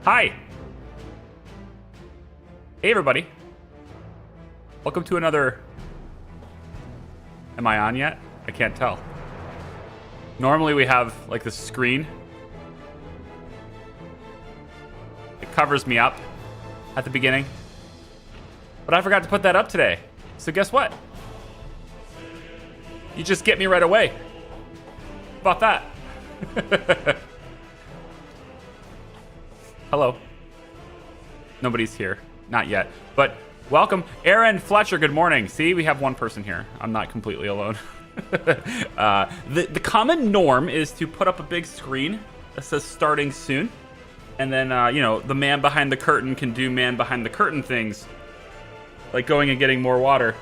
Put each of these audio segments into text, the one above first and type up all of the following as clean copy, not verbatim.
Hi. Hey, everybody. Welcome to another... Am I on yet? I can't tell. Normally we have, like, this screen. It covers me up at the beginning. But I forgot to put that up today. So guess what? You just get me right away. How about that? Hello. Nobody's here. Not yet. But welcome. Aaron Fletcher, good morning. See, we have one person here. I'm not completely alone. The common norm is to put up a big screen that says starting soon. And then, you know, the man behind the curtain can do man behind the curtain things. Like going and getting more water.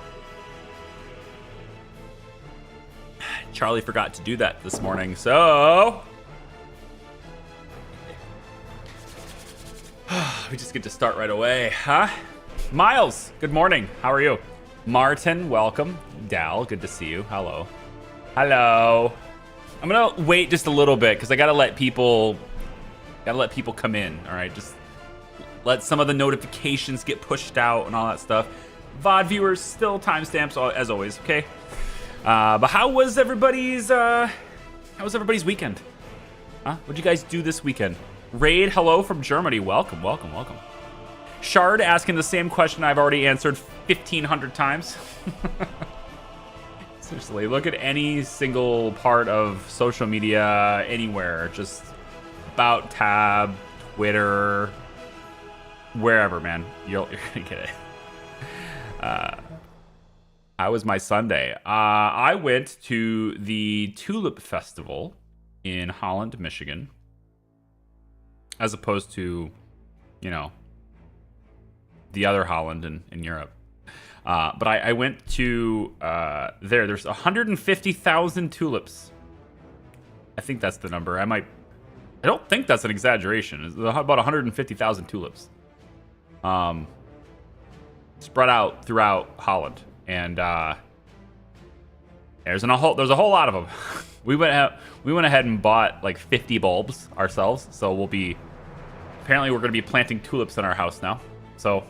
Charlie forgot to do that this morning, so... we just get to start right away, huh? Miles, good morning. How are you? Martin, welcome. Dal, good to see you. Hello. Hello. I'm gonna wait just a little bit because I gotta let people come in. All right, just let some of the notifications get pushed out and all that stuff. VOD viewers still timestamps as always. Okay. But how was everybody's weekend? Huh? What'd you guys do this weekend? Raid, hello from Germany. Welcome, welcome, welcome. Shard asking the same question I've already answered 1,500 times. Seriously, look at any single part of social media anywhere. Just about tab, Twitter, wherever, man. You're gonna get it. How was my Sunday? I went to the Tulip Festival in Holland, Michigan. As opposed to, you know, the other Holland in Europe. But I went to there. There's 150,000 tulips. I think that's the number. I don't think that's an exaggeration. It's about 150,000 tulips. Spread out throughout Holland. And there's a whole lot of them. we went ahead and bought like 50 bulbs ourselves. So apparently we're going to be planting tulips in our house now. So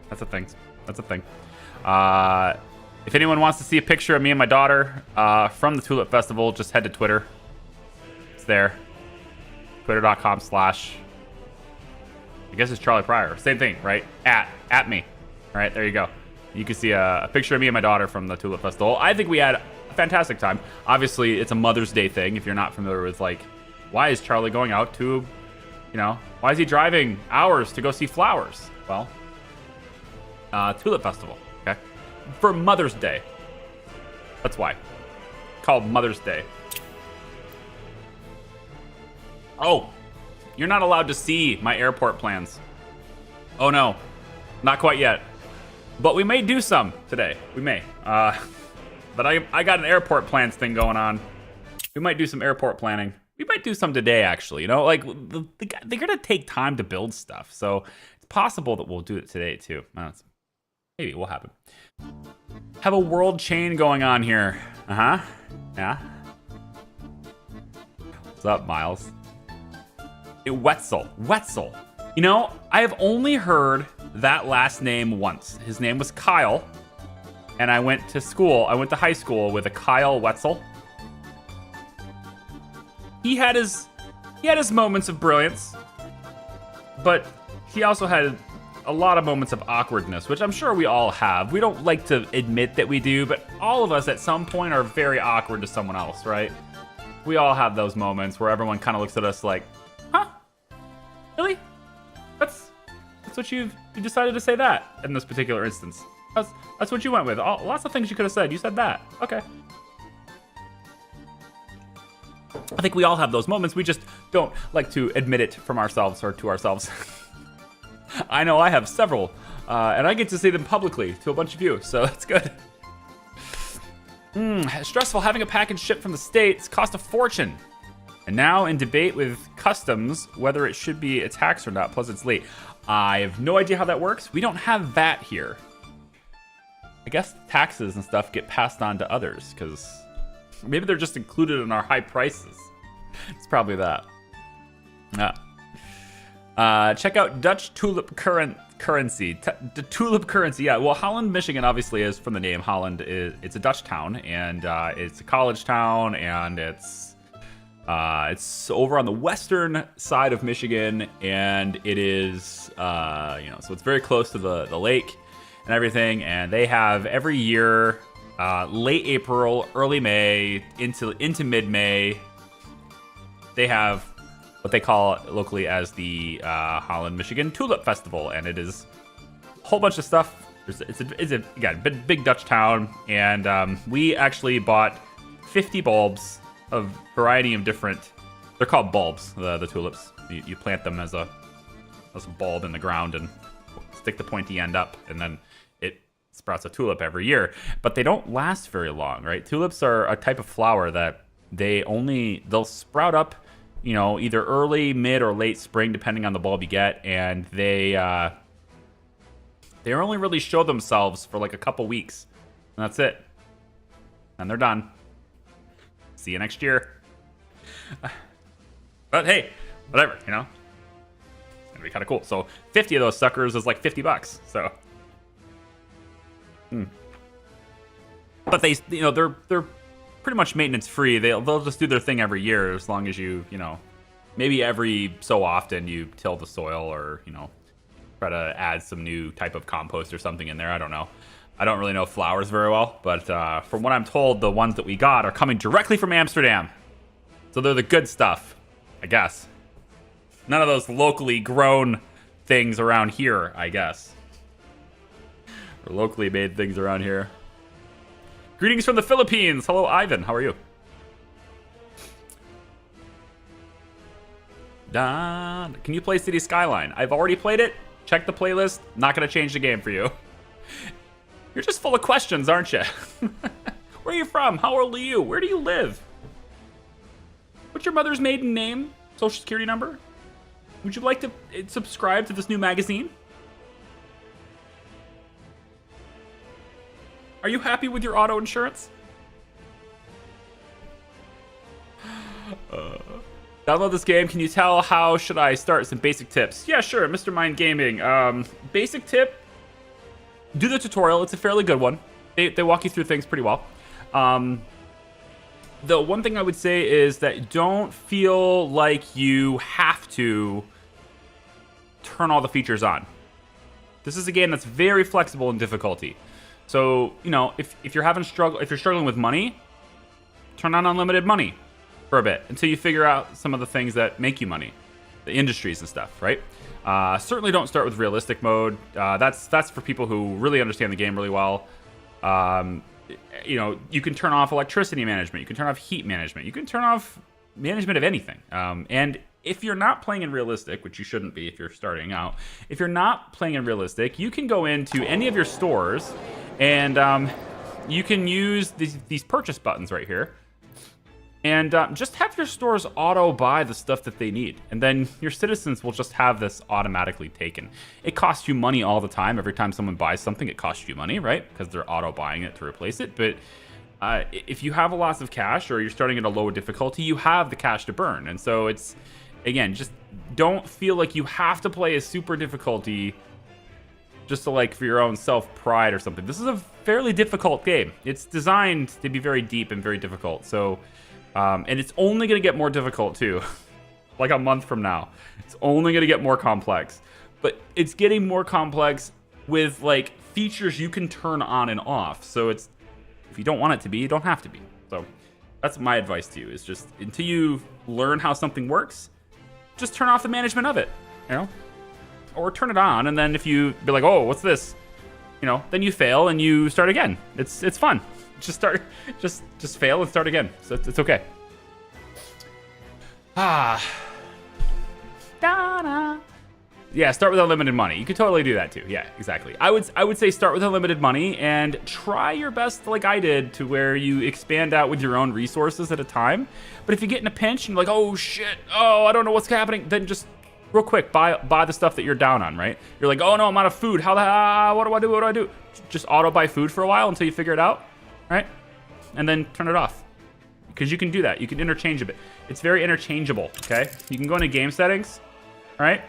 that's a thing. That's a thing. If anyone wants to see a picture of me and my daughter from the Tulip Festival, just head to Twitter. It's there. Twitter.com/ I guess it's Charlie Pryor. Same thing, right? At me. All right, there you go. You can see a picture of me and my daughter from the Tulip Festival. I think we had a fantastic time. Obviously, it's a Mother's Day thing. If you're not familiar with, like, why is Charlie going out to, you know, why is he driving hours to go see flowers? Well, Tulip Festival, okay? For Mother's Day. That's why. Called Mother's Day. Oh, you're not allowed to see my airport plans. Oh, no. Not quite yet. But we may do some today. We may. But I got an airport plans thing going on. We might do some airport planning. We might do some today, actually. You know, like, they're going to take time to build stuff. So it's possible that we'll do it today, too. Maybe it will happen. Have a world chain going on here. Uh-huh. Yeah. What's up, Miles? Wetzel. Wetzel. You know, I have only heard that last name once. His name was Kyle, and I went to high school with a Kyle Wetzel. He had his moments of brilliance, but he also had a lot of moments of awkwardness, which I'm sure we all have. We don't like to admit that we do, but all of us at some point are very awkward to someone else, right? We all have those moments where everyone kind of looks at us like, huh? Really? That's what you decided to say that in this particular instance. That's what you went with. Lots of things you could have said. You said that. Okay. I think we all have those moments. We just don't like to admit it from ourselves or to ourselves. I know I have several, and I get to say them publicly to a bunch of you, so that's good. Stressful having a package shipped from the States cost a fortune. And now in debate with customs whether it should be a tax or not, plus it's late. I have no idea how that works. We don't have VAT here. I guess taxes and stuff get passed on to others because maybe they're just included in our high prices. It's probably that. Yeah. Check out Dutch tulip currency. The tulip currency, yeah. Well, Holland, Michigan, obviously, is from the name. Holland it's a Dutch town, and it's a college town, and it's over on the western side of Michigan, and it is so it's very close to the lake and everything. And they have every year, late April, early May, into mid-May, they have what they call locally as the Holland, Michigan Tulip Festival, and it is a whole bunch of stuff. It's a big Dutch town, and we actually bought 50 bulbs of variety of different. They're called bulbs, the tulips. You plant them as a bulb in the ground and stick the pointy end up, and then it sprouts a tulip every year. But they don't last very long, right? Tulips are a type of flower that they'll sprout up, either early, mid, or late spring, depending on the bulb you get, and they only really show themselves for like a couple weeks, and that's it. And they're done. See you next year. But hey, whatever, It's gonna be kind of cool. So 50 of those suckers is like $50. So, but they're pretty much maintenance free. They'll just do their thing every year, as long as you maybe every so often you till the soil, or try to add some new type of compost or something in there. I don't know. I don't really know flowers very well, but from what I'm told, the ones that we got are coming directly from Amsterdam. So they're the good stuff, I guess. None of those locally grown things around here, I guess. Or locally made things around here. Greetings from the Philippines. Hello, Ivan. How are you? Can you play City Skyline? I've already played it. Check the playlist. Not going to change the game for you. You're just full of questions, aren't you? Where are you from? How old are you? Where do you live? What's your mother's maiden name? Social security number? Would you like to subscribe to this new magazine? Are you happy with your auto insurance? Download this game. Can you tell how should I start? Some basic tips. Yeah, sure. Mr. Mind Gaming. Basic tip. Do the tutorial. It's a fairly good one. They walk you through things pretty well. The one thing I would say is that don't feel like you have to turn all the features on. This is a game that's very flexible in difficulty. So, if you're struggling with money, turn on unlimited money for a bit until you figure out some of the things that make you money, the industries and stuff, right? Certainly don't start with realistic mode. That's for people who really understand the game really well. You can turn off electricity management. You can turn off heat management. You can turn off management of anything. And if you're not playing in realistic, which you shouldn't be if you're starting out, if you're not playing in realistic, you can go into any of your stores and you can use these purchase buttons right here. And just have your stores auto buy the stuff that they need. And then your citizens will just have this automatically taken. It costs you money all the time. Every time someone buys something, it costs you money, right? Because they're auto buying it to replace it. But if you have a lot of cash or you're starting at a low difficulty, you have the cash to burn. And so it's, again, just don't feel like you have to play a super difficulty just to for your own self-pride or something. This is a fairly difficult game. It's designed to be very deep and very difficult. So... and it's only going to get more difficult, too. Like a month from now. It's only going to get more complex. But it's getting more complex with, features you can turn on and off. So it's... if you don't want it to be, you don't have to be. So that's my advice to you, is just until you learn how something works, just turn off the management of it, Or turn it on, and then if you be like, oh, what's this? Then you fail and you start again. It's fun. Just fail and start again. So it's okay. Yeah, start with unlimited money. You could totally do that too. Yeah, exactly. I would say start with unlimited money and try your best, like I did, to where you expand out with your own resources at a time. But if you get in a pinch and you're like, oh shit, oh I don't know what's happening, then just real quick buy the stuff that you're down on, right? You're like, oh no, I'm out of food. What do I do? What do I do? Just auto buy food for a while until you figure it out. Right? And then turn it off. Because you can do that. You can interchange a bit. It's very interchangeable, okay? You can go into game settings, right?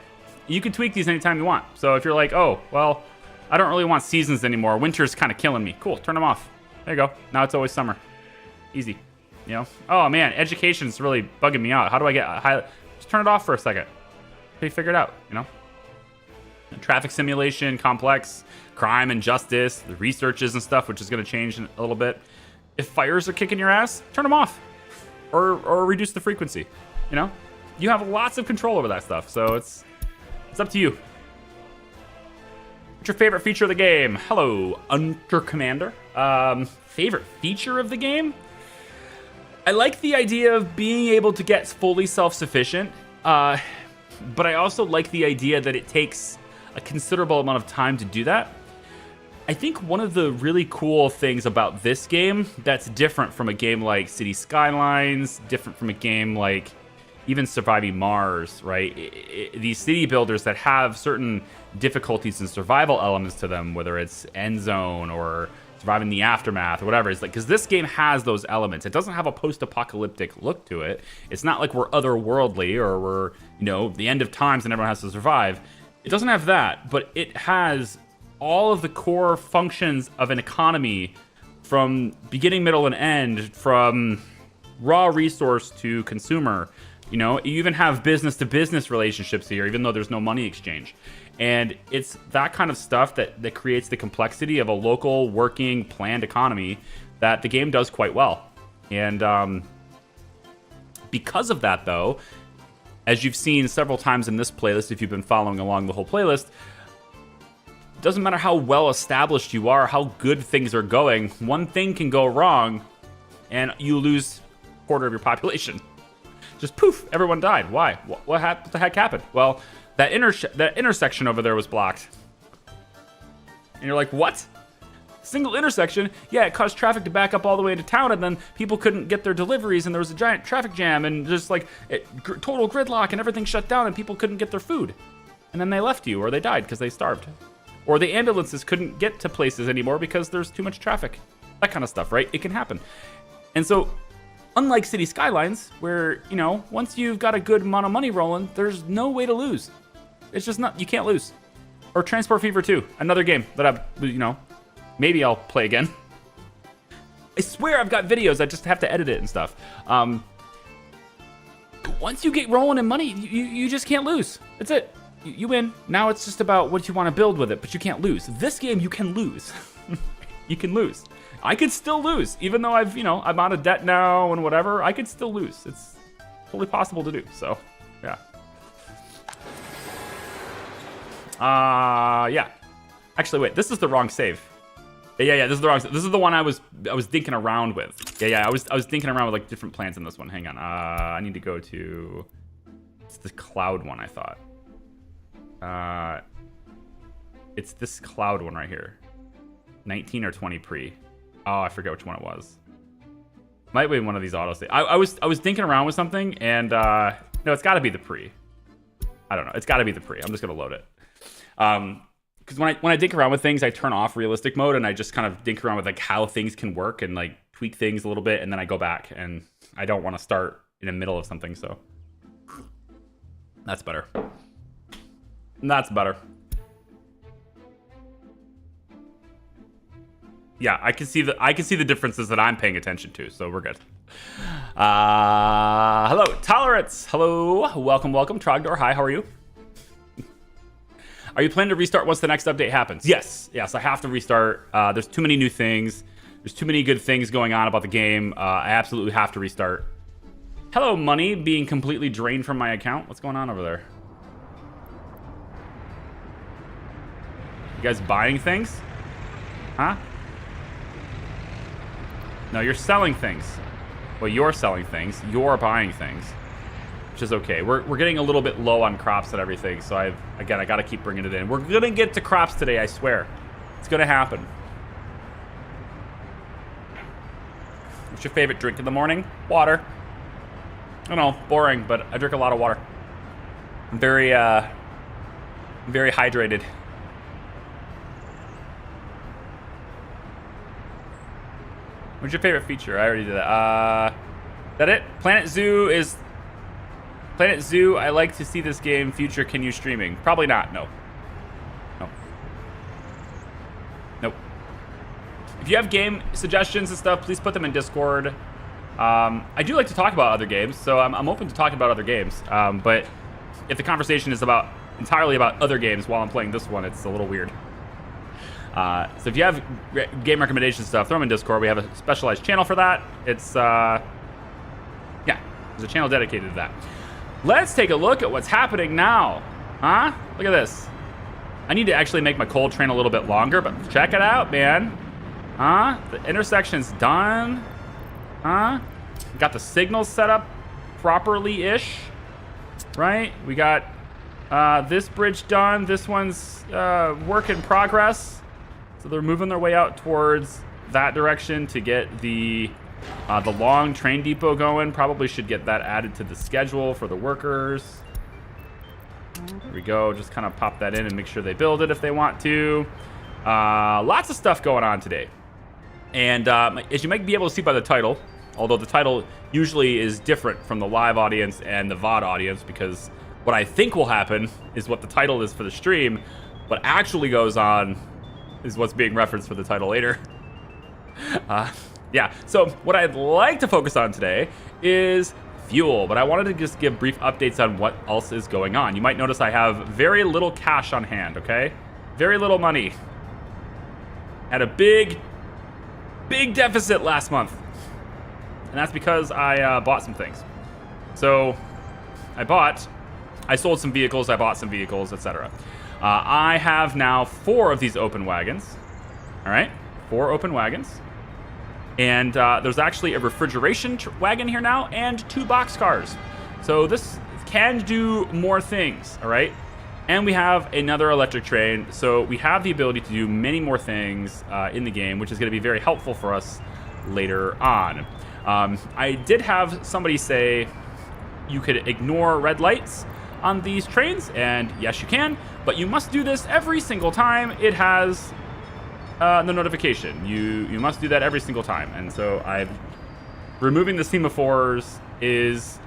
You can tweak these anytime you want. So if you're like, oh, well, I don't really want seasons anymore. Winter's kind of killing me. Cool, turn them off. There you go. Now it's always summer. Easy. You know? Oh, man, education's really bugging me out. How do I get high? Just turn it off for a second. Figure it out, you know? Traffic simulation, complex, crime and justice, the researches and stuff, which is going to change a little bit. If fires are kicking your ass, turn them off. Or reduce the frequency, you know? You have lots of control over that stuff, so it's up to you. What's your favorite feature of the game? Hello, Under Commander. Favorite feature of the game? I like the idea of being able to get fully self-sufficient, but I also like the idea that it takes a considerable amount of time to do that. I think one of the really cool things about this game that's different from a game like City Skylines, different from a game like even Surviving Mars, right? These city builders that have certain difficulties and survival elements to them, whether it's End Zone or Surviving the Aftermath or whatever, it's like, because this game has those elements. It doesn't have a post-apocalyptic look to it. It's not like we're otherworldly or we're, you know, the end of times and everyone has to survive. It doesn't have that, but it has all of the core functions of an economy from beginning, middle, and end, from raw resource to consumer. You know, you even have business-to-business relationships here, even though there's no money exchange. And it's that kind of stuff that creates the complexity of a local, working, planned economy that the game does quite well. And because of that, though, as you've seen several times in this playlist, if you've been following along the whole playlist, it doesn't matter how well established you are, how good things are going, one thing can go wrong, and you lose a quarter of your population. Just poof, everyone died. Why? What the heck happened? Well, that intersection over there was blocked. And you're like, what? Single intersection? Yeah, it caused traffic to back up all the way into town, and then people couldn't get their deliveries, and there was a giant traffic jam, and just like total gridlock, and everything shut down, and people couldn't get their food. And then they left you, or they died because they starved. Or the ambulances couldn't get to places anymore because there's too much traffic. That kind of stuff, right? It can happen. And so, unlike City Skylines, where, you know, once you've got a good amount of money rolling, there's no way to lose. It's just not, you can't lose. Or Transport Fever 2, another game that I've, you know, maybe I'll play again. I swear I've got videos, I just have to edit it and stuff. Once you get rolling in money, you just can't lose. That's it. You win. Now it's just about what you want to build with it, but you can't lose. This game, you can lose. You can lose. I could still lose, even though I've, you know, I'm out of debt now and whatever. I could still lose. It's totally possible to do. So, yeah. Yeah. Actually, wait. This is the wrong save. Yeah. This is the wrong. This is the one I was dinking around with. Yeah. I was dinking around with like different plans in this one. Hang on. I need to go to. It's the cloud one. I thought. It's this cloud one right here. 19 or 20 pre. Oh, I forget which one it was. Might be one of these auto saves. I was thinking around with something, and no, it's got to be the pre. I don't know. It's got to be the pre. I'm just gonna load it. Because when I dink around with things, I turn off realistic mode, and I just kind of dink around with like how things can work and like tweak things a little bit, and then I go back, and I don't want to start in the middle of something. So that's better. That's better. Yeah, I can see the differences that I'm paying attention to, so we're good. Hello, Tolerance. Hello, welcome. Trogdor, hi, how are you? Are you planning to restart once the next update happens? Yes, I have to restart. There's too many new things. There's too many good things going on about the game. I absolutely have to restart. Hello, money being completely drained from my account. What's going on over there? You guys buying things? Huh? No, you're selling things. Well, you're selling things. You're buying things, which is okay. We're getting a little bit low on crops and everything, so I got to keep bringing it in. We're gonna get to crops today, I swear. It's gonna happen. What's your favorite drink in the morning? Water. I don't know, boring, but I drink a lot of water. I'm very hydrated. What's your favorite feature? I already did that. That it? Planet Zoo is Planet Zoo, I like to see this game future. Can you streaming? Probably not. No. Nope. If you have game suggestions and stuff, please put them in Discord. I do like to talk about other games, so I'm open to talking about other games. But if the conversation is entirely about other games while I'm playing this one, it's a little weird. So if you have game recommendation stuff, throw them in Discord. We have a specialized channel for that. It's, yeah, there's a channel dedicated to that. Let's take a look at what's happening now. Huh? Look at this. I need to actually make my cold train a little bit longer, but check it out, man. Huh? The intersection's done. Huh? Got the signals set up properly-ish. Right? We got this bridge done. This one's work in progress. So they're moving their way out towards that direction to get the long train depot going. Probably should get that added to the schedule for the workers. There we go. Just kind of pop that in and make sure they build it if they want to. Lots of stuff going on today. And as you might be able to see by the title, although the title usually is different from the live audience and the VOD audience, because what I think will happen is what the title is for the stream. What actually goes on is what's being referenced for the title later. Yeah, so what I'd like to focus on today is fuel, but I wanted to just give brief updates on what else is going on. You might notice I have very little cash on hand, okay? Very little money. Had a big deficit last month. And that's because I bought some things. So I sold some vehicles, I bought some vehicles, etc. I have now 4 of these open wagons. All right, 4 open wagons. And there's actually a refrigeration wagon here now and 2 boxcars. So this can do more things, all right? And we have another electric train. So we have the ability to do many more things in the game, which is going to be very helpful for us later on. I did have somebody say you could ignore red lights on these trains, and yes, you can, but you must do this every single time it has the notification. You must do that every single time. And so removing the semaphores is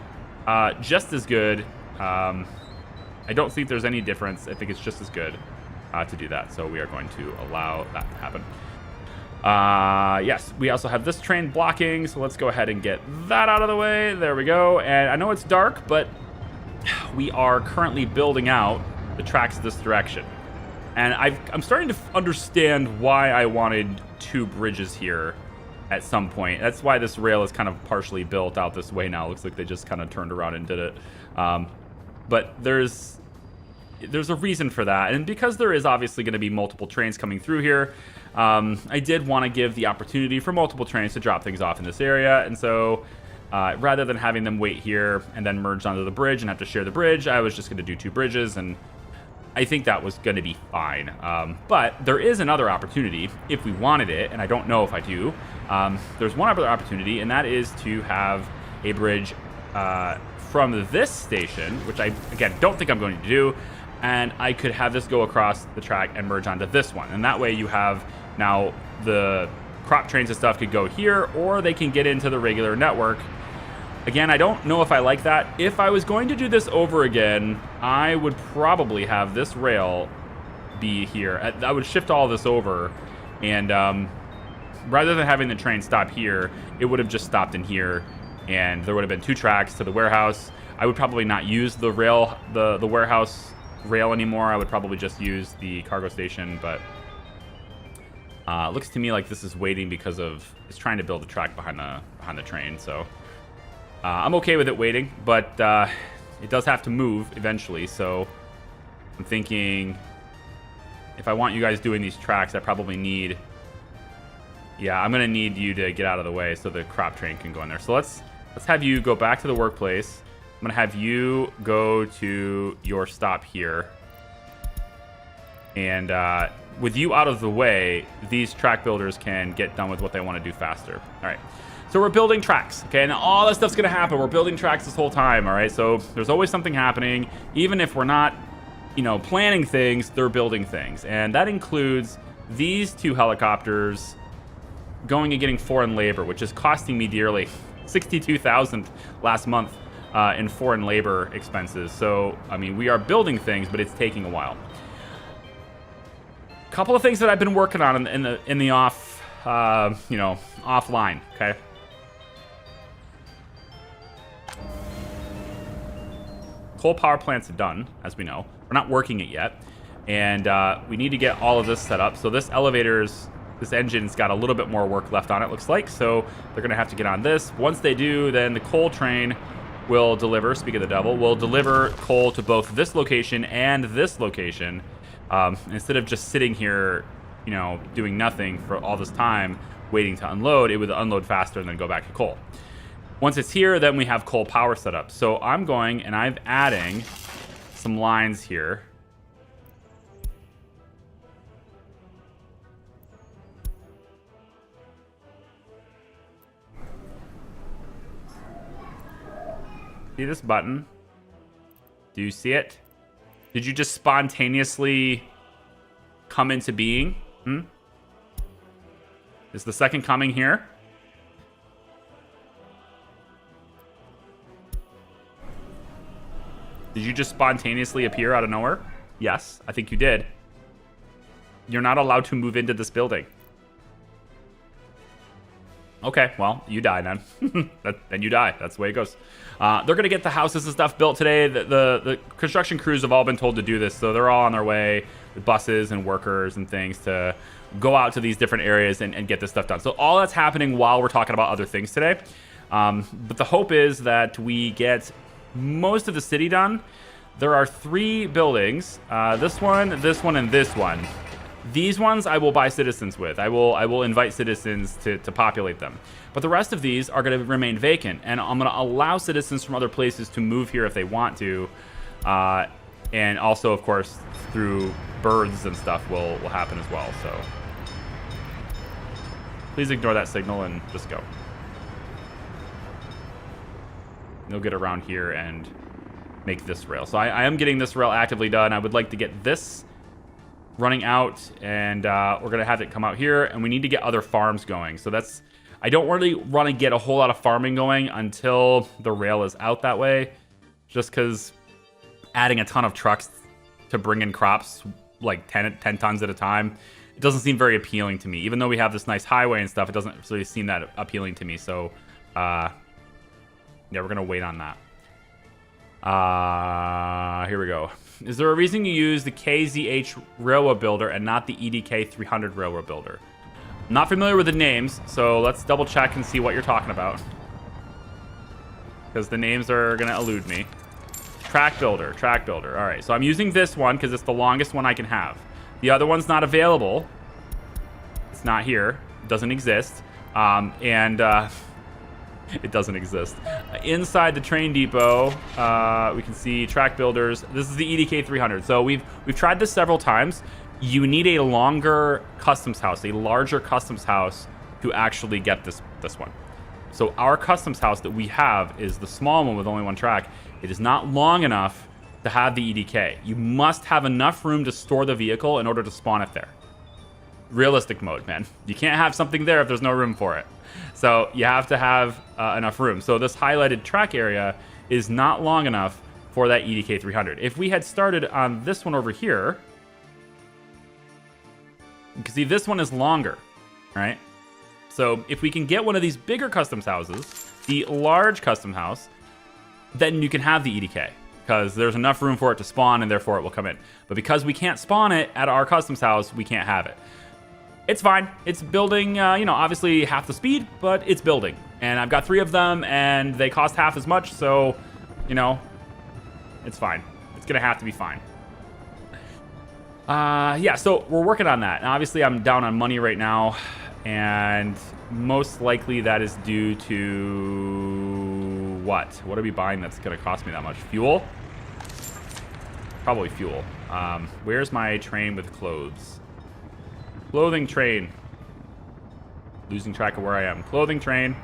just as good. I don't think there's any difference. I think it's just as good to do that. So we are going to allow that to happen. Yes, we also have this train blocking, so let's go ahead and get that out of the way. There we go. And I know it's dark, but we are currently building out the tracks this direction. And I'm starting to understand why I wanted 2 bridges here at some point. That's why this rail is kind of partially built out this way now. Looks like they just kind of turned around and did it. But there's a reason for that. And because there is obviously going to be multiple trains coming through here, I did want to give the opportunity for multiple trains to drop things off in this area. And so rather than having them wait here and then merge onto the bridge and have to share the bridge, I was just going to do 2 bridges, and I think that was going to be fine. But there is another opportunity if we wanted it, and I don't know if I do. There's one other opportunity, and that is to have a bridge from this station, which I, again, don't think I'm going to do, and I could have this go across the track and merge onto this one. And that way you have now the crop trains and stuff could go here, or they can get into the regular network. Again, I don't know if I like that. If I was going to do this over again, I would probably have this rail be here. I would shift all this over, and rather than having the train stop here, it would have just stopped in here, and there would have been 2 tracks to the warehouse. I would probably not use the rail, the warehouse rail anymore. I would probably just use the cargo station, but it looks to me like this is waiting because it's trying to build a track behind the train. So I'm okay with it waiting, but it does have to move eventually. So I'm thinking if I want you guys doing these tracks, I probably need, I'm gonna need you to get out of the way so the crop train can go in there. So let's have you go back to the workplace. I'm gonna have you go to your stop here, and with you out of the way, these track builders can get done with what they want to do faster. All right, so we're building tracks, okay, and all that stuff's gonna happen. We're building tracks this whole time, all right? So there's always something happening. Even if we're not, planning things, they're building things, and that includes these 2 helicopters going and getting foreign labor, which is costing me dearly. 62,000 last month. in foreign labor expenses. So, I mean, we are building things, but it's taking a while. Couple of things that I've been working on in the off, offline. Okay. Coal power plants are done, as we know. We're not working it yet, and we need to get all of this set up. So this engine's got a little bit more work left on it, looks like. So they're gonna have to get on this. Once they do, then the coal train will deliver. Speak of the devil, will deliver coal to both this location and this location. Instead of just sitting here, doing nothing for all this time waiting to unload, it would unload faster and then go back to coal. Once it's here, then we have coal power set up. So I'm going and I'm adding some lines here. See this button? Do you see it? Did you just spontaneously come into being? Is the second coming here? Did you just spontaneously appear out of nowhere? Yes, I think you did. You're not allowed to move into this building. Okay, well, you die then. Then you die. That's the way it goes. They're going to get the houses and stuff built today. The construction crews have all been told to do this, so they're all on their way with buses and workers and things to go out to these different areas and get this stuff done. So all that's happening while we're talking about other things today. But the hope is that we get most of the city done. There are 3 buildings. This one, and this one. These ones I will buy citizens with. I will invite citizens to populate them. But the rest of these are going to remain vacant, and I'm going to allow citizens from other places to move here if they want to. And also, of course, through births and stuff will happen as well. So please ignore that signal and just go. You'll get around here and make this rail. So I am getting this rail actively done. I would like to get this running out, and we're gonna have it come out here, and we need to get other farms going. So I don't really want to get a whole lot of farming going until the rail is out that way, just because adding a ton of trucks to bring in crops like 10 tons at a time, it doesn't seem very appealing to me. Even though we have this nice highway and stuff, it doesn't really seem that appealing to me. So yeah, we're gonna wait on that. Here we go. Is there a reason you use the KZH Railroad Builder and not the EDK 300 Railroad Builder? I'm not familiar with the names, so let's double check and see what you're talking about, because the names are gonna elude me. Track Builder. All right, so I'm using this one because it's the longest one I can have. The other one's not available. It's not here. It doesn't exist. It doesn't exist. Inside the train depot, we can see track builders. This is the EDK 300. So we've tried this several times. You need a longer customs house, a larger customs house to actually get this one. So our customs house that we have is the small one with only 1 track. It is not long enough to have the EDK. You must have enough room to store the vehicle in order to spawn it there. Realistic mode, man. You can't have something there if there's no room for it. So you have to have enough room. So this highlighted track area is not long enough for that EDK 300. If we had started on this one over here, you can see this one is longer, right? So if we can get one of these bigger customs houses, the large custom house, then you can have the EDK, because there's enough room for it to spawn and therefore it will come in. But because we can't spawn it at our customs house, we can't have it. It's fine. It's building, obviously half the speed, but it's building. And I've got 3 of them, and they cost half as much, so, it's fine. It's going to have to be fine. Yeah, so we're working on that. And obviously, I'm down on money right now, and most likely that is due to what? What are we buying that's going to cost me that much? Fuel? Probably fuel. Where's my train with clothes? Clothing train. Losing track of where I am. Clothing train.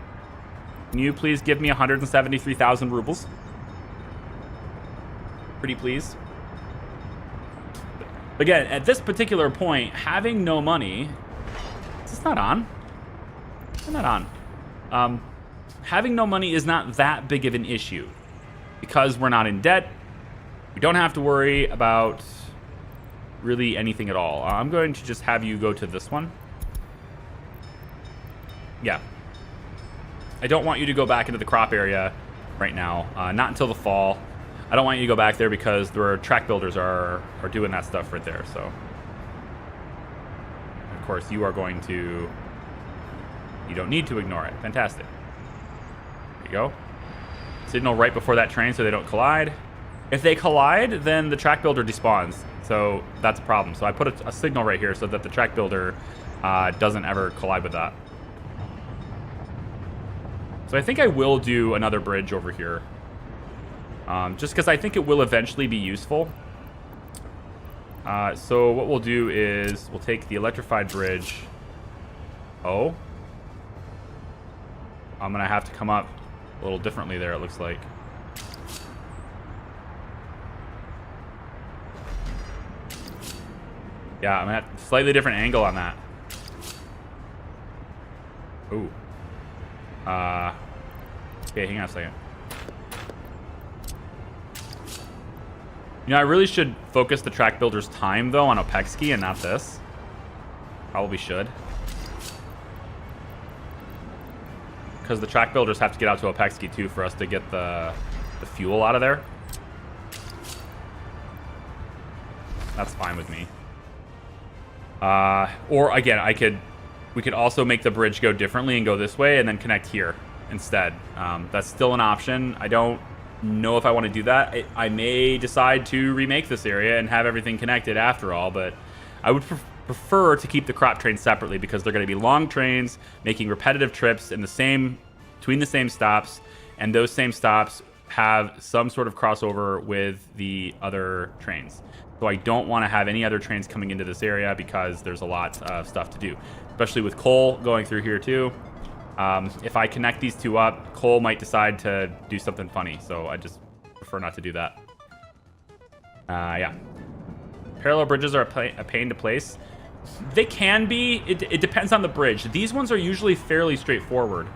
Can you please give me 173,000 rubles? Pretty please. Again, at this particular point, having no money... Is this not on? It's not on. Having no money is not that big of an issue. because we're not in debt, we don't have to worry about really anything at all. I'm going to just have you go to this one. Yeah. I don't want you to go back into the crop area right now. Not until the fall. I don't want you to go back there because there are track builders are doing that stuff right there. So, of course, you are going to... You don't need to ignore it. Fantastic. There you go. Signal right before that train so they don't collide. If they collide, then the track builder despawns. So that's a problem. So I put a signal right here so that the track builder doesn't ever collide with that. So I think I will do another bridge over here. Just because I think it will eventually be useful. So what we'll do is we'll take the electrified bridge. Oh. I'm going to have to come up a little differently there, it looks like. Yeah, I'm at a slightly different angle on that. Ooh. Okay, hang on a second. You know, I really should focus the track builder's time, though, on Opexki and not this. Probably should. Because the track builders have to get out to Opexki, too, for us to get the fuel out of there. That's fine with me. Or, again, we could also make the bridge go differently and go this way and then connect here instead. That's still an option. I don't know if I want to do that. I may decide to remake this area and have everything connected after all, but I would prefer to keep the crop trains separately because they're going to be long trains making repetitive trips in between the same stops, and those same stops have some sort of crossover with the other trains. So I don't want to have any other trains coming into this area because there's a lot of stuff to do, especially with coal going through here too. If I connect these two up, coal might decide to do something funny, so I just prefer not to do that. Yeah. Parallel bridges are a pain to place. They can be. It depends on the bridge. These ones are usually fairly straightforward.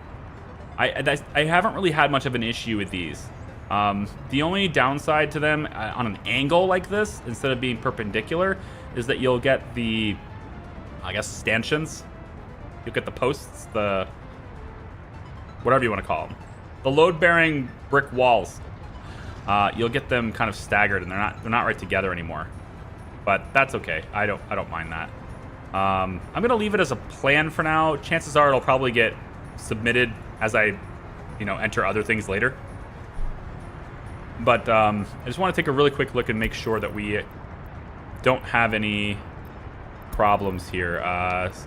I haven't really had much of an issue with these. The only downside to them on an angle like this, instead of being perpendicular, is that you'll get the, I guess, stanchions. You'll get the posts, the whatever you want to call them, the load-bearing brick walls. You'll get them kind of staggered, and they're not right together anymore. But that's okay. I don't mind that. I'm gonna leave it as a plan for now. Chances are it'll probably get submitted as I, enter other things later. But I just want to take a really quick look and make sure that we don't have any problems here.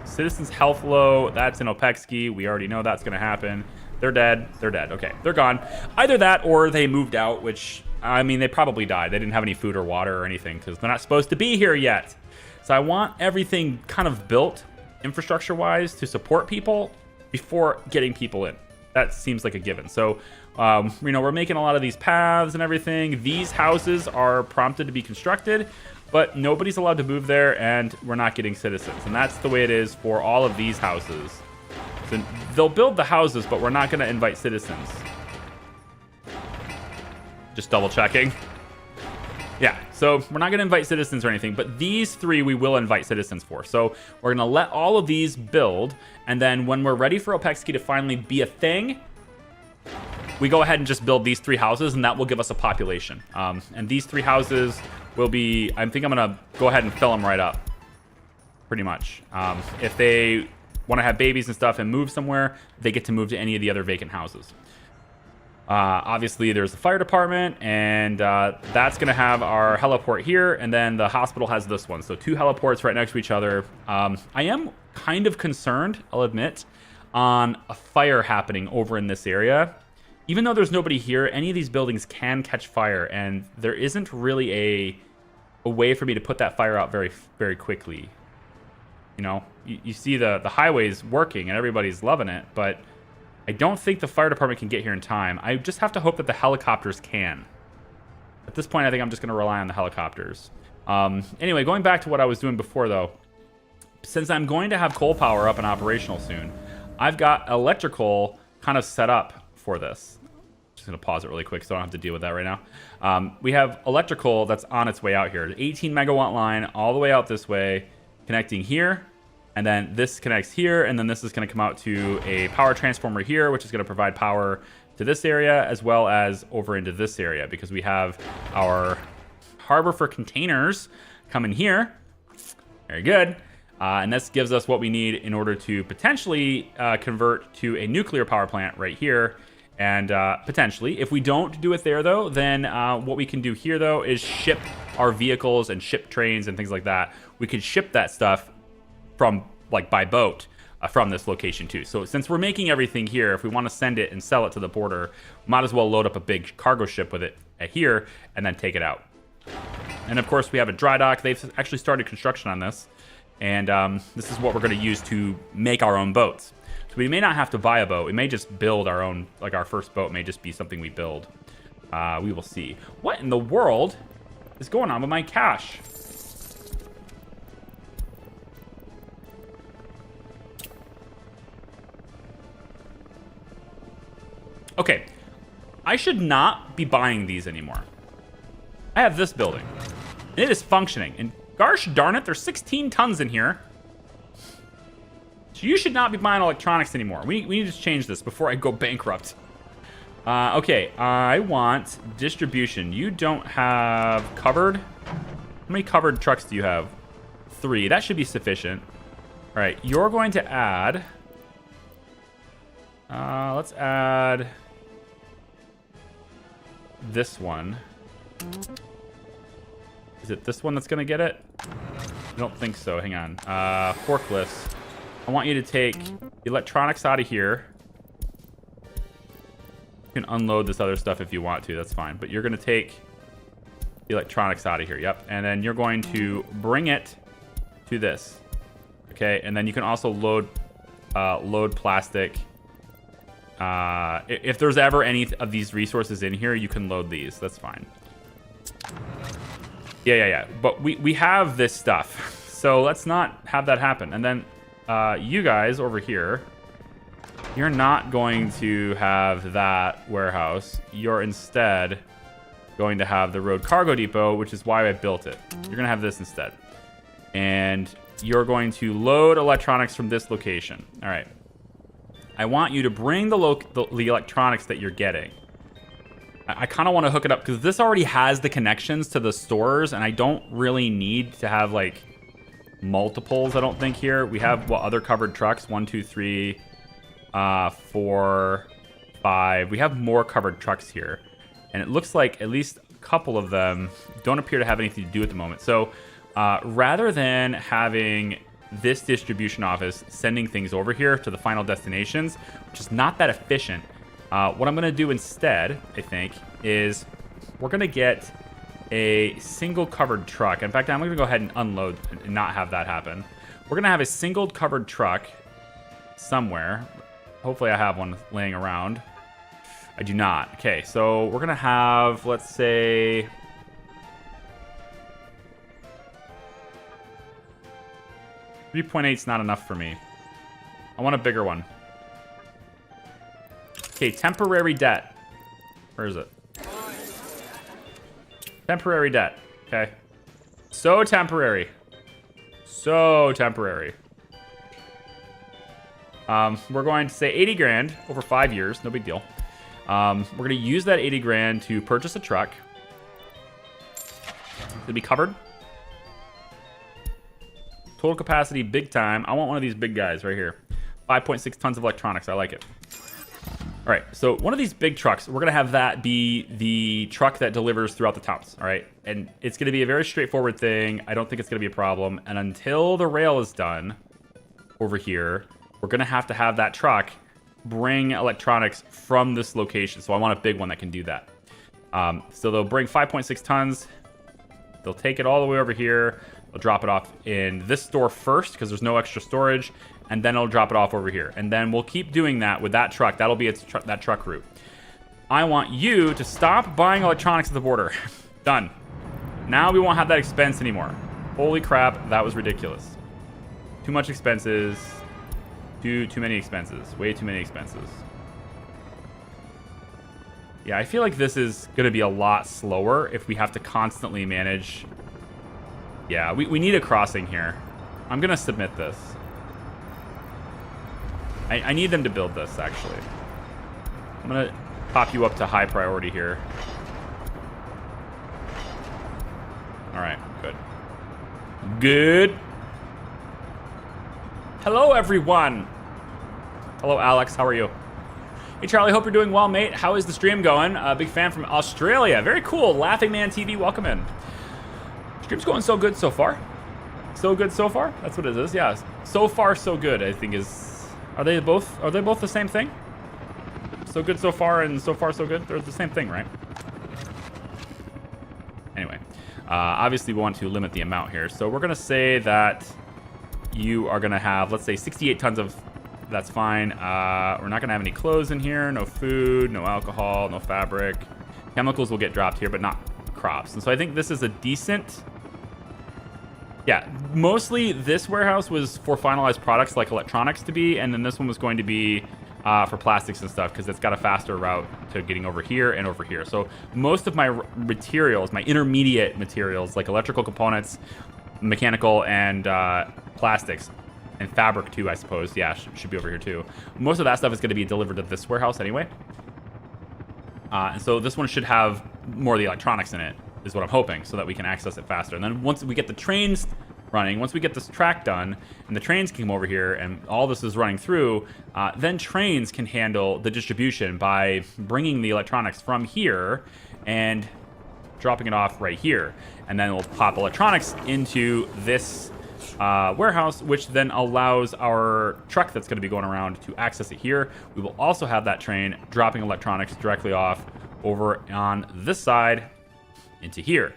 Citizens' health low. That's in Opexki. We already know that's going to happen. They're dead. They're dead. Okay, they're gone. Either that or they moved out, which, I mean, they probably died. They didn't have any food or water or anything because they're not supposed to be here yet. So I want everything kind of built infrastructure-wise to support people before getting people in. That seems like a given. So, we're making a lot of these paths and everything. These houses are prompted to be constructed, but nobody's allowed to move there, and we're not getting citizens. And that's the way it is for all of these houses. So they'll build the houses, but we're not going to invite citizens. Just double checking. Yeah, so we're not going to invite citizens or anything, but these three we will invite citizens for. So we're going to let all of these build, and then when we're ready for Opexki to finally be a thing, we go ahead and just build these three houses, and that will give us a population. And these three houses will be, I think I'm going to go ahead and fill them right up, pretty much. If they want to have babies and stuff and move somewhere, they get to move to any of the other vacant houses. Obviously, there's the fire department, and that's going to have our heliport here, and then the hospital has this one. So 2 heliports right next to each other. I am kind of concerned, I'll admit, on a fire happening over in this area. Even though there's nobody here, any of these buildings can catch fire, and there isn't really a way for me to put that fire out very, very quickly. You see the highways working, and everybody's loving it, but I don't think the fire department can get here in time. I just have to hope that the helicopters can. At this point, I think I'm just going to rely on the helicopters. Anyway, going back to what I was doing before, though. Since I'm going to have coal power up and operational soon, I've got electrical kind of set up for this. Just gonna pause it really quick so I don't have to deal with that right now. We have electrical that's on its way out here. 18 megawatt line all the way out this way, connecting here. And then this connects here, and then this is gonna come out to a power transformer here, which is gonna provide power to this area as well as over into this area, because we have our harbor for containers coming here. Very good. And this gives us what we need in order to potentially convert to a nuclear power plant right here. And potentially, if we don't do it there, though, then what we can do here, though, is ship our vehicles and ship trains and things like that. We could ship that stuff from, like, by boat from this location, too. So since we're making everything here, if we want to send it and sell it to the border, might as well load up a big cargo ship with it here and then take it out. And, of course, we have a dry dock. They've actually started construction on this. And this is what we're going to use to make our own boats. So we may not have to buy a boat. We may just build our own, like our first boat may just be something we build. We will see. What in the world is going on with my cash? Okay, I should not be buying these anymore. I have this building, and it is functioning. And gosh darn it, there's 16 tons in here. So you should not be buying electronics anymore. We need to change this before I go bankrupt. Okay, I want distribution. You don't have covered. How many covered trucks do you have? 3. That should be sufficient. All right, you're going to add. Let's add this one. Is it this one that's going to get it? I don't think so. Hang on. Forklifts. I want you to take electronics out of here. You can unload this other stuff if you want to. That's fine. But you're going to take electronics out of here. Yep. And then you're going to bring it to this. Okay. And then you can also load plastic. If there's ever any of these resources in here, you can load these. That's fine. Yeah. But we have this stuff. So let's not have that happen. And then you guys over here, you're not going to have that warehouse. You're instead going to have the road cargo depot, which is why I built it. You're going to have this instead. And you're going to load electronics from this location. All right. I want you to bring the electronics that you're getting. I kind of want to hook it up because this already has the connections to the stores, and I don't really need to have like multiples. I don't think here we have other covered trucks. 1, 2, 3, 4, 5. We have more covered trucks here, and it looks like at least a couple of them don't appear to have anything to do at the moment. So rather than having this distribution office sending things over here to the final destinations, which is not that efficient, what I'm going to do instead, I think, is we're going to get a single covered truck. In fact, I'm going to go ahead and unload and not have that happen. We're going to have a single covered truck somewhere. Hopefully I have one laying around. I do not. Okay, so we're going to have, let's say, 3.8 is not enough for me. I want a bigger one. Okay, temporary debt. Where is it? Temporary debt. Okay. So temporary. So temporary. We're going to say 80 grand over 5 years. No big deal. We're going to use that 80 grand to purchase a truck. It'll be covered. Total capacity, big time. I want one of these big guys right here. 5.6 tons of electronics. I like it. All right, so one of these big trucks, we're going to have that be the truck that delivers throughout the towns, all right? And it's going to be a very straightforward thing. I don't think it's going to be a problem. And until the rail is done over here, we're going to have that truck bring electronics from this location. So I want a big one that can do that. So they'll bring 5.6 tons. They'll take it all the way over here. They'll drop it off in this store first because there's no extra storage. And then it'll drop it off over here. And then we'll keep doing that with that truck. That'll be that truck route. I want you to stop buying electronics at the border. Done. Now we won't have that expense anymore. Holy crap, that was ridiculous. Too much expenses. Too many expenses. Way too many expenses. Yeah, I feel like this is going to be a lot slower if we have to constantly manage. Yeah, we need a crossing here. I'm going to submit this. I need them to build this, actually. I'm going to pop you up to high priority here. All right, good. Good. Hello, everyone. Hello, Alex. How are you? Hey, Charlie. Hope you're doing well, mate. How is the stream going? Big fan from Australia. Very cool. Laughing Man TV, welcome in. Stream's going so good so far. So good so far? That's what it is. Yeah. So far, so good, I think is... Are they both the same thing? So good so far and so far so good? They're the same thing, right? Anyway. Obviously, we want to limit the amount here. So we're going to say that you are going to have, let's say, 68 tons of... That's fine. We're not going to have any clothes in here. No food, no alcohol, no fabric. Chemicals will get dropped here, but not crops. And so I think this is a decent... Yeah, mostly this warehouse was for finalized products like electronics to be, and then this one was going to be for plastics and stuff because it's got a faster route to getting over here and over here. So most of my materials, my intermediate materials like electrical components, mechanical, and plastics, and fabric too, I suppose. Yeah, should be over here too. Most of that stuff is going to be delivered to this warehouse anyway. And so this one should have more of the electronics in it, is what I'm hoping, so that we can access it faster. And then once we get the trains running, once we get this track done, and the trains can come over here, and all this is running through, then trains can handle the distribution by bringing the electronics from here and dropping it off right here. And then we'll pop electronics into this warehouse, which then allows our truck that's going to be going around to access it here. We will also have that train dropping electronics directly off over on this side into here,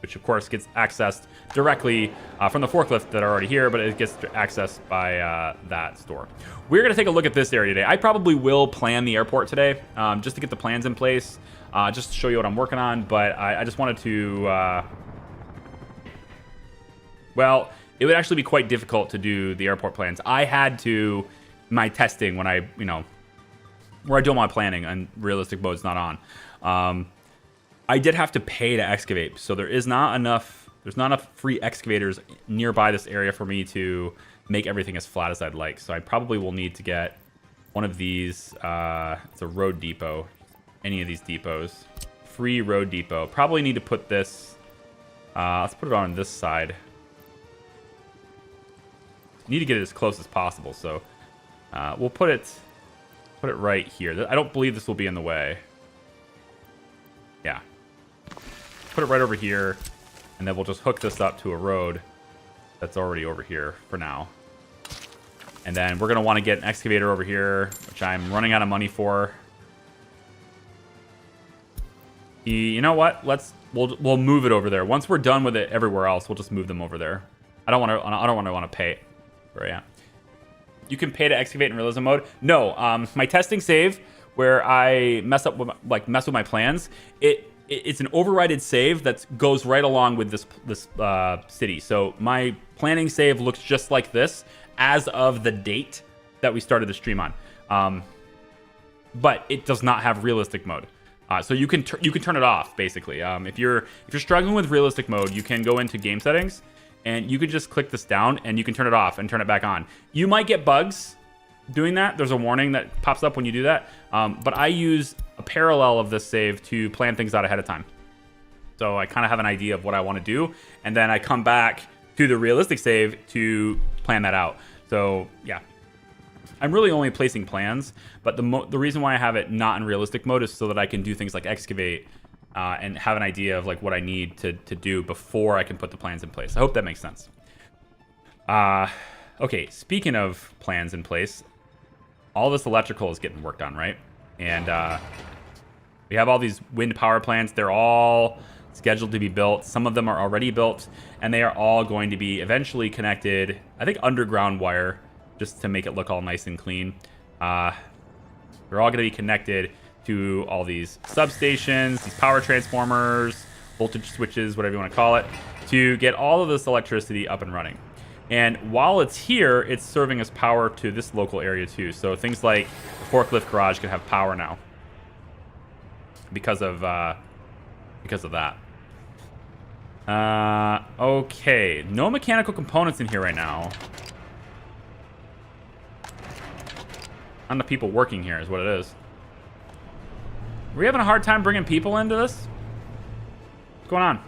which of course gets accessed directly from the forklift that are already here, but it gets accessed by that store. We're going to take a look at this area today. I probably will plan the airport today just to get the plans in place, just to show you what I'm working on, but I just wanted to... Well, it would actually be quite difficult to do the airport plans. I had to, my testing when I, where I do all my planning and realistic mode's not on. I did have to pay to excavate, so there's not enough free excavators nearby this area for me to make everything as flat as I'd like. So I probably will need to get one of these, it's a road depot, any of these depots. Free road depot. Probably need to put this, let's put it on this side. Need to get it as close as possible, so we'll put it right here. I don't believe this will be in the way. Yeah. Put it right over here, and then we'll just hook this up to a road that's already over here for now. And then we're going to want to get an excavator over here, which I'm running out of money for. You know what? We'll move it over there. Once we're done with it everywhere else, we'll just move them over there. I don't want to pay. Where I am. You can pay to excavate in realism mode. No, my testing save where I mess with my plans. It's an overrided save that goes right along with this city. So my planning save looks just like this as of the date that we started the stream on. But it does not have realistic mode. So you can turn it off basically. If you're struggling with realistic mode, you can go into game settings and you can just click this down and you can turn it off and turn it back on. You might get bugs doing that. There's a warning that pops up when you do that. But I use a parallel of this save to plan things out ahead of time. So I kind of have an idea of what I want to do. And then I come back to the realistic save to plan that out. So yeah, I'm really only placing plans. But the reason why I have it not in realistic mode is so that I can do things like excavate and have an idea of like what I need to do before I can put the plans in place. I hope that makes sense. Okay, speaking of plans in place, all this electrical is getting worked on, right? And we have all these wind power plants. They're all scheduled to be built. Some of them are already built, and they are all going to be eventually connected, I think underground wire, just to make it look all nice and clean. They're all going to be connected to all these substations, these power transformers, voltage switches, whatever you want to call it, to get all of this electricity up and running. And while it's here, it's serving as power to this local area too. So things like the forklift garage can have power now. because of that. Okay, no mechanical components in here right now. Not enough people working here is what it is. Are we having a hard time bringing people into this? What's going on?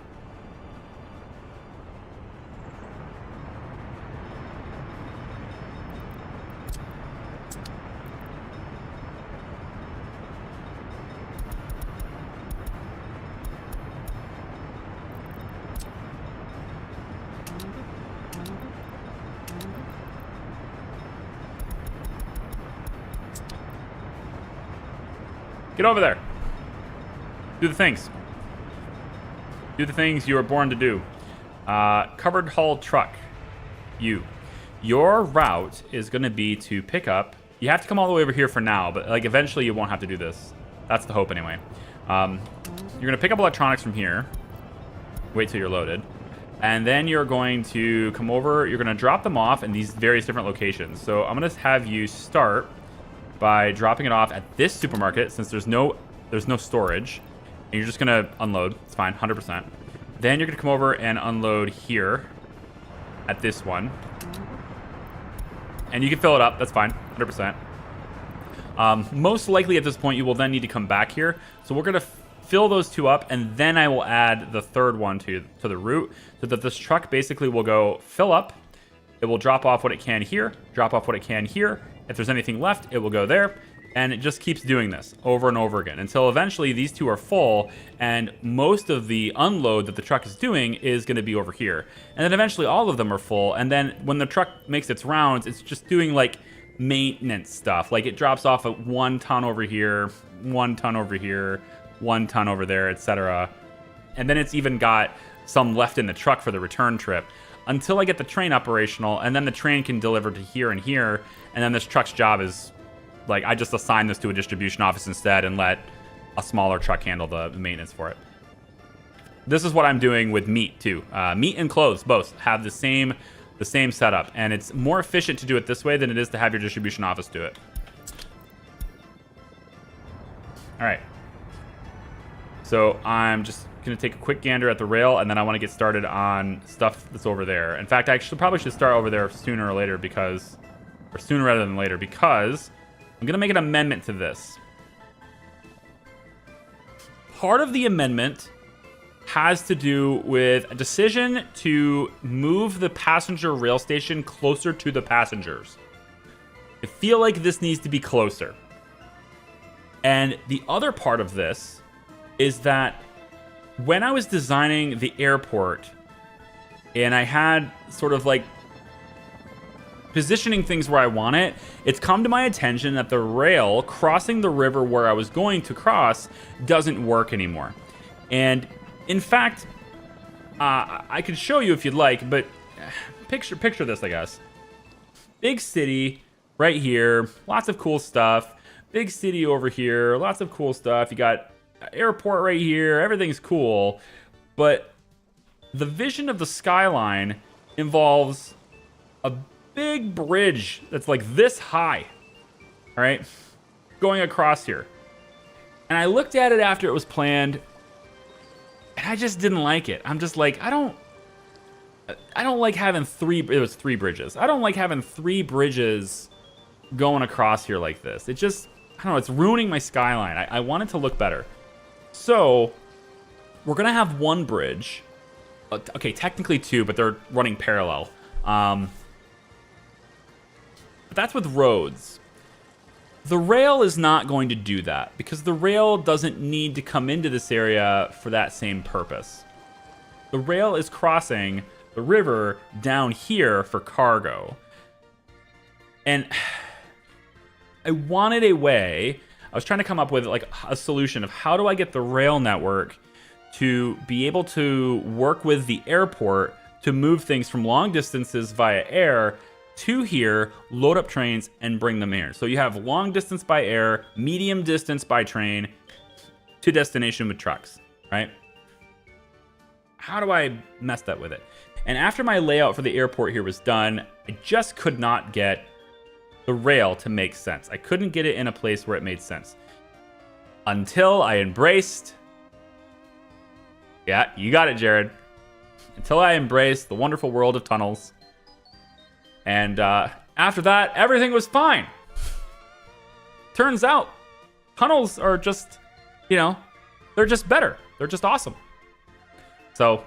Get over there. Do the things. Do the things you were born to do. Covered hull truck. Your route is going to be to pick up. You have to come all the way over here for now, but like eventually you won't have to do this. That's the hope anyway. You're going to pick up electronics from here. Wait till you're loaded. And then you're going to come over. You're going to drop them off in these various different locations. So I'm going to have you start by dropping it off at this supermarket since there's no storage. And you're just going to unload. It's fine, 100%. Then you're going to come over and unload here at this one. And you can fill it up. That's fine, 100%. Most likely at this point, you will then need to come back here. So we're going to fill those two up, and then I will add the third one to the route so that this truck basically will go fill up. It will drop off what it can here, drop off what it can here. If there's anything left, it will go there. And it just keeps doing this over and over again until eventually these two are full, and most of the unload that the truck is doing is going to be over here. And then eventually all of them are full, and then when the truck makes its rounds, it's just doing like maintenance stuff. Like it drops off at 1 ton over here, 1 ton over here, 1 ton over there, etc. And then it's even got some left in the truck for the return trip until I get the train operational, and then the train can deliver to here and here, and then this truck's job is like I just assign this to a distribution office instead and let a smaller truck handle the maintenance for it. This is what I'm doing with meat too. Meat and clothes both have the same setup, and it's more efficient to do it this way than it is to have your distribution office do it. All right. So I'm just going to take a quick gander at the rail, and then I want to get started on stuff that's over there. In fact, I probably should start over there sooner or later because, or sooner rather than later, because I'm going to make an amendment to this. Part of the amendment has to do with a decision to move the passenger rail station closer to the passengers. I feel like this needs to be closer. And the other part of this is that when I was designing the airport and I had sort of like positioning things where I want it, it's come to my attention that the rail crossing the river where I was going to cross doesn't work anymore. And in fact, I could show you if you'd like, but picture this, I guess. Big city right here, lots of cool stuff. Big city over here, lots of cool stuff. You got airport right here, everything's cool. But the vision of the skyline involves a big bridge that's like this high, all right, going across here. And I looked at it after it was planned, and I just didn't like it. I'm just like, I don't like having it was 3 bridges. I don't like having 3 bridges going across here like this. It just, I don't know, it's ruining my skyline. I want it to look better. So we're gonna have 1 bridge. Okay, technically 2, but they're running parallel. But that's with roads. The rail is not going to do that because the rail doesn't need to come into this area for that same purpose. The rail is crossing the river down here for cargo. And I wanted a way, I was trying to come up with like a solution of how do I get the rail network to be able to work with the airport to move things from long distances via air to here, load up trains, and bring them here. So you have long distance by air, medium distance by train, to destination with trucks, right? How do I mess that with it? And after my layout for the airport here was done, I just could not get the rail to make sense. I couldn't get it in a place where it made sense. until I embraced... Yeah, you got it, Jared. Until I embraced the wonderful world of tunnels. And after that, everything was fine. Turns out, tunnels are just, you know, they're just better. They're just awesome. So,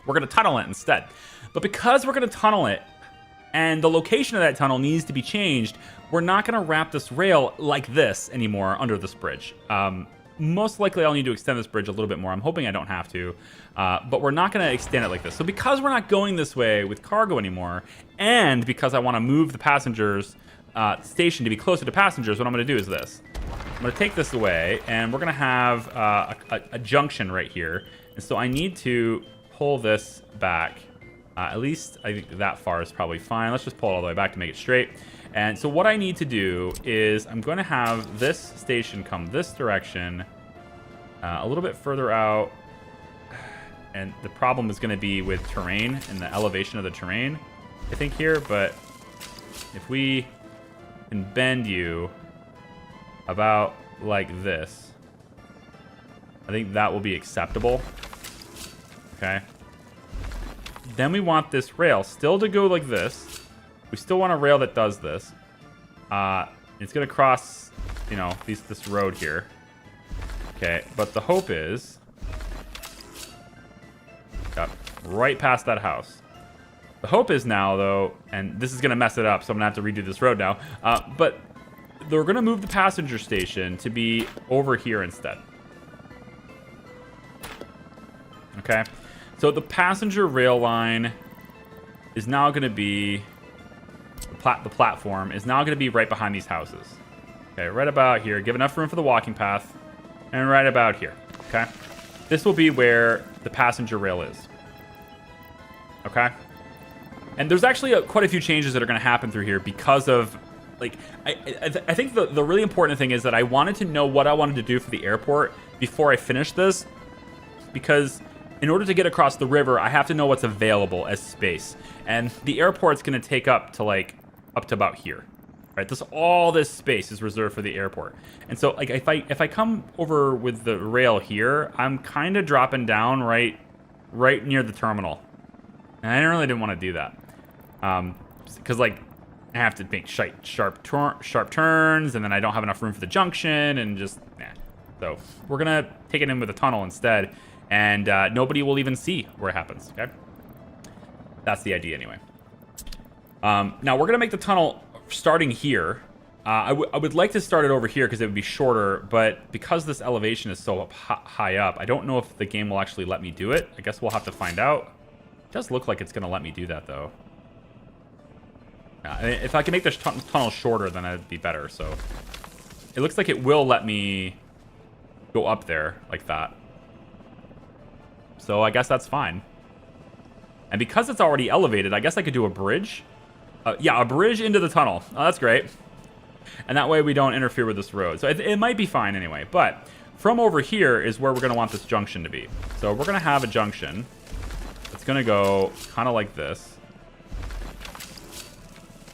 we're going to tunnel it instead. But because we're going to tunnel it, and the location of that tunnel needs to be changed, we're not going to wrap this rail like this anymore under this bridge. Most likely I'll need to extend this bridge a little bit more. I'm hoping I don't have to, but we're not going to extend it like this. So because we're not going this way with cargo anymore, and because I want to move the passengers station to be closer to passengers, what I'm going to do is this. I'm going to take this away, and we're going to have a junction right here. And so I need to pull this back. At least I think that far is probably fine. Let's just pull it all the way back to make it straight. And so what I need to do is I'm going to have this station come this direction, a little bit further out. And the problem is going to be with terrain and the elevation of the terrain, I think, here. But if we can bend you about like this, I think that will be acceptable. Okay. Then we want this rail still to go like this. We still want a rail that does this. It's going to cross, you know, this road here. Okay, but the hope is... Yep, right past that house. The hope is now, though, and this is going to mess it up, so I'm going to have to redo this road now. But they're going to move the passenger station to be over here instead. Okay, so the passenger rail line is now going to be... The platform is now going to be right behind these houses. Okay, right about here. Give enough room for the walking path. And right about here. Okay? This will be where the passenger rail is. Okay? And there's actually quite a few changes that are going to happen through here because of... Like, I think the really important thing is that I wanted to know what I wanted to do for the airport before I finished this. Because in order to get across the river, I have to know what's available as space. And the airport's going to take up to, like... up to about here, right? All this space is reserved for the airport. And so, like, if I come over with the rail here, I'm kind of dropping down right near the terminal. And I really didn't want to do that. Because, like, I have to make sharp turns, and then I don't have enough room for the junction, and just, nah. So, we're going to take it in with a tunnel instead, and nobody will even see where it happens, okay? That's the idea anyway. Now, we're going to make the tunnel starting here. I would like to start it over here because it would be shorter, but because this elevation is so high up, I don't know if the game will actually let me do it. I guess we'll have to find out. It does look like it's going to let me do that, though. If I can make this tunnel shorter, then it'd be better. So it looks like it will let me go up there like that. So I guess that's fine. And because it's already elevated, I guess I could do a bridge. Yeah, a bridge into the tunnel. Oh, that's great. And that way we don't interfere with this road. So it might be fine anyway. But from over here is where we're going to want this junction to be. So we're going to have a junction. It's going to go kind of like this.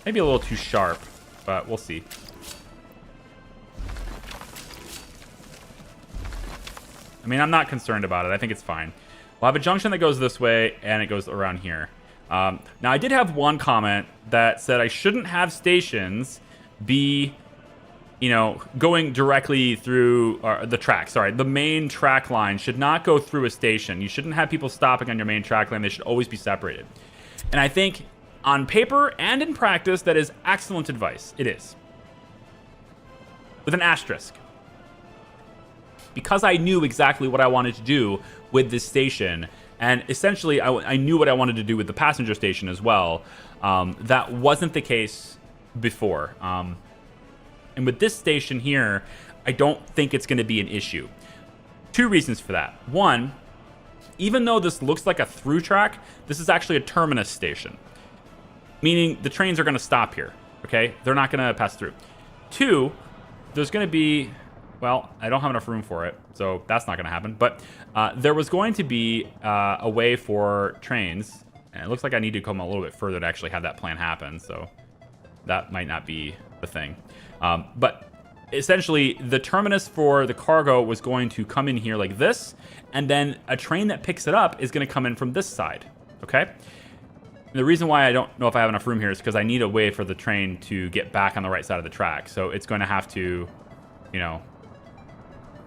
Maybe a little too sharp, but we'll see. I mean, I'm not concerned about it. I think it's fine. We'll have a junction that goes this way, and it goes around here. Now, I did have one comment that said I shouldn't have stations be, you know, going directly through the track. Sorry, the main track line should not go through a station. You shouldn't have people stopping on your main track line. They should always be separated. And I think on paper and in practice, that is excellent advice. It is. With an asterisk. Because I knew exactly what I wanted to do with this station, and essentially I knew what I wanted to do with the passenger station as well. That wasn't the case before. And with this station here, I don't think it's going to be an issue. Two reasons for that. One, even though this looks like a through track, this is actually a terminus station. Meaning the trains are going to stop here, okay? They're not going to pass through. Two, there's going to be... Well, I don't have enough room for it, so that's not going to happen. But there was going to be a way for trains, and it looks like I need to come a little bit further to actually have that plan happen, so that might not be the thing. But essentially the terminus for the cargo was going to come in here like this, and then a train that picks it up is going to come in from this side, okay? And the reason why I don't know if I have enough room here is because I need a way for the train to get back on the right side of the track. So it's going to have to, you know,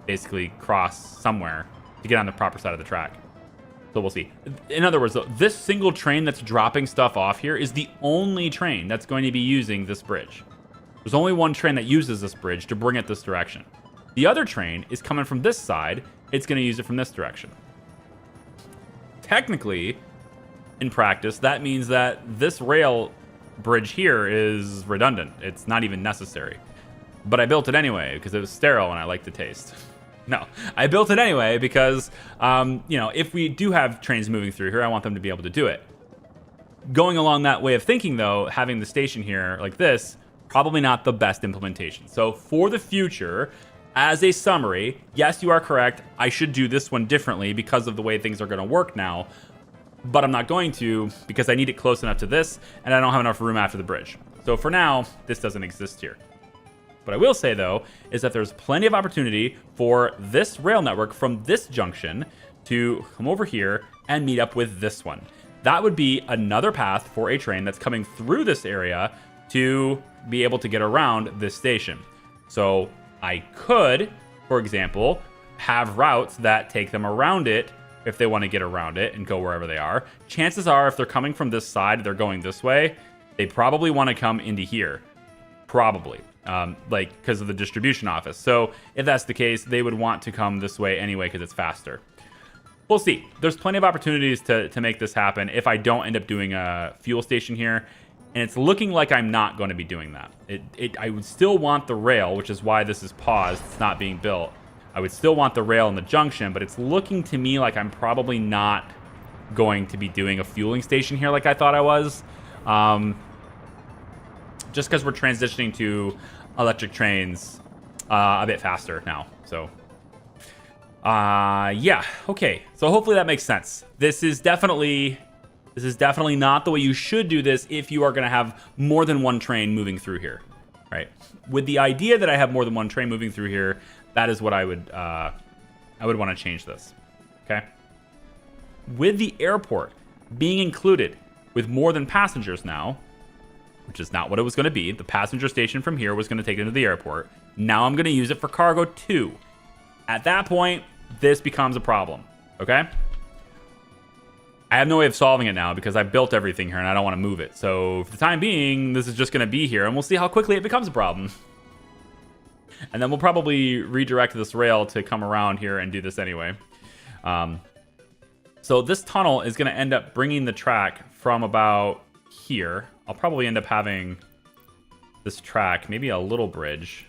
basically cross somewhere to get on the proper side of the track. So we'll see. In other words, though, this single train that's dropping stuff off here is the only train that's going to be using this bridge. There's only one train that uses this bridge to bring it this direction. The other train is coming from this side. It's going to use it from this direction. Technically, in practice, that means that this rail bridge here is redundant. It's not even necessary. But I built it anyway because it was sterile and I like the taste. No, I built it anyway because, you know, if we do have trains moving through here, I want them to be able to do it. Going along that way of thinking, though, having the station here like this, probably not the best implementation. So for the future, as a summary, yes, you are correct. I should do this one differently because of the way things are going to work now. But I'm not going to because I need it close enough to this, and I don't have enough room after the bridge. So for now, this doesn't exist here. What I will say, though, is that there's plenty of opportunity for this rail network from this junction to come over here and meet up with this one. That would be another path for a train that's coming through this area to be able to get around this station. So I could, for example, have routes that take them around it if they want to get around it and go wherever they are. Chances are, if they're coming from this side, they're going this way, they probably want to come into here. Probably. Like, because of the distribution office. So if that's the case, they would want to come this way anyway because it's faster. We'll see. There's plenty of opportunities to make this happen if I don't end up doing a fuel station here. And it's looking like I'm not going to be doing that. I would still want the rail, which is why this is paused. It's not being built. I would still want the rail in the junction, but it's looking to me like I'm probably not going to be doing a fueling station here like I thought I was. Just because we're transitioning to electric trains a bit faster now. So, yeah, okay. So hopefully that makes sense. This is definitely not the way you should do this if you are going to have more than one train moving through here, right? With the idea that I have more than one train moving through here, that is what I would want to change this, okay? With the airport being included with more than passengers now, which is not what it was going to be. The passenger station from here was going to take it into the airport. Now I'm going to use it for cargo too. At that point, this becomes a problem, okay? I have no way of solving it now because I built everything here and I don't want to move it. So for the time being, this is just going to be here and we'll see how quickly it becomes a problem. And then we'll probably redirect this rail to come around here and do this anyway. So this tunnel is going to end up bringing the track from about here. I'll probably end up having this track, maybe a little bridge.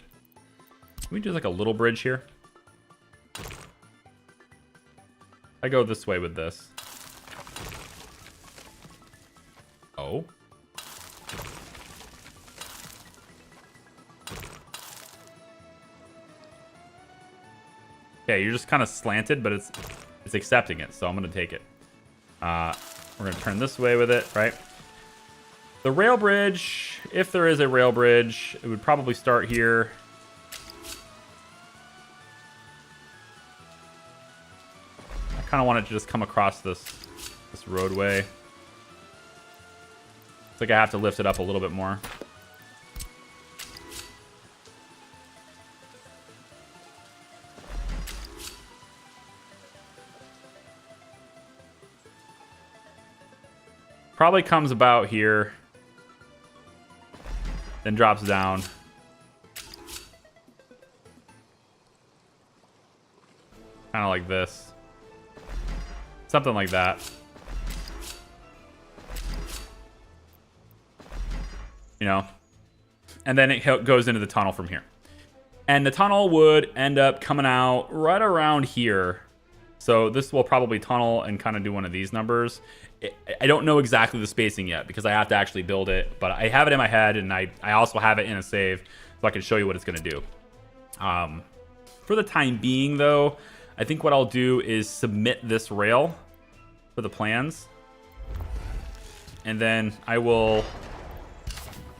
Can we do like a little bridge here? I go this way with this. Oh. Okay, you're just kind of slanted, but it's accepting it, so I'm going to take it. We're going to turn this way with it, right? The rail bridge, if there is a rail bridge, it would probably start here. I kind of want it to just come across this roadway. It's like I have to lift it up a little bit more. Probably comes about here. Then drops down. Kind of like this. Something like that. You know? And then it goes into the tunnel from here. And the tunnel would end up coming out right around here. So this will probably tunnel and kind of do one of these numbers. I don't know exactly the spacing yet because I have to actually build it, but I have it in my head and I also have it in a save so I can show you what it's going to do. For the time being, though, I think what I'll do is submit this rail for the plans. And then I will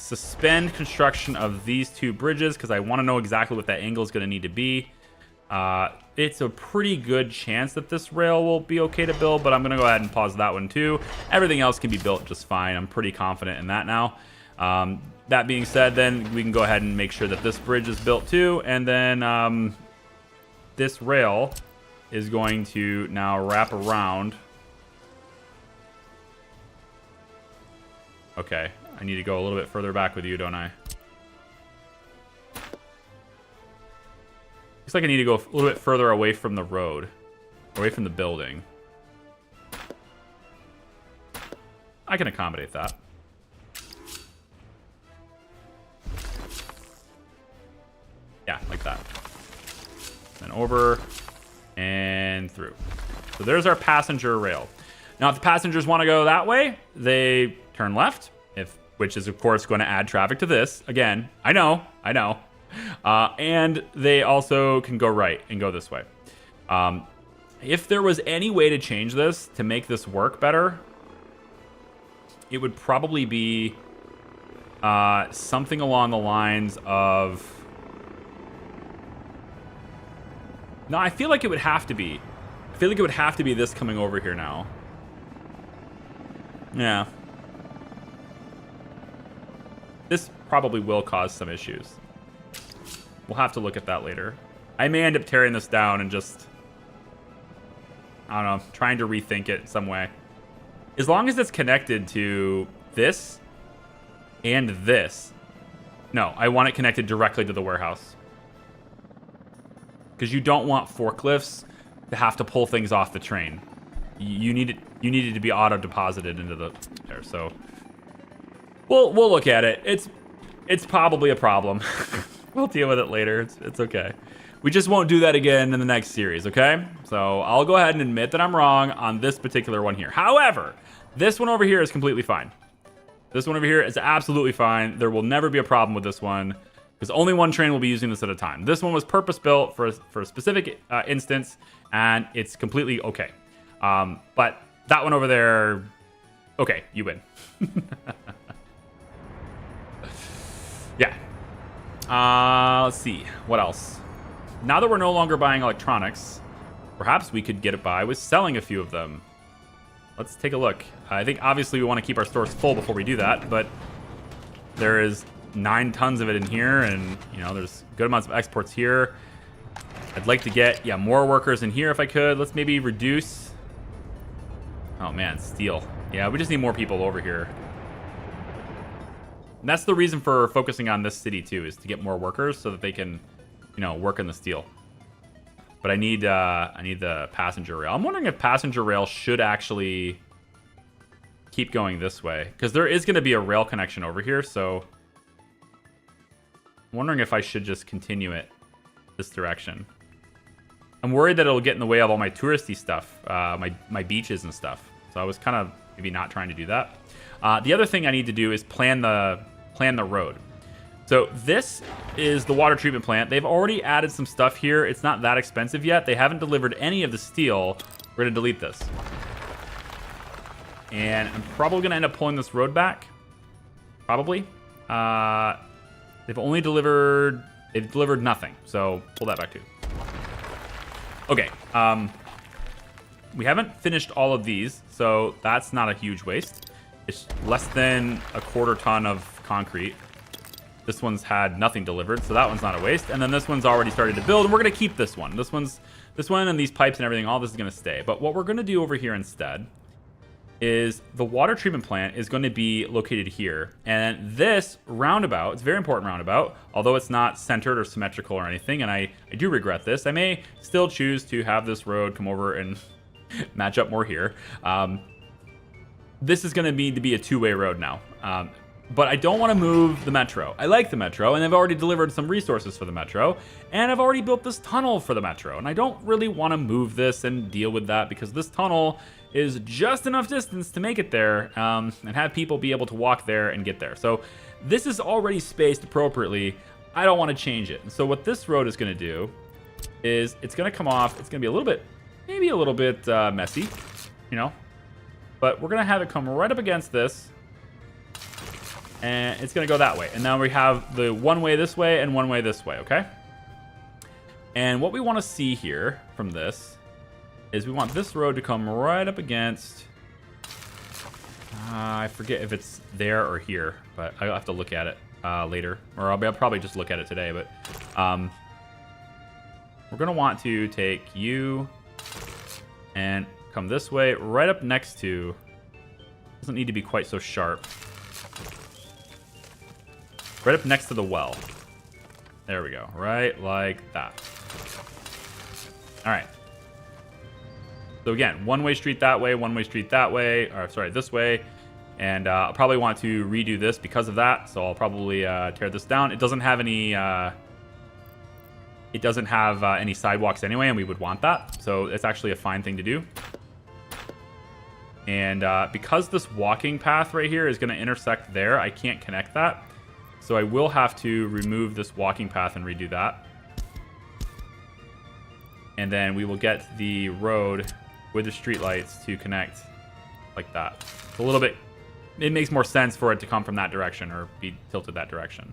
suspend construction of these 2 bridges because I want to know exactly what that angle is going to need to be. It's a pretty good chance that this rail will be okay to build, but I'm going to go ahead and pause that one too. Everything else can be built just fine. I'm pretty confident in that now. That being said, then we can go ahead and make sure that this bridge is built too, and then this rail is going to now wrap around. Okay, I need to go a little bit further back with you, don't I? Looks like I need to go a little bit further away from the road, away from the building. I can accommodate that. Yeah, like that. Then over and through. So there's our passenger rail. Now, if the passengers want to go that way, they turn left, which is, of course, going to add traffic to this. Again, I know. And they also can go right and go this way. If there was any way to change this to make this work better, it would probably be something along the lines of... No, I feel like it would have to be. I feel like it would have to be this coming over here now. Yeah. This probably will cause some issues. We'll have to look at that later. I may end up tearing this down and just... I don't know, trying to rethink it some way. As long as it's connected to this and this. No, I want it connected directly to the warehouse. Because you don't want forklifts to have to pull things off the train. You need it to be auto-deposited into there. So we'll look at it. It's probably a problem. We'll deal with it later. It's okay. We just won't do that again in the next series, okay? So I'll go ahead and admit that I'm wrong on this particular one here. However, this one over here is completely fine. This one over here is absolutely fine. There will never be a problem with this one because only one train will be using this at a time. This one was purpose-built for a specific instance, and it's completely okay. But that one over there, okay, you win. Yeah. Let's see. What else? Now that we're no longer buying electronics, perhaps we could get it by with selling a few of them. Let's take a look. I think obviously we want to keep our stores full before we do that, but there is 9 tons of it in here, and there's good amounts of exports here. I'd like to get more workers in here if I could. Let's maybe reduce. Oh man, steel. Yeah, we just need more people over here. And that's the reason for focusing on this city too, is to get more workers so that they can, work in the steel. But I need the passenger rail. I'm wondering if passenger rail should actually keep going this way, because there is going to be a rail connection over here. So I'm wondering if I should just continue it this direction. I'm worried that it'll get in the way of all my touristy stuff, my beaches and stuff. So I was kind of maybe not trying to do that. The other thing I need to do is plan the road. So this is the water treatment plant. They've already added some stuff here. It's not that expensive yet. They haven't delivered any of the steel. We're going to delete this. And I'm probably going to end up pulling this road back. Probably. They've delivered nothing. So pull that back too. Okay. We haven't finished all of these, so that's not a huge waste. It's less than a quarter ton of concrete. This one's had nothing delivered, so that one's not a waste. And then this one's already started to build, and we're going to keep this one. This one and these pipes and everything, all this is going to stay. But what we're going to do over here instead is the water treatment plant is going to be located here. And this roundabout, it's a very important roundabout, although it's not centered or symmetrical or anything, and I do regret this. I may still choose to have this road come over and match up more here. This is going to need to be a two-way road now. But I don't want to move the metro. I like the metro, and I've already delivered some resources for the metro, and I've already built this tunnel for the metro, and I don't really want to move this and deal with that because this tunnel is just enough distance to make it there and have people be able to walk there and get there. So this is already spaced appropriately. I don't want to change it. And so what this road is going to do is it's going to come off. It's going to be a little bit, maybe a little bit messy, but we're going to have it come right up against this. And it's going to go that way. And now we have the one way this way and one way this way, okay? And what we want to see here from this is we want this road to come right up against... I forget if it's there or here, but I'll have to look at it later. Or I'll probably just look at it today, but... we're going to want to take you and come this way right up next to... Doesn't need to be quite so sharp. Right up next to the well. There we go. Right like that. All right. So again, one-way street that way, one-way street that way. Or sorry, this way. And I'll probably want to redo this because of that. So I'll probably tear this down. It doesn't have any... It doesn't have any sidewalks anyway, and we would want that. So it's actually a fine thing to do. And because this walking path right here is going to intersect there, I can't connect that. So I will have to remove this walking path and redo that. And then we will get the road with the streetlights to connect like that. It's a little bit... It makes more sense for it to come from that direction or be tilted that direction.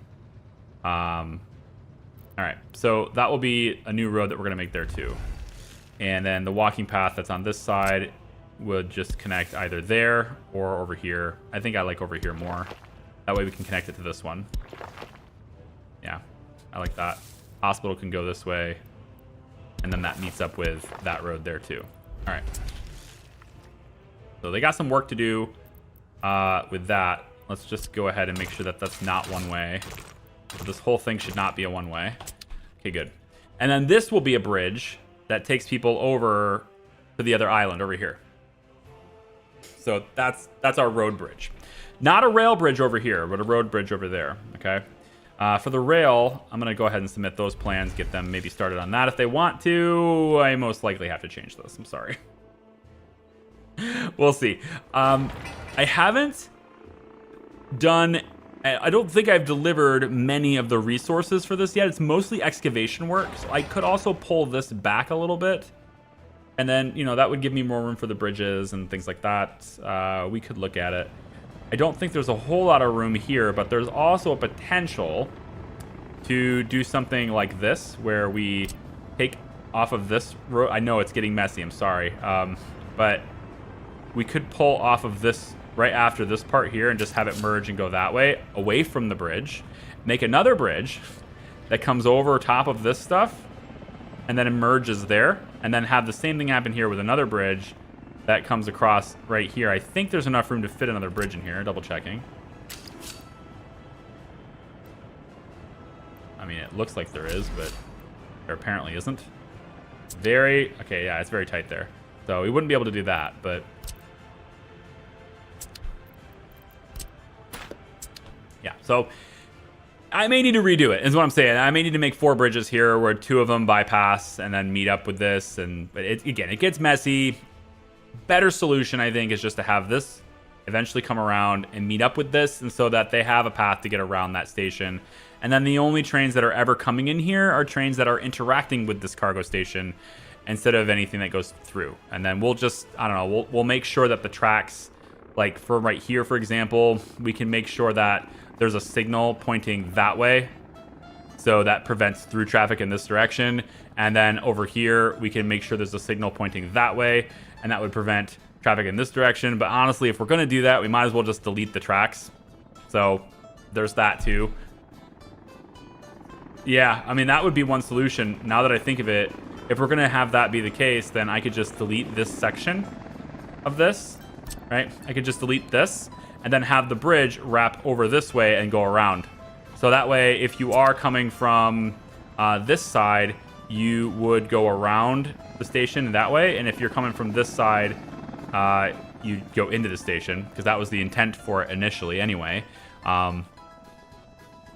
All right, so that will be a new road that we're going to make there too. And then the walking path that's on this side would just connect either there or over here. I think I like over here more. That way we can connect it to this one. Yeah, I like that. Hospital can go this way. And then that meets up with that road there too. All right. So they got some work to do with that. Let's just go ahead and make sure that that's not one way. So this whole thing should not be a one-way. Okay, good. And then this will be a bridge that takes people over to the other island over here. So that's our road bridge. Not a rail bridge over here, but a road bridge over there, okay? For the rail, I'm going to go ahead and submit those plans, get them maybe started on that if they want to. I most likely have to change this. I'm sorry. We'll see. I haven't done... I don't think I've delivered many of the resources for this yet. It's mostly excavation work. So I could also pull this back a little bit. And then, you know, that would give me more room for the bridges and things like that. We could look at it. I don't think there's a whole lot of room here, but there's also a potential to do something like this, where we take off of this road. I know it's getting messy, I'm sorry. But we could pull off of this right after this part here and just have it merge and go that way, away from the bridge. Make another bridge that comes over top of this stuff and then emerges there. And then have the same thing happen here with another bridge that comes across right here. I think there's enough room to fit another bridge in here. Double checking. I mean, it looks like there is, but there apparently isn't. Okay, yeah, it's very tight there. So we wouldn't be able to do that, but... Yeah, so I may need to redo it, is what I'm saying. I may need to make 4 bridges here where 2 of them bypass and then meet up with this. But again, it gets messy. Better solution, I think, is just to have this eventually come around and meet up with this, and so that they have a path to get around that station. And then the only trains that are ever coming in here are trains that are interacting with this cargo station instead of anything that goes through. And then we'll just, I don't know, we'll make sure that the tracks, like for right here, for example, we can make sure that there's a signal pointing that way, so that prevents through traffic in this direction. And then over here, we can make sure there's a signal pointing that way, and that would prevent traffic in this direction. But honestly, if we're going to do that, we might as well just delete the tracks. So there's that too. Yeah, I mean, that would be one solution. Now that I think of it, if we're going to have that be the case, then I could just delete this section of this, right? I could just delete this and then have the bridge wrap over this way and go around. So that way, if you are coming from this side, you would go around the station that way. And if you're coming from this side, you go into the station, because that was the intent for it initially anyway.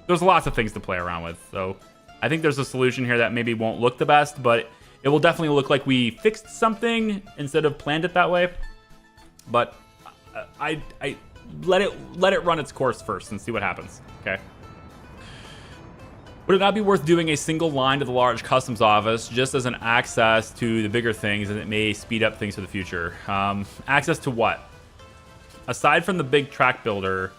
There's lots of things to play around with. So I think there's a solution here that maybe won't look the best, but it will definitely look like we fixed something instead of planned it that way. But I let it run its course first and see what happens. Okay. Would it not be worth doing a single line to the large customs office just as an access to the bigger things, and it may speed up things for the future? Access to what? Aside from the big track builder,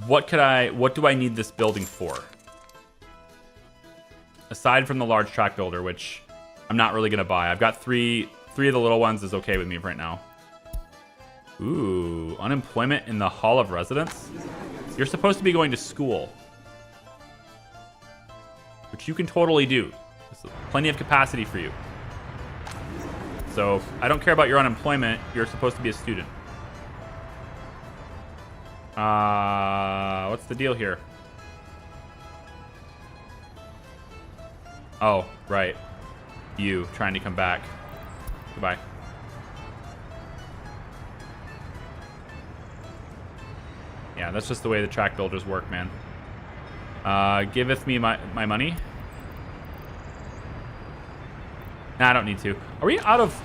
What do I need this building for? Aside from the large track builder, which I'm not really gonna buy. I've got three of the little ones is okay with me right now. Ooh, unemployment in the Hall of Residence. You're supposed to be going to school, which you can totally do. There's plenty of capacity for you. So I don't care about your unemployment. You're supposed to be a student. What's the deal here? Oh, right. You trying to come back. Goodbye. Yeah, that's just the way the track builders work, man. Giveth me my money. Nah, I don't need to. Are we out of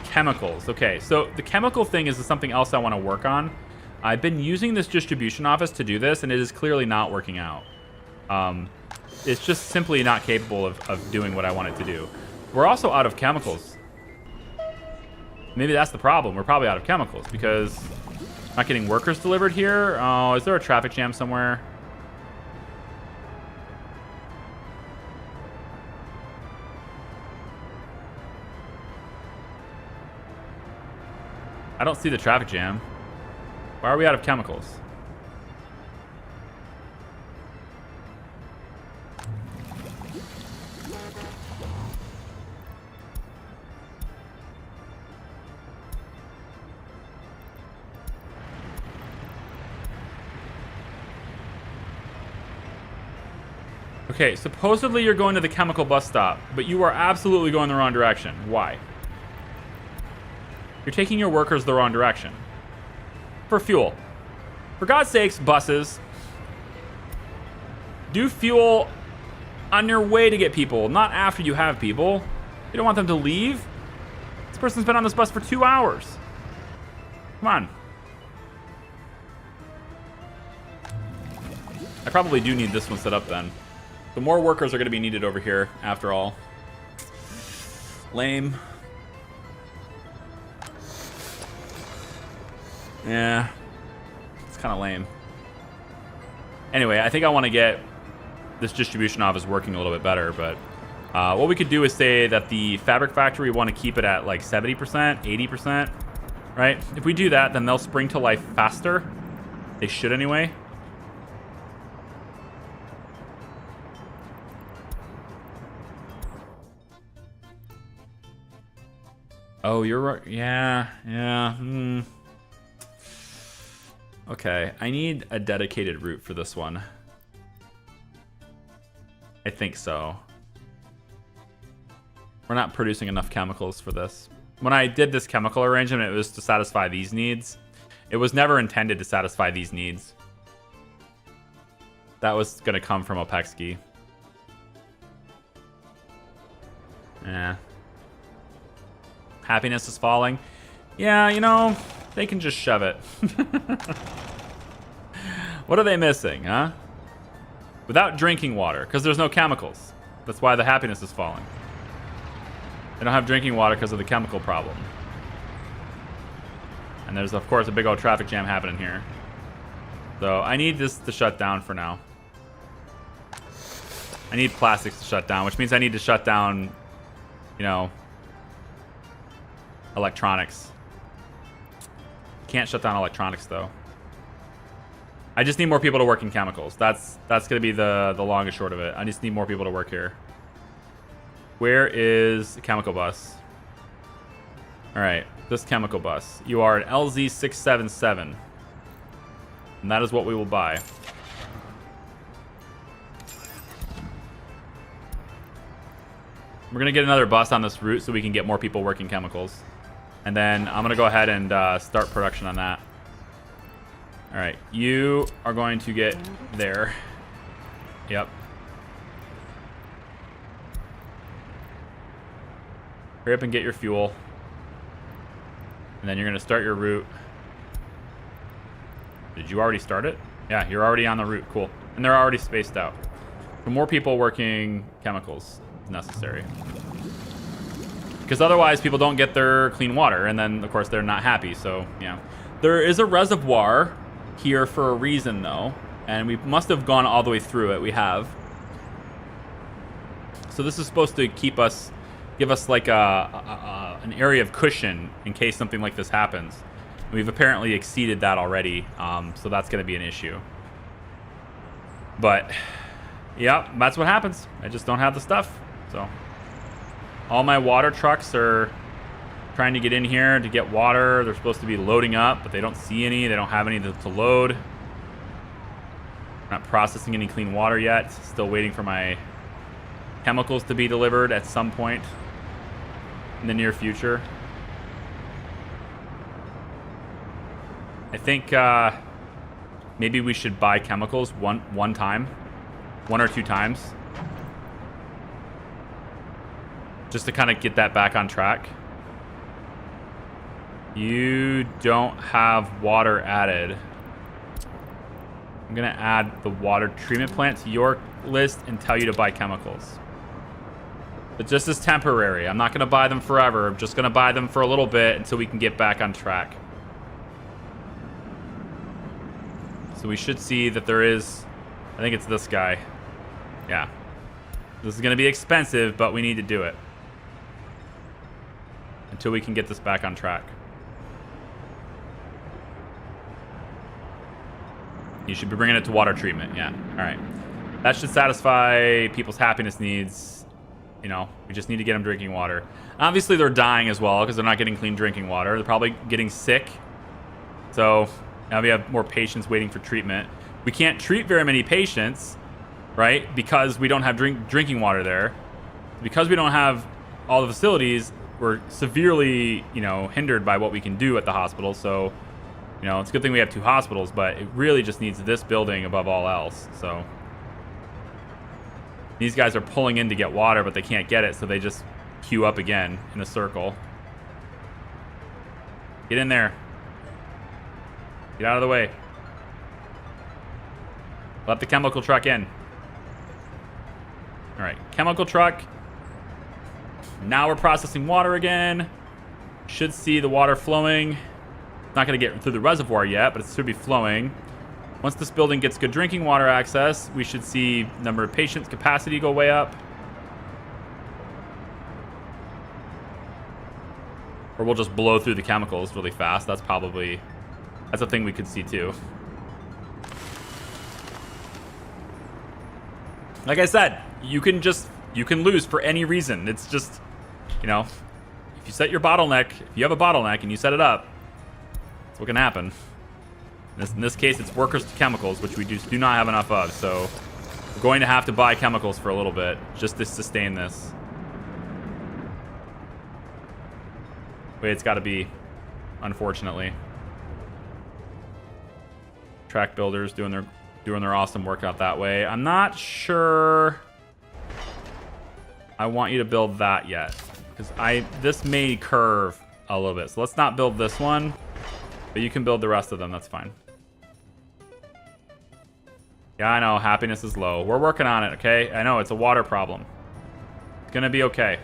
chemicals? Okay, so the chemical thing is something else I want to work on. I've been using this distribution office to do this, and it is clearly not working out. It's just simply not capable of doing what I want it to do. We're also out of chemicals. Maybe that's the problem. We're probably out of chemicals because I'm not getting workers delivered here. Oh, is there a traffic jam somewhere? I don't see the traffic jam. Why are we out of chemicals? Okay, supposedly you're going to the chemical bus stop, but you are absolutely going the wrong direction. Why? You're taking your workers the wrong direction. For fuel. For God's sakes, buses, do fuel on your way to get people, not after you have people. You don't want them to leave. This person's been on this bus for 2 hours. Come on. I probably do need this one set up then. The more workers are going to be needed over here, after all. Lame. Yeah. It's kind of lame. Anyway, I think I want to get this distribution office working a little bit better, but what we could do is say that the fabric factory, we want to keep it at like 70%, 80%, right? If we do that, then they'll spring to life faster. They should anyway. Oh, you're right. Yeah. Okay, I need a dedicated route for this one. I think so. We're not producing enough chemicals for this. When I did this chemical arrangement, it was to satisfy these needs. It was never intended to satisfy these needs. That was going to come from Opexki. Yeah. Happiness is falling. Yeah, you know, they can just shove it. What are they missing, huh? Without drinking water, because there's no chemicals. That's why the happiness is falling. They don't have drinking water because of the chemical problem. And there's, of course, a big old traffic jam happening here. So I need this to shut down for now. I need plastics to shut down, which means I need to shut down, you know, electronics. Can't shut down electronics though. I just need more people to work in chemicals. That's gonna be the long and short of it. I just need more people to work here. Where is the chemical bus? All right, this chemical bus. You are an LZ677, and that is what we will buy. We're gonna get another bus on this route so we can get more people working chemicals. And then I'm going to go ahead and start production on that. All right. You are going to get there. Yep. Hurry up and get your fuel. And then you're going to start your route. Did you already start it? Yeah, you're already on the route. Cool. And they're already spaced out. So more people working chemicals is necessary. Because otherwise people don't get their clean water, and then of course they're not happy. So yeah, there is a reservoir here for a reason though, And we must have gone all the way through it. We have. So this is supposed to give us like an area of cushion in case something like this happens. We've apparently exceeded that already, so that's going to be an issue. But, yeah, that's what happens. I just don't have the stuff. So, all my water trucks are trying to get in here to get water. They're supposed to be loading up, but they don't see any. They don't have any to load. Not processing any clean water yet. Still waiting for my chemicals to be delivered at some point in the near future. I think maybe we should buy chemicals one or two times, just to kind of get that back on track. You don't have water added. I'm gonna add the water treatment plant to your list and tell you to buy chemicals. But just as temporary. I'm not gonna buy them forever. I'm just gonna buy them for a little bit until we can get back on track. So we should see that there is, I think it's this guy. Yeah. This is gonna be expensive, but we need to do it until we can get this back on track. You should be bringing it to water treatment. Yeah. All right. That should satisfy people's happiness needs. You know, we just need to get them drinking water. Obviously, they're dying as well because they're not getting clean drinking water. They're probably getting sick. So now we have more patients waiting for treatment. We can't treat very many patients, right? Because we don't have drinking water there. Because we don't have all the facilities, we're severely, you know, hindered by what we can do at the hospital. So, you know, it's a good thing we have two hospitals, but it really just needs this building above all else. So these guys are pulling in to get water, but they can't get it, so they just queue up again in a circle. Get in there. Get out of the way. Let the chemical truck in. All right, chemical truck. Now we're processing water again. Should see the water flowing. Not going to get through the reservoir yet, but it should be flowing. Once this building gets good drinking water access, we should see number of patients capacity go way up. Or we'll just blow through the chemicals really fast. That's a thing we could see too. Like I said, you can lose for any reason. It's just, you know, if you set your bottleneck, if you have a bottleneck and you set it up, that's what can happen. In this case, it's workers to chemicals, which we do not have enough of. So we're going to have to buy chemicals for a little bit just to sustain this. Way it's got to be, unfortunately. Track builders doing their awesome work out that way. I'm not sure I want you to build that yet, because this may curve a little bit. So let's not build this one, but you can build the rest of them. That's fine. Yeah, I know, happiness is low. We're working on it, okay? I know, it's a water problem. It's gonna be okay.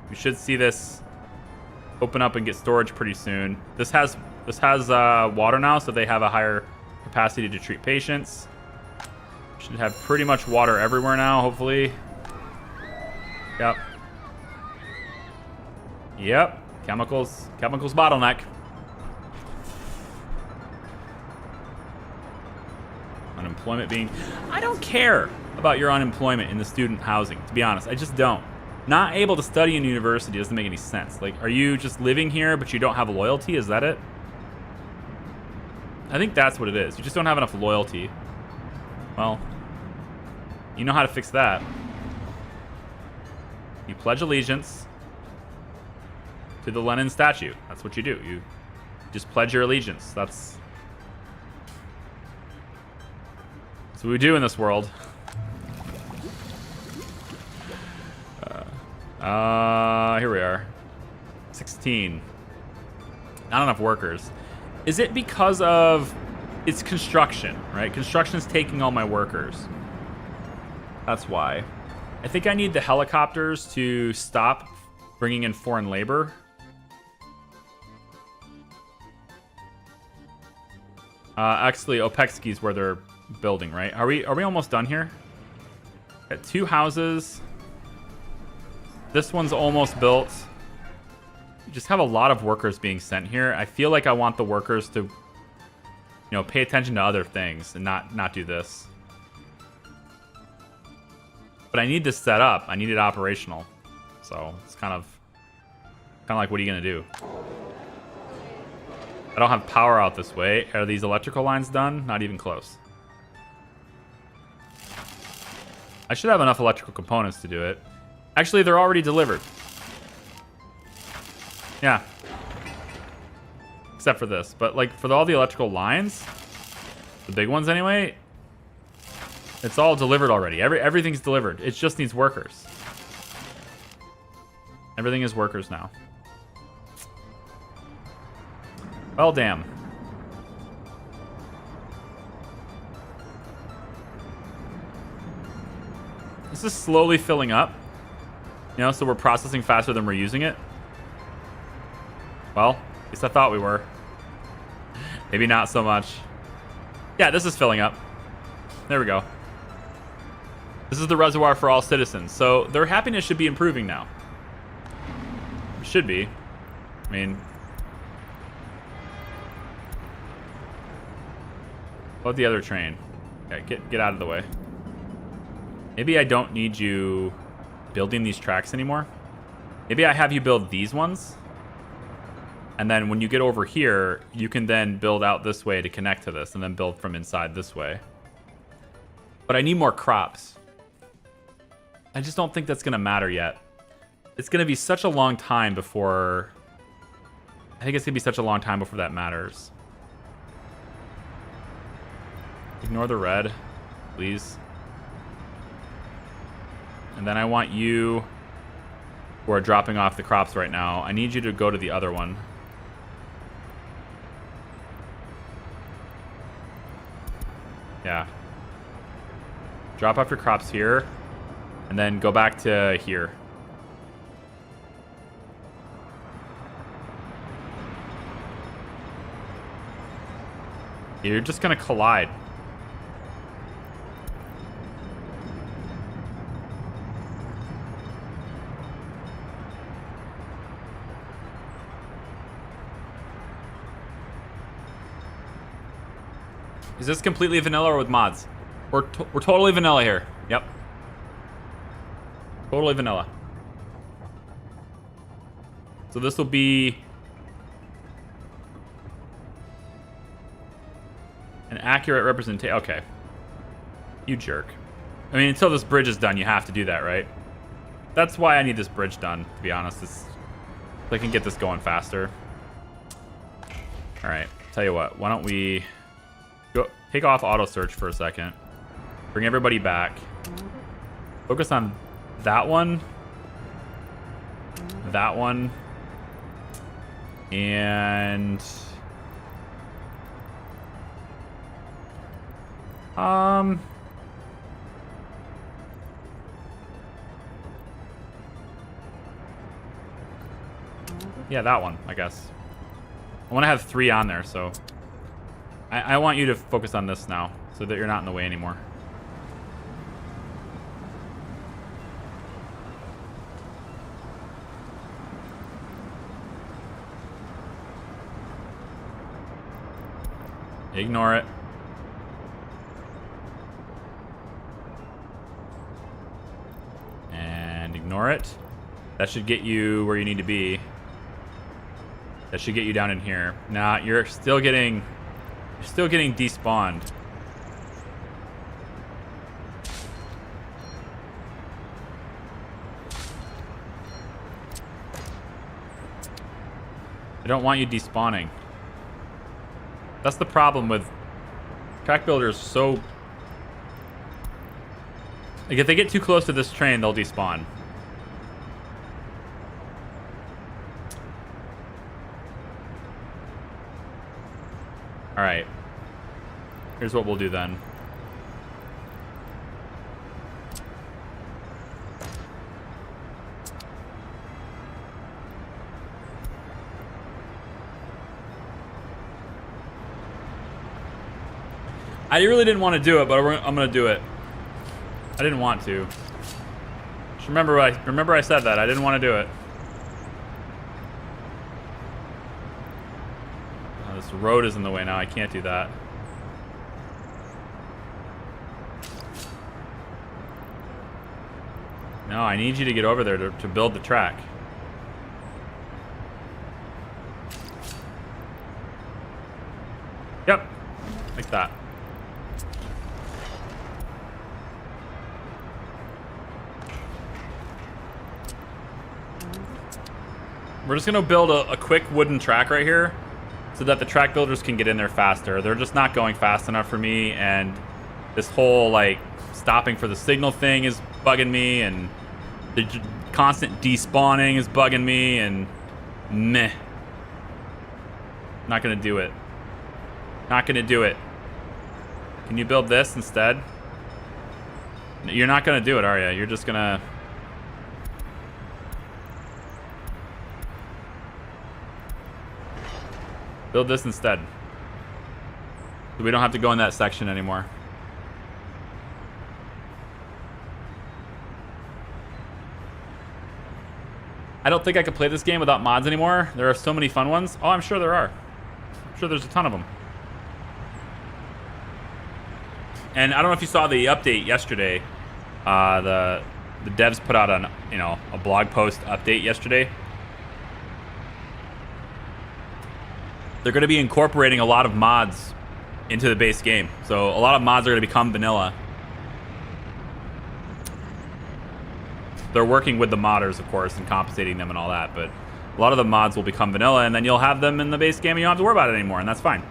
We should see this open up and get storage pretty soon. This has water now, so they have a higher capacity to treat patients. Should have pretty much water everywhere now, hopefully. Yep. Yep. Chemicals bottleneck. Unemployment being... I don't care about your unemployment in the student housing, to be honest. I just don't. Not able to study in university doesn't make any sense. Like, are you just living here, but you don't have loyalty? Is that it? I think that's what it is. You just don't have enough loyalty. Well, you know how to fix that. You pledge allegiance to the Lenin statue. That's what you do. You just pledge your allegiance. That's what we do in this world. Here we are. 16. Not enough workers. Is it because of... It's construction, right? Construction's taking all my workers. That's why. I think I need the helicopters to stop bringing in foreign labor. Actually, Opekski is where they're building, right? Are we almost done here? Got 2 houses. This one's almost built. You just have a lot of workers being sent here. I feel like I want the workers to, you know, pay attention to other things and not do this. But I need this set up. I need it operational. So it's kind of like, what are you gonna do? I don't have power out this way. Are these electrical lines done? Not even close. I should have enough electrical components to do it. Actually, they're already delivered. Yeah. Except for this. But, like, for all the electrical lines, the big ones anyway, it's all delivered already. Everything's delivered. It just needs workers. Everything is workers now. Well, damn. This is slowly filling up. You know, so we're processing faster than we're using it. Well, at least I thought we were. Maybe not so much. Yeah, this is filling up. There we go. This is the reservoir for all citizens. So their happiness should be improving now. It should be. I mean... What about the other train? Okay, get out of the way. Maybe I don't need you building these tracks anymore. Maybe I have you build these ones. And then when you get over here, you can then build out this way to connect to this and then build from inside this way. But I need more crops. I just don't think that's going to matter yet. It's going to be such a long time before... I think it's going to be such a long time before that matters. Ignore the red, please. And then I want you, who are dropping off the crops right now, I need you to go to the other one. Yeah. Drop off your crops here, and then go back to here. You're just gonna collide. Is this completely vanilla or with mods? We're totally vanilla here. Yep. Totally vanilla. So this will be an accurate representation. Okay. You jerk. I mean, until this bridge is done, you have to do that, right? That's why I need this bridge done, to be honest. So I can get this going faster. All right. Tell you what. Why don't we... Go, take off auto search for a second. Bring everybody back. Focus on that one. That one. And... Yeah, that one, I guess. I want to have 3 on there, so... I want you to focus on this now, so that you're not in the way anymore. Ignore it. And ignore it. That should get you where you need to be. That should get you down in here. Nah, you're still getting... You're still getting despawned. I don't want you despawning. That's the problem with track builders. So, like, if they get too close to this train, they'll despawn. All right. Here's what we'll do then. I really didn't want to do it, but I'm gonna do it. I didn't want to. Just remember I said that. I didn't want to do it. Oh, this road is in the way now. I can't do that. No, I need you to get over there to build the track. Yep, like that. We're just gonna build a quick wooden track right here so that the track builders can get in there faster. They're just not going fast enough for me, and this whole like stopping for the signal thing is bugging me, and the constant despawning is bugging me, and meh. Not gonna do it. Not gonna do it. Can you build this instead? You're not gonna do it, are you? You're just gonna... build this instead. So we don't have to go in that section anymore. I don't think I could play this game without mods anymore. There are so many fun ones. Oh, I'm sure there are. I'm sure there's a ton of them. And I don't know if you saw the update yesterday. The devs put out a blog post update yesterday. They're going to be incorporating a lot of mods into the base game. So a lot of mods are going to become vanilla. They're working with the modders, of course, and compensating them and all that. But a lot of the mods will become vanilla, and then you'll have them in the base game, and you don't have to worry about it anymore, and that's fine.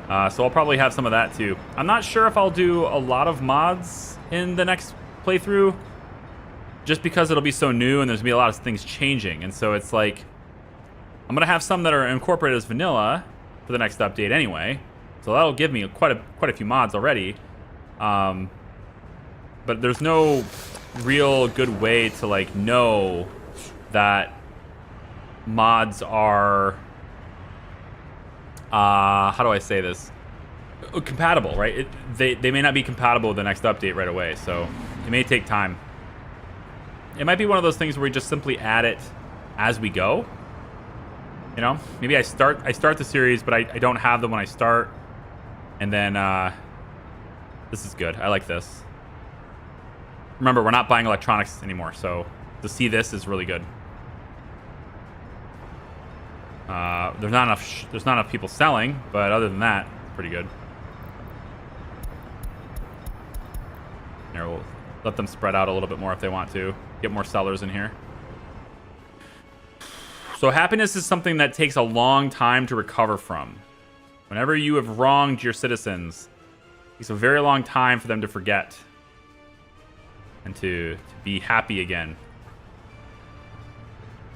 So I'll probably have some of that, too. I'm not sure if I'll do a lot of mods in the next playthrough, just because it'll be so new, and there's going to be a lot of things changing. And so it's like... I'm going to have some that are incorporated as vanilla for the next update anyway. So that'll give me quite a few mods already. But there's no real good way to like know that mods are how do I say this? Compatible, right? They may not be compatible with the next update right away, so it may take time. It might be one of those things where we just simply add it as we go. You know, maybe I start the series, but I don't have them when I start. And then, this is good. I like this. Remember, we're not buying electronics anymore, so to see this is really good. There's not enough people selling, but other than that, it's pretty good. Here, we'll let them spread out a little bit more if they want to. Get more sellers in here. So happiness is something that takes a long time to recover from. Whenever you have wronged your citizens, it takes a very long time for them to forget and to be happy again.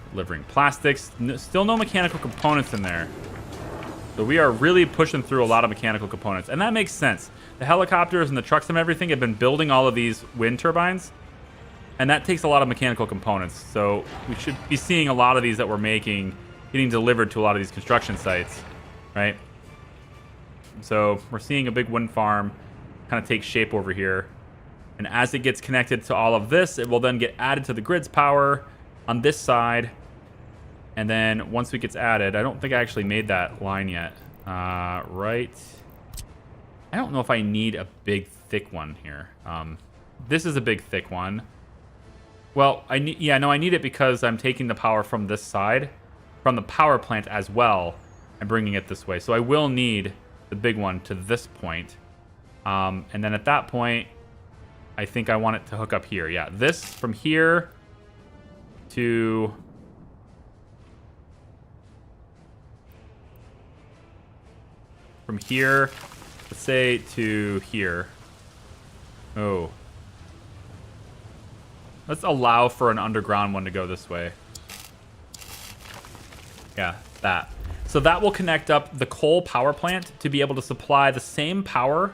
Delivering plastics. Still no mechanical components in there. So we are really pushing through a lot of mechanical components. And that makes sense. The helicopters and the trucks and everything have been building all of these wind turbines. And that takes a lot of mechanical components. So we should be seeing a lot of these that we're making getting delivered to a lot of these construction sites, right? So we're seeing a big wind farm kind of take shape over here. And as it gets connected to all of this, it will then get added to the grid's power on this side. And then once it gets added, I don't think I actually made that line yet. Right. I don't know if I need a big, thick one here. This is a big, thick one. Well, I need it because I'm taking the power from this side, from the power plant as well, and bringing it this way. So I will need the big one to this point. And then at that point, I think I want it to hook up here. Yeah, this from here to... from here, let's say to here. Oh. Let's allow for an underground one to go this way. Yeah, that. So that will connect up the coal power plant to be able to supply the same power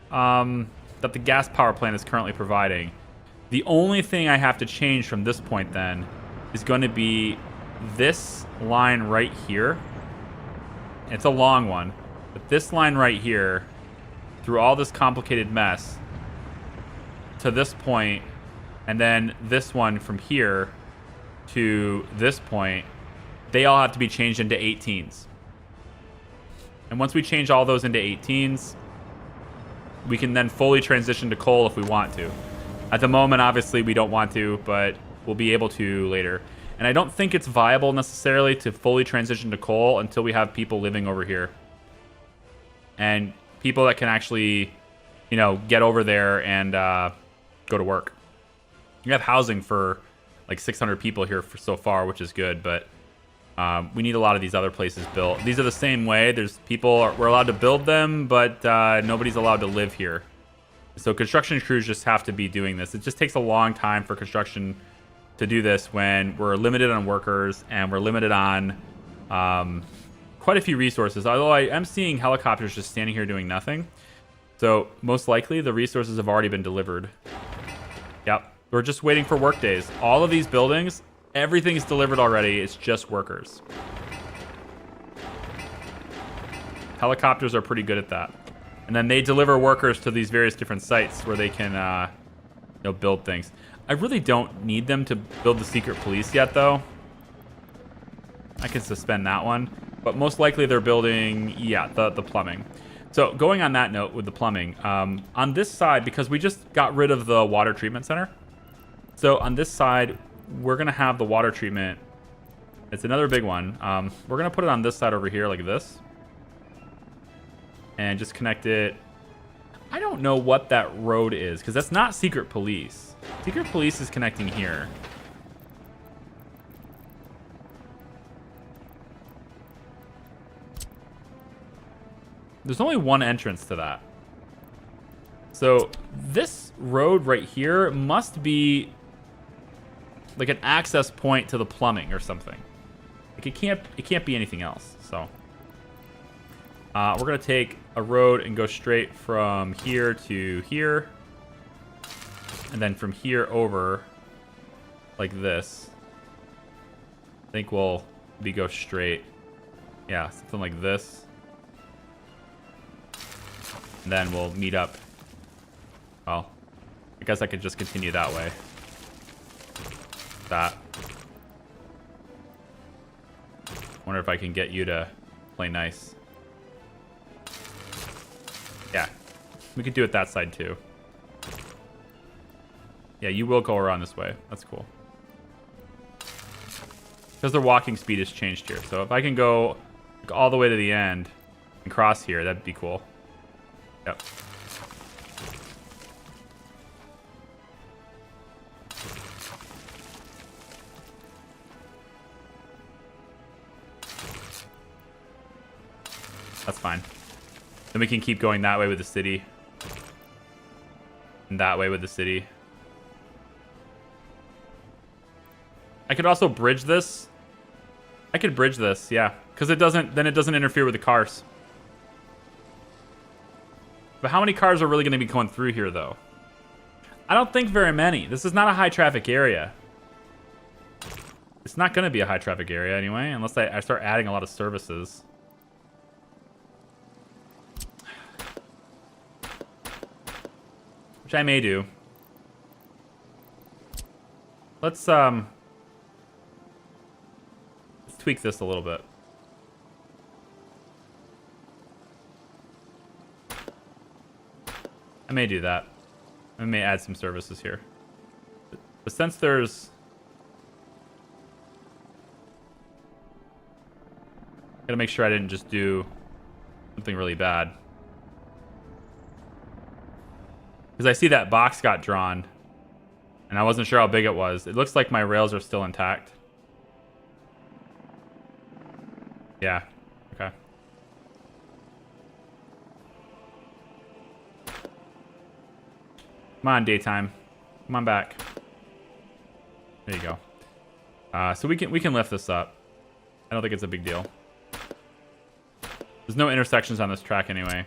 that the gas power plant is currently providing. The only thing I have to change from this point then is going to be this line right here. It's a long one, but this line right here through all this complicated mess to this point, and then this one from here to this point, they all have to be changed into 18s. And once we change all those into 18s, we can then fully transition to coal if we want to. At the moment, obviously, we don't want to, but we'll be able to later. And I don't think it's viable necessarily to fully transition to coal until we have people living over here. And people that can actually, you know, get over there and go to work. You have housing for like 600 people here for so far, which is good, but we need a lot of these other places built. These are the same way. There's people, we're allowed to build them, but nobody's allowed to live here. So construction crews just have to be doing this. It just takes a long time for construction to do this when we're limited on workers and we're limited on quite a few resources. Although I am seeing helicopters just standing here doing nothing. So most likely the resources have already been delivered. Yep. We're just waiting for work days. All of these buildings, everything's delivered already. It's just workers. Helicopters are pretty good at that. And then they deliver workers to these various different sites where they can you know, build things. I really don't need them to build the secret police yet, though. I can suspend that one. But most likely they're building, yeah, the plumbing. So going on that note with the plumbing, on this side, because we just got rid of the water treatment center. So on this side, we're going to have the water treatment. It's another big one. We're going to put it on this side over here like this. And just connect it. I don't know what that road is, because that's not secret police. Secret police is connecting here. There's only one entrance to that. So this road right here must be like an access point to the plumbing or something. Like it can't be anything else. So we're gonna take a road and go straight from here to here, and then from here over like this. I think we'll go straight. Yeah, something like this. And then we'll meet up. Well, I guess I could just continue that way. That. Wonder if I can get you to play nice. Yeah, we could do it that side too. Yeah, you will go around this way. That's cool. Because their walking speed has changed here. So if I can go all the way to the end and cross here, that'd be cool. Yep. That's fine. Then we can keep going that way with the city. And that way with the city. I could also bridge this. I could bridge this, yeah. Because it doesn't interfere with the cars. But how many cars are really going to be going through here, though? I don't think very many. This is not a high traffic area. It's not going to be a high traffic area anyway, unless I start adding a lot of services. Which I may do. Let's tweak this a little bit. I may do that. I may add some services here. But since there's... Gotta make sure I didn't just do something really bad. Because I see that box got drawn. And I wasn't sure how big it was. It looks like my rails are still intact. Yeah. Okay. Come on, daytime. Come on back. There you go. So we can lift this up. I don't think it's a big deal. There's no intersections on this track anyway.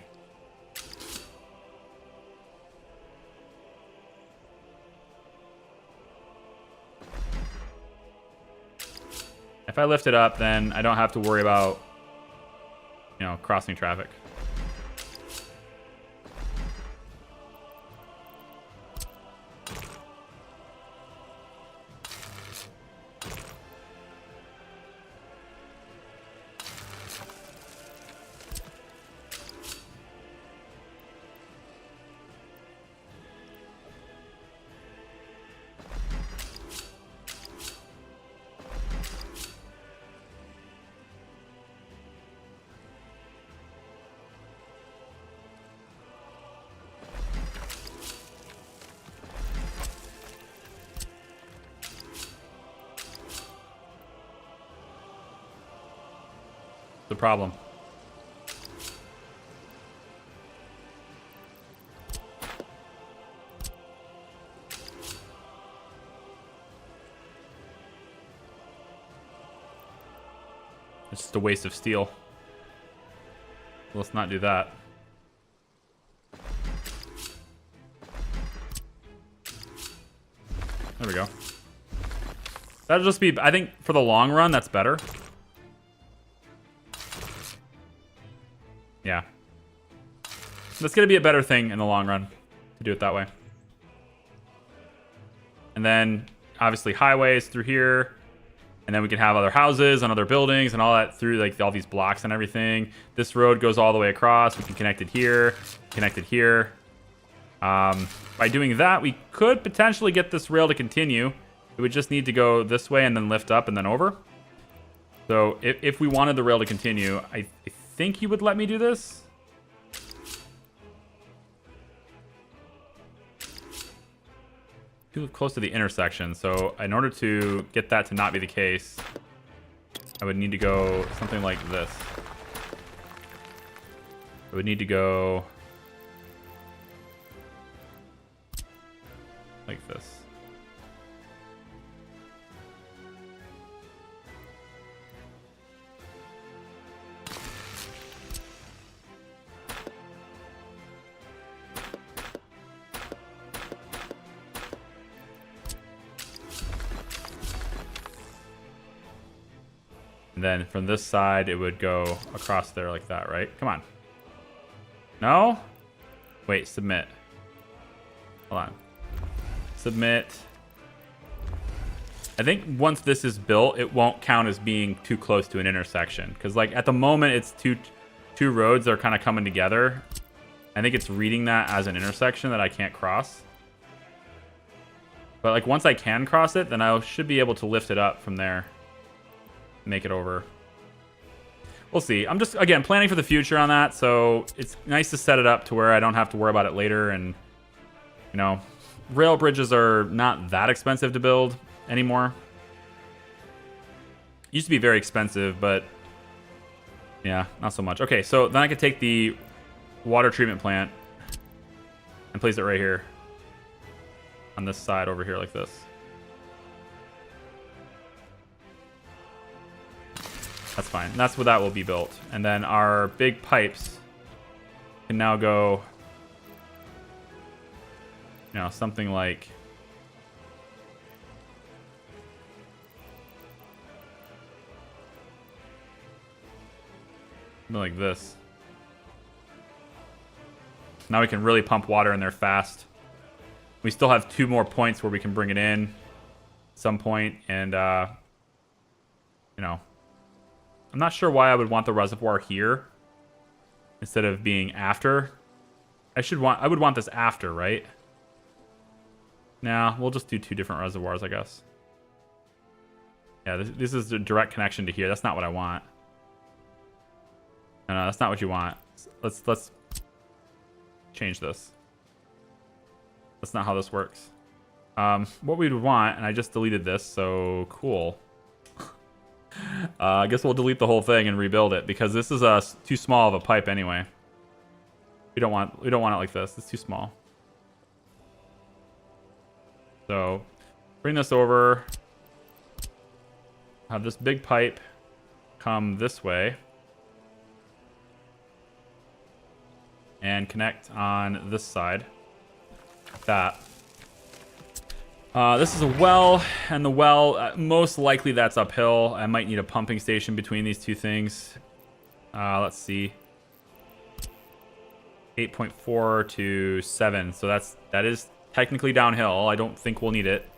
If I lift it up, then I don't have to worry about, you know, crossing traffic. The problem. It's just a waste of steel. Let's not do that. There we go. That'll just be, I think for the long run, that's better. Yeah. That's going to be a better thing in the long run to do it that way. And then obviously highways through here. And then we can have other houses and other buildings and all that through like all these blocks and everything. This road goes all the way across. We can connect it here, connect it here. By doing that, we could potentially get this rail to continue. It would just need to go this way and then lift up and then over. So if we wanted the rail to continue, I think he would let me do this. Too close to the intersection. So in order to get that to not be the case, I would need to go something like this. I would need to go like this. And then from this side, it would go across there like that, right? Come on. No? Wait, submit. Hold on. Submit. I think once this is built, it won't count as being too close to an intersection. Because like at the moment, it's two roads that are kind of coming together. I think it's reading that as an intersection that I can't cross. But like once I can cross it, then I should be able to lift it up from there. Make it over. We'll see. I'm just, again, planning for the future on that, so it's nice to set it up to where I don't have to worry about it later. And, you know, rail bridges are not that expensive to build anymore. Used to be very expensive, but yeah, not so much. Okay, so then I could take the water treatment plant and place it right here on this side over here like this. That's fine. That's what that will be built. And then our big pipes can now go, you know, something like this. Now we can really pump water in there fast. We still have 2 more points where we can bring it in at some point, and you know, I'm not sure why I would want the reservoir here instead of being after. I would want this after, right? Nah, we'll just do 2 different reservoirs, I guess. Yeah, this is the direct connection to here. That's not what I want. No, that's not what you want. Let's change this. That's not how this works. What we would want, and I just deleted this, so cool. I guess we'll delete the whole thing and rebuild it because this is too small of a pipe anyway. We don't want it like this. It's too small. So bring this over. Have this big pipe come this way and connect on this side like that. This is a well, and the well, most likely that's uphill. I might need a pumping station between these 2 things. Let's see. 8.4 to 7. So that is technically downhill. I don't think we'll need it.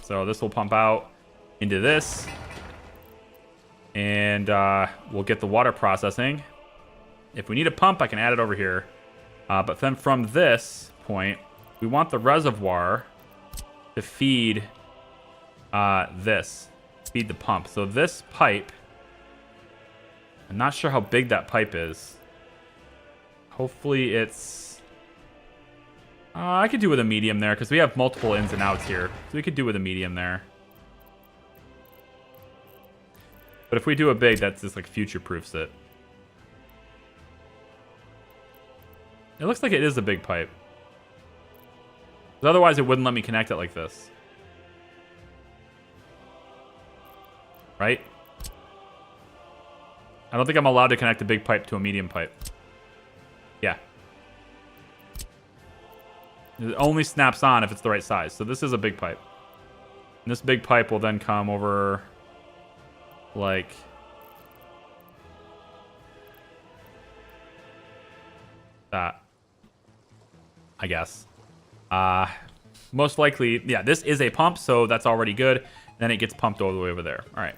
So this will pump out into this. And we'll get the water processing. If we need a pump, I can add it over here. But then from this point, we want the reservoir to feed feed the pump. So this pipe, I'm not sure how big that pipe is. Hopefully it's, I could do with a medium there because we have multiple ins and outs here. So we could do with a medium there. But if we do a big, that's just like future-proofs it. It looks like it is a big pipe. Otherwise, it wouldn't let me connect it like this. Right? I don't think I'm allowed to connect a big pipe to a medium pipe. Yeah. It only snaps on if it's the right size. So this is a big pipe. And this big pipe will then come over like that, I guess. Most likely, yeah, this is a pump, so that's already good. Then it gets pumped all the way over there. All right.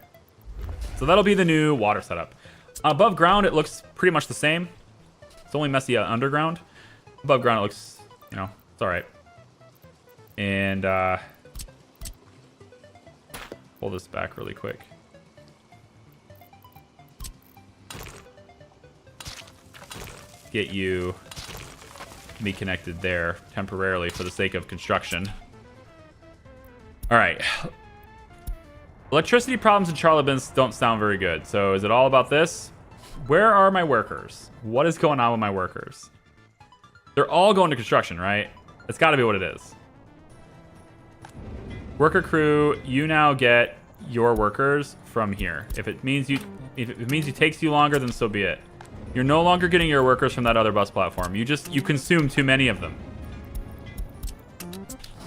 So that'll be the new water setup. Above ground, it looks pretty much the same. It's only messy underground. Above ground, it looks, you know, it's all right. And pull this back really quick. Get you me connected there temporarily for the sake of construction. All right. Electricity problems in Charlotte's don't sound very good. So is it all about this? Where are my workers? What is going on with my workers? They're all going to construction, right? That's got to be what it is. Worker crew, you now get your workers from here. If it means it takes you longer, then so be it. You're no longer getting your workers from that other bus platform. You consume too many of them.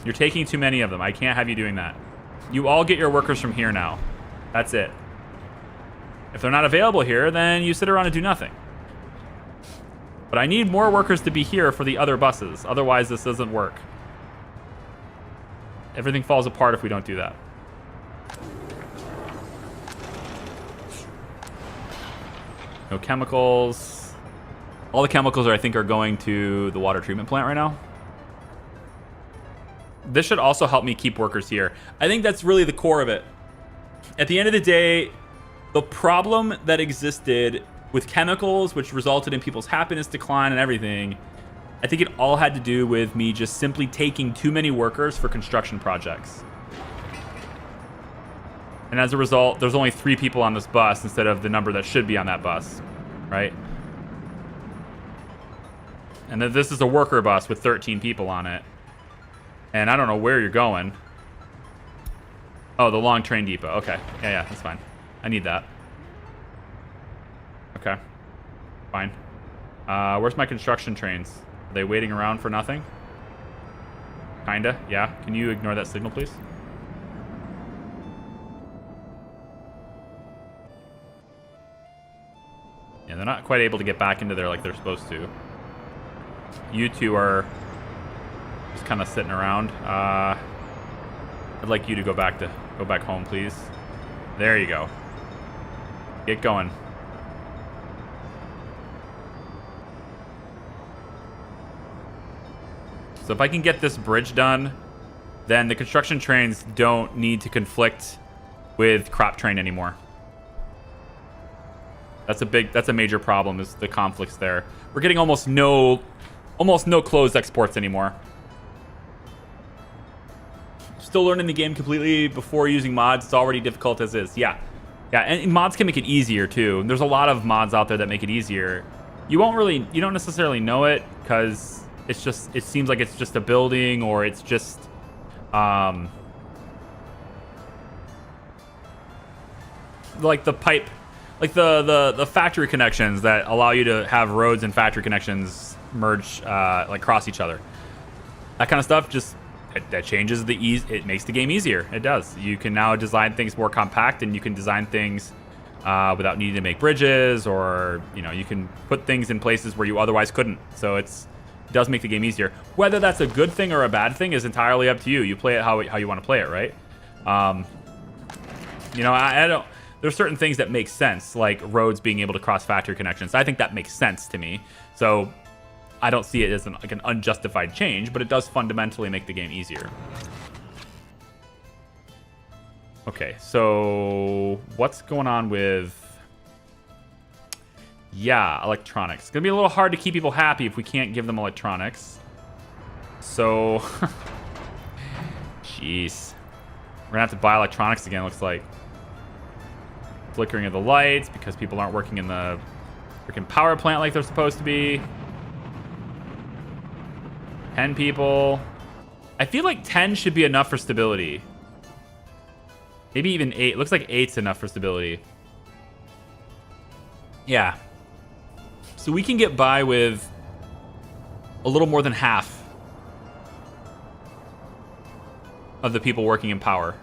You're taking too many of them. I can't have you doing that. You all get your workers from here now. That's it. If they're not available here, then you sit around and do nothing. But I need more workers to be here for the other buses. Otherwise, this doesn't work. Everything falls apart if we don't do that. No chemicals. All the chemicals, I think, are going to the water treatment plant right now. This should also help me keep workers here. I think that's really the core of it. At the end of the day, the problem that existed with chemicals, which resulted in people's happiness decline and everything, I think it all had to do with me just simply taking too many workers for construction projects. And as a result, there's only 3 people on this bus instead of the number that should be on that bus, right? And then this is a worker bus with 13 people on it. And I don't know where you're going. Oh, the long train depot. Okay. Yeah, that's fine. I need that. Okay. Fine. Where's my construction trains? Are they waiting around for nothing? Kinda, yeah. Can you ignore that signal, please? Yeah, they're not quite able to get back into there like they're supposed to. You two are just kind of sitting around. I'd like you to go back home, please. There you go. Get going. So if I can get this bridge done, then the construction trains don't need to conflict with crop train anymore. That's a major problem, is the conflicts there. We're getting almost no closed exports anymore. Still learning the game completely before using mods. It's already difficult as is. Yeah, and mods can make it easier too. There's a lot of mods out there that make it easier. You don't necessarily know it because it seems like it's just a building, or it's just like the pipe, like the factory connections that allow you to have roads and factory connections merge, like cross each other. That kind of stuff that changes the ease. It makes the game easier. It does. You can now design things more compact, and you can design things without needing to make bridges, or you can put things in places where you otherwise couldn't. So it does make the game easier. Whether that's a good thing or a bad thing is entirely up to you. You play it how you want to play it, right? I don't. There's certain things that make sense, like roads being able to cross factory connections. I think that makes sense to me. So I don't see it as an unjustified change, but it does fundamentally make the game easier. Okay, so what's going on with... Yeah, electronics. It's going to be a little hard to keep people happy if we can't give them electronics. So... Jeez. We're going to have to buy electronics again, looks like. flickering of the lights because people aren't working in the freaking power plant like they're supposed to be. 10 people. I feel like 10 should be enough for stability. Maybe even 8. Looks like 8's enough for stability. Yeah. So we can get by with a little more than half of the people working in power.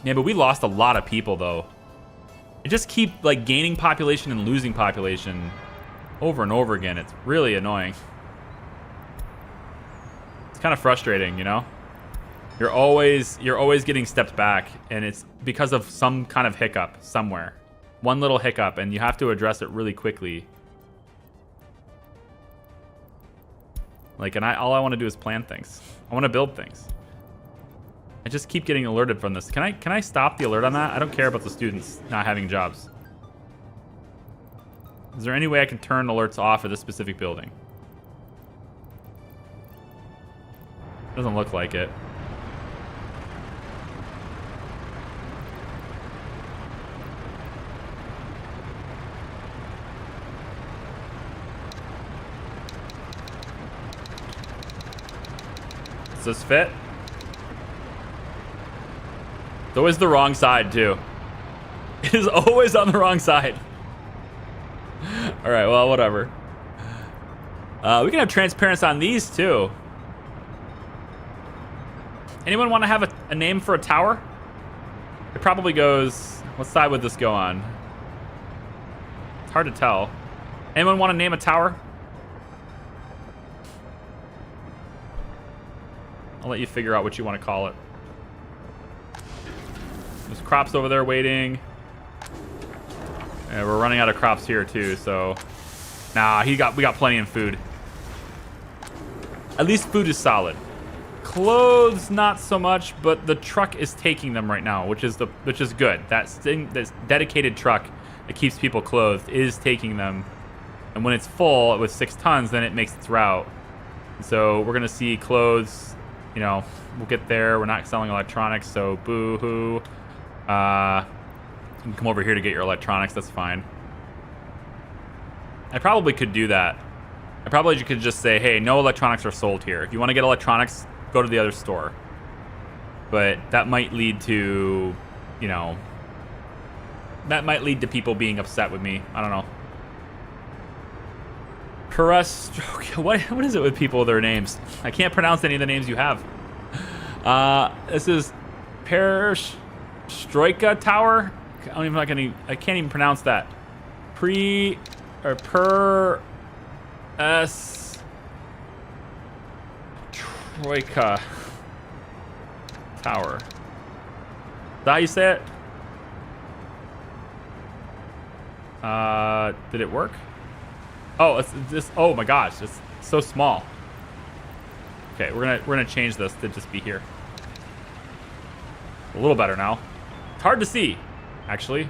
Yeah, but we lost a lot of people, though. It just keep, like, gaining population and losing population over and over again. It's really annoying. It's kind of frustrating, you know? You're always getting stepped back, and it's because of some kind of hiccup somewhere. One little hiccup, and you have to address it really quickly. Like, and all I want to do is plan things. I want to build things. I just keep getting alerted from this. Can I stop the alert on that? I don't care about the students not having jobs. Is there any way I can turn alerts off at this specific building? Doesn't look like it. Does this fit? It's always the wrong side, too. It is always on the wrong side. All right, well, whatever. We can have transparency on these, too. Anyone want to have a name for a tower? It probably goes... What side would this go on? It's hard to tell. Anyone want to name a tower? I'll let you figure out what you want to call it. There's crops over there waiting. And we're running out of crops here too, so... Nah, we got plenty of food. At least food is solid. Clothes, not so much, but the truck is taking them right now, which is good. This dedicated truck that keeps people clothed is taking them, and when it's full with 6 tons, then it makes its route. So we're gonna see clothes. You know, we'll get there. We're not selling electronics, so boo-hoo. You can come over here to get your electronics. That's fine. I probably could do that. I probably could just say, hey, no electronics are sold here. If you want to get electronics, go to the other store. But that might lead to, you know, that might lead to people being upset with me. I don't know. What is it with people with their names? I can't pronounce any of the names you have. This is Perestroika Tower. I can't even pronounce that. Troika Tower. Is that how you say it? Did it work? Oh, it's this. Oh my gosh, it's so small. Okay, we're gonna change this to just be here. A little better now. It's hard to see, actually.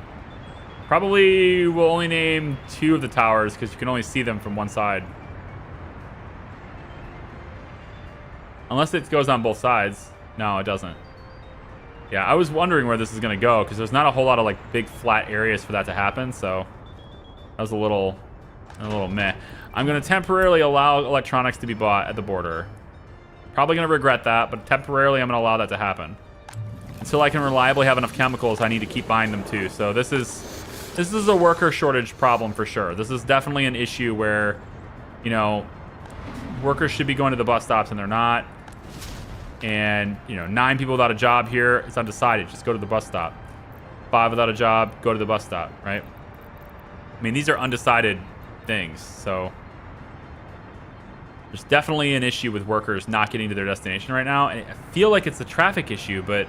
Probably we'll only name 2 of the towers because you can only see them from one side. Unless it goes on both sides. No, it doesn't. Yeah, I was wondering where this is gonna go because there's not a whole lot of like big flat areas for that to happen. So that was a little meh. I'm gonna temporarily allow electronics to be bought at the border. Probably gonna regret that, but temporarily I'm gonna allow that to happen. Until I can reliably have enough chemicals, I need to keep buying them too. So this is a worker shortage problem for sure. This is definitely an issue where, you know, workers should be going to the bus stops and they're not. And, you know, 9 people without a job here, it's undecided. Just go to the bus stop. 5 without a job, go to the bus stop, right? I mean, these are undecided things, so there's definitely an issue with workers not getting to their destination right now. And I feel like it's a traffic issue, but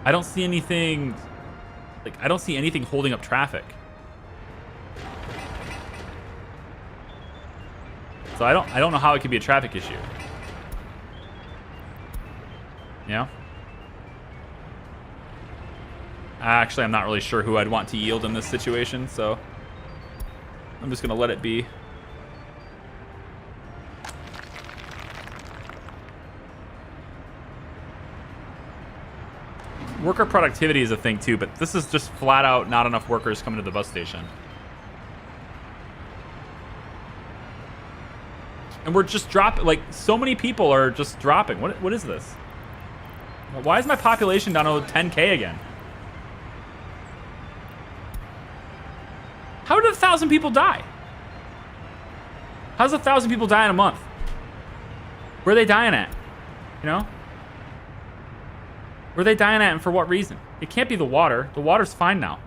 I don't see anything, like, I don't see anything holding up traffic. So I don't know how it could be a traffic issue. Yeah. Actually, I'm not really sure who I'd want to yield in this situation, so I'm just gonna let it be. worker productivity is a thing too, but this is just flat out not enough workers coming to the bus station. And we're just dropping, like, so many people are just dropping. What is this? Why is my population down to 10K again? How did 1,000 people die? How's 1,000 people die in a month? Where are they dying at? You know? Where are they dying at and for what reason? It can't be the water. The water's fine now.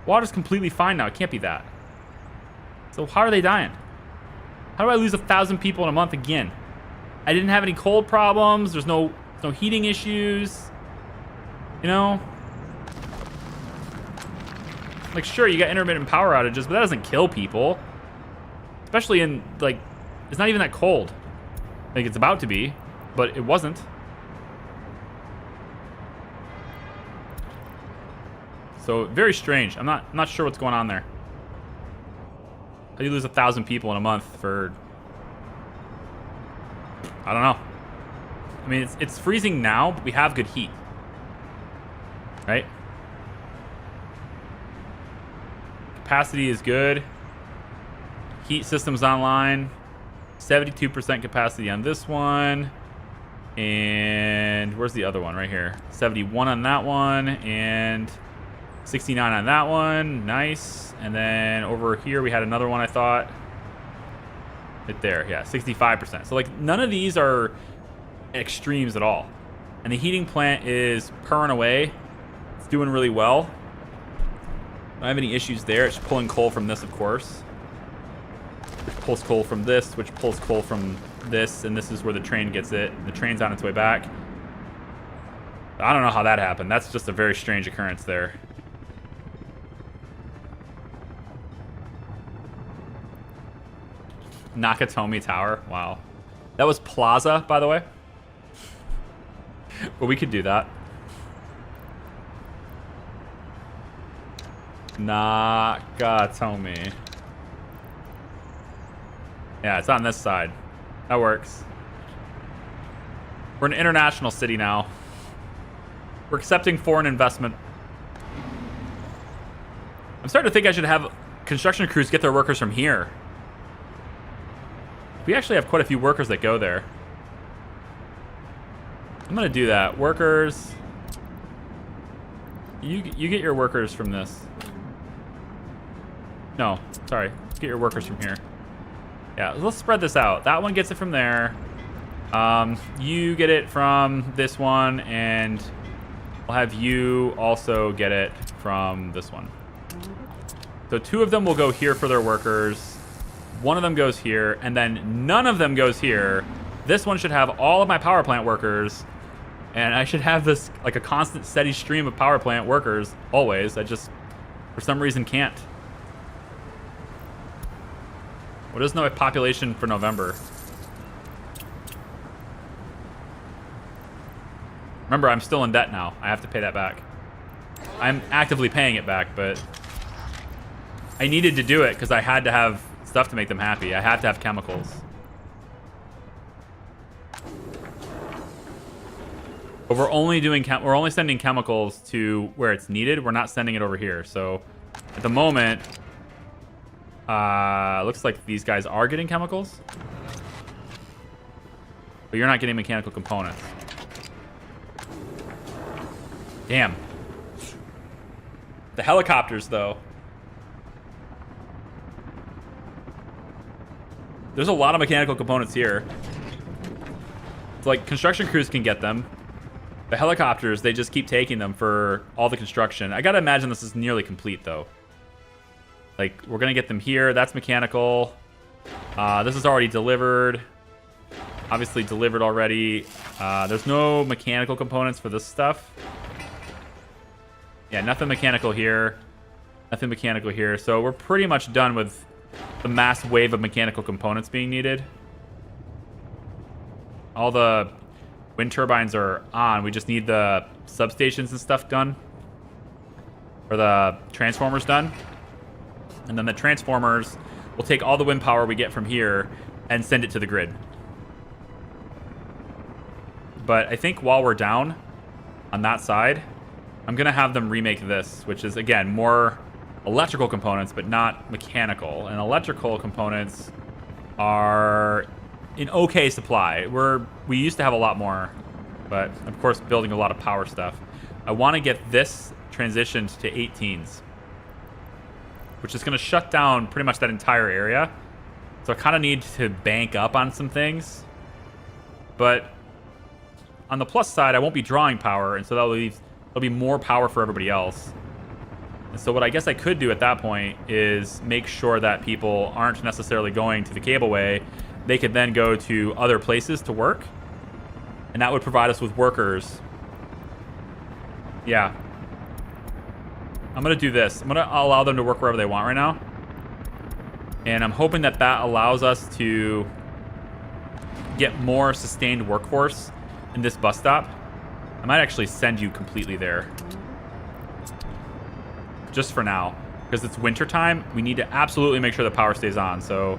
Water's completely fine now. It can't be that. So how are they dying? How do I lose 1,000 people in a month again? I didn't have any cold problems. There's no heating issues. You know? Like, sure, you got intermittent power outages, but that doesn't kill people. Especially in, like, it's not even that cold. Like, it's about to be, but it wasn't. So, very strange. I'm not sure what's going on there. How do you lose 1,000 people in a month for... I don't know. I mean, it's freezing now, but we have good heat. Right? Capacity is good. Heat system's online. 72% capacity on this one. And where's the other one? Right here. 71 on that one. And 69 on that one. Nice. And then over here we had another one, I thought. Right there. Yeah, 65%. So, like, none of these are extremes at all. And the heating plant is purring away. It's doing really well. Don't have any issues there. It's pulling coal from this, of course. Which pulls coal from this, which pulls coal from this, and this is where the train gets it. The train's on its way back. I don't know how that happened. That's just a very strange occurrence there. Nakatomi Tower. Wow. That was Plaza, by the way. But we could do that. Nakatomi. Yeah, it's on this side. That works. We're an international city now. We're accepting foreign investment. I'm starting to think I should have construction crews get their workers from here. We actually have quite a few workers that go there. I'm gonna do that. Workers. You get your workers from this. No, sorry. Get your workers from here. Yeah, let's spread this out. That one gets it from there. You get it from this one, and I'll have you also get it from this one. So 2 of them will go here for their workers. 1 of them goes here, and then none of them goes here. This one should have all of my power plant workers, and I should have this like a constant steady stream of power plant workers always. I just, for some reason, can't. What is the population for November? Remember, I'm still in debt now. I have to pay that back. I'm actively paying it back, but I needed to do it because I had to have stuff to make them happy. I had to have chemicals. But we're only sending chemicals to where it's needed. We're not sending it over here. So at the moment, looks like these guys are getting chemicals, but you're not getting mechanical components. Damn. The helicopters, though. There's a lot of mechanical components here. It's like construction crews can get them. The helicopters, they just keep taking them for all the construction. I gotta imagine this is nearly complete, though. Like, we're gonna get them here. That's mechanical. This is already delivered. Obviously delivered already. There's no mechanical components for this stuff. Yeah, nothing mechanical here. Nothing mechanical here. So we're pretty much done with the mass wave of mechanical components being needed. All the wind turbines are on. We just need the substations and stuff done. Or the transformers done. And then the transformers will take all the wind power we get from here and send it to the grid. But I think while we're down on that side, I'm going to have them remake this, which is, again, more electrical components, but not mechanical. And electrical components are in okay supply. We used to have a lot more, but of course building a lot of power stuff. I want to get this transitioned to 18s, which is going to shut down pretty much that entire area. So I kind of need to bank up on some things. But on the plus side, I won't be drawing power, and so there'll be more power for everybody else. And so what I guess I could do at that point is make sure that people aren't necessarily going to the cableway. They could then go to other places to work, and that would provide us with workers. Yeah. I'm going to do this. I'm going to allow them to work wherever they want right now. And I'm hoping that that allows us to get more sustained workforce in this bus stop. I might actually send you completely there. Just for now. Because it's winter time, we need to absolutely make sure the power stays on. So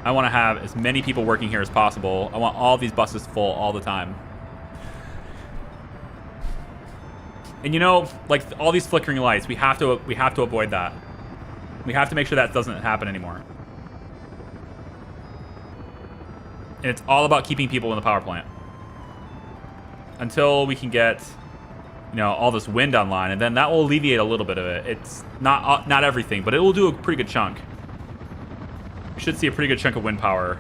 I want to have as many people working here as possible. I want all these buses full all the time. And you know, like all these flickering lights, we have to avoid that. We have to make sure that doesn't happen anymore. And it's all about keeping people in the power plant until we can get, you know, all this wind online, and then that will alleviate a little bit of it. It's not everything, but it will do a pretty good chunk. We should see a pretty good chunk of wind power.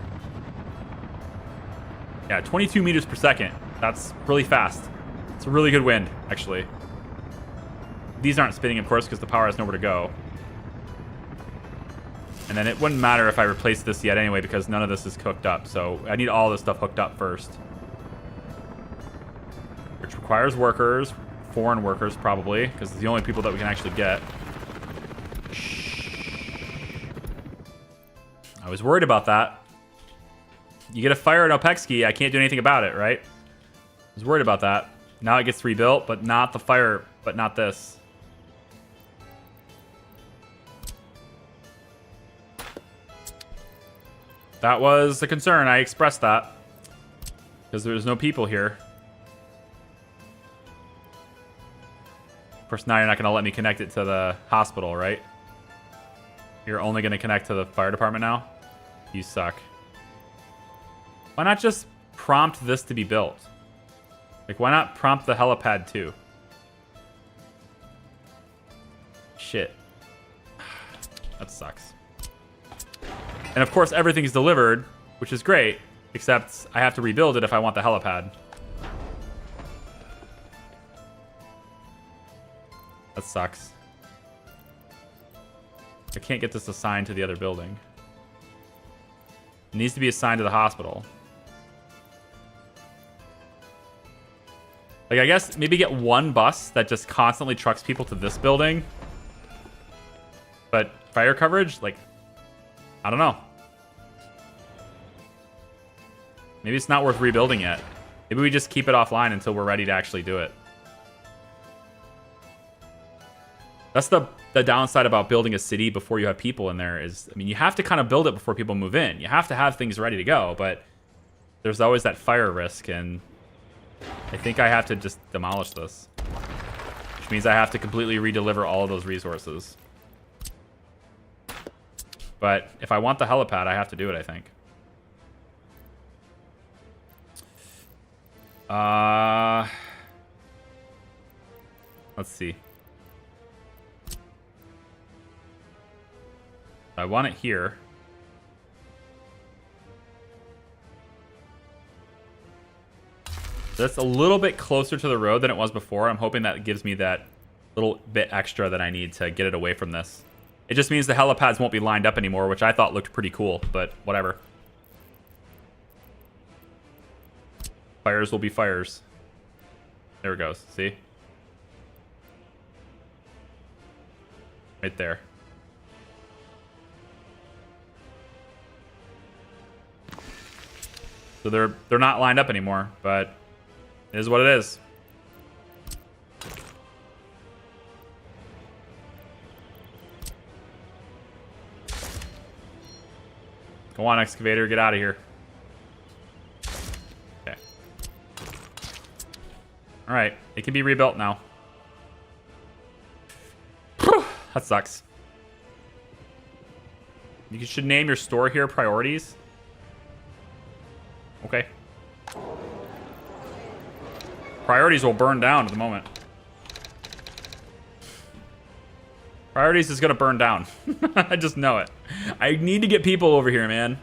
Yeah, 22 meters per second. That's really fast. It's a really good wind, actually. These aren't spinning, of course, because the power has nowhere to go. And then it wouldn't matter if I replace this yet anyway, because none of this is hooked up. So I need all this stuff hooked up first. Which requires workers. Foreign workers, probably, because it's the only people that we can actually get. I was worried about that. You get a fire in Opexki, I can't do anything about it, right? I was worried about that. Now it gets rebuilt, but not the fire, but not this. That was a concern. I expressed that. Because there's no people here. Of course, now you're not going to let me connect it to the hospital, right? You're only going to connect to the fire department now? You suck. Why not just prompt this to be built? Like, why not prompt the helipad too? Shit. That sucks. And of course, everything's delivered, which is great, except I have to rebuild it if I want the helipad. That sucks. I can't get this assigned to the other building. It needs to be assigned to the hospital. Like, I guess maybe get one bus that just constantly trucks people to this building. But fire coverage, like, I don't know. Maybe it's not worth rebuilding yet. Maybe we just keep it offline until we're ready to actually do it. That's the downside about building a city before you have people in there is, I mean, you have to kind of build it before people move in. You have to have things ready to go, but there's always that fire risk, and I think I have to just demolish this. Which means I have to completely redeliver all of those resources. But if I want the helipad, I have to do it, I think. Let's see. I want it here. That's a little bit closer to the road than it was before. I'm hoping that gives me that little bit extra that I need to get it away from this. It just means the helipads won't be lined up anymore, which I thought looked pretty cool, but whatever. Fires will be fires. There it goes. See? Right there. So they're not lined up anymore, but it is what it is. Go on, excavator, get out of here. Okay. right. It can be rebuilt now. Whew, that sucks. You should name your store here priorities. Okay. Priorities will burn down at the moment. Priorities is gonna burn down. I just know it. I need to get people over here, man.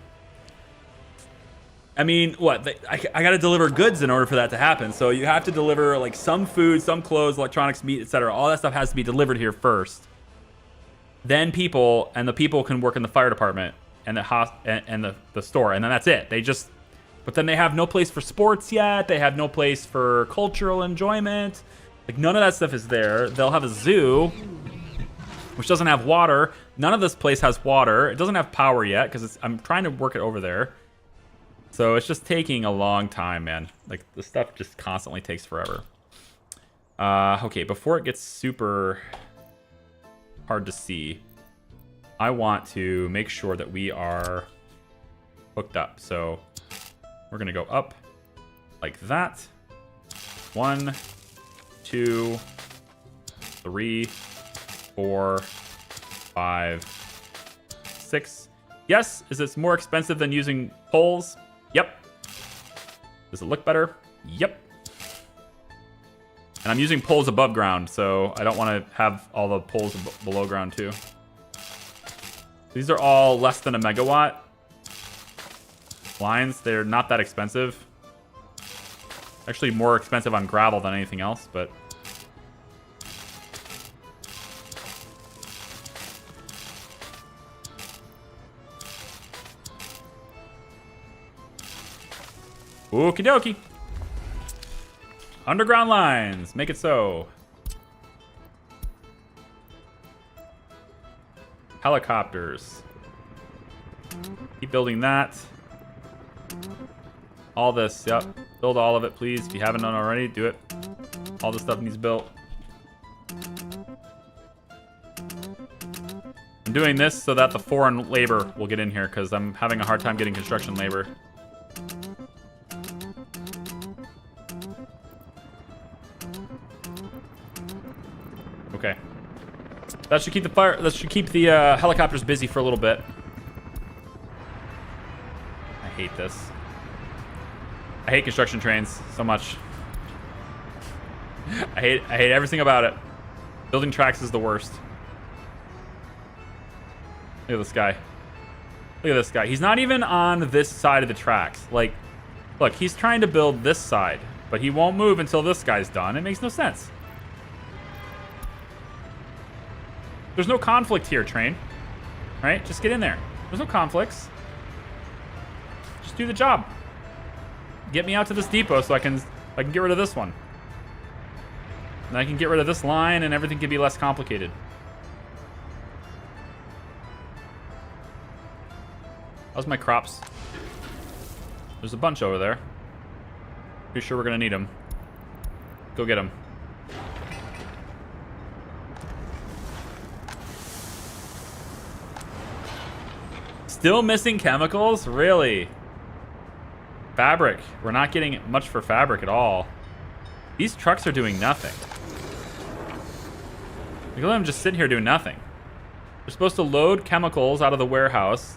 I mean, what? I gotta deliver goods in order for that to happen. So you have to deliver like some food, some clothes, electronics, meat, etc. All that stuff has to be delivered here first. Then people, and the people can work in the fire department and the store, and then that's it. They just, but then they have no place for sports yet. They have no place for cultural enjoyment. Like none of that stuff is there. They'll have a zoo, which doesn't have water. None of this place has water. It doesn't have power yet because I'm trying to work it over there. So it's just taking a long time, man. Like the stuff just constantly takes forever. Okay, before it gets super hard to see, I want to make sure that we are hooked up. So we're gonna go up like that. 1, 2, 3, 4, 5, 6. Yes, is this more expensive than using poles? Yep. Does it look better? Yep. And I'm using poles above ground, so I don't want to have all the poles below ground too. These are all less than a megawatt lines. They're not that expensive. Actually more expensive on gravel than anything else, but okie dokie. Underground lines. Make it so. Helicopters. Keep building that. All this. Yep. Build all of it, please. If you haven't done already, do it. All this stuff needs built. I'm doing this so that the foreign labor will get in here because I'm having a hard time getting construction labor. Okay. That should keep the fire. That should keep the helicopters busy for a little bit. I hate this. I hate construction trains so much. I hate everything about it. Building tracks is the worst. Look at this guy. Look at this guy. He's not even on this side of the tracks. Like, look, he's trying to build this side, but he won't move until this guy's done. It makes no sense. There's no conflict here, train. Right? Just get in there. There's no conflicts. Just do the job. Get me out to this depot so I can get rid of this one. And I can get rid of this line and everything can be less complicated. How's my crops? There's a bunch over there. Pretty sure we're gonna need them. Go get them. Still missing chemicals? Really? Fabric. We're not getting much for fabric at all. These trucks are doing nothing. Look at them just sitting here doing nothing. They're supposed to load chemicals out of the warehouse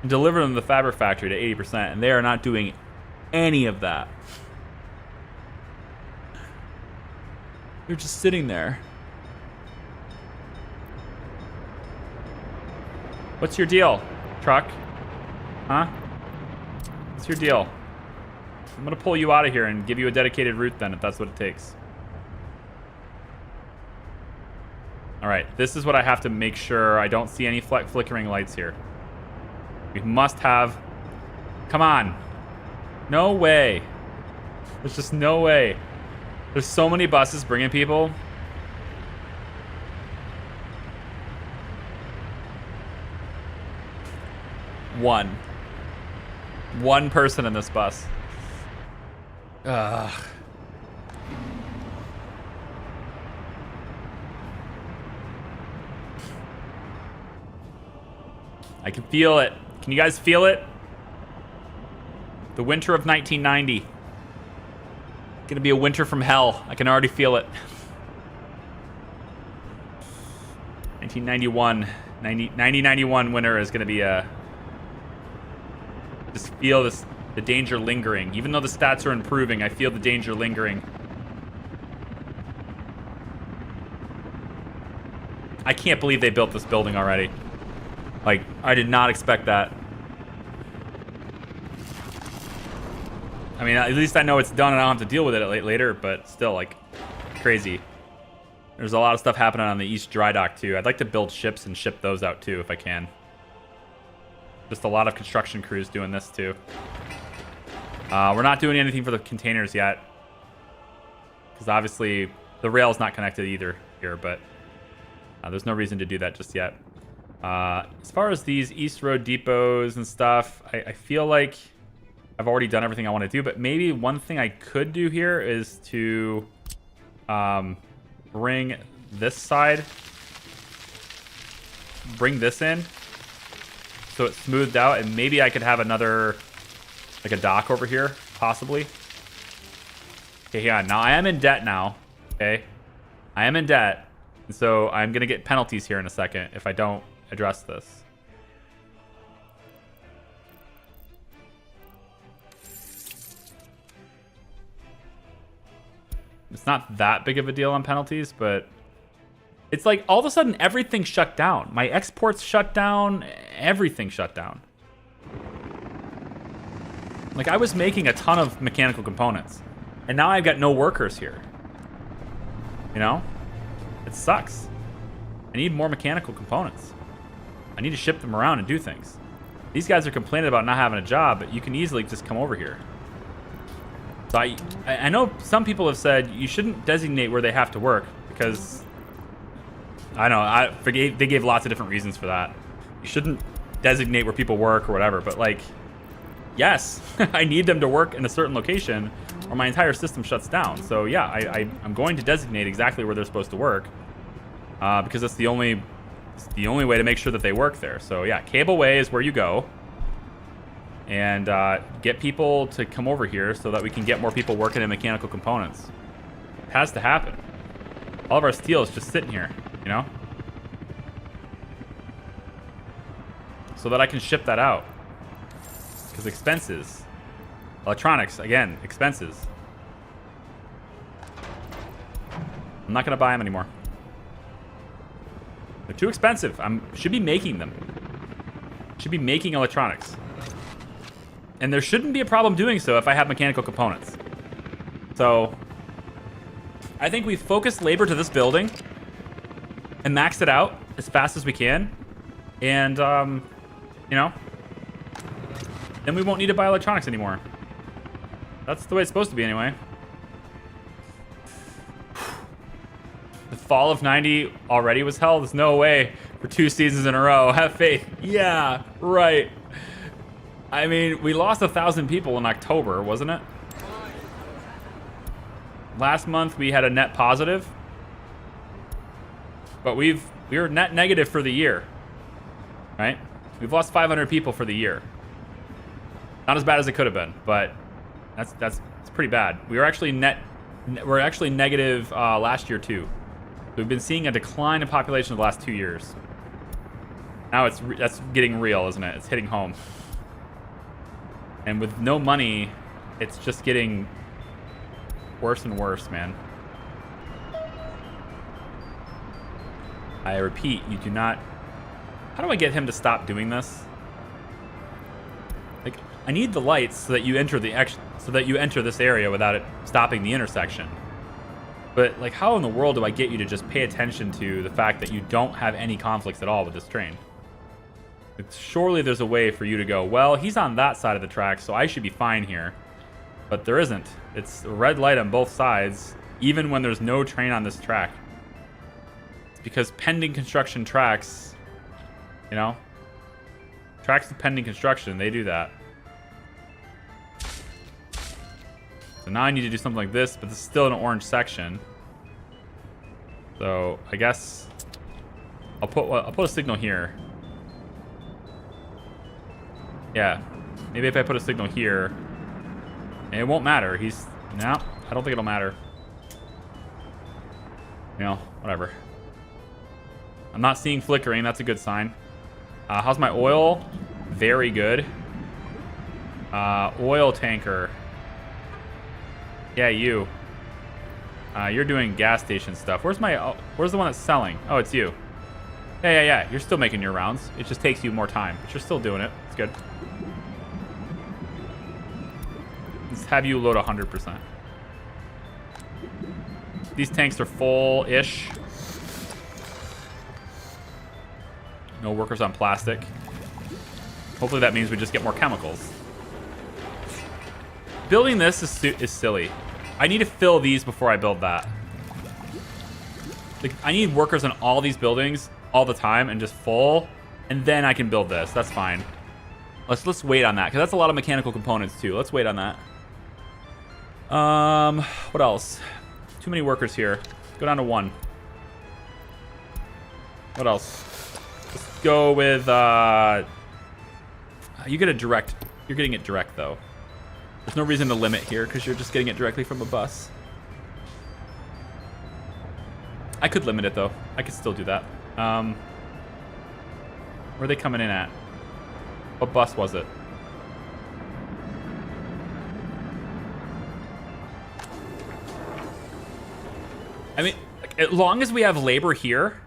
and deliver them to the fabric factory to 80%, and they are not doing any of that. They're just sitting there. What's your deal, truck? Huh? What's your deal? I'm gonna pull you out of here and give you a dedicated route then, if that's what it takes. All right, this is what I have to make sure I don't see any flickering lights here. We must have... Come on. No way. There's just no way. There's so many buses bringing people. One person in this bus. Ugh. I can feel it. Can you guys feel it? The winter of 1990. Gonna be a winter from hell. I can already feel it. 1991 winter is gonna be a... Just feel this, the danger lingering. Even though the stats are improving, I feel the danger lingering. I can't believe they built this building already. Like, I did not expect that. I mean, at least I know it's done and I don't have to deal with it later, but still, like, crazy. There's a lot of stuff happening on the East Dry Dock, too. I'd like to build ships and ship those out, too, if I can. Just a lot of construction crews doing this, too. We're not doing anything for the containers yet. Because, obviously, the rail's not connected either here, but there's no reason to do that just yet. As far as these East Road depots and stuff, I feel like I've already done everything I want to do, but maybe one thing I could do here is to bring this side, bring this in so it's smoothed out, and maybe I could have another, like a dock over here, possibly. Okay, yeah, now I am in debt now, okay? I am in debt, and so I'm going to get penalties here in a second if I don't address this. It's not that big of a deal on penalties, but it's like all of a sudden everything shut down. My exports shut down, everything shut down. Like I was making a ton of mechanical components, and now I've got no workers here. You know? It sucks. I need more mechanical components. I need to ship them around and do things. These guys are complaining about not having a job, but you can easily just come over here. So I know some people have said you shouldn't designate where they have to work because I know they gave lots of different reasons for that. You shouldn't designate where people work or whatever, but like, yes, I need them to work in a certain location or my entire system shuts down. So yeah, I'm going to designate exactly where they're supposed to work because it's the only way to make sure that they work there. So yeah, cableway is where you go. And get people to come over here so that we can get more people working in mechanical components. It has to happen. All of our steel is just sitting here, you know? So that I can ship that out. Because expenses. Electronics, again, expenses. I'm not going to buy them anymore. They're too expensive. Should be making them. Should be making electronics. And there shouldn't be a problem doing so if I have mechanical components. So, I think we've focused labor to this building and maxed it out as fast as we can. And, you know, then we won't need to buy electronics anymore. That's the way it's supposed to be anyway. The fall of 90 already was hell? There's no way for 2 seasons in a row. Have faith. Yeah, right. I mean, we lost 1,000 people in October, wasn't it? Last month we had a net positive, but we were net negative for the year, right? We've lost 500 people for the year. Not as bad as it could have been, but that's pretty bad. We're actually negative last year too. We've been seeing a decline in population the last 2 years. Now that's getting real, isn't it? It's hitting home. And with no money, it's just getting worse and worse, man. I repeat, you do not... How do I get him to stop doing this? Like, I need the lights so that you enter this area without it stopping the intersection. But like, how in the world do I get you to just pay attention to the fact that you don't have any conflicts at all with this train? Surely there's a way for you to go, well, he's on that side of the track, so I should be fine here. But there isn't. It's a red light on both sides, even when there's no train on this track. It's because pending construction tracks, you know, tracks of pending construction, they do that. So now I need to do something like this, but this is still an orange section. So I guess I'll put a signal here. Yeah, maybe if I put a signal here, and it won't matter. No, I don't think it'll matter. You know, whatever. I'm not seeing flickering. That's a good sign. How's my oil? Very good. Oil tanker. Yeah, you. You're doing gas station stuff. Where's the one that's selling? Oh, it's you. Yeah. You're still making your rounds. It just takes you more time, but you're still doing it. It's good. Let's have you load 100%. These tanks are full-ish. No workers on plastic. Hopefully that means we just get more chemicals. Building this is silly. I need to fill these before I build that. Like, I need workers in all these buildings all the time and just full, and then I can build this. That's fine. Let's wait on that, because that's a lot of mechanical components too. Let's wait on that. What else? Too many workers here. Go down to 1. What else? Let's go with you get a direct. You're getting it direct though. There's no reason to limit here because you're just getting it directly from a bus. I could limit it though. I could still do that. Where are they coming in at? What bus was it? I mean, as long as we have labor here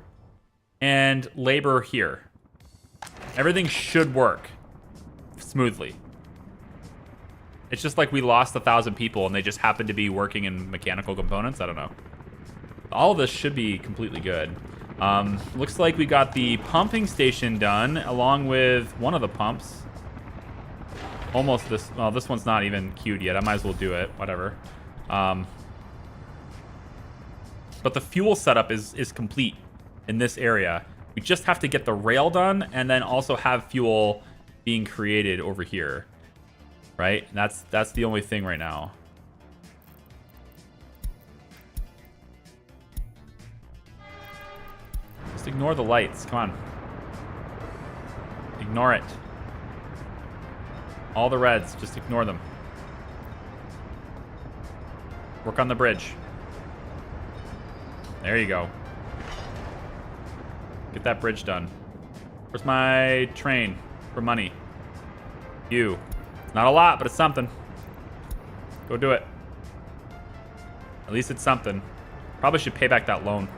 and labor here, everything should work smoothly. It's just like we lost 1,000 people and they just happened to be working in mechanical components. I don't know. All of this should be completely good. Looks like we got the pumping station done along with one of the pumps. Almost this. Well, this one's not even queued yet. I might as well do it. Whatever. But the fuel setup is complete in this area. We just have to get the rail done and then also have fuel being created over here. Right? That's the only thing right now. Just ignore the lights. Come on. Ignore it. All the reds, just ignore them. Work on the bridge. There you go. Get that bridge done. Where's my train for money? You. Not a lot, but it's something. Go do it. At least it's something. Probably should pay back that loan.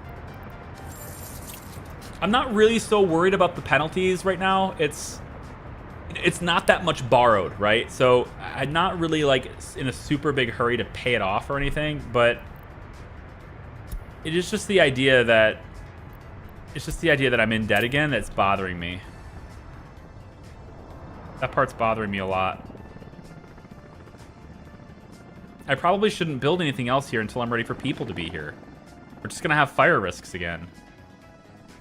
I'm not really so worried about the penalties right now. It's not that much borrowed, right? So I'm not really like in a super big hurry to pay it off or anything, but it is just the idea that I'm in debt again that's bothering me. That part's bothering me a lot. I probably shouldn't build anything else here until I'm ready for people to be here. We're just gonna have fire risks again.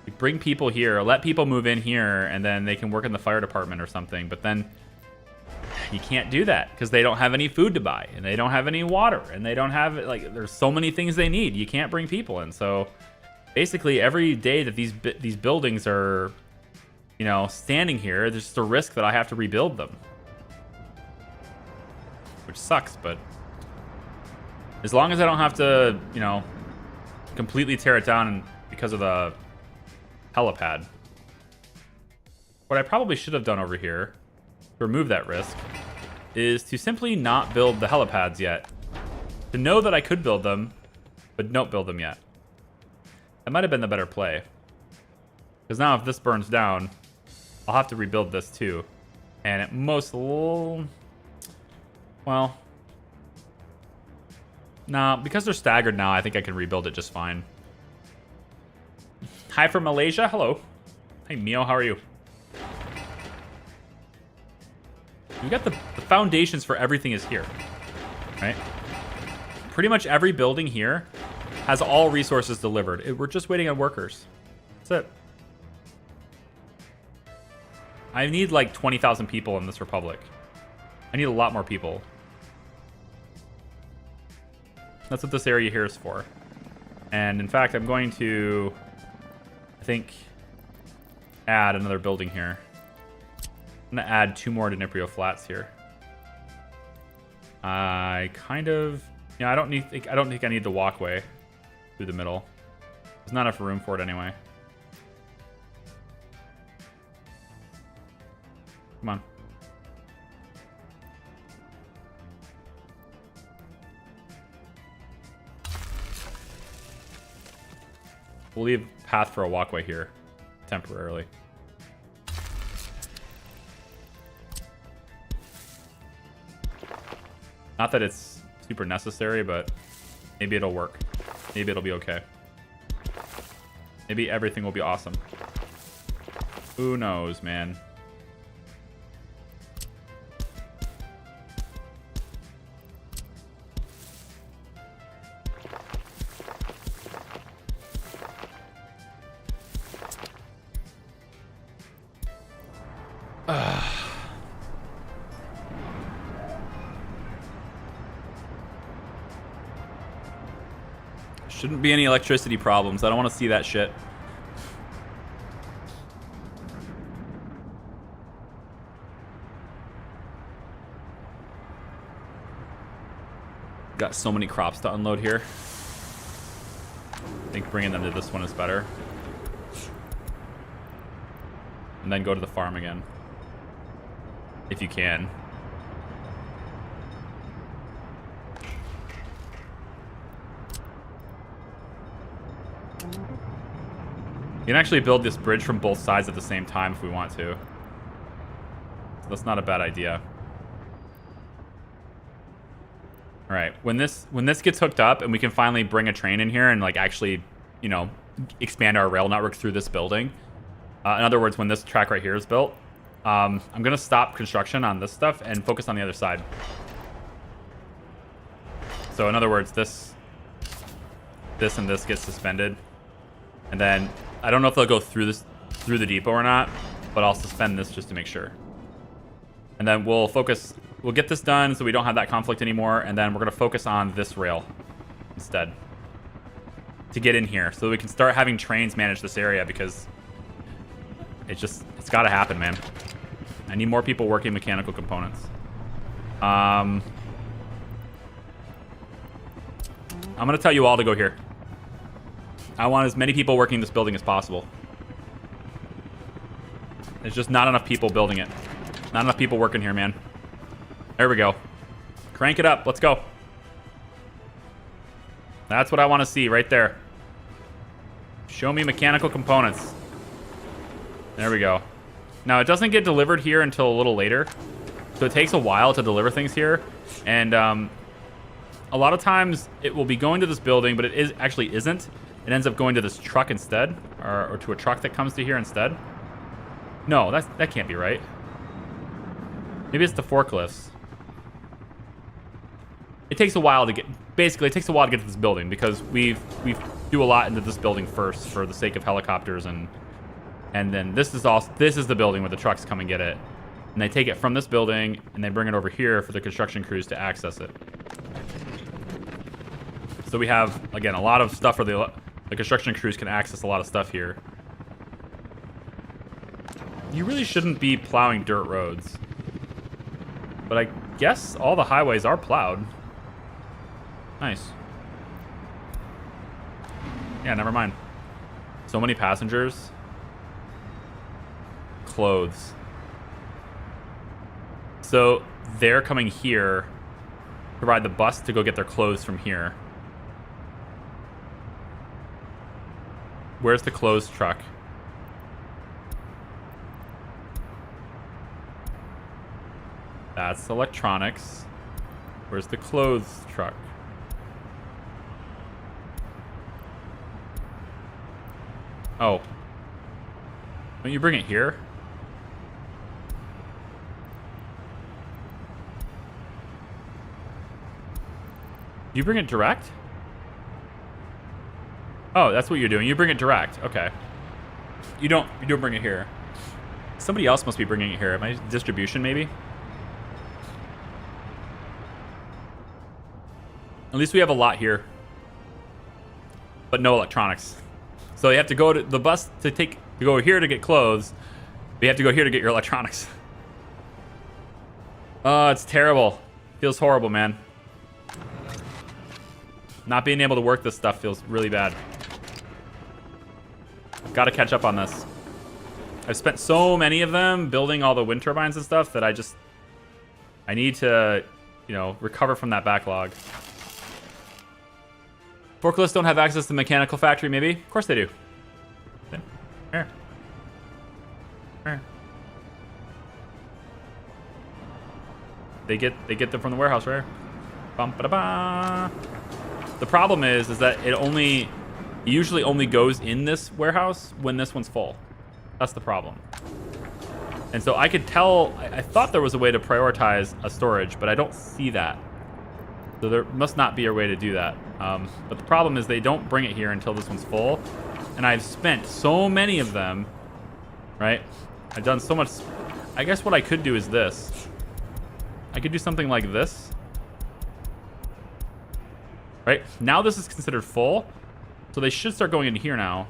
We bring people here, let people move in here, and then they can work in the fire department or something. But then you can't do that because they don't have any food to buy, and they don't have any water, and they don't have, like, there's so many things they need. You can't bring people in. So basically every day that these buildings are, you know, standing here, there's just a risk that I have to rebuild them. Which sucks, but as long as I don't have to, you know, completely tear it down because of the helipad. What I probably should have done over here to remove that risk is to simply not build the helipads yet. To know that I could build them, but don't build them yet. That might have been the better play. Because now if this burns down, I'll have to rebuild this too. And at most, well, nah, because they're staggered now, I think I can rebuild it just fine. Hi from Malaysia. Hello. Hey, Mio. How are you? We got the foundations for everything is here, right? Pretty much every building here has all resources delivered. We're just waiting on workers. That's it. I need like 20,000 people in this republic. I need a lot more people. That's what this area here is for. And in fact, I'm going to, I think, add another building here. I'm going to add 2 more Dnipro flats here. I kind of Yeah, I don't think I need the walkway through the middle. There's not enough room for it anyway. Come on. We'll leave path for a walkway here temporarily. Not that it's super necessary, but maybe it'll work. Maybe it'll be okay. Maybe everything will be awesome. Who knows, man? Shouldn't be any electricity problems. I don't want to see that shit. Got so many crops to unload here. I think bringing them to this one is better. And then go to the farm again. If you can. You can actually build this bridge from both sides at the same time if we want to. So that's not a bad idea. All right, when this gets hooked up and we can finally bring a train in here and like actually, you know, expand our rail network through this building. In other words, when this track right here is built, I'm gonna stop construction on this stuff and focus on the other side. So in other words, this and this get suspended, and then I don't know if they'll go through the depot or not, but I'll suspend this just to make sure. And then we'll get this done so we don't have that conflict anymore, and then we're gonna focus on this rail instead to get in here so that we can start having trains manage this area, because it's gotta happen, man. I need more people working mechanical components. I'm gonna tell you all to go here. I want as many people working this building as possible. There's just not enough people building it. Not enough people working here, man. There we go. Crank it up. Let's go. That's what I want to see right there. Show me mechanical components. There we go. Now, it doesn't get delivered here until a little later. So it takes a while to deliver things here. And a lot of times it will be going to this building, but it actually isn't. It ends up going to this truck instead, or to a truck that comes to here instead. No, that can't be right. Maybe it's the forklifts. It takes a while to get. Basically, it takes a while to get to this building because we do a lot into this building first for the sake of helicopters, and then this is the building where the trucks come and get it, and they take it from this building and they bring it over here for the construction crews to access it. So we have, again, a lot of stuff where the construction crews can access a lot of stuff here. You really shouldn't be plowing dirt roads. But I guess all the highways are plowed. Nice. Yeah, never mind. So many passengers. Clothes. So they're coming here to ride the bus to go get their clothes from here. Where's the clothes truck? That's electronics. Where's the clothes truck? Oh. Don't you bring it here? You bring it direct? Oh, that's what you're doing. You bring it direct. Okay. You don't bring it here. Somebody else must be bringing it here. My distribution, maybe? At least we have a lot here. But no electronics. So you have to go to the bus to go here to get clothes. But you have to go here to get your electronics. Oh, it's terrible. Feels horrible, man. Not being able to work this stuff feels really bad. Got to catch up on this. I've spent so many of them building all the wind turbines and stuff that I need to, you know, recover from that backlog. Forklifts don't have access to the mechanical factory, maybe? Of course they do. Here. Here. They get them from the warehouse, right? Bum-ba-da-ba. The problem is that it usually only goes in this warehouse when this one's full. That's the problem. And so I could tell, I thought there was a way to prioritize a storage, but I don't see that. So there must not be a way to do that. But the problem is they don't bring it here until this one's full. And I've spent so many of them, right? I've done so much. I guess what I could do is this. I could do something like this. Right? Now this is considered full. So they should start going into here now.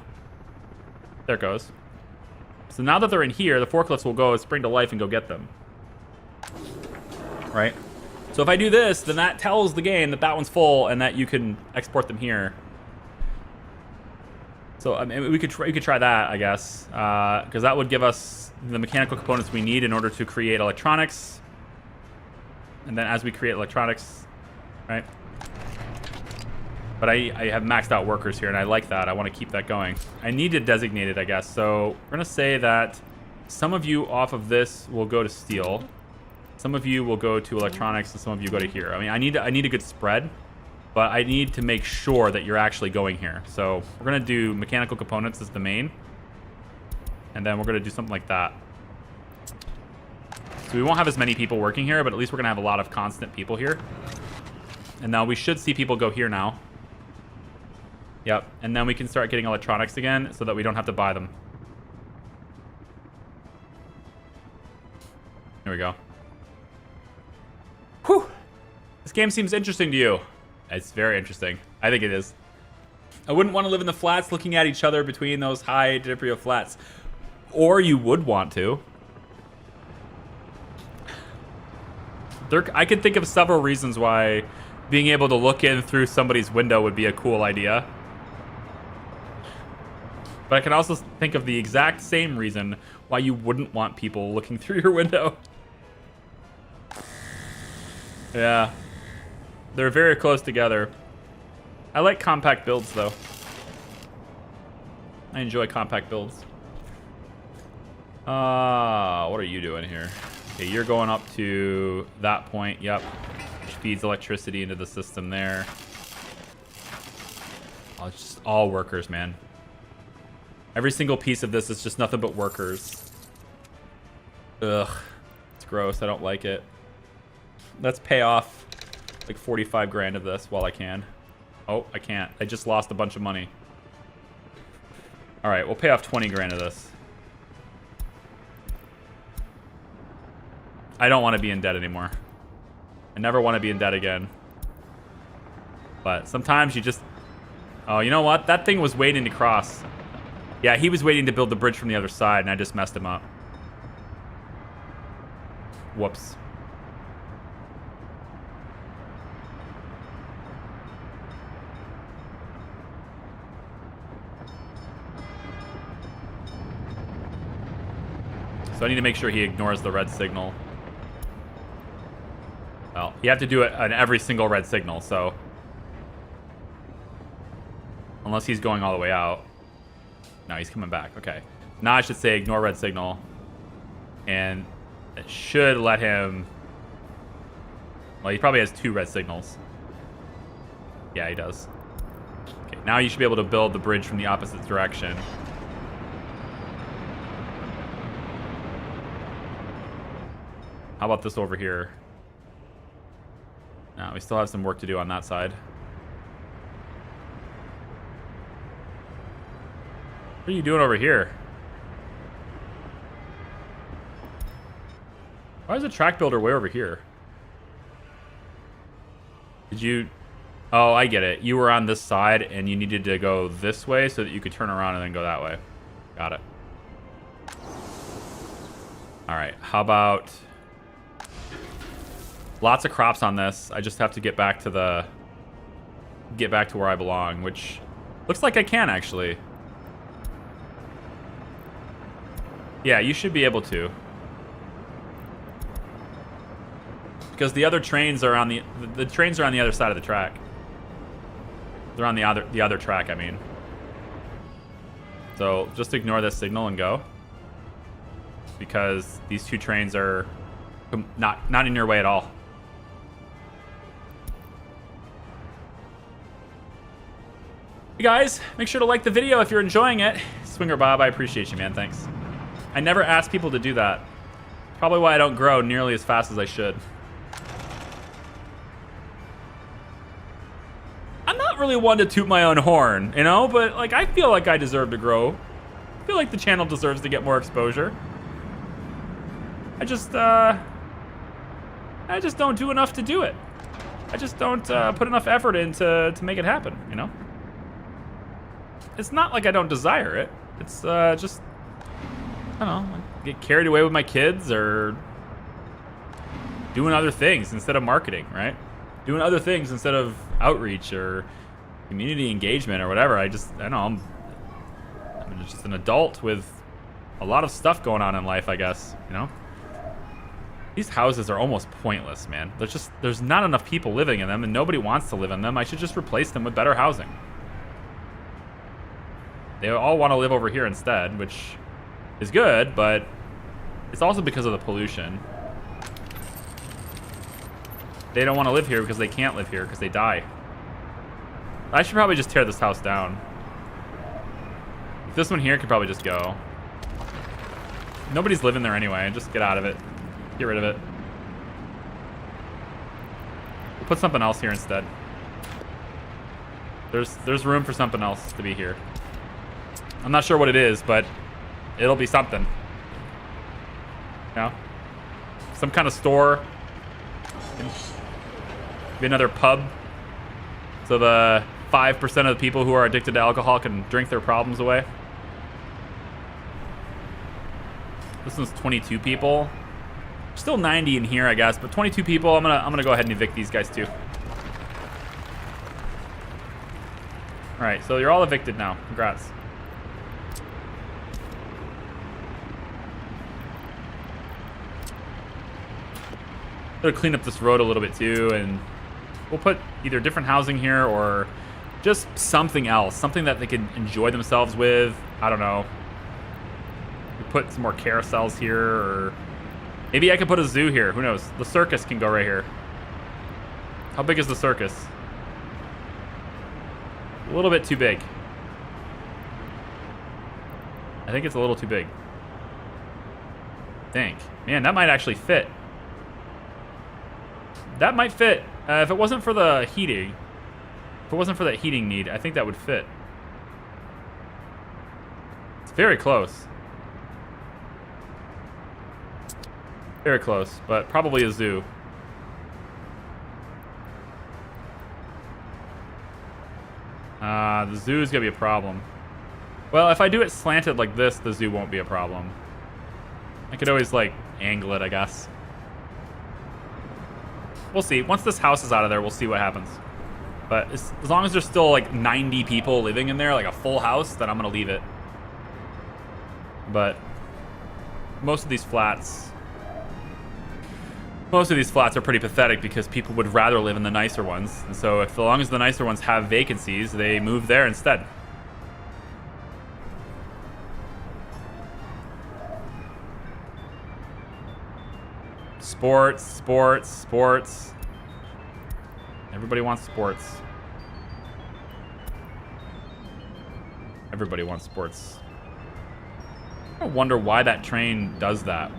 There it goes. So now that they're in here, the forklifts will go spring to life and go get them. Right? So if I do this, then that tells the game that that one's full and that you can export them here. So I mean, we could try that, I guess, because that would give us the mechanical components we need in order to create electronics. And then as we create electronics, right? But I have maxed out workers here, and I like that. I want to keep that going. I need to designate it, I guess. So we're going to say that some of you off of this will go to steel. Some of you will go to electronics, and some of you go to here. I mean, I need a good spread, but I need to make sure that you're actually going here. So we're going to do mechanical components as the main, and then we're going to do something like that. So we won't have as many people working here, but at least we're going to have a lot of constant people here. And now we should see people go here now. Yep, and then we can start getting electronics again so that we don't have to buy them. Here we go. Whew! This game seems interesting to you. It's very interesting. I think it is. I wouldn't want to live in the flats looking at each other between those high debris flats. Or you would want to. I could think of several reasons why being able to look in through somebody's window would be a cool idea. But I can also think of the exact same reason why you wouldn't want people looking through your window. Yeah. They're very close together. I like compact builds, though. I enjoy compact builds. What are you doing here? Okay, you're going up to that point. Yep. Which feeds electricity into the system there. Oh, it's just all workers, man. Every single piece of this is just nothing but workers. Ugh. It's gross. I don't like it. Let's pay off like 45 grand of this while I can. Oh, I can't. I just lost a bunch of money. All right, we'll pay off 20 grand of this. I don't want to be in debt anymore. I never want to be in debt again. But sometimes you just... Oh, you know what? That thing was waiting to cross. Yeah, he was waiting to build the bridge from the other side, and I just messed him up. Whoops. So I need to make sure he ignores the red signal. Well, you have to do it on every single red signal, so... Unless he's going all the way out. No, he's coming back. Okay. Now I should say ignore red signal. And it should let him... Well, he probably has 2 red signals. Yeah, he does. Okay, now you should be able to build the bridge from the opposite direction. How about this over here? No, we still have some work to do on that side. What are you doing over here? Why is the track builder way over here? Did you... Oh, I get it. You were on this side and you needed to go this way so that you could turn around and then go that way. Got it. All right, how about... Lots of crops on this. I just have to get back to get back to where I belong, which looks like I can actually. Yeah, you should be able to. Because the other trains are on the trains are on the other side of the track. They're on the other track, I mean. So just ignore this signal and go. Because these two trains are not in your way at all. Hey guys, make sure to like the video if you're enjoying it. Swinger Bob, I appreciate you, man. Thanks. I never ask people to do that. Probably why I don't grow nearly as fast as I should. I'm not really one to toot my own horn, you know, but like I feel like I deserve to grow. I feel like the channel deserves to get more exposure. I just don't do enough to do it. I just don't put enough effort in to make it happen, you know? It's not like I don't desire it. It's just, I don't know, I get carried away with my kids or doing other things instead of marketing, right? Doing other things instead of outreach or community engagement or whatever. I don't know, I'm just an adult with a lot of stuff going on in life, I guess, you know? These houses are almost pointless, man. There's not enough people living in them and nobody wants to live in them. I should just replace them with better housing. They all want to live over here instead, which is good, but it's also because of the pollution. They don't want to live here because they can't live here because they die. I should probably just tear this house down. This one here could probably just go. Nobody's living there anyway. Just get out of it. Get rid of it. We'll put something else here instead. There's room for something else to be here. I'm not sure what it is, but it'll be something. You know? Some kind of store. Maybe another pub. So the 5% of the people who are addicted to alcohol can drink their problems away. This one's 22 people. Still 90 in here, I guess, but 22 people. I'm gonna go ahead and evict these guys too. All right, so you're all evicted now. Congrats. Gonna clean up this road a little bit too, and we'll put either different housing here or just something else, something that they can enjoy themselves with. I don't know. We put some more carousels here, or maybe I could put a zoo here. Who knows? The circus can go right here. How big is the circus? A little bit too big. I think it's a little too big. Think. Man, that might actually fit. That might fit. If it wasn't for the heating, if it wasn't for that heating need, I think that would fit. It's very close. Very close, but probably a zoo. The zoo is gonna be a problem. Well, if I do it slanted like this, the zoo won't be a problem. I could always, like, angle it, I guess. We'll see. Once this house is out of there, we'll see what happens. But as long as there's still, like, 90 people living in there, like a full house, then I'm gonna leave it. But most of these flats are pretty pathetic because people would rather live in the nicer ones. And so as long as the nicer ones have vacancies, they move there instead. Sports, sports, sports. Everybody wants sports. Everybody wants sports. I wonder why that train does that.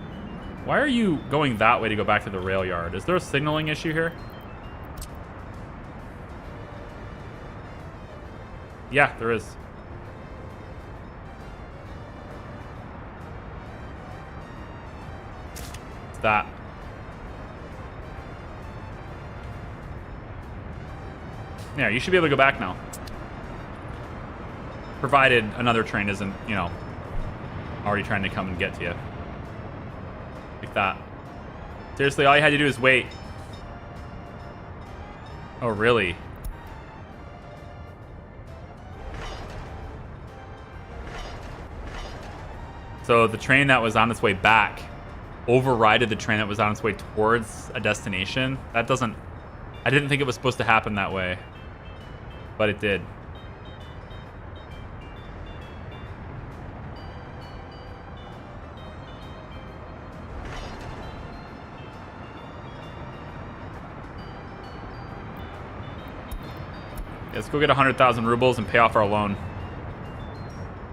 Why are you going that way to go back to the rail yard? Is there a signaling issue here? Yeah, there is. It's that. Yeah, you should be able to go back now. Provided another train isn't, you know, already trying to come and get to you. Like that. Seriously, all you had to do is wait. Oh, really? So the train that was on its way back overrided the train that was on its way towards a destination. That doesn't... I didn't think it was supposed to happen that way, but it did. Let's go get 100,000 rubles and pay off our loan.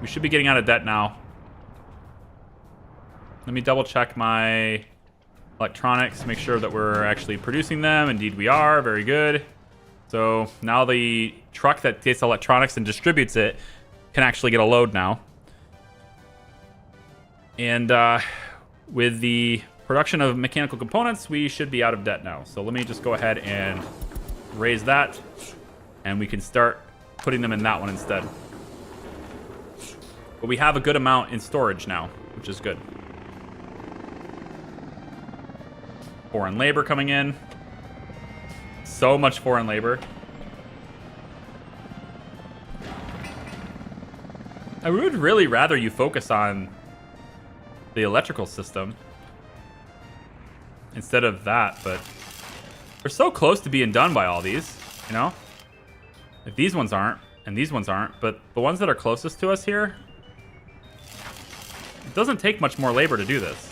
We should be getting out of debt now. Let me double check my electronics, make sure that we're actually producing them. Indeed we are, very good. So now the truck that takes electronics and distributes it can actually get a load now. And with the production of mechanical components, we should be out of debt now. So let me just go ahead and raise that, and we can start putting them in that one instead. But we have a good amount in storage now, which is good. Foreign labor coming in. So much foreign labor. I would really rather you focus on the electrical system instead of that, but we're so close to being done by all these, you know? If these ones aren't, and these ones aren't, but the ones that are closest to us here, it doesn't take much more labor to do this.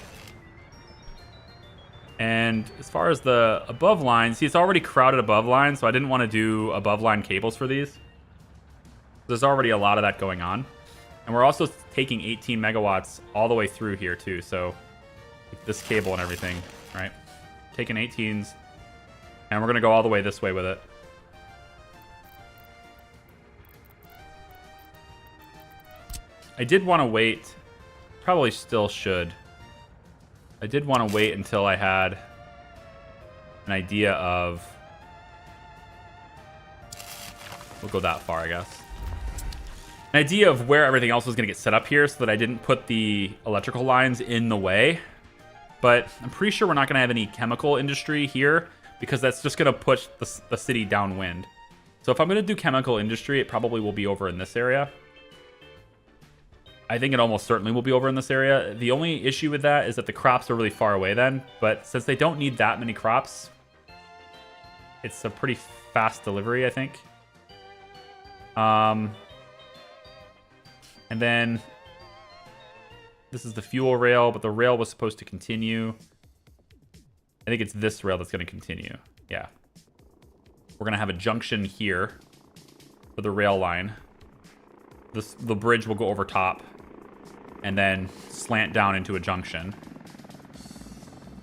And as far as the above lines, see, it's already crowded above line, so I didn't want to do above line cables for these. There's already a lot of that going on. And we're also taking 18 megawatts all the way through here too, so this cable and everything, right? Taking 18s, and we're gonna go all the way this way with it. I did want to wait, probably still should. I did want to wait until I had an idea of... We'll go that far, I guess. An idea of where everything else was going to get set up here so that I didn't put the electrical lines in the way. But I'm pretty sure we're not going to have any chemical industry here because that's just going to push the city downwind. So if I'm going to do chemical industry, it probably will be over in this area. I think it almost certainly will be over in this area. The only issue with that is that the crops are really far away then. But since they don't need that many crops, it's a pretty fast delivery, I think. And then this is the fuel rail, but the rail was supposed to continue. I think it's this rail that's going to continue. Yeah. We're going to have a junction here for the rail line. The bridge will go over top and then slant down into a junction.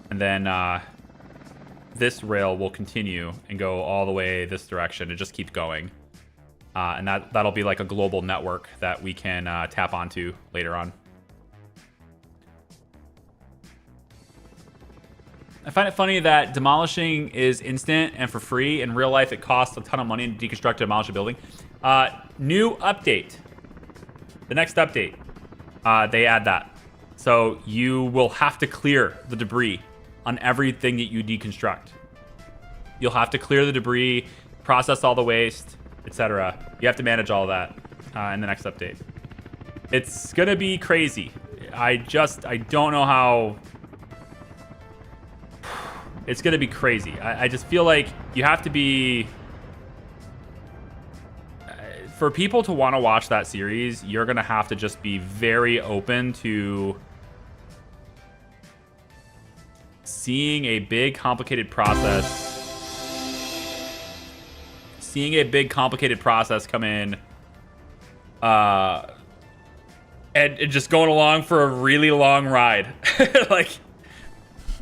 And then this rail will continue and go all the way this direction and just keep going. And that'll be like a global network that we can tap onto later on. I find it funny that demolishing is instant and for free. In real life, it costs a ton of money to deconstruct and demolish a building. New update. The next update, they add that. So you will have to clear the debris on everything that you deconstruct. You'll have to clear the debris, process all the waste, etc. You have to manage all of that in the next update. It's gonna be crazy. I don't know how. It's gonna be crazy. I just feel like you have to be. For people to want to watch that series, you're gonna have to just be very open to seeing a big, complicated process. Seeing a big, complicated process come in, and just going along for a really long ride. Like,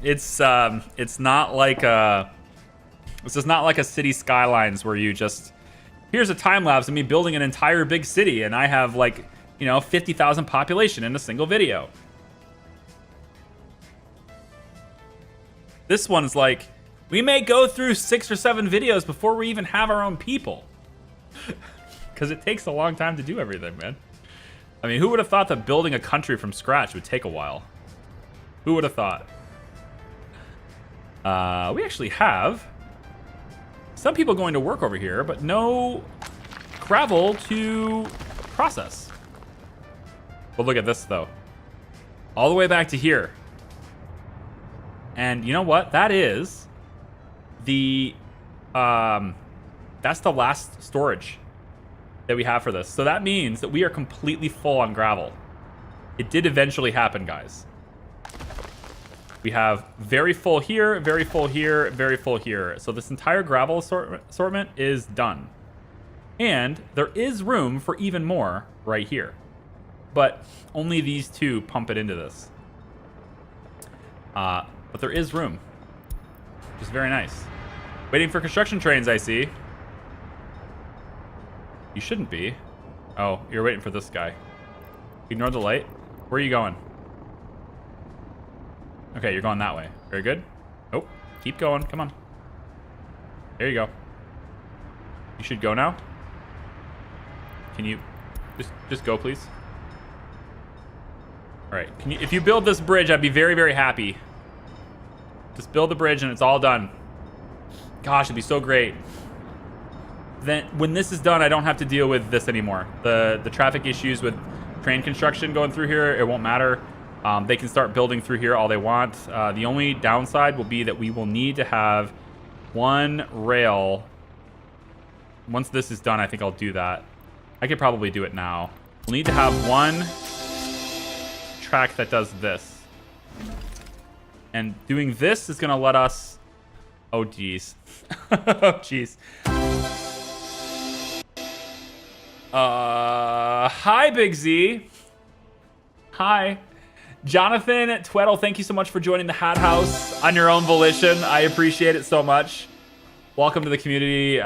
it's not like this is not like a City Skylines where you just, here's a time lapse of me building an entire big city and I have like, 50,000 population in a single video. This one's like, we may go through 6 or 7 videos before we even have our own people. Because it takes a long time to do everything, man. I mean, who would have thought that building a country from scratch would take a while? Who would have thought? We actually have some people going to work over here, but no gravel to process. But look at this, though. all the way back to here. And you know what? That is the, that's the last storage that we have for this. So that means that we are completely full on gravel. It did eventually happen, guys. We have very full here, very full here, very full here. So this entire gravel assortment is done. And there is room for even more right here. But only these two pump it into this. But there is room. Which is very nice. Waiting for construction trains, I see. You shouldn't be. Oh, you're waiting for this guy. Ignore the light. Where are you going? Okay, you're going that way. Very good. Oh, keep going. Come on. There you go. You should go now. Can you just go, please? All right. Can you, if you build this bridge, I'd be very, very happy. Just build the bridge and it's all done. Gosh, it'd be so great. Then when this is done, I don't have to deal with this anymore. The traffic issues with train construction going through here, it won't matter. They can start building through here all they want. The only downside will be that we will need to have one rail. Once this is done, I think I'll do that. I could probably do it now. We'll need to have one track that does this. And doing this is going to let us... Oh, geez. Oh, geez. Hi, Big Z. Hi. Jonathan Tweddle, thank you so much for joining the Hat House on your own volition. I appreciate it so much. Welcome to the community.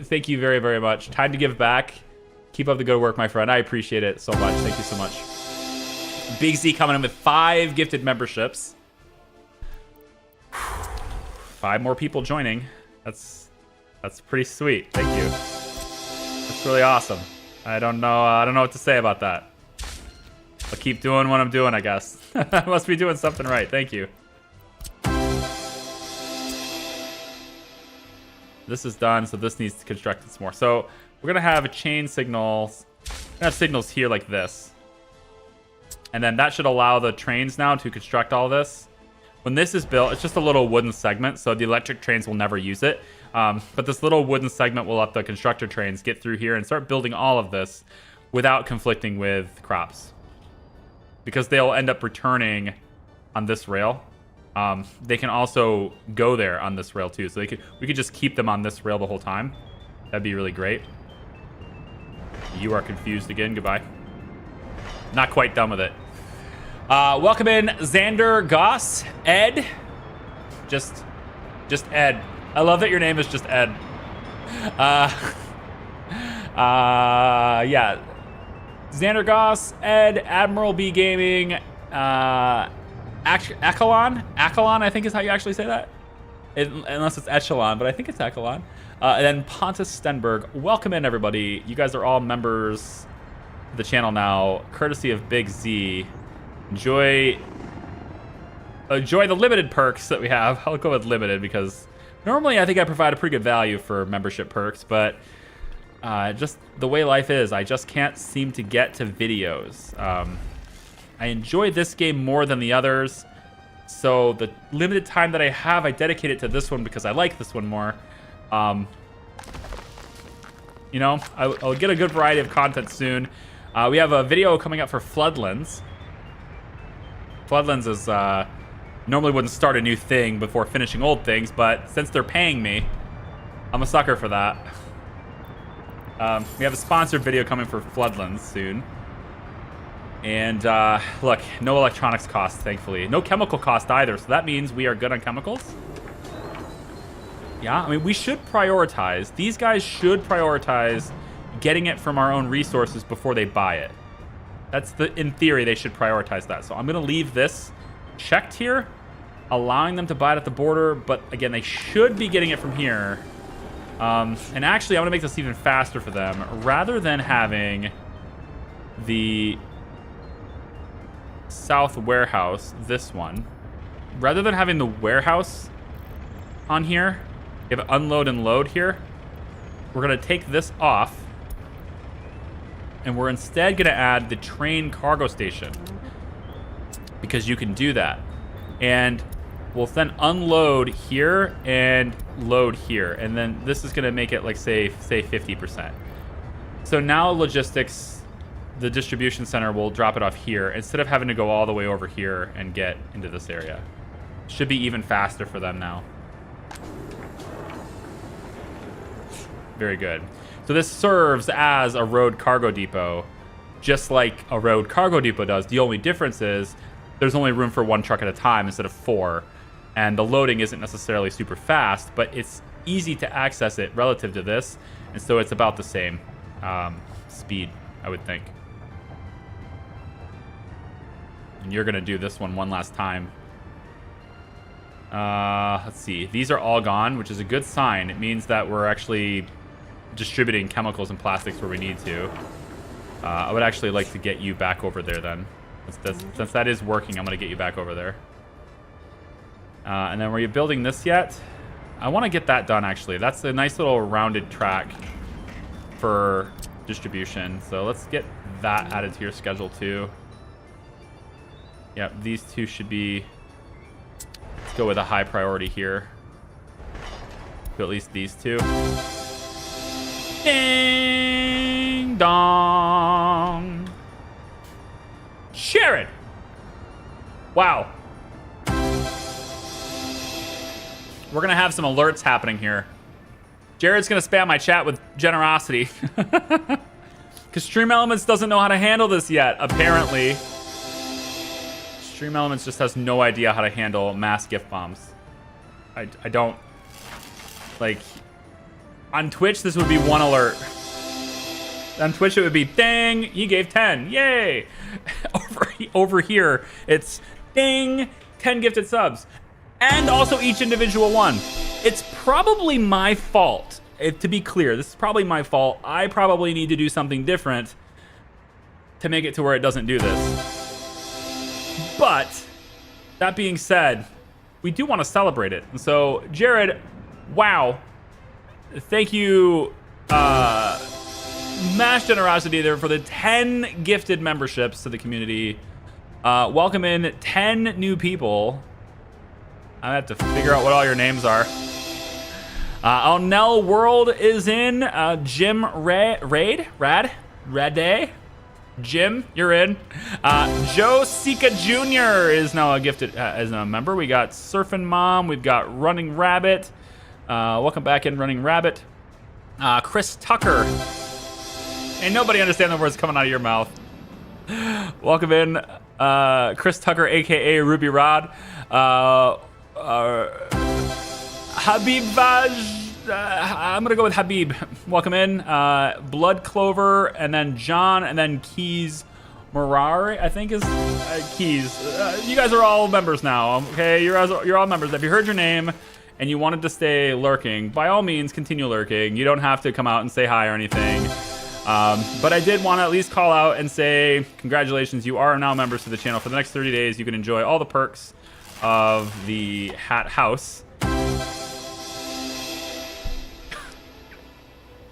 Thank you very, very much. Time to give back. Keep up the good work, my friend. I appreciate it so much. Thank you so much. Big Z coming in with 5 gifted memberships. 5 more people joining. That's pretty sweet. Thank you. That's really awesome. I don't know what to say about that. I'll keep doing what I'm doing, I guess. I must be doing something right. Thank you. This is done, so this needs to construct some more. So we're gonna have a chain signals. We're gonna have signals here like this. And then that should allow the trains now to construct all this. When this is built, it's just a little wooden segment, so the electric trains will never use it. But this little wooden segment will let the constructor trains get through here and start building all of this without conflicting with crops. Because they'll end up returning on this rail. They can also go there on this rail too. So we could just keep them on this rail the whole time. That'd be really great. You are confused again. Goodbye. Not quite done with it. Welcome in Xander Goss, Ed. Just Ed. I love that your name is just Ed. Yeah. Xander Goss, Ed, Admiral B Gaming, Achelon, I think is how you actually say that. Unless it's Echelon, but I think it's Achelon. And then Pontus Stenberg. Welcome in, everybody. You guys are all members of the channel now, courtesy of Big Z. Enjoy the limited perks that we have. I'll go with limited because normally I think I provide a pretty good value for membership perks, but just the way life is, I just can't seem to get to videos. I enjoy this game more than the others, so the limited time that I have, I dedicate it to this one because I like this one more. You know, I'll get a good variety of content soon. We have a video coming up for Floodlands. Floodlands is normally wouldn't start a new thing before finishing old things, but since they're paying me, I'm a sucker for that. We have a sponsored video coming for Floodlands soon. And look, no electronics cost, thankfully. No chemical cost either, so that means we are good on chemicals. Yeah, I mean, we should prioritize. These guys should prioritize getting it from our own resources before they buy it. That's in theory, they should prioritize that. So I'm gonna leave this checked here, allowing them to buy it at the border, but again, they should be getting it from here. And actually, I'm gonna make this even faster for them. Rather than having the south warehouse, this one, rather than having the warehouse on here, you have unload and load here, we're gonna take this off, and we're instead gonna add the train cargo station. because you can do that. And we'll then unload here and load here. And then this is going to make it like, say 50%. So now logistics, the distribution center will drop it off here instead of having to go all the way over here and get into this area. Should be even faster for them now. Very good. So this serves as a road cargo depot, just like a road cargo depot does. The only difference is there's only room for 1 truck at a time instead of 4. And the loading isn't necessarily super fast, but it's easy to access it relative to this. And so it's about the same speed, I would think. And you're going to do this one last time. Let's see. These are all gone, which is a good sign. It means that we're actually distributing chemicals and plastics where we need to. I would actually like to get you back over there then. Since that is working, I'm going to get you back over there. And then were you building this yet? I want to get that done, actually. That's a nice little rounded track for distribution. So let's get that added to your schedule too. Yep, these two should be... Let's go with a high priority here. Do at least these two. Ding dong. Jared! Wow. We're going to have some alerts happening here. Jared's going to spam my chat with generosity. Because Stream Elements doesn't know how to handle this yet, apparently. Stream Elements just has no idea how to handle mass gift bombs. I don't... Like... On Twitch, this would be 1 alert. On Twitch, it would be, dang, he gave 10. Yay! Over here, it's, ding, 10 gifted subs. And also each individual one. It's probably my fault. To be clear, this is probably my fault. I probably need to do something different to make it to where it doesn't do this. But, that being said, we do want to celebrate it. And so, Jared, wow. Thank you, mass generosity there for the 10 gifted memberships to the community. Welcome in 10 new people. I have to figure out what all your names are. Nell World is in. Jim Rade? Jim, you're in. Joe Sika Jr. is now a gifted as a member. We got Surfing Mom. We've got Running Rabbit. Welcome back in, Running Rabbit. Chris Tucker. Ain't nobody understand the words coming out of your mouth. Welcome in, Chris Tucker, aka Ruby Rod. Habib Vaj. I'm gonna go with Habib. Welcome in. Blood Clover, and then John, and then Keys Morari, I think is Keys. You guys are all members now. Okay, you're all members. If you heard your name and you wanted to stay lurking, by all means, continue lurking. You don't have to come out and say hi or anything. But I did want to at least call out and say congratulations. You are now members to the channel. For the next 30 days, you can enjoy all the perks of the Hat House.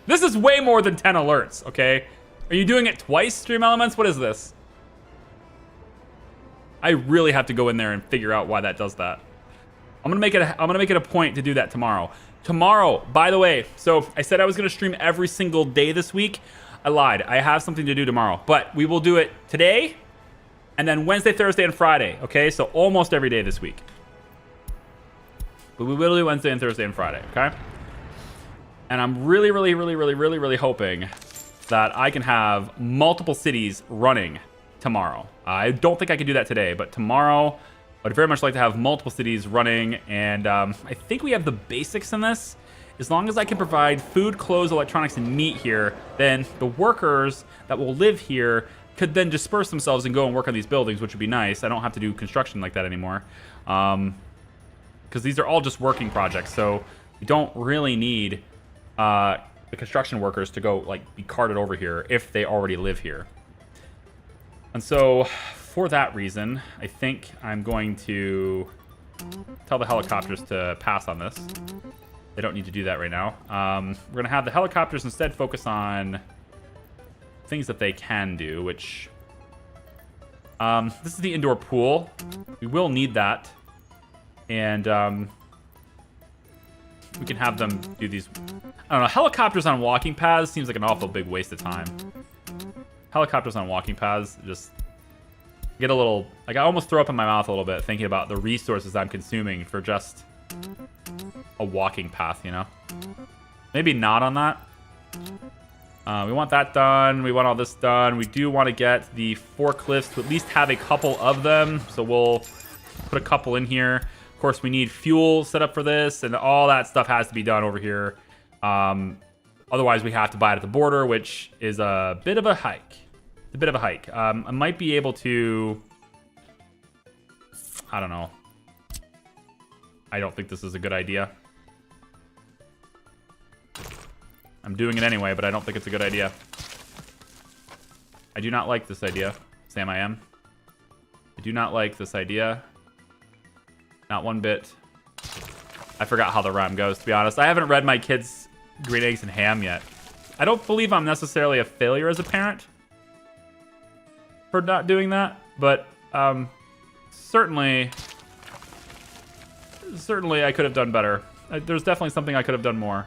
This is way more than 10 alerts, okay? Are you doing it twice, Stream Elements? What is this? I really have to go in there and figure out why that does that. I'm gonna make it a point to do that tomorrow. Tomorrow, by the way, so I said I was gonna stream every single day this week. I lied. I have something to do tomorrow, but we will do it today, and then Wednesday, Thursday, and Friday. Okay, so almost every day this week. But we will do Wednesday and Thursday and Friday. Okay. And I'm really hoping that I can have multiple cities running tomorrow. I don't think I can do that today, but tomorrow I'd very much like to have multiple cities running. And I think we have the basics in this. As long as I can provide food, clothes, electronics, and meat here, then the workers that will live here could then disperse themselves and go and work on these buildings, which would be nice. I don't have to do construction like that anymore. Because these are all just working projects, so we don't really need the construction workers to go like be carted over here if they already live here. And so for that reason, I think I'm going to tell the helicopters to pass on this. They don't need to do that right now. We're gonna have the helicopters instead focus on things that they can do, which This is the indoor pool. We will need that. And we can have them do these. I don't know. Helicopters on walking paths seems like an awful big waste of time. Helicopters on walking paths just get a little... Like, I almost throw up in my mouth a little bit thinking about the resources I'm consuming for just a walking path, you know? Maybe not on that. We want that done. We want all this done. We do want to get the forklifts to at least have a couple of them. So we'll put a couple in here. Of course, we need fuel set up for this, and all that stuff has to be done over here. Otherwise, we have to buy it at the border, which is a bit of a hike. It's a bit of a hike. I might be able to... I don't know. I don't think this is a good idea. I'm doing it anyway, but I don't think it's a good idea. I do not like this idea. Sam, I am. I do not like this idea. Not one bit. I forgot how the rhyme goes, to be honest. I haven't read my kids' Green Eggs and Ham yet. I don't believe I'm necessarily a failure as a parent for not doing that, but certainly I could have done better. There's definitely something I could have done more.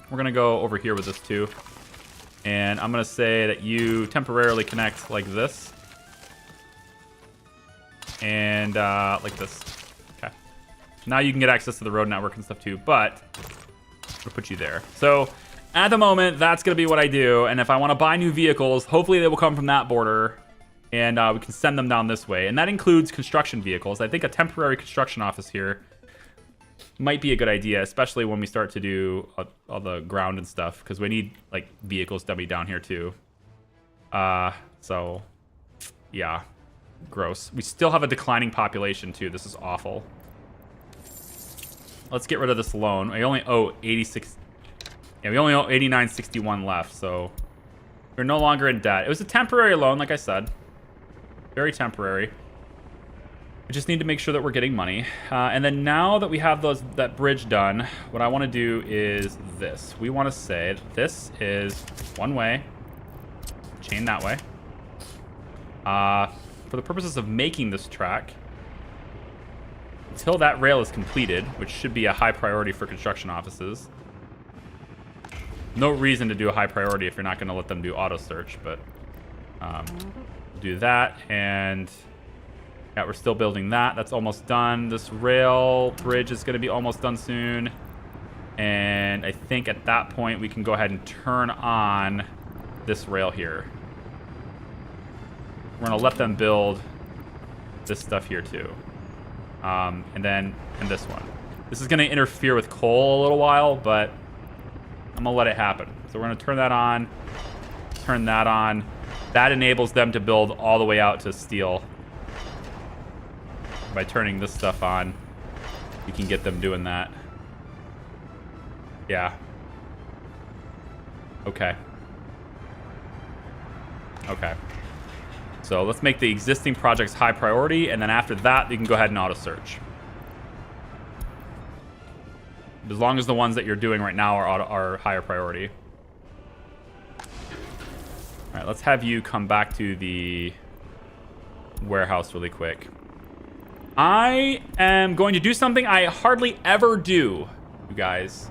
We're going to go over here with this too. And I'm going to say that you temporarily connect like this. And like this. Okay. Now you can get access to the road network and stuff too, but we'll put you there. So at the moment, that's going to be what I do. And if I want to buy new vehicles, hopefully they will come from that border. And we can send them down this way. And that includes construction vehicles. I think a temporary construction office here might be a good idea, especially when we start to do all the ground and stuff, because we need like vehicles to be down here too. So yeah, gross. We still have a declining population too. This is awful. Let's get rid of this loan. We only owe 86. Yeah, we only owe 89.61 left, so we're no longer in debt. It was a temporary loan, like I said. Very temporary. We just need to make sure that we're getting money. And then now that we have that bridge done, what I want to do is this. We want to say that this is one way. Chain that way. For the purposes of making this track, until that rail is completed, which should be a high priority for construction offices. No reason to do a high priority if you're not going to let them do auto search, but do that. And yeah, we're still building that. That's almost done. This rail bridge is going to be almost done soon. And I think at that point we can go ahead and turn on this rail here. We're going to let them build this stuff here too. And this one. This is going to interfere with coal a little while, but I'm going to let it happen. So we're going to turn that on. Turn that on. That enables them to build all the way out to steel. By turning this stuff on, you can get them doing that. Yeah. Okay. Okay. So let's make the existing projects high priority, and then after that, you can go ahead and auto search. As long as the ones that you're doing right now are higher priority. All right, let's have you come back to the warehouse really quick. I am going to do something I hardly ever do, you guys.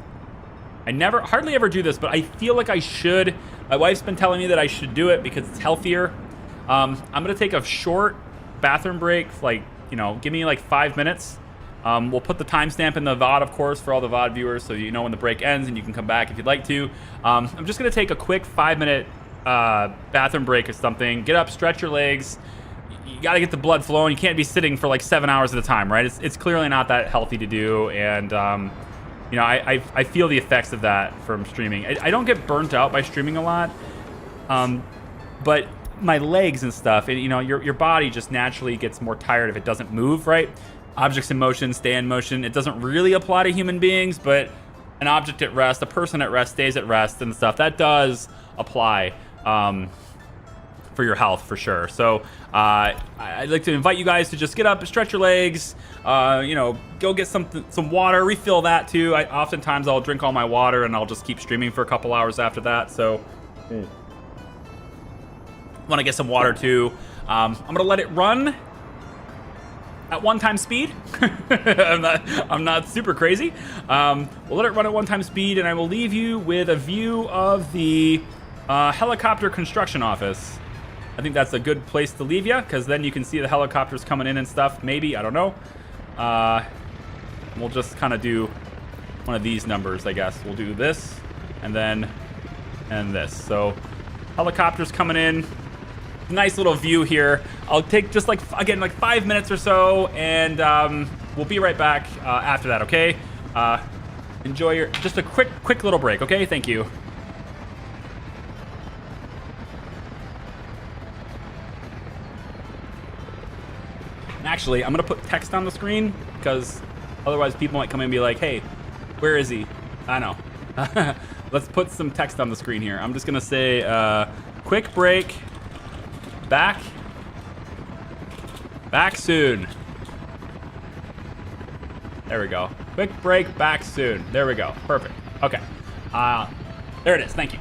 I hardly ever do this, but I feel like I should. My wife's been telling me that I should do it because it's healthier. I'm going to take a short bathroom break, like, you know, give me like 5 minutes. We'll put the timestamp in the VOD, of course, for all the VOD viewers, so you know when the break ends and you can come back if you'd like to. I'm just going to take a quick 5-minute bathroom break or something. Get up, stretch your legs. You got to get the blood flowing. You can't be sitting for like 7 hours at a time, right? It's clearly not that healthy to do, and you know, I feel the effects of that from streaming. I don't get burnt out by streaming a lot, but my legs and stuff, you know, your body just naturally gets more tired if it doesn't move, right? Objects in motion stay in motion. It doesn't really apply to human beings, but an object at rest, a person at rest stays at rest and stuff. That does apply for your health for sure. So I'd like to invite you guys to just get up, stretch your legs, you know, go get some water, refill that too. Oftentimes I'll drink all my water and I'll just keep streaming for a couple hours after that. So Want to get some water too. I'm gonna let it run at 1x speed. I'm not super crazy. We'll let it run at 1x speed, and I will leave you with a view of the helicopter construction office. I think that's a good place to leave you, because then you can see the helicopters coming in and stuff. Maybe, I don't know. We'll just kind of do one of these numbers, I guess. We'll do this, and then, and this. So, helicopters coming in. Nice little view here. I'll take just like, again, like 5 minutes or so, and we'll be right back after that, okay? Enjoy your, just a quick little break, okay? Thank you. Actually, I'm gonna put text on the screen, because otherwise people might come in and be like, hey, where is he? I know. Let's put some text on the screen here. I'm just gonna say, quick break. Back soon. There we go. Quick break, back soon. There we go. Perfect. Okay. There it is. Thank you.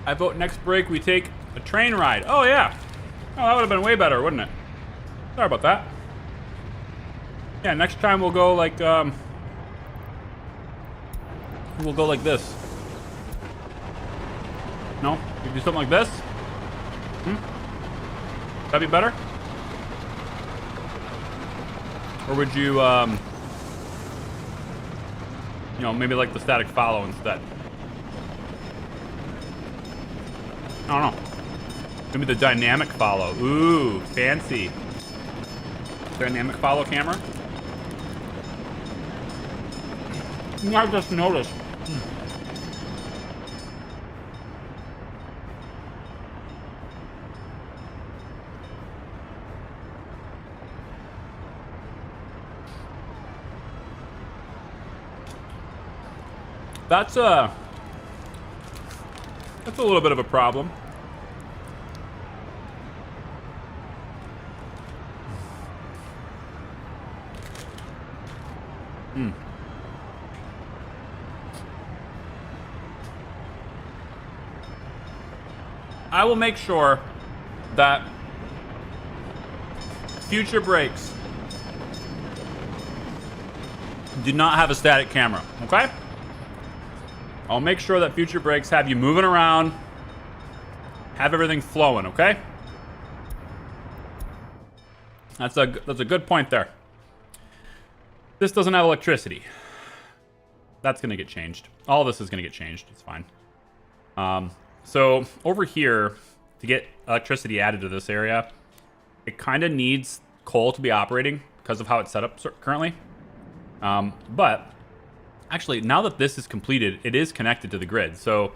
I vote next break we take a train ride. Oh, yeah. Oh, that would have been way better, wouldn't it? Sorry about that. Yeah, next time we'll go like, we'll go like this. No? You do something like this? That'd be better? Or would you, you know, maybe like the static follow instead? I don't know. Maybe the dynamic follow. Ooh, fancy. Dynamic follow camera. I just noticed. That's a little bit of a problem. I will make sure that future breaks do not have a static camera, okay? I'll make sure that future breaks have you moving around, have everything flowing, okay? That's a good point there. This doesn't have electricity. That's gonna get changed. All this is gonna get changed. It's fine. So over here, to get electricity added to this area, it kind of needs coal to be operating because of how it's set up currently. But actually, now that this is completed, it is connected to the grid. So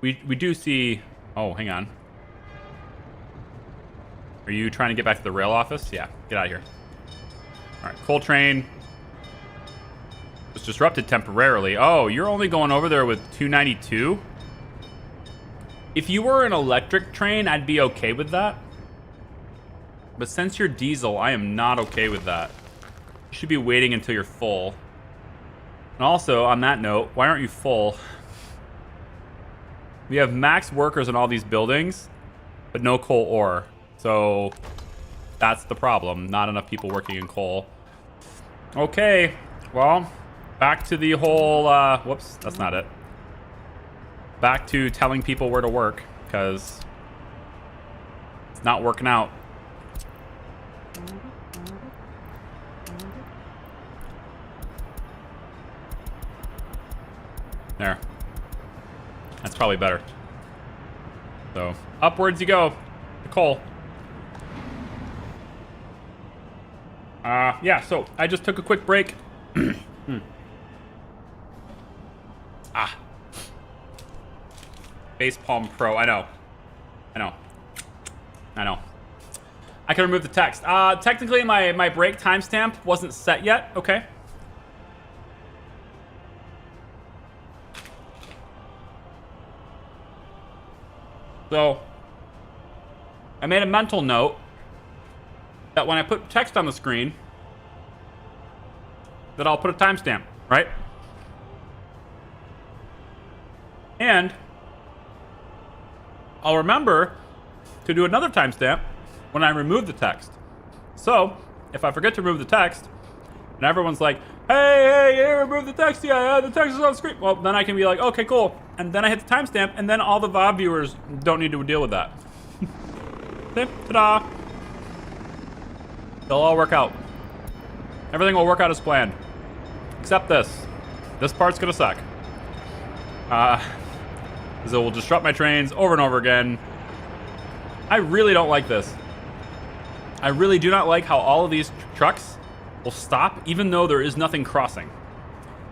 we do see... Oh, hang on. Are you trying to get back to the rail office? Yeah, get out of here. All right, coal train was disrupted temporarily. Oh, you're only going over there with 292? If you were an electric train, I'd be okay with that. But since you're diesel, I am not okay with that. You should be waiting until you're full. And also, on that note, why aren't you full? We have max workers in all these buildings, but no coal ore. So that's the problem. Not enough people working in coal. Okay, well, back to the whole, whoops, that's not it. Back to telling people where to work, because it's not working out. There. That's probably better. So, upwards you go. The coal. Yeah, so I just took a quick break. Facepalm Pro. I know. I can remove the text. Technically, my break timestamp wasn't set yet. Okay. So, I made a mental note that when I put text on the screen, that I'll put a timestamp, right? And I'll remember to do another timestamp when I remove the text. So, if I forget to remove the text, and everyone's like, hey, remove the text, yeah, the text is on the screen. Well, then I can be like, okay, cool. And then I hit the timestamp, and then all the VOD viewers don't need to deal with that. Okay, ta-da. They'll all work out. Everything will work out as planned. Except this. This part's gonna suck. Because it will disrupt my trains over and over again. I really don't like this. I really do not like how all of these trucks will stop even though there is nothing crossing.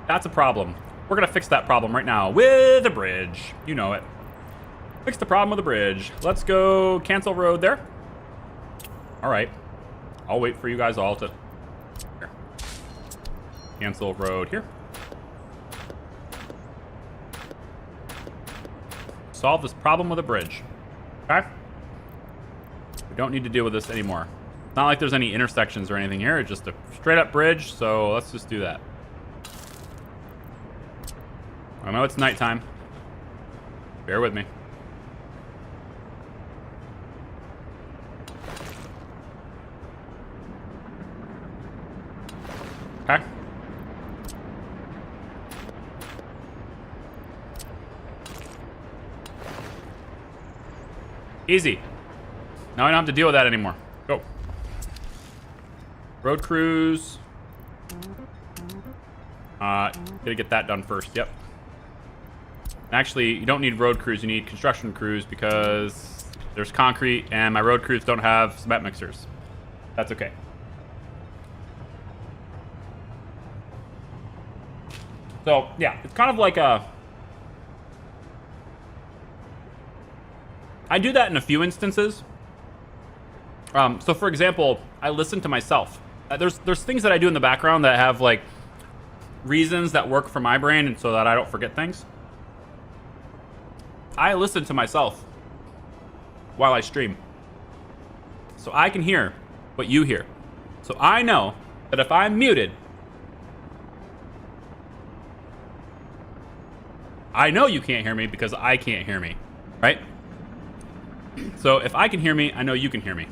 That's a problem. We're gonna fix that problem right now with a bridge. You know it. Fix the problem with a bridge. Let's go cancel road there. All right. I'll wait for you guys all to... Here. Cancel road here. Solve this problem with a bridge. Okay? We don't need to deal with this anymore. It's not like there's any intersections or anything here. It's just a straight up bridge, so let's just do that. I know it's nighttime. Bear with me. Easy. Now I don't have to deal with that anymore. Go. Road crews. Gotta get that done first. Yep. Actually, you don't need road crews. You need construction crews because there's concrete and my road crews don't have cement mixers. That's okay. So, yeah, it's kind of like a... I do that in a few instances. So, for example, I listen to myself. There's things that I do in the background that have, like, reasons that work for my brain and so that I don't forget things. I listen to myself while I stream. So I can hear what you hear. So I know that if I'm muted, I know you can't hear me because I can't hear me, right? So if I can hear me, I know you can hear me.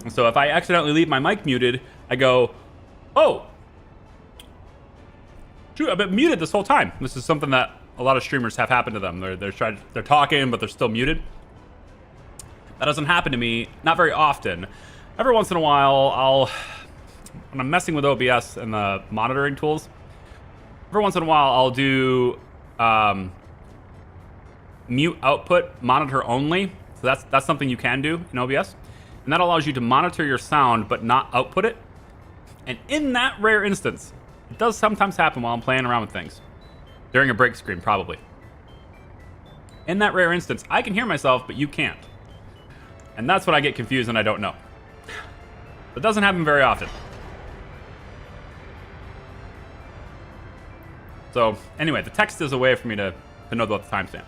So if I accidentally leave my mic muted, I go, oh, shoot, I've been muted this whole time. This is something that a lot of streamers have happen to them. They're talking, but they're still muted. That doesn't happen to me, not very often. Every once in a while, when I'm messing with OBS and the monitoring tools, every once in a while I'll do mute output monitor only. So that's something you can do in OBS. And that allows you to monitor your sound but not output it. And in that rare instance, it does sometimes happen while I'm playing around with things. During a break screen, probably. In that rare instance, I can hear myself, but you can't. And that's when I get confused and I don't know. It doesn't happen very often. So, anyway, the text is a way for me to know about the timestamp.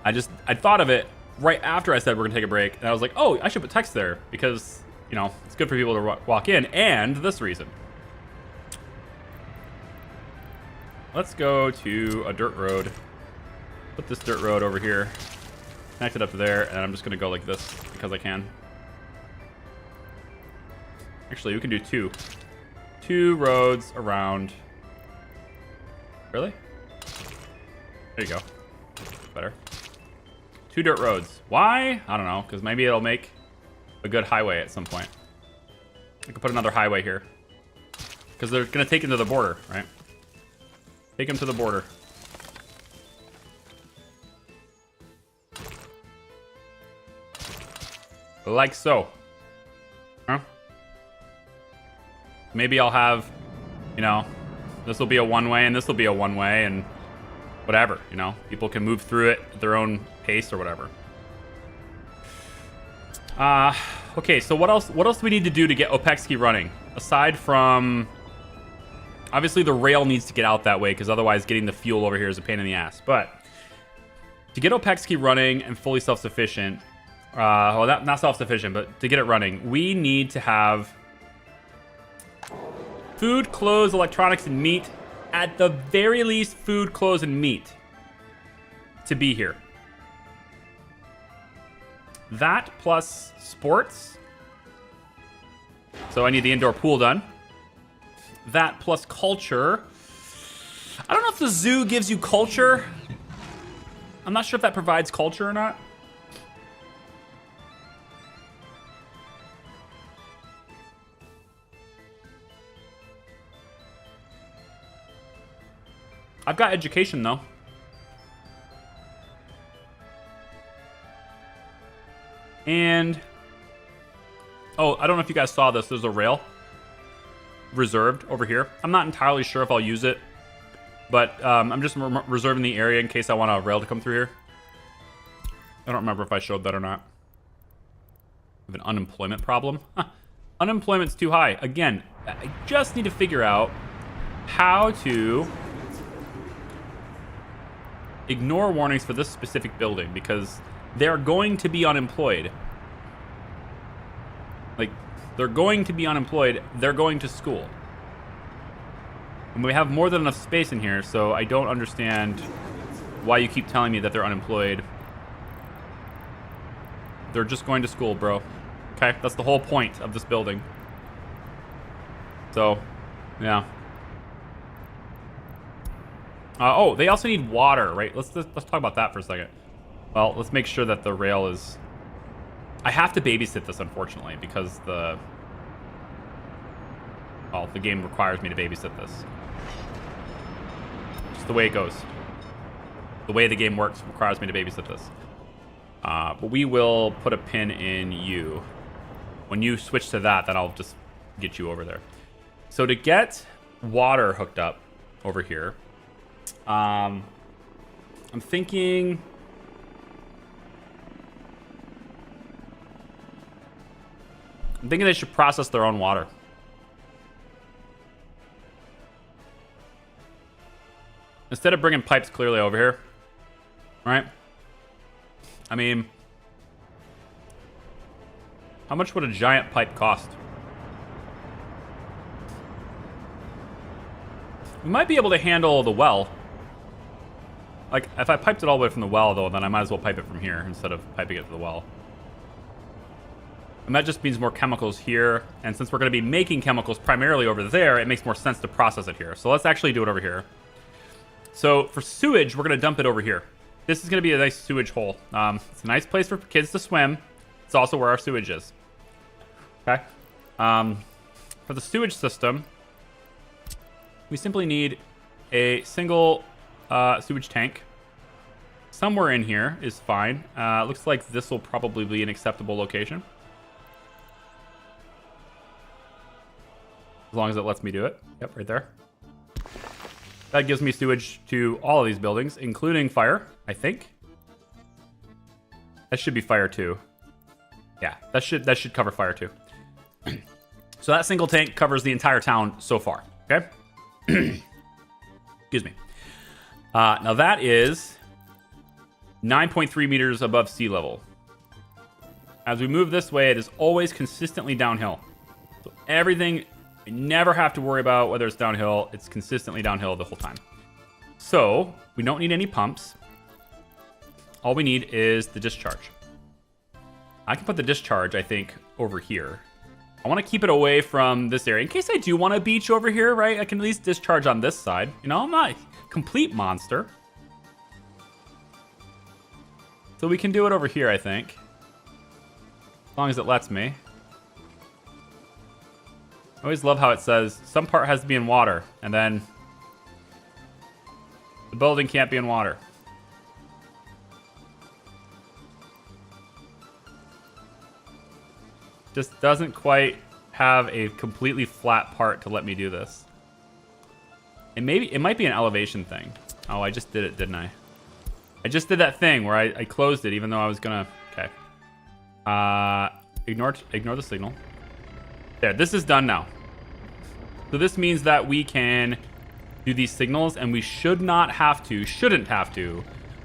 I thought of it right after I said we're gonna take a break, and I was like, oh, I should put text there because, you know, it's good for people to walk in, and this reason. Let's go to a dirt road. Put this dirt road over here. Connect it up to there, and I'm just gonna go like this because I can. Actually, we can do two. Two roads around. Really? There you go. Better. Two dirt roads. Why? I don't know, because maybe it'll make a good highway at some point. I could put another highway here. Because they're gonna take him to the border, right? Take him to the border. Like so. Huh? Maybe I'll have, you know, this will be a one-way and this will be a one-way and whatever, you know. People can move through it at their own pace or whatever. Okay, so what else do we need to do to get Opexki running? Aside from... Obviously, the rail needs to get out that way because otherwise getting the fuel over here is a pain in the ass. But to get Opexki running and fully self-sufficient, well, not self-sufficient, but to get it running, we need to have food, clothes, electronics, and meat. At the very least, food, clothes, and meat to be here. That plus sports. So I need the indoor pool done. That plus culture. I don't know if the zoo gives you culture. I'm not sure if that provides culture or not. I've got education though. And oh, I don't know if you guys saw this. There's a rail reserved over here. I'm not entirely sure if I'll use it, but I'm just reserving the area in case I want a rail to come through here. I don't remember if I showed that or not. I have an unemployment problem. Unemployment's too high. Again, I just need to figure out how to ignore warnings for this specific building because they're going to be unemployed. Like, they're going to be unemployed. They're going to school. And we have more than enough space in here, so I don't understand why you keep telling me that they're unemployed. They're just going to school, bro. Okay? That's the whole point of this building. So, yeah. Oh, they also need water, right? Let's talk about that for a second. Well, let's make sure that the rail is... I have to babysit this, unfortunately, because the game requires me to babysit this. Just the way it goes. The way the game works requires me to babysit this. But we will put a pin in you. When you switch to that, then I'll just get you over there. So to get water hooked up over here, I'm thinking... they should process their own water. Instead of bringing pipes clearly over here, right? I mean, how much would a giant pipe cost? We might be able to handle the well. Like, if I piped it all the way from the well, though, then I might as well pipe it from here instead of piping it to the well. And that just means more chemicals here. And since we're going to be making chemicals primarily over there, it makes more sense to process it here. So let's actually do it over here. So for sewage, we're going to dump it over here. This is going to be a nice sewage hole. It's a nice place for kids to swim. It's also where our sewage is. Okay. For the sewage system, we simply need a single sewage tank. Somewhere in here is fine. Looks like this will probably be an acceptable location. As long as it lets me do it. Yep, right there. That gives me sewage to all of these buildings, including fire, I think. That should be fire too. Yeah, that should cover fire too. So that single tank covers the entire town so far, okay? Excuse me. Now that is 9.3 meters above sea level. As we move this way, it is always consistently downhill. So everything... I never have to worry about whether it's downhill. It's consistently downhill the whole time. So we don't need any pumps. All we need is the discharge. I can put the discharge, I think, over here. I want to keep it away from this area. In case I do want a beach over here, right? I can at least discharge on this side. You know, I'm not a complete monster. So we can do it over here, I think. As long as it lets me. I always love how it says some part has to be in water, and then the building can't be in water. Just doesn't quite have a completely flat part to let me do this. And maybe it might be an elevation thing. Oh, I just did it, didn't I? I just did that thing where I closed it even though I was gonna... Okay. Ignore the signal. There, this is done now. So this means that we can do these signals, and we shouldn't have to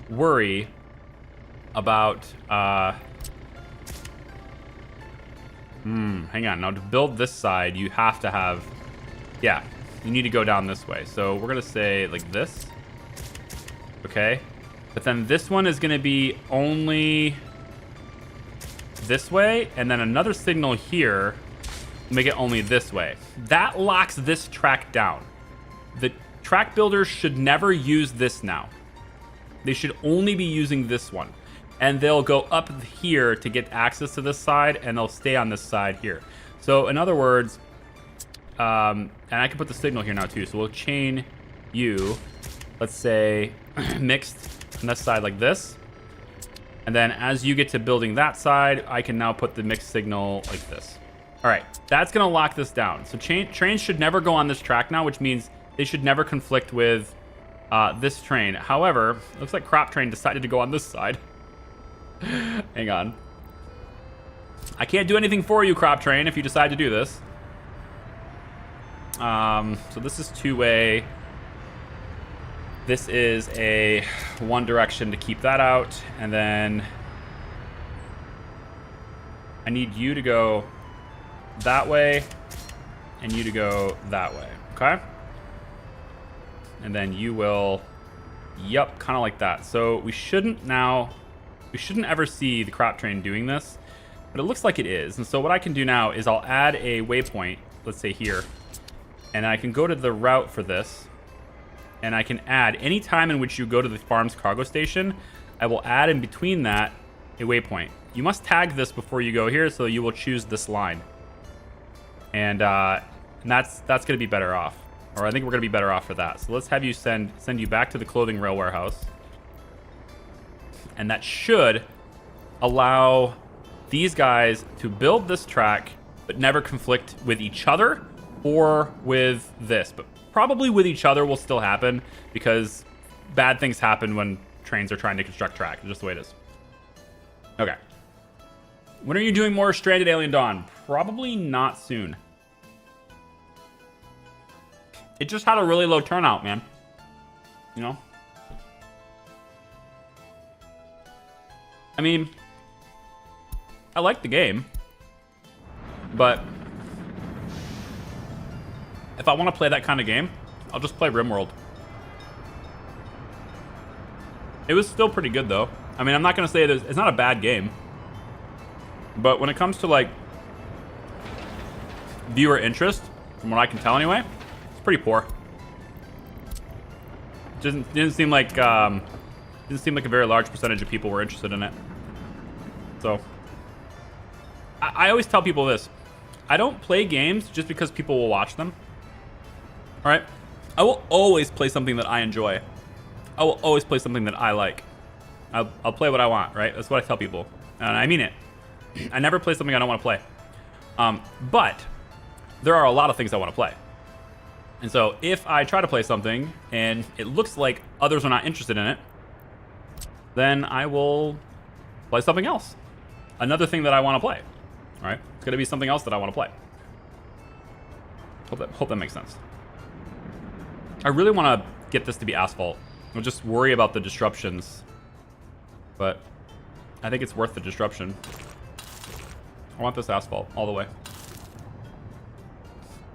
worry about, hang on. Now, to build this side, you have to have, yeah, you need to go down this way. So we're going to say like this. Okay. But then this one is going to be only this way, and then another signal here. Make it only this way. That locks this track down. The track builders should never use this now. They should only be using this one. And they'll go up here to get access to this side, and they'll stay on this side here. So in other words, and I can put the signal here now too. So we'll chain you, let's say mixed on this side like this. And then as you get to building that side, I can now put the mixed signal like this. All right, that's going to lock this down. So trains should never go on this track now, which means they should never conflict with this train. However, it looks like Crop Train decided to go on this side. Hang on. I can't do anything for you, Crop Train, if you decide to do this. So this is two-way. This is a one direction to keep that out. And then I need you to go that way and you to go that way, okay? And then you will, yep, kind of like that. So we shouldn't ever see the Crop Train doing this, but it looks like it is. And so what I can do now is I'll add a waypoint, let's say here, and I can go to the route for this, and I can add any time in which you go to the farm's cargo station, I will add in between that a waypoint. You must tag this before you go here, so you will choose this line. And that's going to be better off. Or I think we're going to be better off for that. So let's have you send you back to the clothing rail warehouse. And that should allow these guys to build this track, but never conflict with each other or with this. But probably with each other will still happen, because bad things happen when trains are trying to construct track. It's just the way it is. Okay. When are you doing more Stranded Alien Dawn? Probably not soon. It just had a really low turnout, man. You know? I mean, I like the game, but if I want to play that kind of game, I'll just play RimWorld. It was still pretty good, though. I mean, I'm not going to say it's not a bad game, but when it comes to, like, viewer interest, from what I can tell anyway, it's pretty poor. Didn't seem like a very large percentage of people were interested in it. So I always tell people this: I don't play games just because people will watch them. All right, I will always play something that I enjoy. I will always play something that I like. I'll play what I want, right? That's what I tell people, and I mean it. I never play something I don't want to play. But there are a lot of things I want to play. And so if I try to play something and it looks like others are not interested in it, then I will play something else. Another thing that I want to play. All right? It's going to be something else that I want to play. Hope that makes sense. I really want to get this to be asphalt. I'll just worry about the disruptions. But I think it's worth the disruption. I want this asphalt all the way.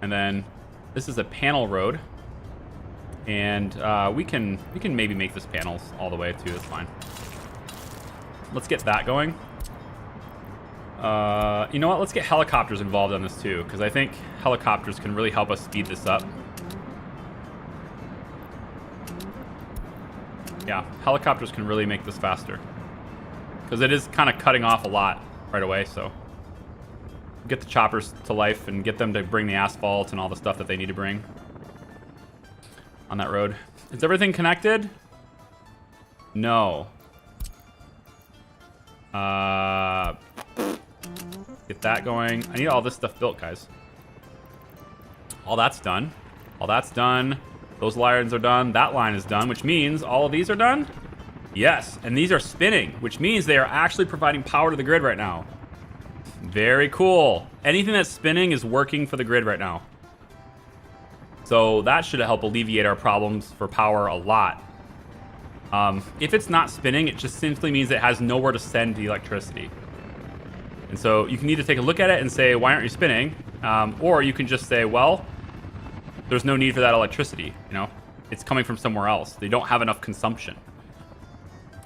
And then this is a panel road. And we can maybe make this panels all the way too. That's fine. Let's get that going. You know what? Let's get helicopters involved on this too, because I think helicopters can really help us speed this up. Yeah, helicopters can really make this faster, because it is kind of cutting off a lot right away. So get the choppers to life and get them to bring the asphalt and all the stuff that they need to bring on that road. Is everything connected? No. Get that going. I need all this stuff built, guys. All that's done. All that's done. Those lines are done. That line is done, which means all of these are done? Yes, and these are spinning, which means they are actually providing power to the grid right now. Very cool. Anything that's spinning is working for the grid right now. So that should help alleviate our problems for power a lot. If it's not spinning, it just simply means it has nowhere to send the electricity. And so you can either take a look at it and say, why aren't you spinning? Or you can just say, well, there's no need for that electricity. You know, it's coming from somewhere else. They don't have enough consumption.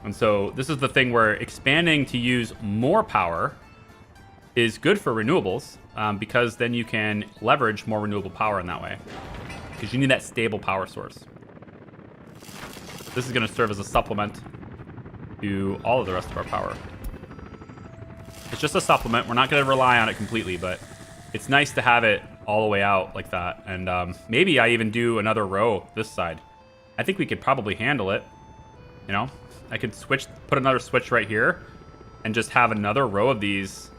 And so this is the thing where expanding to use more power is good for renewables, because then you can leverage more renewable power in that way, because you need that stable power source. This is going to serve as a supplement to all of the rest of our power. It's just a supplement. We're not going to rely on it completely, but it's nice to have it all the way out like that. And maybe I even do another row this side. I think we could probably handle it. You know, I could put another switch right here and just have another row of these.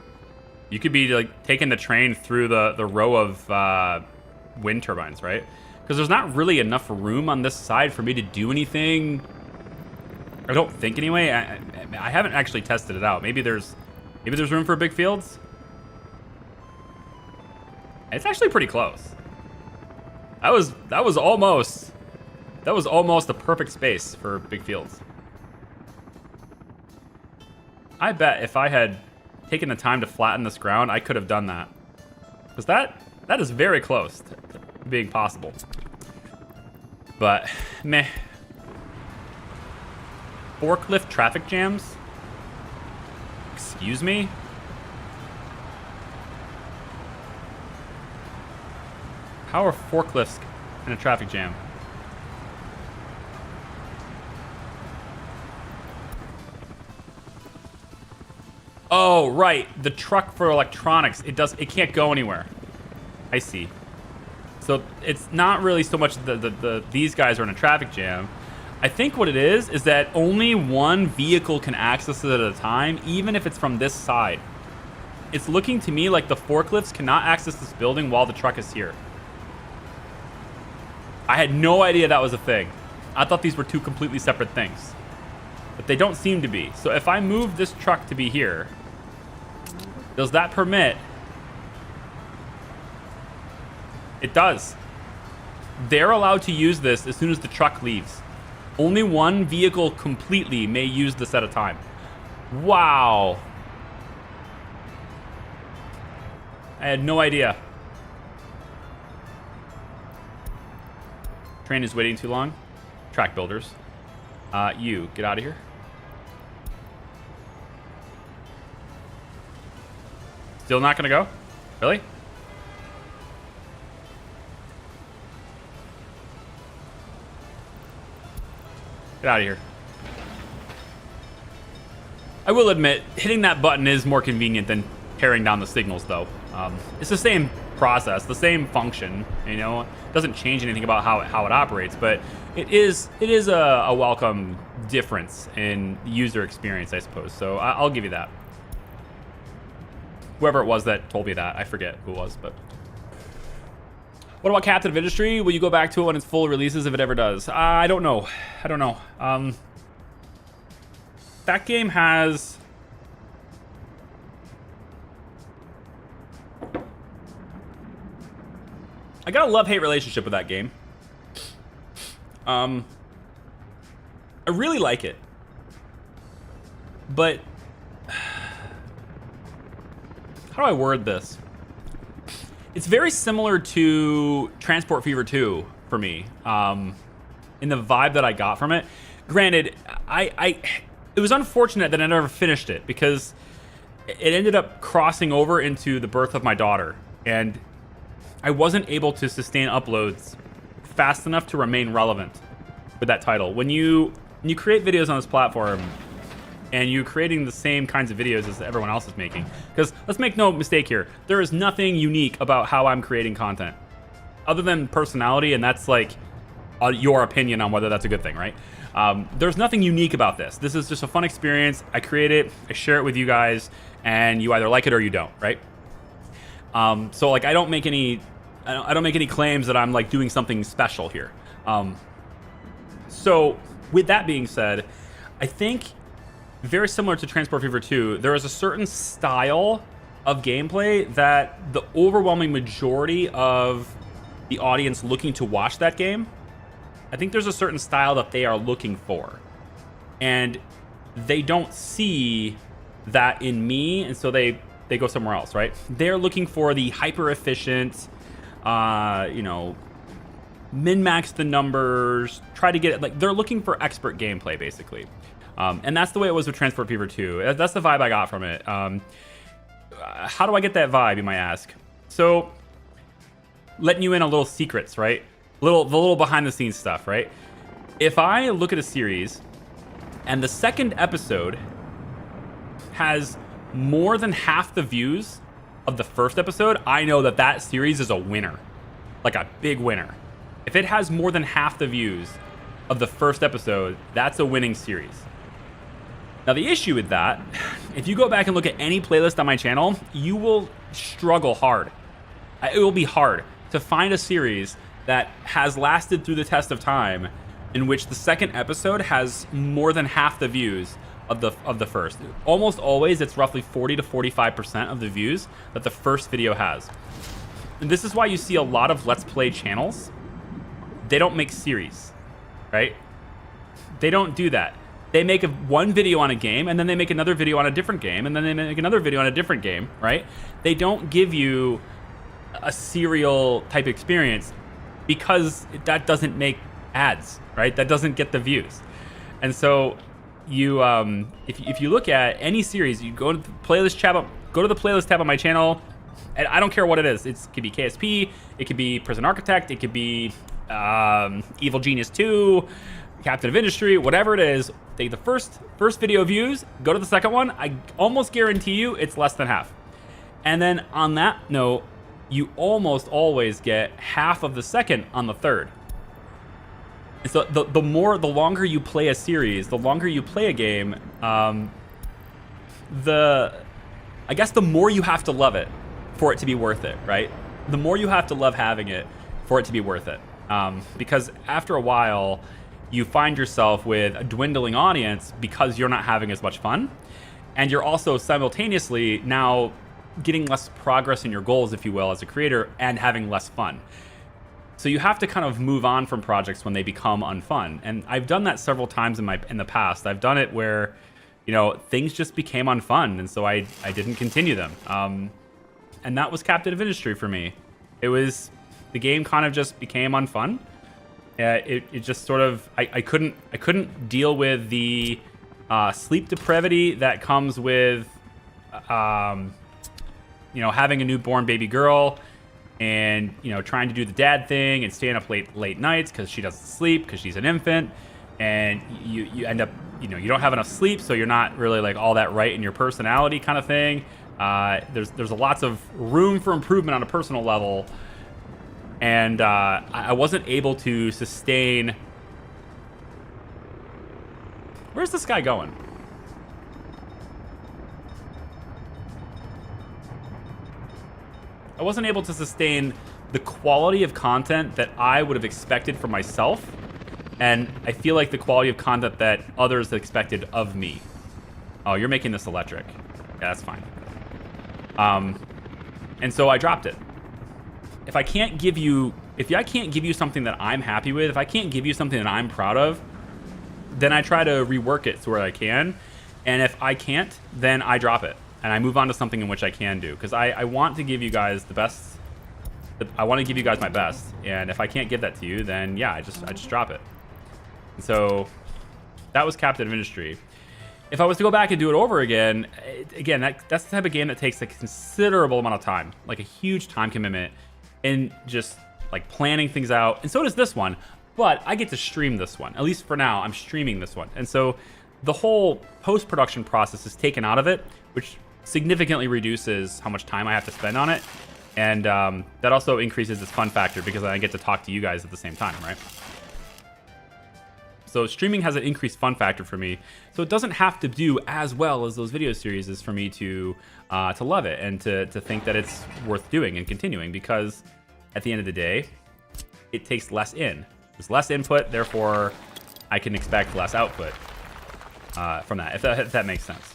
You could be like taking the train through the row of wind turbines, right? Because there's not really enough room on this side for me to do anything. I don't think anyway. I haven't actually tested it out. Maybe there's room for big fields. It's actually pretty close. That was almost a perfect space for big fields. I bet if I had taken the time to flatten this ground, I could have done that. Because that is very close to being possible. But, meh. Forklift traffic jams? Excuse me? How are forklifts in a traffic jam? Oh, right. The truck for electronics. It can't go anywhere. I see. So it's not really so much these guys are in a traffic jam. I think what it is that only one vehicle can access it at a time, even if it's from this side. It's looking to me like the forklifts cannot access this building while the truck is here. I had no idea that was a thing. I thought these were two completely separate things. But they don't seem to be. So if I move this truck to be here, does that permit? It does. They're allowed to use this as soon as the truck leaves. Only one vehicle completely may use this at a time. Wow. I had no idea. Train is waiting too long. Track builders. You, get out of here. Still not gonna go? Really? Get out of here. I will admit, hitting that button is more convenient than tearing down the signals, though. It's the same process, the same function. You know, it doesn't change anything about how it operates, but it is a welcome difference in user experience, I suppose. So I'll give you that. Whoever it was that told me that, I forget who it was, but. What about Captain of Industry? Will you go back to it when it's full releases, if it ever does? I don't know. I don't know. That game has... I got a love-hate relationship with that game. I really like it. But... how do I word this? It's very similar to Transport Fever 2 for me, in the vibe that I got from it. Granted, it was unfortunate that I never finished it because it ended up crossing over into the birth of my daughter, and I wasn't able to sustain uploads fast enough to remain relevant with that title. When you create videos on this platform, and you're creating the same kinds of videos as everyone else is making. Because let's make no mistake here, there is nothing unique about how I'm creating content, other than personality, and that's like your opinion on whether that's a good thing, right? There's nothing unique about this. This is just a fun experience. I create it, I share it with you guys, and you either like it or you don't, right? So like I don't make any claims that I'm like doing something special here. So with that being said, I think very similar to Transport Fever 2, there is a certain style of gameplay that the overwhelming majority of the audience looking to watch that game, I think there's a certain style that they are looking for. And they don't see that in me, and so they go somewhere else, right? They're looking for the hyper-efficient, min-max the numbers, try to get it, like, they're looking for expert gameplay, basically. And that's the way it was with Transport Fever 2. That's the vibe I got from it. How do I get that vibe, you might ask? So, letting you in on little secrets, right? The little behind-the-scenes stuff, right? If I look at a series, and the second episode has more than half the views of the first episode, I know that that series is a winner. Like a big winner. If it has more than half the views of the first episode, that's a winning series. Now, the issue with that, if you go back and look at any playlist on my channel, you will struggle hard. It will be hard to find a series that has lasted through the test of time in which the second episode has more than half the views of the first. Almost always, it's roughly 40 to 45% of the views that the first video has. And this is why you see a lot of Let's Play channels. They don't make series, right? They don't do that. They make one video on a game, and then they make another video on a different game, and then they make another video on a different game, right? They don't give you a serial type experience because that doesn't make ads, right? That doesn't get the views. And so you, if you look at any series, you go to the playlist tab on my channel, and I don't care what it is. It could be KSP, it could be Prison Architect, it could be Evil Genius 2, captain of industry, whatever it is, take the first video views, go to the second one. I almost guarantee you it's less than half. And then on that note, you almost always get half of the second on the third. And so the longer you play a series, the longer you play a game, I guess the more you have to love it for it to be worth it, right? The more you have to love having it for it to be worth it. Because after a while, you find yourself with a dwindling audience because you're not having as much fun. And you're also simultaneously now getting less progress in your goals, if you will, as a creator, and having less fun. So you have to kind of move on from projects when they become unfun. And I've done that several times in the past. I've done it where, you know, things just became unfun, and so I didn't continue them. And that was Captain of Industry for me. It was, the game kind of just became unfun. It just sort of, I couldn't deal with the sleep depravity that comes with, you know, having a newborn baby girl, and, you know, trying to do the dad thing and staying up late nights because she doesn't sleep because she's an infant, and you end up, you know, you don't have enough sleep, so you're not really like all that right in your personality kind of thing. There's lots of room for improvement on a personal level, and I wasn't able to sustain. Where's this guy going? I wasn't able to sustain the quality of content that I would have expected for myself, and I feel like the quality of content that others expected of me. Oh, you're making this electric. Yeah, that's fine. And so I dropped it. If I can't give you something that I'm happy with, if I can't give you something that I'm proud of, then I try to rework it to where I can. And if I can't, then I drop it. And I move on to something in which I can do. Because I want to give you guys the best. I want to give you guys my best. And if I can't give that to you, then yeah, I just drop it. And so that was Captain of Industry. If I was to go back and do it over again, that's the type of game that takes a considerable amount of time. Like a huge time commitment. And just like planning things out. And so does this one. But I get to stream this one. At least for now, I'm streaming this one. And so the whole post-production process is taken out of it, which significantly reduces how much time I have to spend on it. And that also increases its fun factor because I get to talk to you guys at the same time, right? So streaming has an increased fun factor for me. So it doesn't have to do as well as those video series is for me to love it and to think that it's worth doing and continuing, because at the end of the day, it takes less in. There's less input, therefore I can expect less output from that, if that makes sense.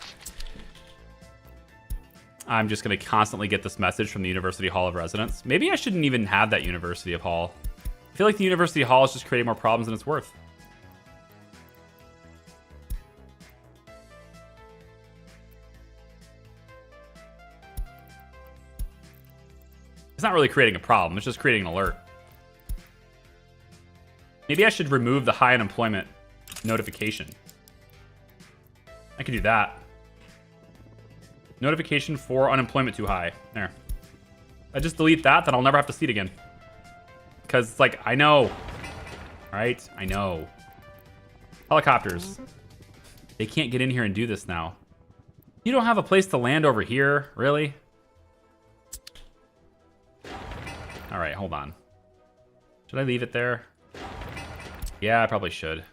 I'm just going to constantly get this message from the University Hall of Residence. Maybe I shouldn't even have that University of Hall. I feel like the University Hall is just creating more problems than it's worth. It's not really creating a problem, it's just creating an alert. Maybe I should remove the high unemployment notification. I could do that. Notification for unemployment too high. There. I just delete that, then I'll never have to see it again. Because it's like, I know. Right? I know. Helicopters. They can't get in here and do this now. You don't have a place to land over here? Really? Alright, hold on. Should I leave it there? Yeah, I probably should.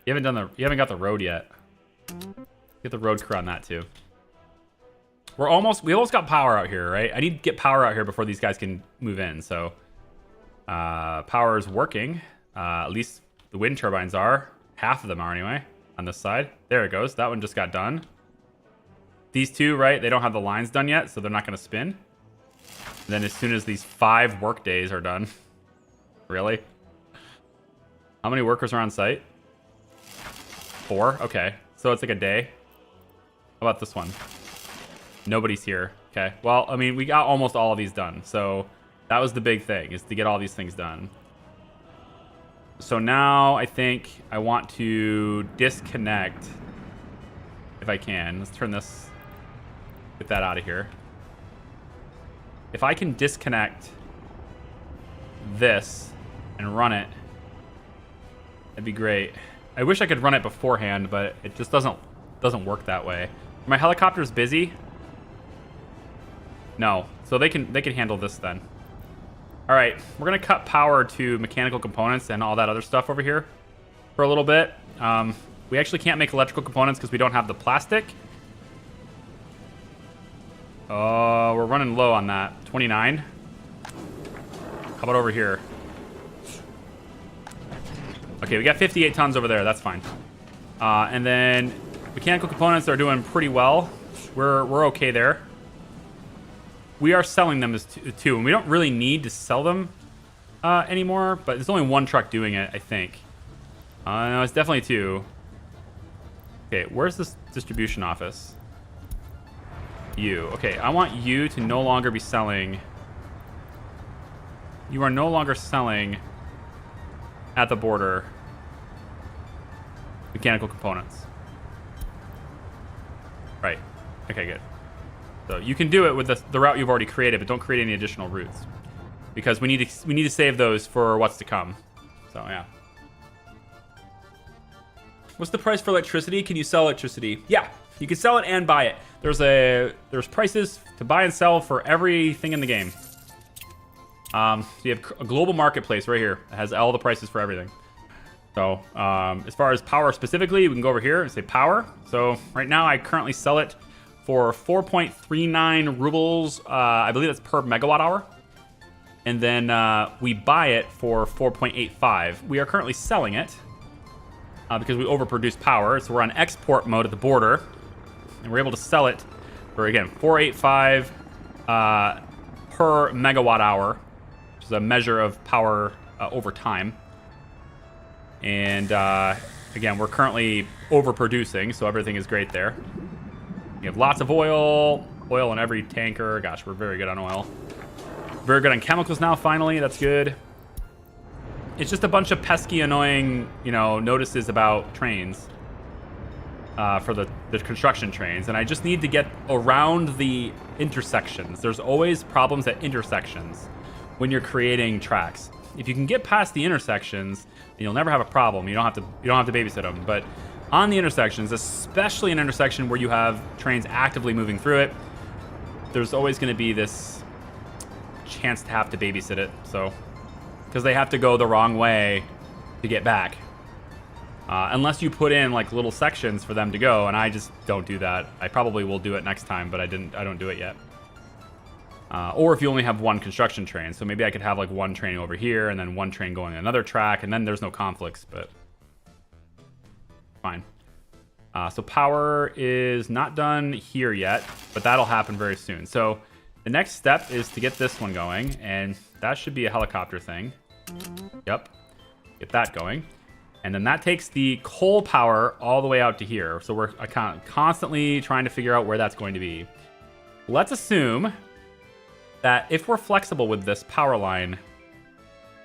You haven't got the road yet. Get the road crew on that too. We almost got power out here, right? I need to get power out here before these guys can move in. So power is working. At least the wind turbines are. Half of them are anyway on this side. There it goes. That one just got done. These two, right? They don't have the lines done yet, so they're not going to spin. And then as soon as these 5 work days are done. Really? How many workers are on site? 4? Okay. So it's like a day. How about this one? Nobody's here. Okay. Well, I mean, we got almost all of these done. So that was the big thing, is to get all these things done. So now I think I want to disconnect if I can. Let's turn this, get that out of here. If I can disconnect this and run it, that'd be great. I wish I could run it beforehand, but it just doesn't work that way. Are my helicopters busy? No, so they can handle this then. All right, we're gonna cut power to mechanical components and all that other stuff over here for a little bit. We actually can't make electrical components because we don't have the plastic. Oh, we're running low on that. 29. How about over here? Okay, we got 58 tons over there. That's fine. And then mechanical components are doing pretty well. We're okay there. We are selling them as two, and we don't really need to sell them anymore. But there's only one truck doing it, I think. No, it's definitely two. Okay, where's this distribution office? You. Okay, I want you to no longer be selling. You are no longer selling at the border mechanical components. Right. Okay, good. So you can do it with the route you've already created, but don't create any additional routes because we need to save those for what's to come. So yeah. What's the price for electricity? Can you sell electricity? Yeah, you can sell it and buy it. There's prices to buy and sell for everything in the game. So you have a global marketplace right here. It has all the prices for everything. So as far as power specifically, we can go over here and say power. So right now I currently sell it for 4.39 rubles. I believe that's per megawatt hour. And then we buy it for 4.85. We are currently selling it because we overproduce power. So we're on export mode at the border. And we're able to sell it for, again, 4.85 per megawatt hour, which is a measure of power over time. And again, we're currently overproducing, so everything is great there. We have lots of oil in every tanker. Gosh, we're very good on oil. Very good on chemicals now, finally. That's good. It's just a bunch of pesky, annoying, notices about trains for the construction trains. And I just need to get around the intersections. There's always problems at intersections when you're creating tracks. If you can get past the intersections, then you'll never have a problem. You don't have to babysit them. But on the intersections, especially an intersection where you have trains actively moving through it, there's always going to be this chance to have to babysit it. So, because they have to go the wrong way to get back. Unless you put in like little sections for them to go, and I just don't do that. I probably will do it next time, but I don't do it yet. Or if you only have one construction train, so maybe I could have like one train over here and then one train going another track, and then there's no conflicts, but fine. So power is not done here yet, but that'll happen very soon. So the next step is to get this one going, and that should be a helicopter thing. Yep, get that going. And then that takes the coal power all the way out to here. So we're constantly trying to figure out where that's going to be. Let's assume that if we're flexible with this power line,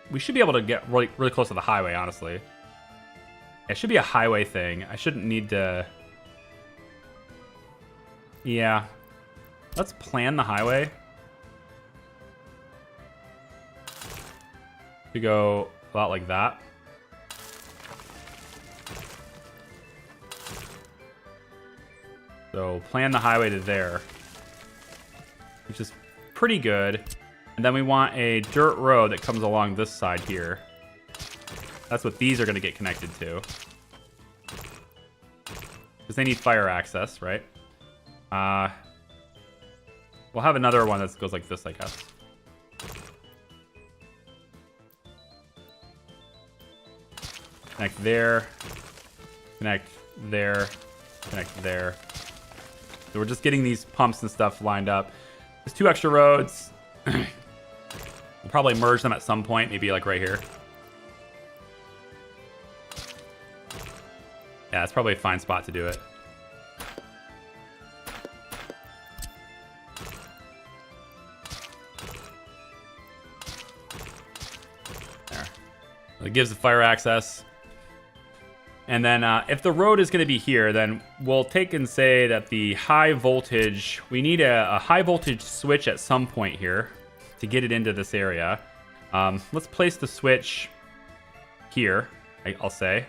we should be able to get really, really close to the highway, honestly. It should be a highway thing. I shouldn't need to... Yeah. Let's plan the highway. To go about like that. So plan the highway to there, which is pretty good. And then we want a dirt road that comes along this side here. That's what these are going to get connected to. Because they need fire access, right? We'll have another one that goes like this, I guess. Connect there. Connect there. Connect there. So we're just getting these pumps and stuff lined up. There's 2 extra roads. We'll probably merge them at some point, maybe like right here. Yeah, it's probably a fine spot to do it. There. It gives the fire access. And then if the road is going to be here, then we'll take and say that the high voltage, we need a high voltage switch at some point here to get it into this area. Let's place the switch here, I'll say.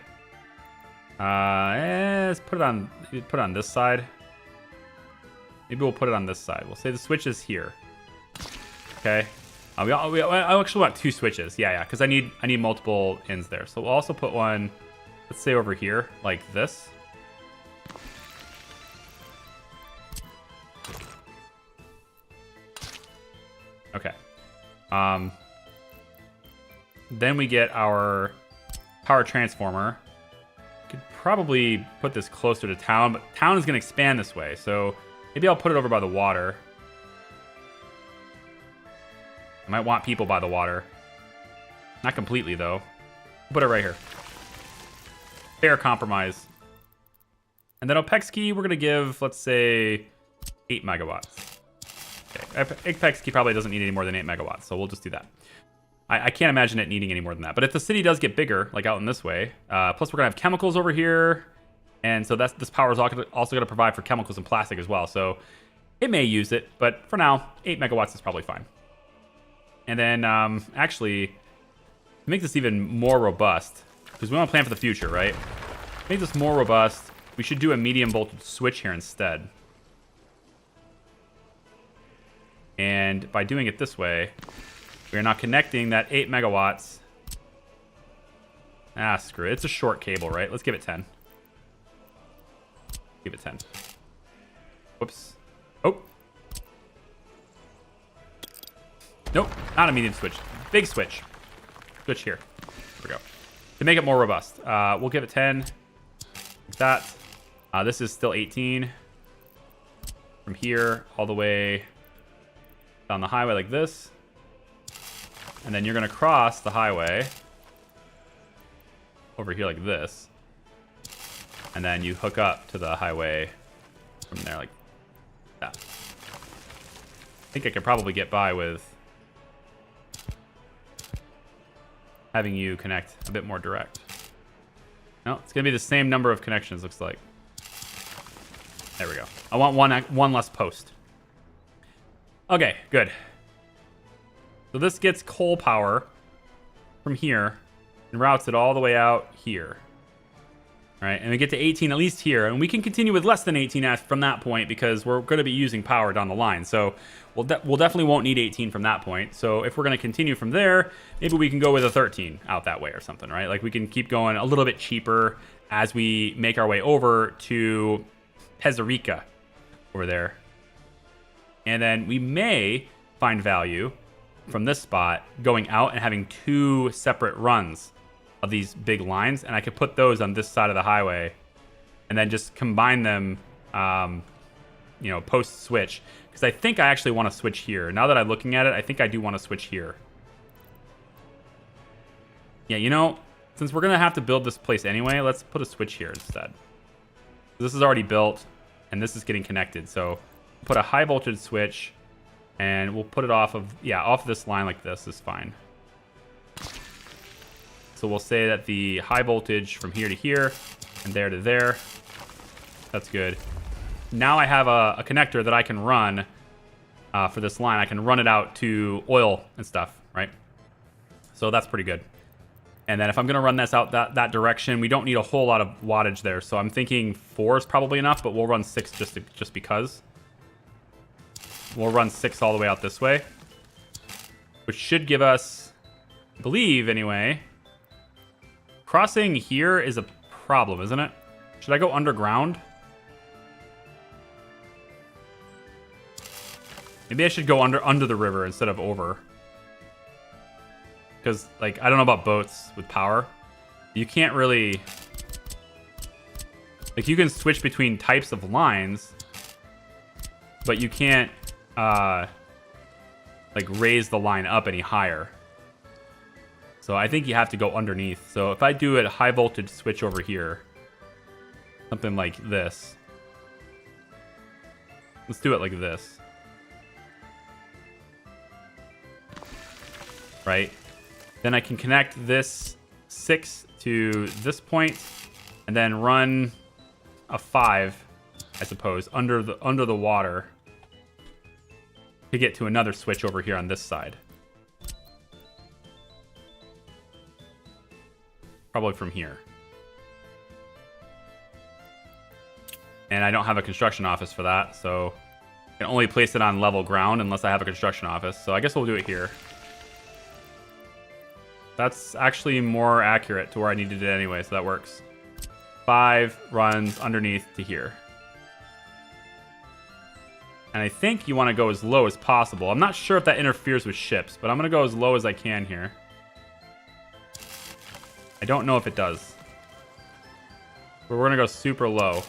Let's put it on this side. Maybe we'll put it on this side. We'll say the switch is here. Okay. I actually want 2 switches. Yeah, because I need multiple ends there. So we'll also put one, let's say over here, like this. Okay. Then we get our power transformer. Could probably put this closer to town, but town is going to expand this way. So maybe I'll put it over by the water. I might want people by the water. Not completely, though. Put it right here. Fair compromise. And then Opexkey, we're going to give, let's say, 8 megawatts. Okay. Opexkey probably doesn't need any more than 8 megawatts, so we'll just do that. I can't imagine it needing any more than that. But if the city does get bigger, like out in this way, plus we're going to have chemicals over here. And so this power is also going to provide for chemicals and plastic as well. So it may use it, but for now, 8 megawatts is probably fine. And then, actually, to make this even more robust, because we want to plan for the future, right? To make this more robust, we should do a medium voltage switch here instead. And by doing it this way, we're not connecting that 8 megawatts. Ah, screw it. It's a short cable, right? Let's give it 10. Give it 10. Whoops. Oh. Nope, not a medium switch. Big switch. Switch here. There we go. To make it more robust, we'll give it 10. Like that. This is still 18. From here all the way down the highway like this. And then you're going to cross the highway over here like this. And then you hook up to the highway from there like that. I think I could probably get by with having you connect a bit more direct. No, it's going to be the same number of connections, looks like. There we go. I want one less post. Okay, good. So this gets coal power from here and routes it all the way out here. All right, and we get to 18 at least here, and we can continue with less than 18 from that point because we're going to be using power down the line. So we'll definitely won't need 18 from that point. So if we're going to continue from there, maybe we can go with a 13 out that way or something, right? Like we can keep going a little bit cheaper as we make our way over to Pezerica over there. And then we may find value from this spot going out and having 2 separate runs of these big lines, and I could put those on this side of the highway and then just combine them, post switch, because I think I actually want to switch here. Now that I'm looking at it, I think I do want to switch here. Yeah, since we're going to have to build this place anyway, let's put a switch here instead. This is already built and this is getting connected, so put a high voltage switch and we'll put it off of this line like this is fine. So we'll say that the high voltage from here to here and there to there. That's good. Now I have a connector that I can run for this line. I can run it out to oil and stuff, right? So that's pretty good. And then if I'm going to run this out that direction, we don't need a whole lot of wattage there. So I'm thinking 4 is probably enough, but we'll run 6 just because. We'll run 6 all the way out this way, which should give us, I believe anyway. Crossing here is a problem, isn't it? Should I go underground? Maybe I should go under the river instead of over. Because, I don't know about boats with power. You can't really... you can switch between types of lines, but you can't, raise the line up any higher. So I think you have to go underneath. So if I do a high voltage switch over here, something like this. Let's do it like this. Right? Then I can connect this 6 to this point and then run a 5, I suppose, under the water to get to another switch over here on this side. probably from here. And I don't have a construction office for that, so I can only place it on level ground unless I have a construction office. So I guess we'll do it here. That's actually more accurate to where I needed it anyway, so that works. 5 runs underneath to here. And I think you want to go as low as possible. I'm not sure if that interferes with ships, but I'm going to go as low as I can here. I don't know if it does. But we're going to go super low.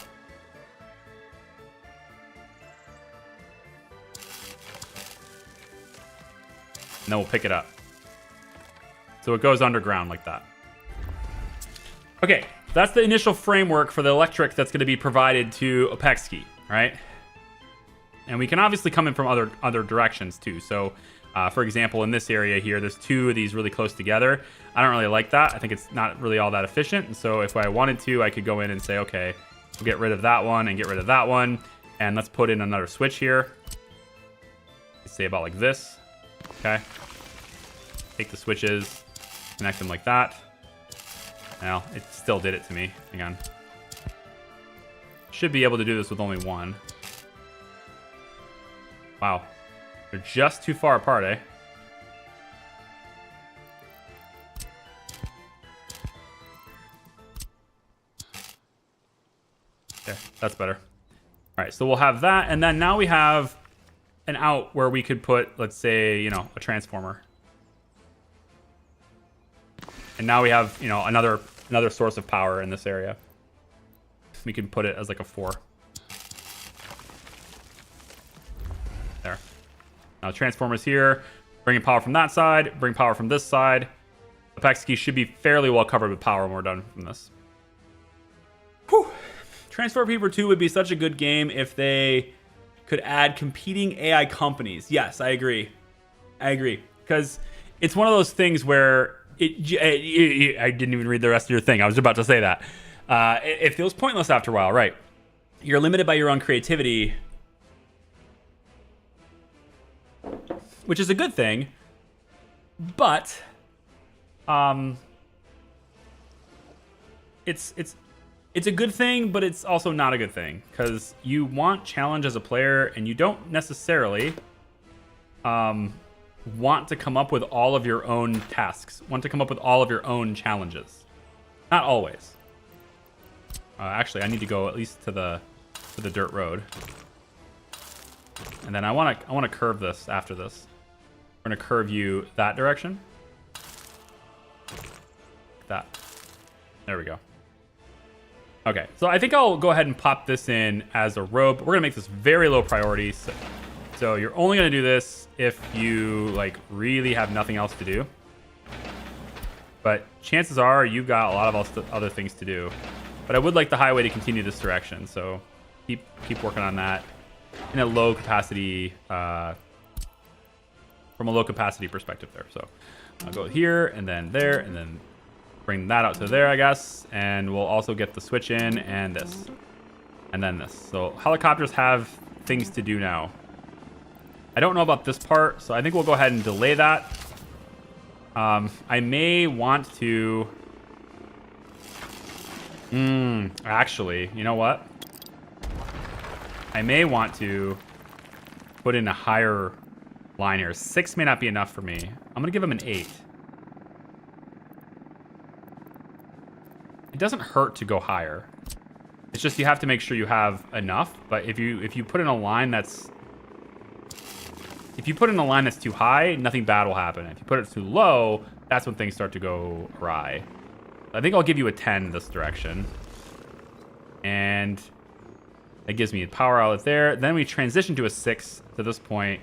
And then we'll pick it up. So it goes underground like that. Okay, that's the initial framework for the electric that's going to be provided to Opexki, right? And we can obviously come in from other directions too. So, for example, in this area here, there's 2 of these really close together. I don't really like that. I think it's not really all that efficient. And so if I wanted to, I could go in and say, okay, we'll get rid of that one and get rid of that one. And let's put in another switch here. Let's say about like this. Okay. Take the switches, connect them like that. Now, it still did it to me. Hang on. Should be able to do this with only one. Wow. They're just too far apart, eh? Okay, that's better. All right, so we'll have that. And then now we have an out where we could put, let's say, you know, a transformer. And now we have, you know, another source of power in this area. We can put it as like a 4. There. Now transformers here, bringing power from that side, bring power from this side. Opexki should be fairly well covered with power when we're done from this. Whew. Transfer Paper 2 would be such a good game if they could add competing AI companies. Yes, I agree. I agree. Because it's one of those things where I didn't even read the rest of your thing. I was about to say that. It feels pointless after a while, right? You're limited by your own creativity, which is a good thing. But it's a good thing, but it's also not a good thing because you want challenge as a player, and you don't necessarily want to come up with all of your own tasks, want to come up with all of your own challenges. Not always. Actually, I need to go at least to the dirt road, and then I want to curve this after this. We're gonna curve you that direction. Like that. There we go. Okay, so I think I'll go ahead and pop this in as a rope. We're gonna make this very low priority. So you're only gonna do this if you like really have nothing else to do. But chances are you've got a lot of other things to do. But I would like the highway to continue this direction, so keep working on that in a low capacity, from a low capacity perspective there. So I'll go here and then there and then bring that out to there, I guess. And we'll also get the switch in and this. And then this. So helicopters have things to do now. I don't know about this part, so I think we'll go ahead and delay that. I may want to... actually, you know what? I may want to put in a higher line here. 6 may not be enough for me. I'm going to give him an 8. It doesn't hurt to go higher. It's just you have to make sure you have enough. But if you put in a line that's too high, nothing bad will happen. If you put it too low, that's when things start to go awry. I think I'll give you a 10 this direction. And that gives me a power outlet there. Then we transition to a 6 to this point,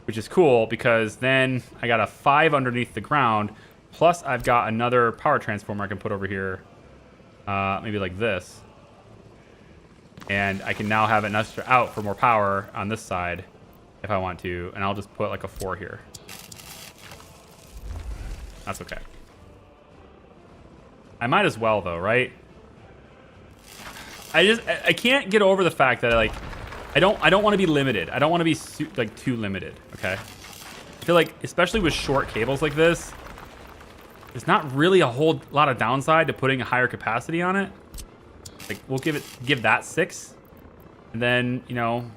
which is cool because then I got a 5 underneath the ground. Plus I've got another power transformer I can put over here. Maybe like this. And I can now have an extra out for more power on this side if I want to. And I'll just put like a 4 here. That's okay. I might as well though, right? I can't get over the fact that like I don't want to be limited. I don't want to be too limited, okay? I feel like especially with short cables like this, there's not really a whole lot of downside to putting a higher capacity on it. Like, we'll give that 6. And then, you know,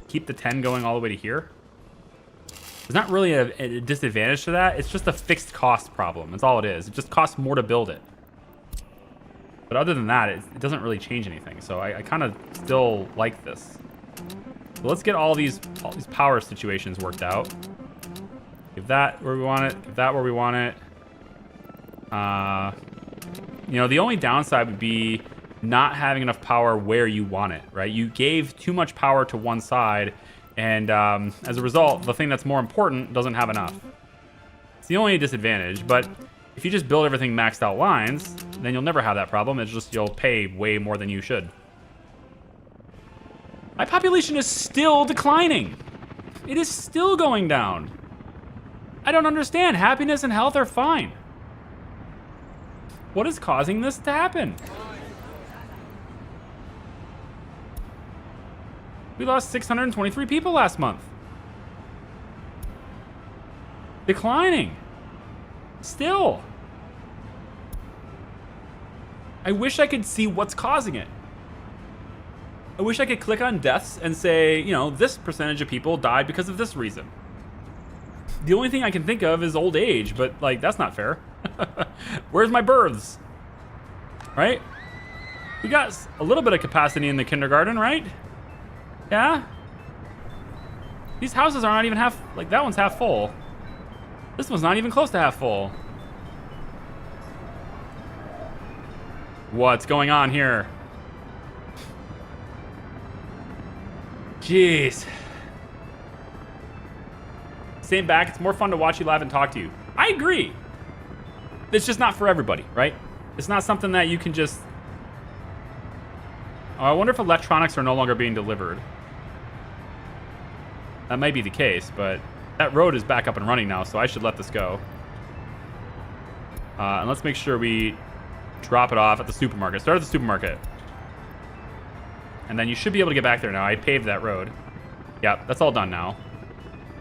keep the 10 going all the way to here. There's not really a disadvantage to that. It's just a fixed cost problem. That's all it is. It just costs more to build it. But other than that, it doesn't really change anything. So I kind of still like this. So let's get all these power situations worked out. Give that where we want it. Give that where we want it. You know, the only downside would be not having enough power where you want it, right? You gave too much power to one side, and as a result, the thing that's more important doesn't have enough. It's the only disadvantage, but if you just build everything maxed out lines, then you'll never have that problem. It's just you'll pay way more than you should. My population is still declining. It is still going down. I don't understand. Happiness and health are fine. What is causing this to happen? We lost 623 people last month. Declining. Still. I wish I could see what's causing it. I wish I could click on deaths and say, you know, this percentage of people died because of this reason. The only thing I can think of is old age, but like, that's not fair. Where's my births? Right? We got a little bit of capacity in the kindergarten, right? Yeah? These houses are not even half, like that one's half full. This one's not even close to half full. What's going on here? Jeez. Same back, it's more fun to watch you live and talk to you. I agree. It's just not for everybody, right? It's not something that you can just... Oh, I wonder if electronics are no longer being delivered. That might be the case, but that road is back up and running now, so I should let this go. And let's make sure we drop it off at the supermarket. Start at the supermarket. And then you should be able to get back there now. I paved that road. Yep, that's all done now.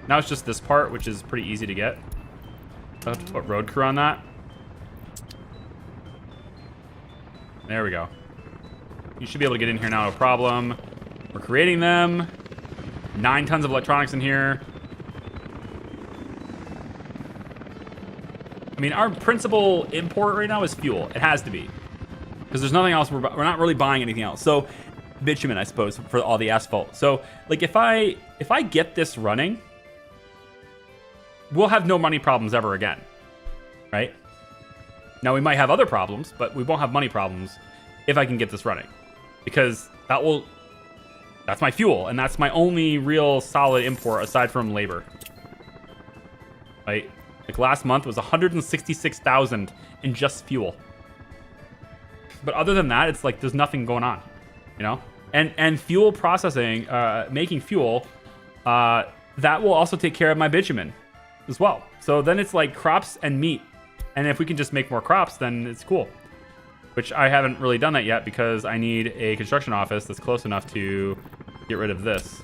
Now it's just this part, which is pretty easy to get. I'll have to put road crew on that. There we go. You should be able to get in here now, no problem. We're creating them. 9 tons of electronics in here. I mean, our principal import right now is fuel. It has to be. Because there's nothing else. We're not really buying anything else. So, bitumen, I suppose, for all the asphalt. So, like, if I get this running, we'll have no money problems ever again. Right? Now, we might have other problems, but we won't have money problems if I can get this running. Because that's my fuel, and that's my only real solid import aside from labor. Right? Like last month was 166,000 in just fuel. But other than that, it's like there's nothing going on, you know? And fuel processing, making fuel, that will also take care of my bitumen as well. So then it's like crops and meat. And if we can just make more crops, then it's cool. Which I haven't really done that yet because I need a construction office that's close enough to get rid of this.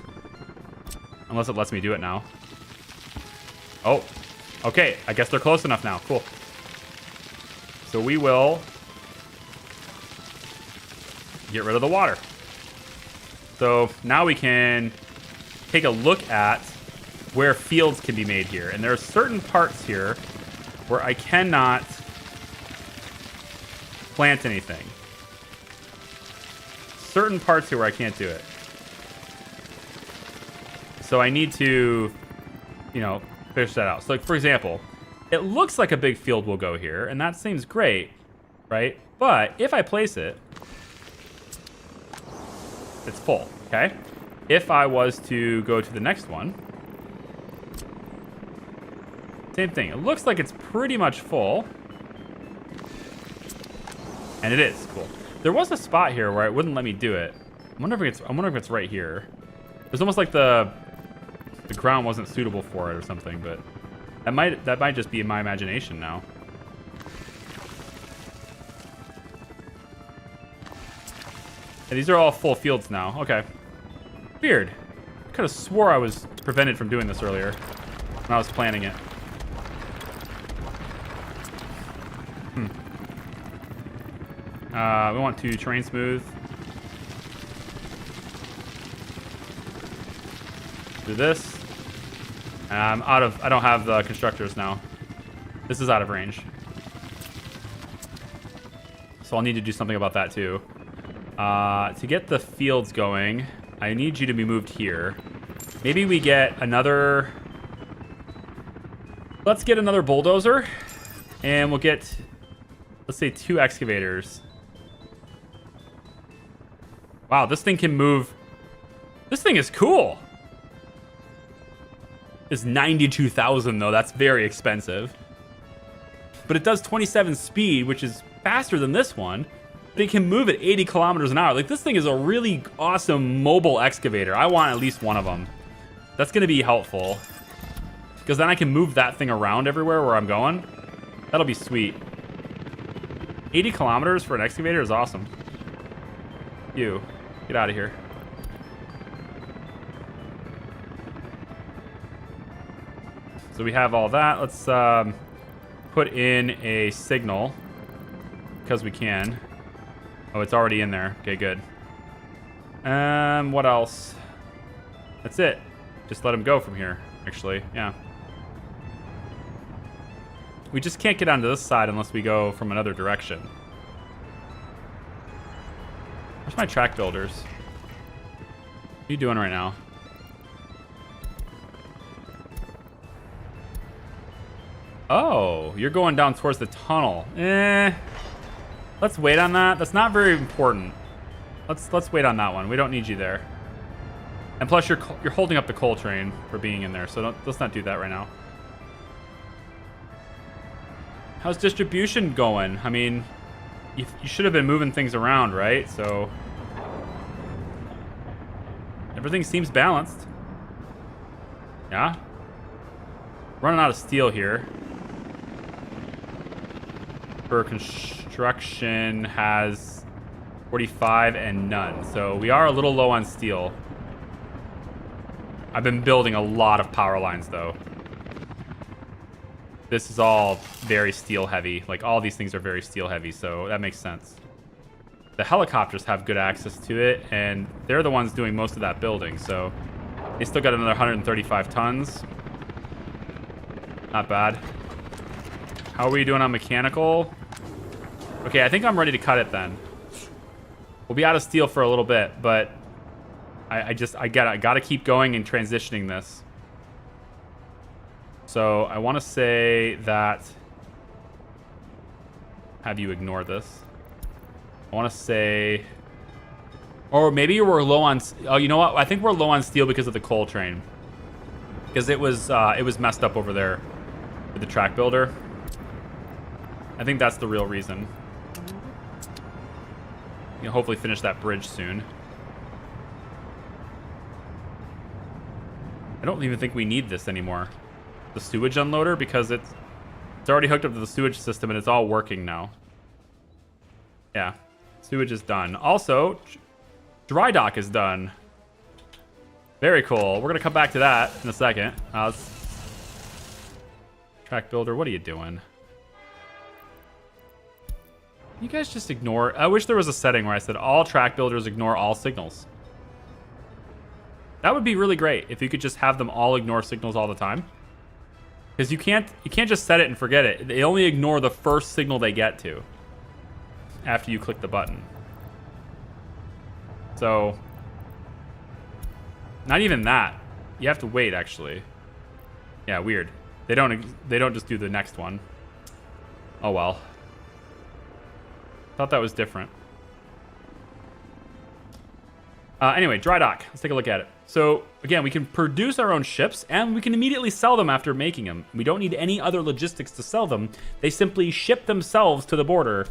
Unless it lets me do it now. Oh, okay. I guess they're close enough now. Cool. So we will get rid of the water. So now we can take a look at where fields can be made here. And there are certain parts here where I cannot plant anything. Certain parts here where I can't do it. So I need to, you know, finish that out. So like, for example, it looks like a big field will go here, and that seems great, right? But if I place it, it's full, okay? If I was to go to the next one, same thing. It looks like it's pretty much full. And it is cool. There was a spot here where it wouldn't let me do it. I'm wondering if it's right here. It's almost like the ground wasn't suitable for it or something, but that might just be in my imagination now. Yeah, these are all full fields now. Okay. Weird. I could have swore I was prevented from doing this earlier when I was planning it. We want to terrain smooth. Do this. I'm out of... I don't have the constructors now. This is out of range. So I'll need to do something about that too. To get the fields going, I need you to be moved here. Maybe we get another... Let's get another bulldozer. And we'll get, let's say, 2 excavators. Wow, this thing can move. This thing is cool. It's 92,000 though. That's very expensive. But it does 27 speed, which is faster than this one. But it can move at 80 kilometers an hour. Like, this thing is a really awesome mobile excavator. I want at least one of them. That's going to be helpful. Because then I can move that thing around everywhere where I'm going. That'll be sweet. 80 kilometers for an excavator is awesome. You, get out of here. So we have all that. Let's put in a signal because we can. Oh, it's already in there. Okay, good. What else? That's it. Just let him go from here, actually. Yeah. We just can't get onto this side unless we go from another direction. Where's my track builders? What are you doing right now? Oh, you're going down towards the tunnel. Let's wait on that. That's not very important. Let's wait on that one. We don't need you there. And plus, you're holding up the coal train for being in there, so let's not do that right now. How's distribution going? I mean, you should have been moving things around, right? So everything seems balanced. Yeah. Running out of steel here. For construction has 45 and none. So we are a little low on steel. I've been building a lot of power lines though. This is all very steel heavy. Like, all these things are very steel heavy, so that makes sense. The helicopters have good access to it, and they're the ones doing most of that building, so they still got another 135 tons. Not bad. How are we doing on mechanical? Okay, I think I'm ready to cut it then. We'll be out of steel for a little bit, but I gotta keep going and transitioning this. So I want to say that, have you ignore this. I want to say, or maybe we're low on, oh, you know what? I think we're low on steel because of the coal train. Because it was messed up over there with the track builder. I think that's the real reason. You'll hopefully finish that bridge soon. I don't even think we need this anymore. The sewage unloader, because it's already hooked up to the sewage system and it's all working now. Yeah, sewage is done. Also, dry dock is done. Very cool. We're gonna come back to that in a second. Track builder, what are you doing? You guys just ignore. I wish there was a setting where I said all track builders ignore all signals. That would be really great if you could just have them all ignore signals all the time. Because you can't just set it and forget it. They only ignore the first signal they get to after you click the button. So, not even that. You have to wait, actually. Yeah, weird. They don't just do the next one. Oh well. Thought that was different. Anyway, dry dock. Let's take a look at it. So, again, we can produce our own ships, and we can immediately sell them after making them. We don't need any other logistics to sell them. They simply ship themselves to the border.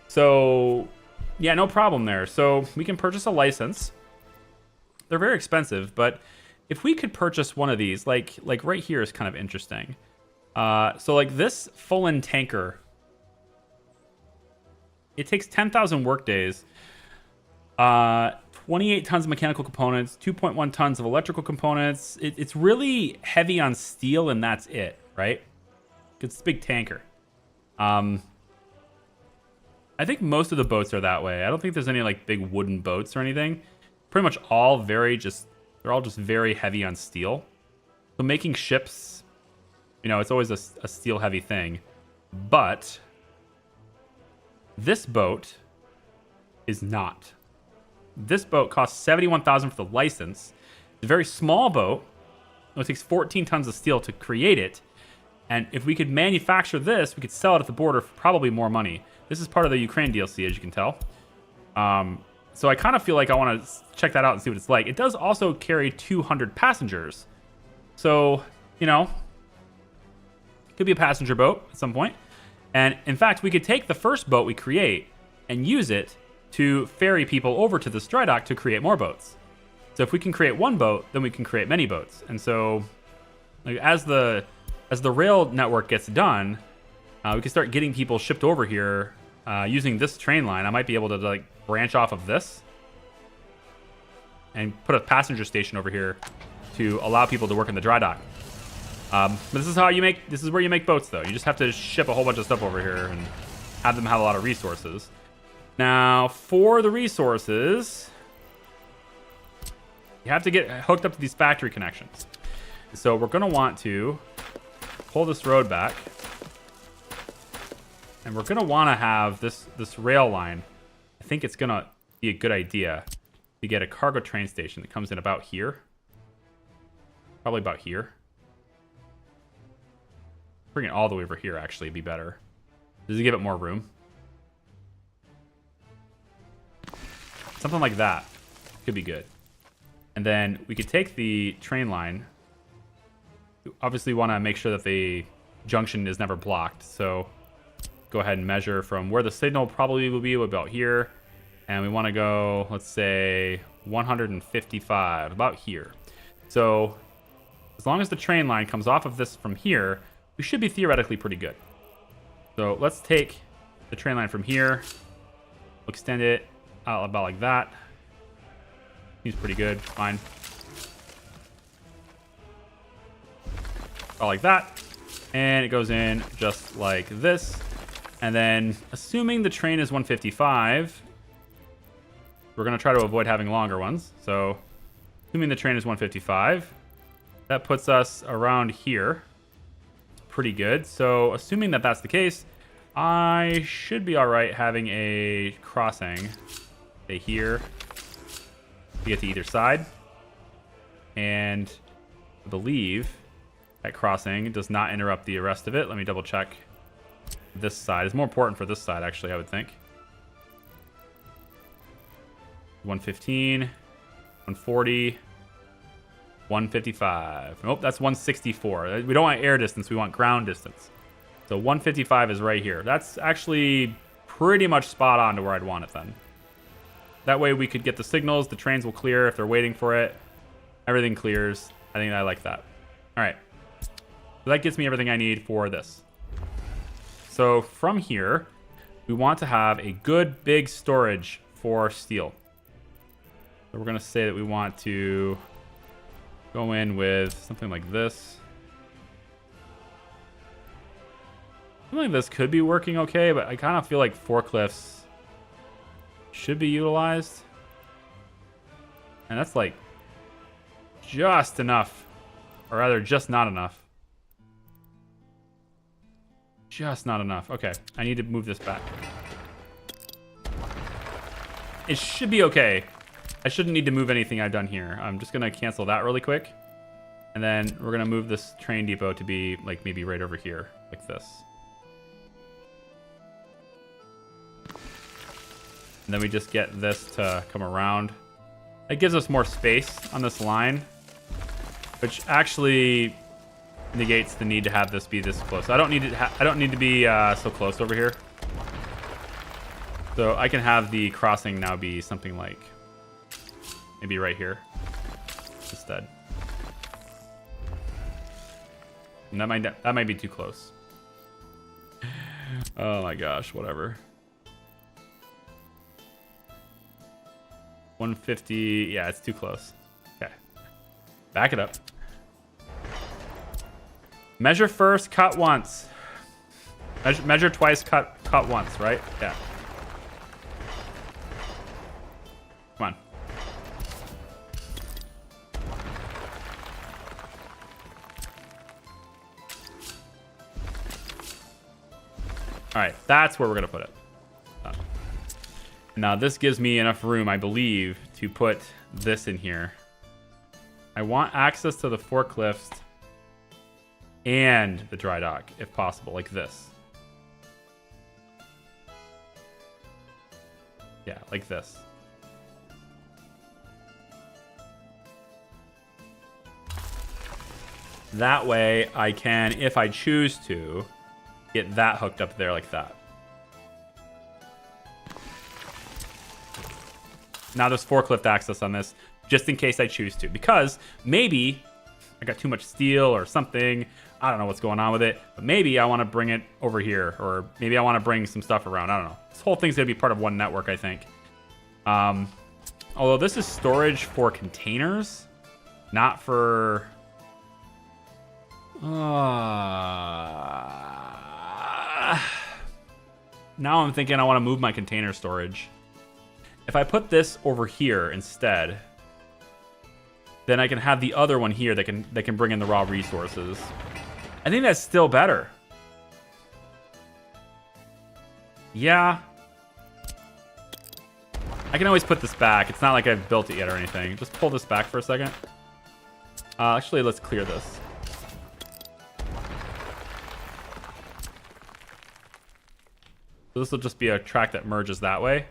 So, yeah, no problem there. So, we can purchase a license. They're very expensive, but if we could purchase one of these, like right here is kind of interesting. So, like this full-in tanker, it takes 10,000 work days. 28 tons of mechanical components, 2.1 tons of electrical components. It's really heavy on steel, and that's it, right? It's a big tanker. I think most of the boats are that way. I don't think there's any like big wooden boats or anything. Pretty much all they're all just very heavy on steel. So making ships, you know, it's always a steel heavy thing. But this boat is not. This boat costs $71,000 for the license. It's a very small boat. It takes 14 tons of steel to create it. And if we could manufacture this, we could sell it at the border for probably more money. This is part of the Ukraine DLC, as you can tell. So I kind of feel like I want to check that out and see what it's like. It does also carry 200 passengers. So, you know, it could be a passenger boat at some point. And in fact, we could take the first boat we create and use it to ferry people over to this dry dock to create more boats. So if we can create one boat, then we can create many boats. And so like, as the rail network gets done, we can start getting people shipped over here using this train line. I might be able to like branch off of this and put a passenger station over here to allow people to work in the dry dock. But this is where you make boats, though. You just have to ship a whole bunch of stuff over here and have them have a lot of resources. Now, for the resources, you have to get hooked up to these factory connections. So we're going to want to pull this road back. And we're going to want to have this rail line. I think it's going to be a good idea to get a cargo train station that comes in about here. Probably about here. Bring it all the way over here, actually, would be better. Does it give it more room? Something like that could be good. And then we could take the train line. Obviously, want to make sure that the junction is never blocked. So go ahead and measure from where the signal probably will be about here. And we want to go, let's say, 155, about here. So as long as the train line comes off of this from here, we should be theoretically pretty good. So let's take the train line from here, extend it out about like that. Seems pretty good, fine. About like that. And it goes in just like this. And then, assuming the train is 155, we're going to try to avoid having longer ones. So, assuming the train is 155, that puts us around here. Pretty good. So, assuming that that's the case, I should be all right having a crossing, say here, to get to either side. And I believe that crossing does not interrupt the rest of it. Let me double check. This side is more important for this side, actually, I would think. 115, 140, 155. Nope, that's 164. We don't want air distance, we want ground distance. So 155 is right here. That's actually pretty much spot on to where I'd want it then. That way we could get the signals, the trains will clear if they're waiting for it. Everything clears. I think I like that. All right. So that gets me everything I need for this. So from here, we want to have a good big storage for steel. So we're going to say that we want to go in with something like this. Something like this could be working okay, but I kind of feel like forklifts should be utilized. And that's like just enough, or rather just not enough. Just not enough. Okay, I need to move this back. It should be okay. I shouldn't need to move anything I've done here. I'm just gonna cancel that really quick. And then we're gonna move this train depot to be like maybe right over here, like this. And then we just get this to come around. It gives us more space on this line, which actually negates the need to have this be this close. I don't need to be so close over here. So I can have the crossing now be something like maybe right here instead. And that might be too close. Oh my gosh, whatever. 150, yeah, it's too close. Okay. Back it up. Measure first, cut once. Measure twice, cut once, right? Yeah. Come on. All right, that's where we're gonna put it. Now this gives me enough room, I believe, to put this in here. I want access to the forklift and the dry dock, if possible, like this. Yeah, like this. That way I can, if I choose to, get that hooked up there like that. Now there's forklift access on this, just in case I choose to. Because maybe I got too much steel or something. I don't know what's going on with it. But maybe I want to bring it over here. Or maybe I want to bring some stuff around. I don't know. This whole thing's going to be part of one network, I think. Although this is storage for containers, not for... Now I'm thinking I want to move my container storage. If I put this over here instead, then I can have the other one here that can bring in the raw resources. I think that's still better. Yeah. I can always put this back. It's not like I've built it yet or anything. Just pull this back for a second. Actually, let's clear this. So this will just be a track that merges that way.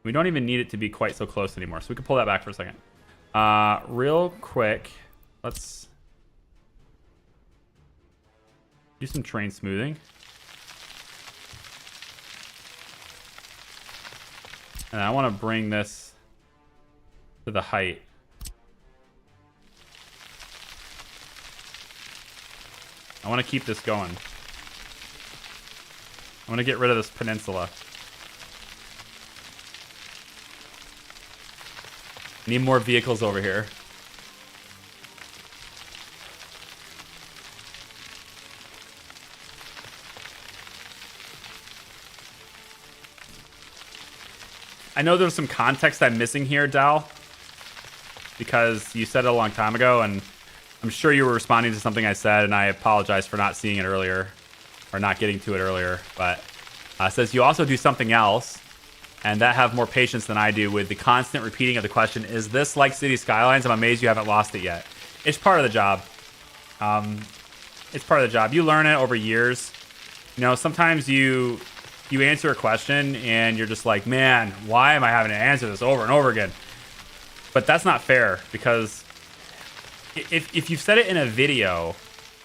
We don't even need it to be quite so close anymore. So we can pull that back for a second. Real quick, let's do some train smoothing. And I want to bring this to the height. I want to keep this going. I want to get rid of this peninsula. Need more vehicles over here. I know there's some context I'm missing here, Dal, because you said it a long time ago, and I'm sure you were responding to something I said, and I apologize for not seeing it earlier, or not getting to it earlier. But it says you also do something else, and that have more patience than I do with the constant repeating of the question, is this like City Skylines? I'm amazed you haven't lost it yet. It's part of the job. It's part of the job. You learn it over years. You know, sometimes you answer a question and you're just like, man, why am I having to answer this over and over again? But that's not fair, because if you've said it in a video,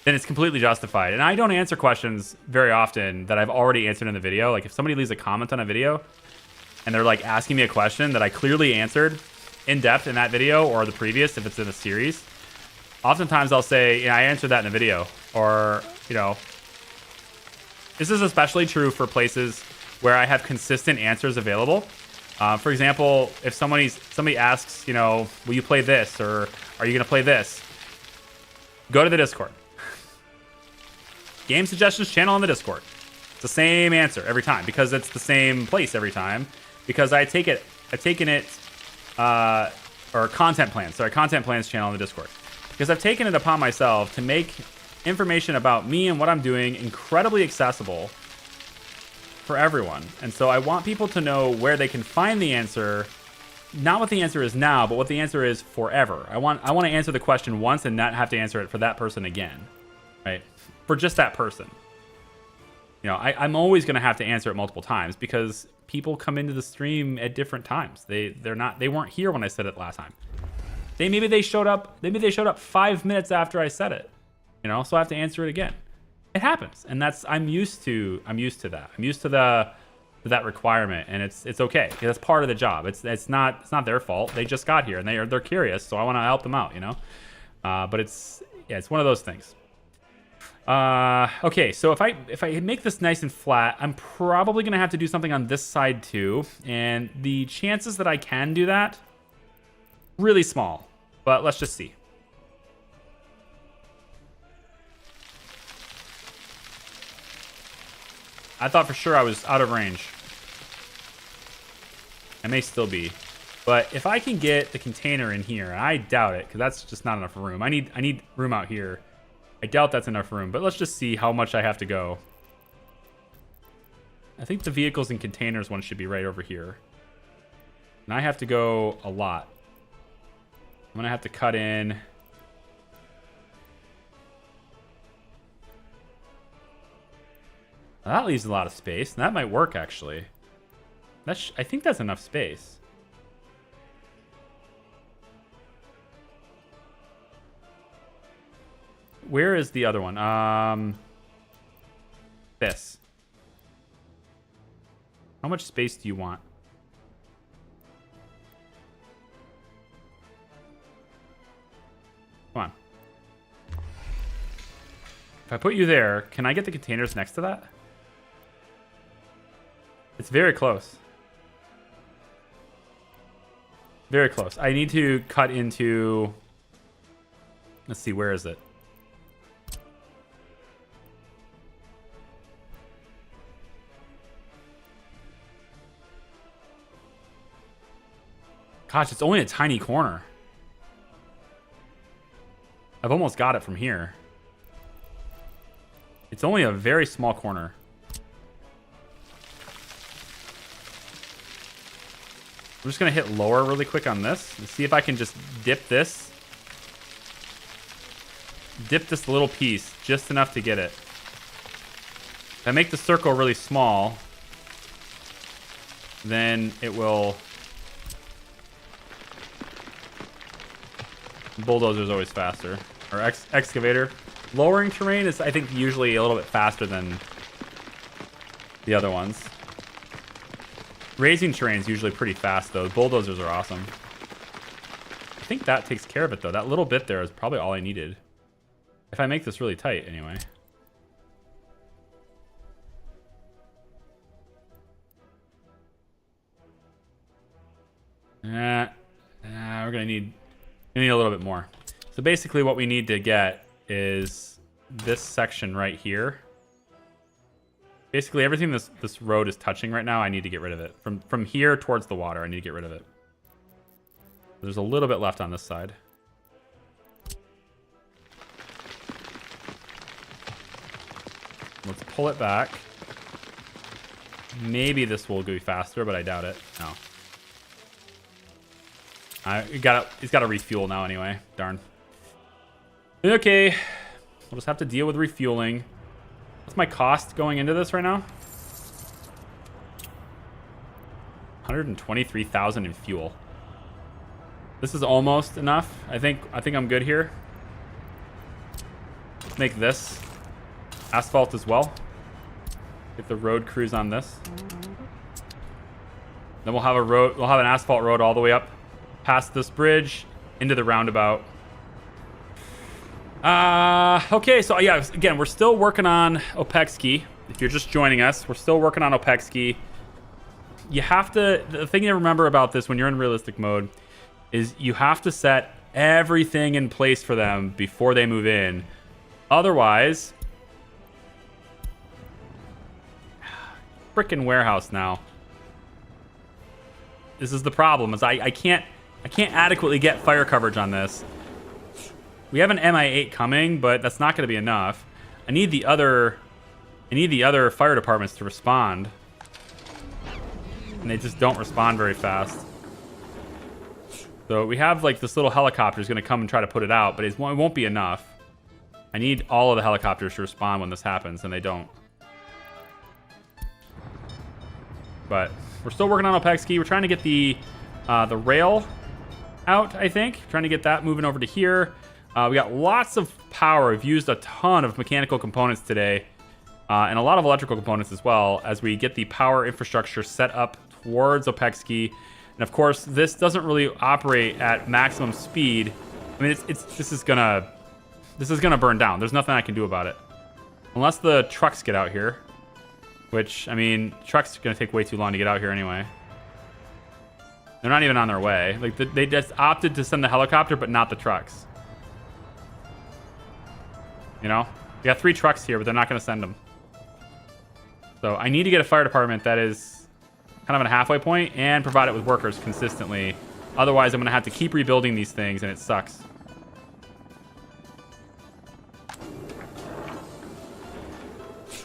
then it's completely justified. And I don't answer questions very often that I've already answered in the video. Like if somebody leaves a comment on a video and they're like asking me a question that I clearly answered in depth in that video or the previous, if it's in a series, oftentimes I'll say, yeah, I answered that in a video. Or, you know, this is especially true for places where I have consistent answers available. For example, if somebody asks, you know, will you play this, or are you going to play this? Go to the Discord. Game suggestions channel on the Discord. It's the same answer every time, because it's the same place every time. Because I've taken it, or content plans channel on the Discord. Because I've taken it upon myself to make information about me and what I'm doing incredibly accessible for everyone. And so I want people to know where they can find the answer, not what the answer is now, but what the answer is forever. I want to answer the question once and not have to answer it for that person again, right? For just that person. You know, I'm always going to have to answer it multiple times because people come into the stream at different times. They weren't here when I said it last time. Maybe they showed up 5 minutes after I said it. You know, so I have to answer it again. It happens, and I'm used to that. I'm used to that requirement, and it's okay. That's part of the job. It's not their fault. They just got here and they're curious, so I want to help them out, you know. But it's one of those things. Okay, so if I make this nice and flat, I'm probably gonna have to do something on this side too, and the chances that I can do that, really small. But let's just see. I thought for sure I was out of range. I may still be. But if I can get the container in here, and I doubt it, because that's just not enough room. I need room out here. I doubt that's enough room, but let's just see how much I have to go. I think the vehicles and containers one should be right over here. And I have to go a lot. I'm going to have to cut in. That leaves a lot of space. And that might work, actually. I think that's enough space. Where is the other one? This. How much space do you want? Come on. If I put you there, can I get the containers next to that? It's very close. Very close. I need to cut into... Let's see, where is it? Gosh, it's only a tiny corner. I've almost got it from here. It's only a very small corner. I'm just going to hit lower really quick on this and see if I can just dip this. Dip this little piece just enough to get it. If I make the circle really small, then it will... Bulldozer's always faster. Or excavator. Lowering terrain is, I think, usually a little bit faster than the other ones. Raising terrain is usually pretty fast, though. Bulldozers are awesome. I think that takes care of it, though. That little bit there is probably all I needed. If I make this really tight, anyway. We're gonna need a little bit more. So basically what we need to get is this section right here. Basically everything this road is touching right now, I need to get rid of it. From here towards the water, I need to get rid of it. There's a little bit left on this side. Let's pull it back. Maybe this will go faster, but I doubt it. No. He's got to refuel now anyway. Darn. Okay. We'll just have to deal with refueling. What's my cost going into this right now? 123,000 in fuel. This is almost enough. I think I'm good here. Make this asphalt as well. Get the road crews on this. Then we'll have a road. We'll have an asphalt road all the way up past this bridge into the roundabout. Okay, so yeah, again, we're still working on Opekski. If you're just joining us, we're still working on Opekski. You have to, the thing to remember about this when you're in realistic mode is you have to set everything in place for them before they move in. Otherwise, frickin' warehouse now. This is the problem, is I can't adequately get fire coverage on this. We have an MI8 coming, but that's not going to be enough. I need the other fire departments to respond. And they just don't respond very fast. So we have like this little helicopter is going to come and try to put it out, but it won't be enough. I need all of the helicopters to respond when this happens, and they don't. But we're still working on Opekski. We're trying to get the rail out, I think. Trying to get that moving over to here. We got lots of power. We've used a ton of mechanical components today. And a lot of electrical components as well as we get the power infrastructure set up towards Opekski. And of course, this doesn't really operate at maximum speed. I mean, this is gonna burn down. There's nothing I can do about it. Unless the trucks get out here. Which, I mean, trucks are gonna take way too long to get out here anyway. They're not even on their way. Like, they just opted to send the helicopter, but not the trucks. You know? We got 3 trucks here, but they're not gonna send them. So I need to get a fire department that is kind of at a halfway point and provide it with workers consistently Otherwise, I'm going to have to keep rebuilding these things, and it sucks.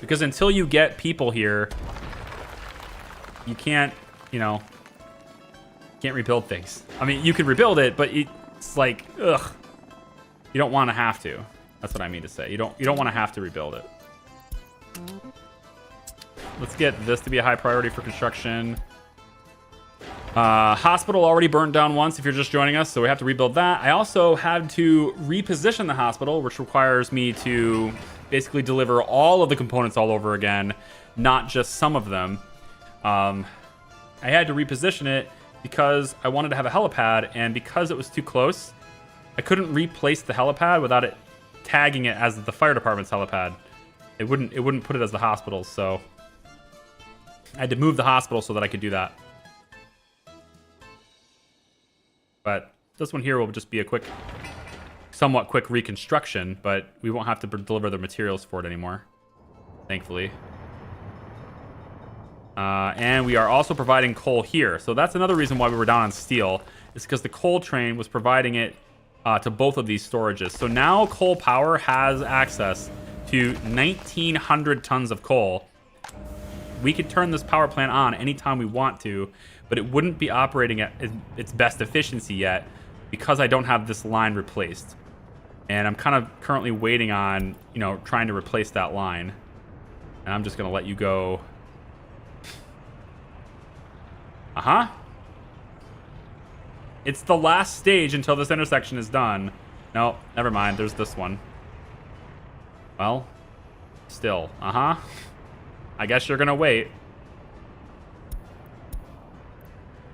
Because until you get people here, you can't, you know, can't rebuild things. I mean, you could rebuild it, but it's like, ugh. You don't want to have to. That's what I mean to say. You don't want to have to rebuild it. Let's get this to be a high priority for construction. Hospital already burned down once if you're just joining us, so we have to rebuild that. I also had to reposition the hospital, which requires me to basically deliver all of the components all over again, not just some of them. I had to reposition it because I wanted to have a helipad, and because it was too close, I couldn't replace the helipad without it tagging it as the fire department's helipad. It wouldn't put it as the hospital's, so I had to move the hospital so that I could do that. But this one here will just be a quick, somewhat quick reconstruction, but we won't have to deliver the materials for it anymore, thankfully. And we are also providing coal here. So that's another reason why we were down on steel, is because the coal train was providing it to both of these storages. So now coal power has access to 1,900 tons of coal. We could turn this power plant on anytime we want to, but it wouldn't be operating at its best efficiency yet because I don't have this line replaced. And I'm kind of currently waiting on, you know, trying to replace that line. And I'm just going to let you go. Uh-huh. It's the last stage until this intersection is done. No, never mind. There's this one. Well, still. Uh-huh. I guess you're going to wait.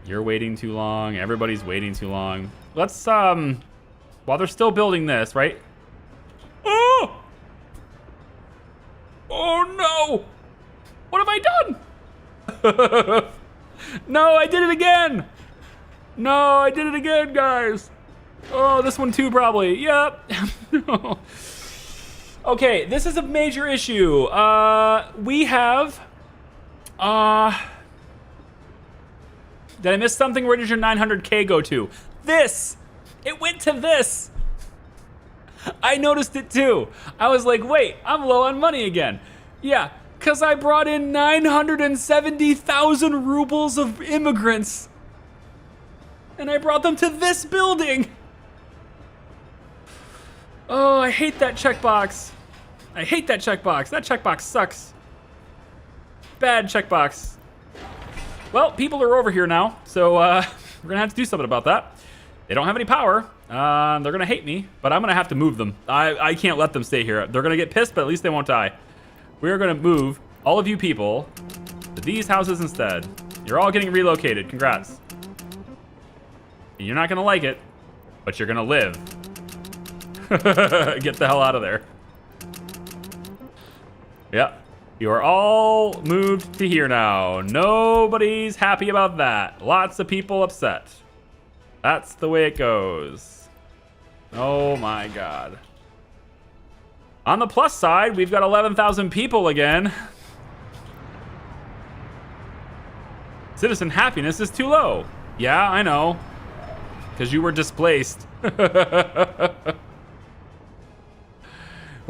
You're waiting too long. Everybody's waiting too long. Let's, while they're still building this, right? Oh! Oh, no! What have I done? No, I did it again! No, I did it again, guys! Oh, this one too, probably. Yep. No. Okay, this is a major issue. We have... Did I miss something? Where did your 900K go to? This! It went to this! I noticed it too. I was like, wait, I'm low on money again. Yeah, because I brought in 970,000 rubles of immigrants. And I brought them to this building. Oh, I hate that checkbox. I hate that checkbox. That checkbox sucks. Bad checkbox. Well, people are over here now, so we're gonna have to do something about that. They don't have any power. They're gonna hate me, but I'm gonna have to move them. I can't let them stay here. They're gonna get pissed, but at least they won't die. We're gonna move all of you people to these houses instead. You're all getting relocated. Congrats. You're not gonna like it, but you're gonna live. Get the hell out of there. Yep. You are all moved to here now. Nobody's happy about that. Lots of people upset. That's the way it goes. Oh my god. On the plus side, we've got 11,000 people again. Citizen happiness is too low. Yeah, I know. Because you were displaced. Will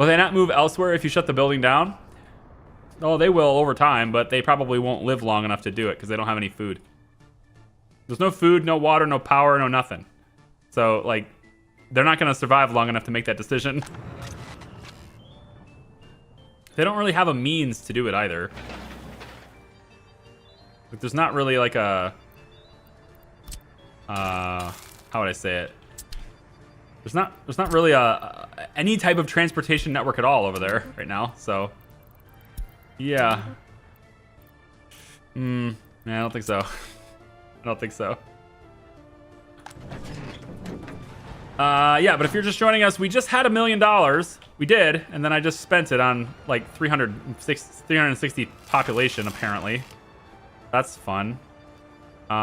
they not move elsewhere if you shut the building down? Oh, they will over time, but they probably won't live long enough to do it because they don't have any food. There's no food, no water, no power, no nothing. So, like, they're not going to survive long enough to make that decision. They don't really have a means to do it either. Like, there's not really like a... how would I say it? There's not really any type of transportation network at all over there right now, so... Yeah. Yeah, I don't think so. I don't think so. Yeah, but if you're just joining us, we just had $1 million. We did, and then I just spent it on like 360 population, apparently. That's fun. We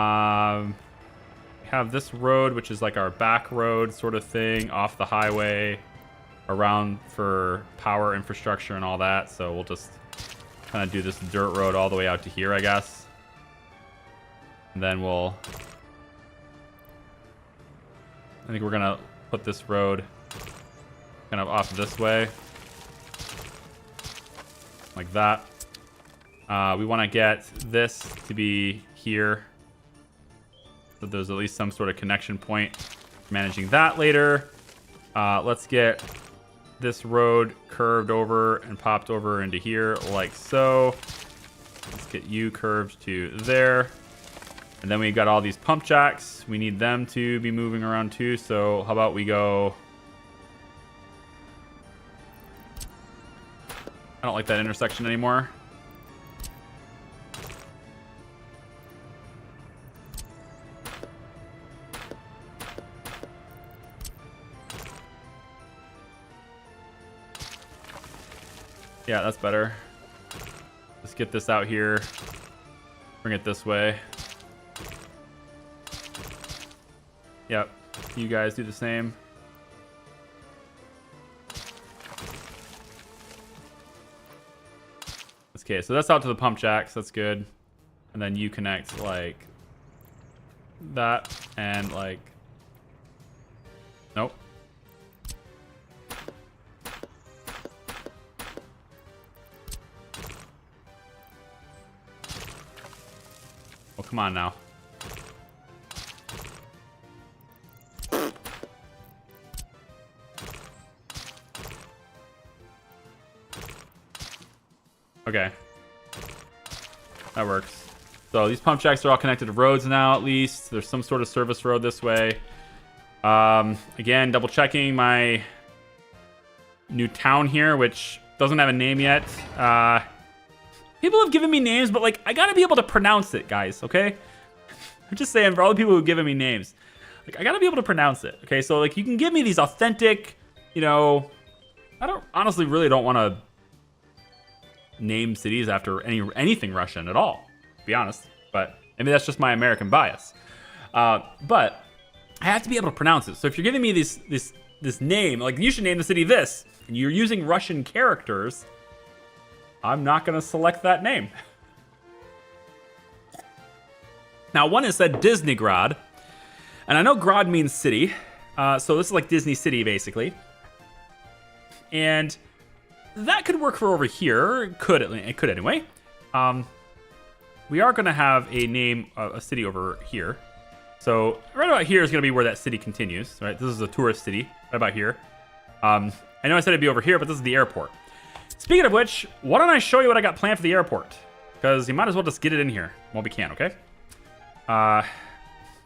have this road, which is like our back road sort of thing, off the highway, around for power infrastructure and all that. So we'll just kind of do this dirt road all the way out to here, I guess. And then we'll I think we're gonna put this road kind of off this way. Like that. We want to get this to be here. So there's at least some sort of connection point. Managing that later. Let's get this road curved over and popped over into here like so. Let's get you curved to there. And then we got all these pump jacks. We need them to be moving around too. So how about we go... I don't like that intersection anymore. Yeah, that's better. Let's get this out here. Bring it this way. Yep. You guys do the same. Okay, so that's out to the pump jacks. That's good. And then you connect like that and like... Nope. Oh, come on now. Okay. That works. So these pump jacks are all connected to roads now, at least. There's some sort of service road this way. Again, double checking my new town here, which doesn't have a name yet. People have given me names, but like, I gotta be able to pronounce it, guys, okay? I'm just saying, for all the people who've given me names, like, I gotta be able to pronounce it, okay? So like, you can give me these authentic, you know, I honestly really don't want to name cities after anything Russian at all, to be honest. But maybe that's just my American bias. But I have to be able to pronounce it. So if you're giving me this name, like you should name the city this, and you're using Russian characters, I'm not going to select that name. Now, one is said Disneygrad, and I know Grad means city, so this is like Disney City, basically. And that could work for over here. It could anyway. We are going to have a name, a city over here. So right about here is going to be where that city continues, right? This is a tourist city, right about here. I know I said it'd be over here, but this is the airport. Speaking of which, why don't I show you what I got planned for the airport? Because you might as well just get it in here while we can, okay?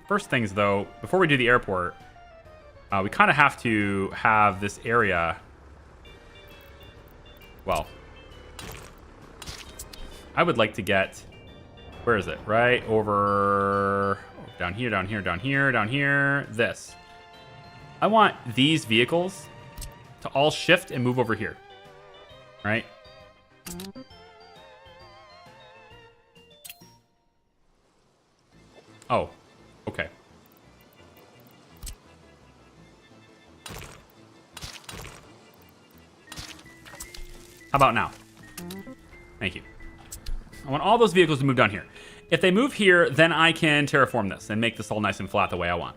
First things, though, before we do the airport, we kind of have to have this area... Well, I would like to get... Where is it? Right over... Down here, down here, down here, down here. This. I want these vehicles to all shift and move over here. Right? Oh, okay. How about now? Thank you. I want all those vehicles to move down here. If they move here, then I can terraform this and make this all nice and flat the way I want.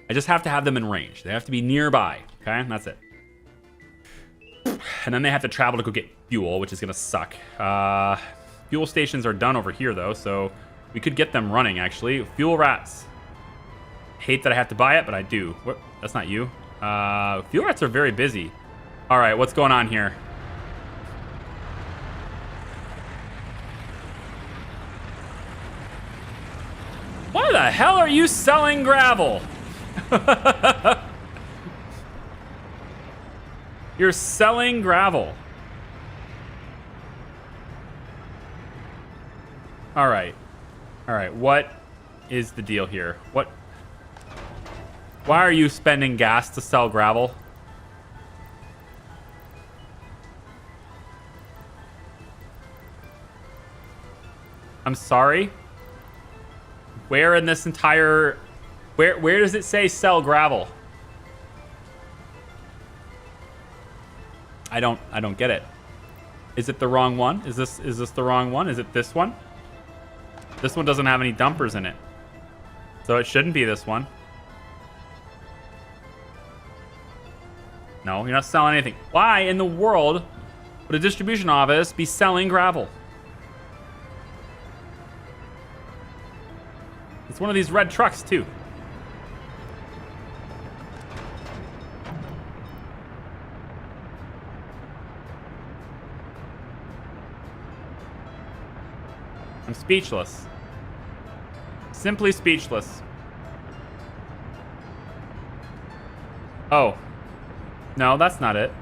I just have to have them in range. They have to be nearby, okay? That's it. And then they have to travel to go get fuel, which is gonna suck. Fuel stations are done over here, though, so we could get them running, actually. Fuel rats. Hate that I have to buy it, but I do. What? That's not you. Fuel rats are very busy. All right, what's going on here? Why the hell are you selling gravel? You're selling gravel. All right. All right, what is the deal here? What? Why are you spending gas to sell gravel? I'm sorry? Where in this entire... Where does it say sell gravel? I don't get it. Is it the wrong one? Is this the wrong one? Is it this one? This one doesn't have any dumpers in it. So it shouldn't be this one. No, you're not selling anything. Why in the world would a distribution office be selling gravel? It's one of these red trucks, too. I'm speechless. Simply speechless. Oh. No, that's not it.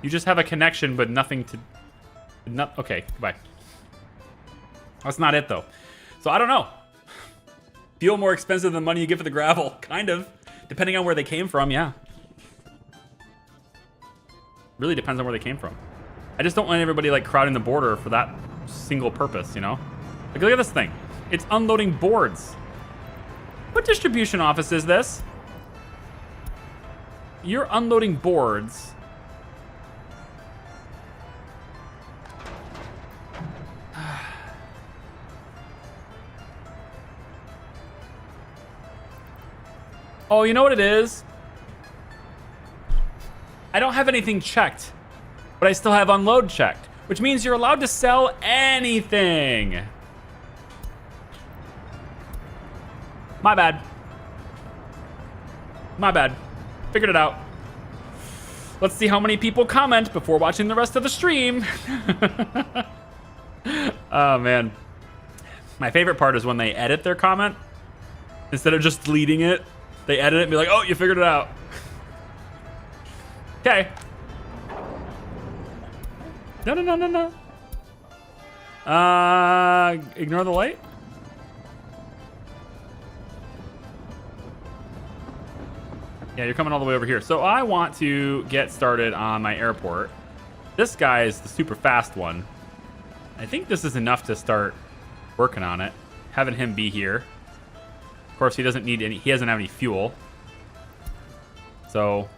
You just have a connection, but nothing to... Okay, goodbye. That's not it, though. So I don't know. Fuel more expensive than the money you get for the gravel. Kind of. Depending on where they came from, yeah. Really depends on where they came from. I just don't want everybody, like, crowding the border for that single purpose, you know? Like, look at this thing. It's unloading boards. What distribution office is this? You're unloading boards. Oh, you know what it is? I don't have anything checked, but I still have unload checked, which means you're allowed to sell anything. My bad. My bad. Figured it out. Let's see how many people comment before watching the rest of the stream. Oh, man. My favorite part is when they edit their comment. Instead of just deleting it, they edit it and be like, oh, you figured it out. Okay. No. Ignore the light? Yeah, you're coming all the way over here. So I want to get started on my airport. This guy is the super fast one. I think this is enough to start working on it. Having him be here. Of course, he doesn't need any, he doesn't have any fuel. So,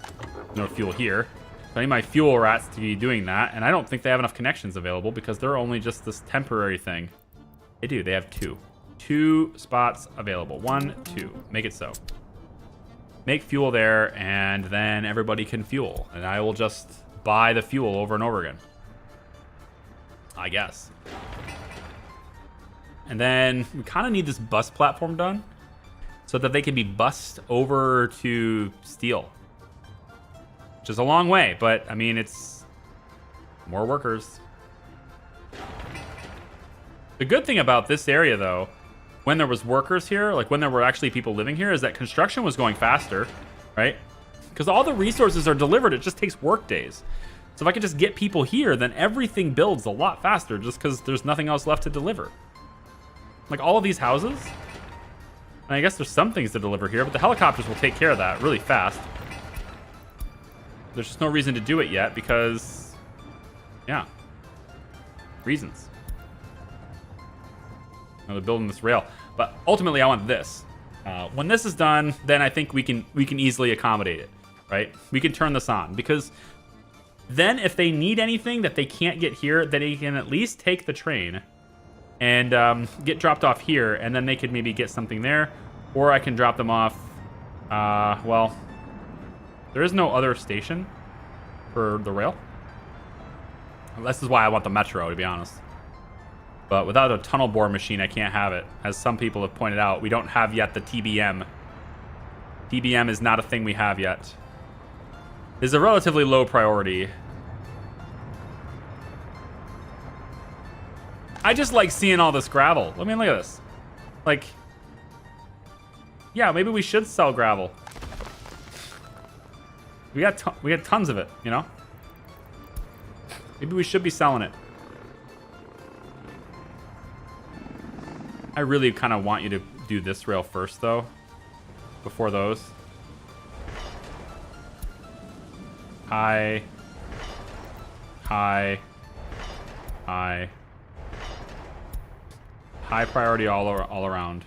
no fuel here. So I need my fuel rats to be doing that. And I don't think they have enough connections available because they're only just this temporary thing. They do, they have two. 2 spots available. 1, 2. Make it so. Make fuel there, and then everybody can fuel. And I will just buy the fuel over and over again. I guess. And then we kind of need this bus platform done so that they can be bussed over to steel. Which is a long way, but I mean, it's more workers. The good thing about this area, though, when there was workers here, like when there were actually people living here, is that construction was going faster, right? Because all the resources are delivered, it just takes work days. So if I could just get people here, then everything builds a lot faster just because there's nothing else left to deliver. Like all of these houses, and I guess there's some things to deliver here, but the helicopters will take care of that really fast. There's just no reason to do it yet because, yeah, reasons. They're building this rail, but ultimately I want this. When this is done, then I think we can easily accommodate it, right? We can turn this on because then if they need anything that they can't get here, then they can at least take the train and get dropped off here, and then they could maybe get something there, or I can drop them off. Well, there is no other station for the rail. This is why I want the metro, to be honest. But without a tunnel bore machine, I can't have it. As some people have pointed out, we don't have yet the TBM. TBM is not a thing we have yet. It's a relatively low priority. I just like seeing all this gravel. I mean, look at this. Like, yeah, maybe we should sell gravel. We got tons of it, you know? Maybe we should be selling it. I really kind of want you to do this rail first, though, before those. High. High. High. High priority all around.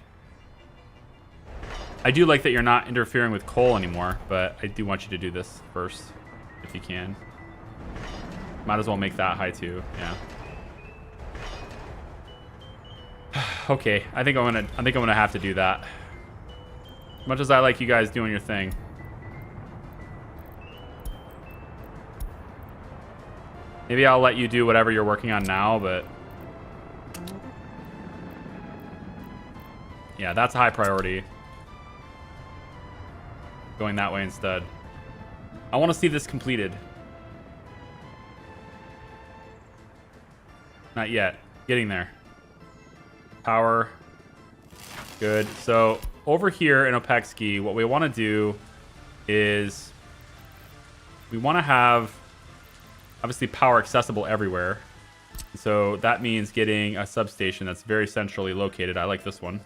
I do like that you're not interfering with coal anymore, but I do want you to do this first, if you can. Might as well make that high, too. Yeah. Okay, I think I'm gonna have to do that. As much as I like you guys doing your thing. Maybe I'll let you do whatever you're working on now, but... Yeah, that's a high priority. Going that way instead. I want to see this completed. Not yet. Getting there. Power. Good. So over here in Opekski, what we want to do is we want to have obviously power accessible everywhere. So that means getting a substation that's very centrally located. I like this one.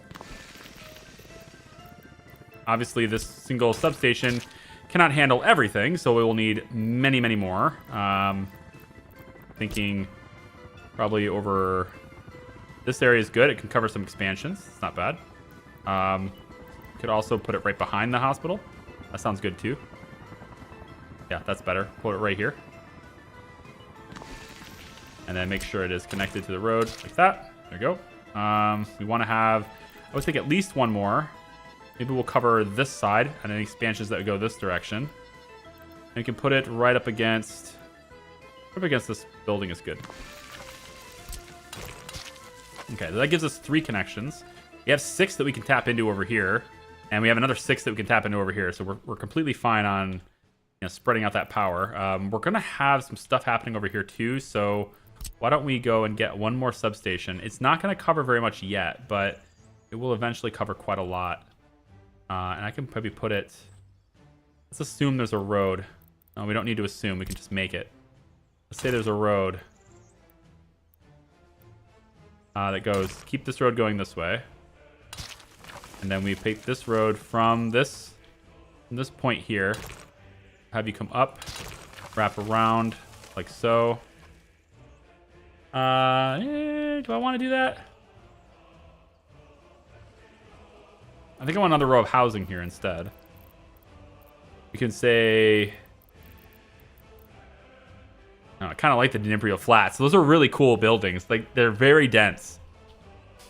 Obviously, this single substation cannot handle everything, so we will need many, many more. Thinking probably over... This area is good. It can cover some expansions. It's not bad. Could also put it right behind the hospital. That sounds good, too. Yeah, that's better. Put it right here. And then make sure it is connected to the road like that. There we go. We want to have... I would think at least one more. Maybe we'll cover this side and any expansions that go this direction. And we can put it right up against this building is good. Okay, so that gives us 3 connections. We have 6 that we can tap into over here, and we have another 6 that we can tap into over here. So we're completely fine on spreading out that power. We're gonna have some stuff happening over here too. So why don't we go and get one more substation? It's not gonna cover very much yet, but it will eventually cover quite a lot. And I can probably put it... Let's assume there's a road. No, we don't need to assume. We can just make it. Let's say there's a road that goes... Keep this road going this way. And then we take this road from this point here. Have you come up. Wrap around like so. Do I want to do that? I think I want another row of housing here instead. We can say... Oh, I kind of like the Dnipro Flats. Those are really cool buildings. Like, they're very dense.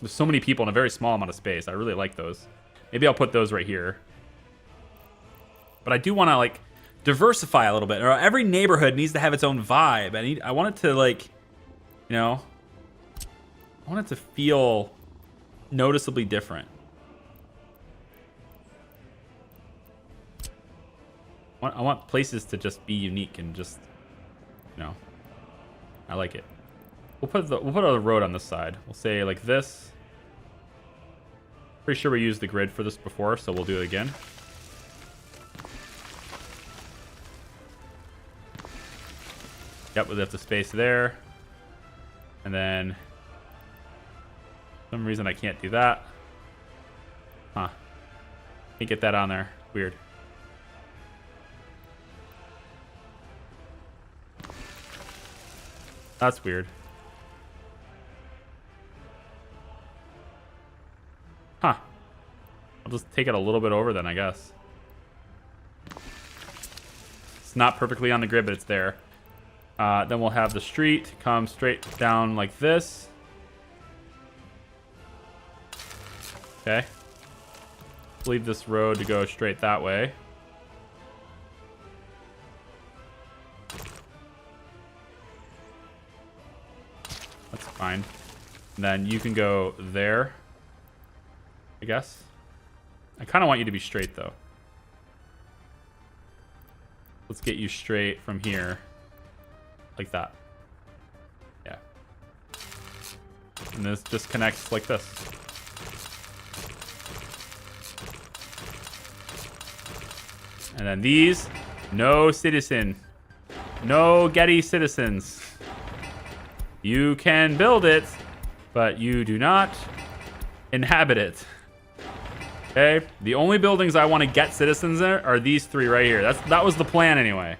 There's so many people in a very small amount of space. I really like those. Maybe I'll put those right here. But I do want to, like, diversify a little bit. Or every neighborhood needs to have its own vibe. I want it to, like, I want it to feel noticeably different. I want places to just be unique and just, I like it. We'll put a road on this side. We'll say like this. Pretty sure we used the grid for this before, so we'll do it again. Yep, we left the space there. And then, for some reason I can't do that. Huh. Can't get that on there. Weird. That's weird. Huh. I'll just take it a little bit over then, I guess. It's not perfectly on the grid, but it's there. Then we'll have the street come straight down like this. Okay. Leave this road to go straight that way. That's fine. And then you can go there, I guess. I kind of want you to be straight, though. Let's get you straight from here. Like that. Yeah. And this just connects like this. And then these, no citizen. No Getty citizens. You can build it, but you do not inhabit it. Okay? The only buildings I want to get citizens in are these 3 right here. That was the plan anyway.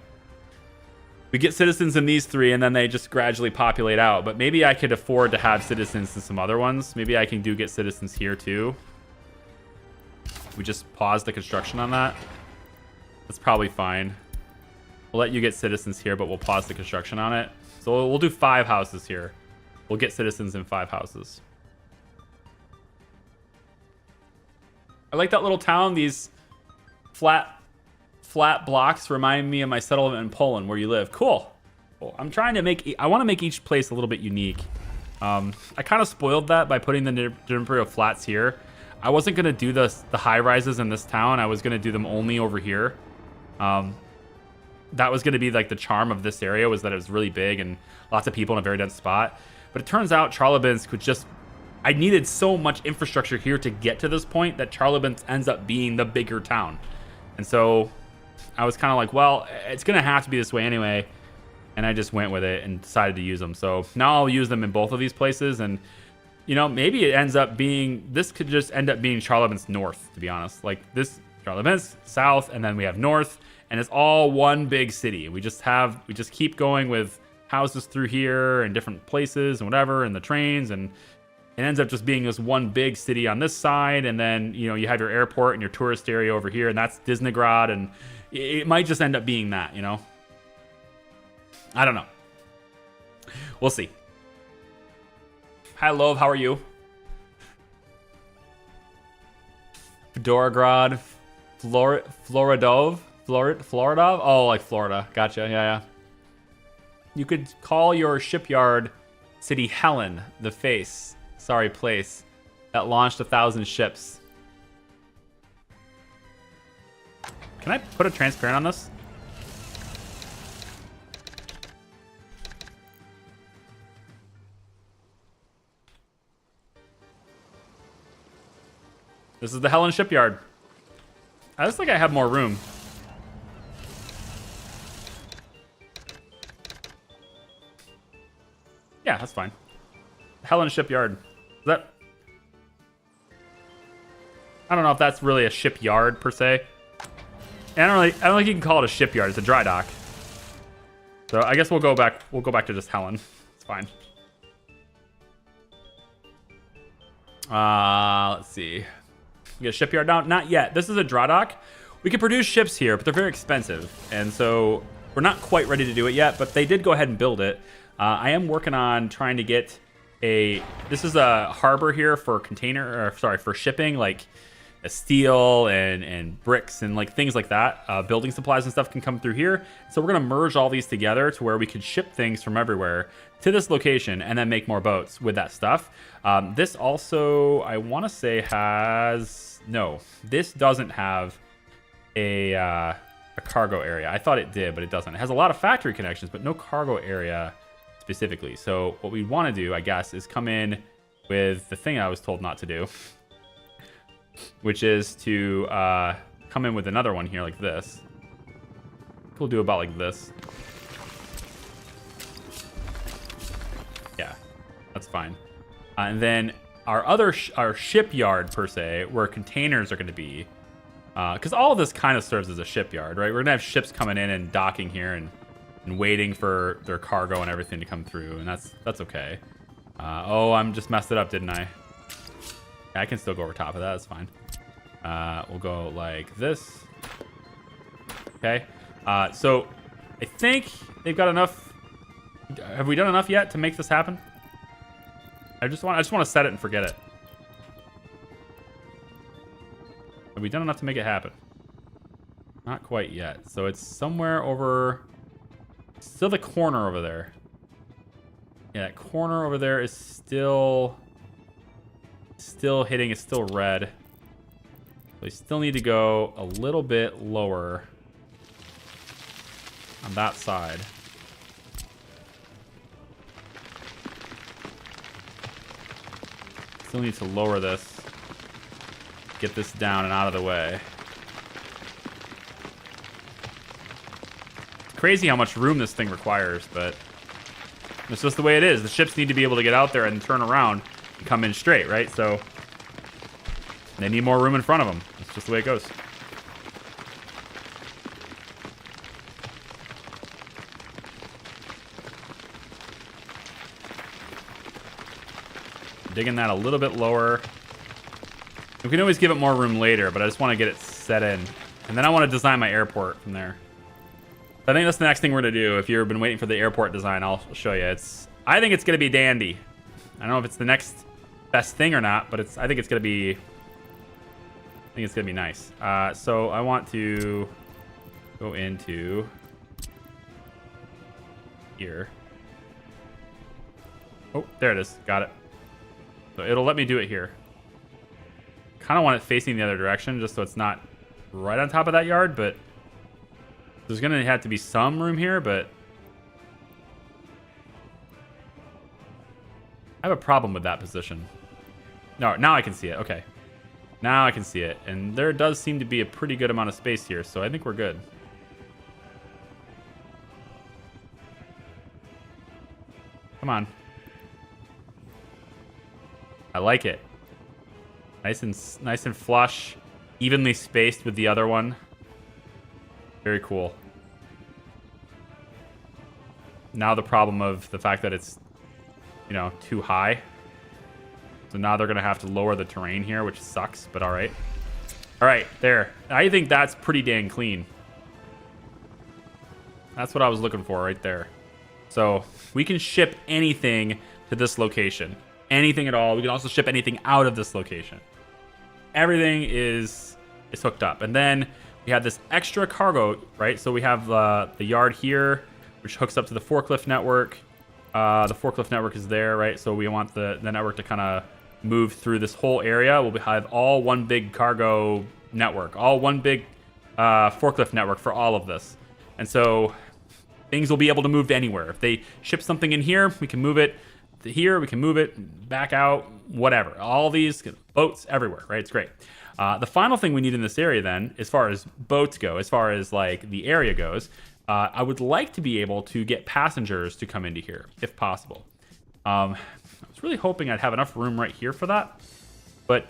We get citizens in these 3, and then they just gradually populate out. But maybe I could afford to have citizens in some other ones. Maybe I can get citizens here too. We just pause the construction on that. That's probably fine. We'll let you get citizens here, but we'll pause the construction on it. So we'll do 5 houses here. We'll get citizens in 5 houses. I like that little town. These flat blocks remind me of my settlement in Poland where you live. Cool. Well, I'm trying to make... I want to make each place a little bit unique. I kind of spoiled that by putting the Imperial Flats here. I wasn't going to do the high rises in this town. I was going to do them only over here. That was going to be like the charm of this area, was that it was really big and lots of people in a very dense spot. But it turns out Charlabinsk could just... I needed so much infrastructure here to get to this point that Charlabinsk ends up being the bigger town. And so I was kind of like, well, it's going to have to be this way anyway. And I just went with it and decided to use them. So now I'll use them in both of these places. And, you know, maybe it ends up being... This could just end up being Charlabinsk North, to be honest. Like, this Charlabinsk South, and then we have North. And it's all one big city. We just keep going with houses through here and different places and whatever, and the trains. And it ends up just being this one big city on this side. And then, you know, you have your airport and your tourist area over here. And that's Disneygrad. And it might just end up being that, you know? I don't know. We'll see. Hi, Love. How are you? Fedorograd, Floridov? Florida? Oh, like Florida. Gotcha. Yeah. You could call your shipyard city Helen, the face. Sorry, place. That launched 1,000 ships. Can I put a transparent on this? This is the Helen shipyard. I just think I have more room. Yeah, that's fine. Helen shipyard. Is that... I don't know if that's really a shipyard per se. And I don't think you can call it a shipyard. It's a dry dock. So I guess we'll go back to just Helen. It's fine. Let's see. We get a shipyard now? Not yet. This is a dry dock. We can produce ships here, but they're very expensive. And so we're not quite ready to do it yet, but they did go ahead and build it. I am working on trying to get a... This is a harbor here for for shipping, like steel and bricks and like things like that. Building supplies and stuff can come through here. So we're going to merge all these together to where we could ship things from everywhere to this location and then make more boats with that stuff. This also, I want to say, has... No, this doesn't have a cargo area. I thought it did, but it doesn't. It has a lot of factory connections, but no cargo area specifically. So what we want to do, I guess, is come in with the thing I was told not to do, which is to come in with another one here like this. We'll do about like this. Yeah, that's fine. And then our shipyard per se, where containers are going to be, because all of this kind of serves as a shipyard, right? We're going to have ships coming in and docking here and waiting for their cargo and everything to come through, and that's okay. Oh, I'm just messed it up, didn't I? Yeah, I can still go over top of that. That's fine. We'll go like this. Okay. So I think they've got enough. Have we done enough yet to make this happen? I just want to set it and forget it. Have we done enough to make it happen? Not quite yet. So it's somewhere over... Still the corner over there. Yeah, that corner over there is still hitting. It's still red. So we still need to go a little bit lower on that side. Still need to lower this. Get this down and out of the way. It's crazy how much room this thing requires, but it's just the way it is. The ships need to be able to get out there and turn around and come in straight, right? So they need more room in front of them. It's just the way it goes. Digging that a little bit lower. We can always give it more room later, but I just want to get it set in. And then I want to design my airport from there. I think that's the next thing we're going to do. If you've been waiting for the airport design, I'll show you. I think it's going to be dandy. I don't know if it's the next best thing or not, but I think it's going to be nice. So I want to go into here. Oh, there it is. Got it. So it'll let me do it here. Kind of want it facing the other direction just so it's not right on top of that yard, but there's going to have to be some room here, but I have a problem with that position. No, now I can see it. Okay. Now I can see it. And there does seem to be a pretty good amount of space here, so I think we're good. Come on. I like it. Nice and flush, evenly spaced with the other one. Very cool. Now the problem of the fact that it's, you know, too high. So now they're going to have to lower the terrain here, which sucks, but all right. All right, there. I think that's pretty dang clean. That's what I was looking for right there. So we can ship anything to this location. Anything at all. We can also ship anything out of this location. Everything is hooked up. And then we have this extra cargo, right? So we have the yard here, which hooks up to the forklift network. The forklift network is there, right? So we want the network to kind of move through this whole area. We'll have all one big cargo network, all one big forklift network for all of this. And so things will be able to move to anywhere. If they ship something in here, we can move it to here, we can move it back out, whatever. All these boats everywhere, right? It's great. The final thing we need in this area then, as far as boats go, as far as like the area goes, I would like to be able to get passengers to come into here, if possible. I was really hoping I'd have enough room right here for that, but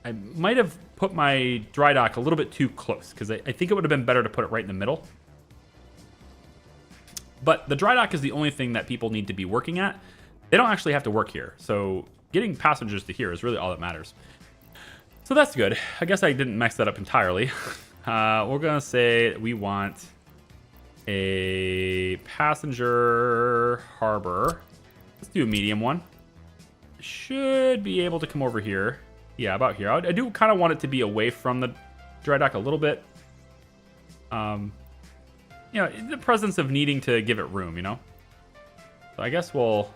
I might have put my dry dock a little bit too close, because I think it would have been better to put it right in the middle. But the dry dock is the only thing that people need to be working at. They don't actually have to work here, so getting passengers to here is really all that matters. So that's good. I guess I didn't mess that up entirely. We're going to say we want a passenger harbor. Let's do a medium one. Should be able to come over here. Yeah, about here. I do kind of want it to be away from the dry dock a little bit. You know, in the presence of needing to give it room, you know? So I guess we'll...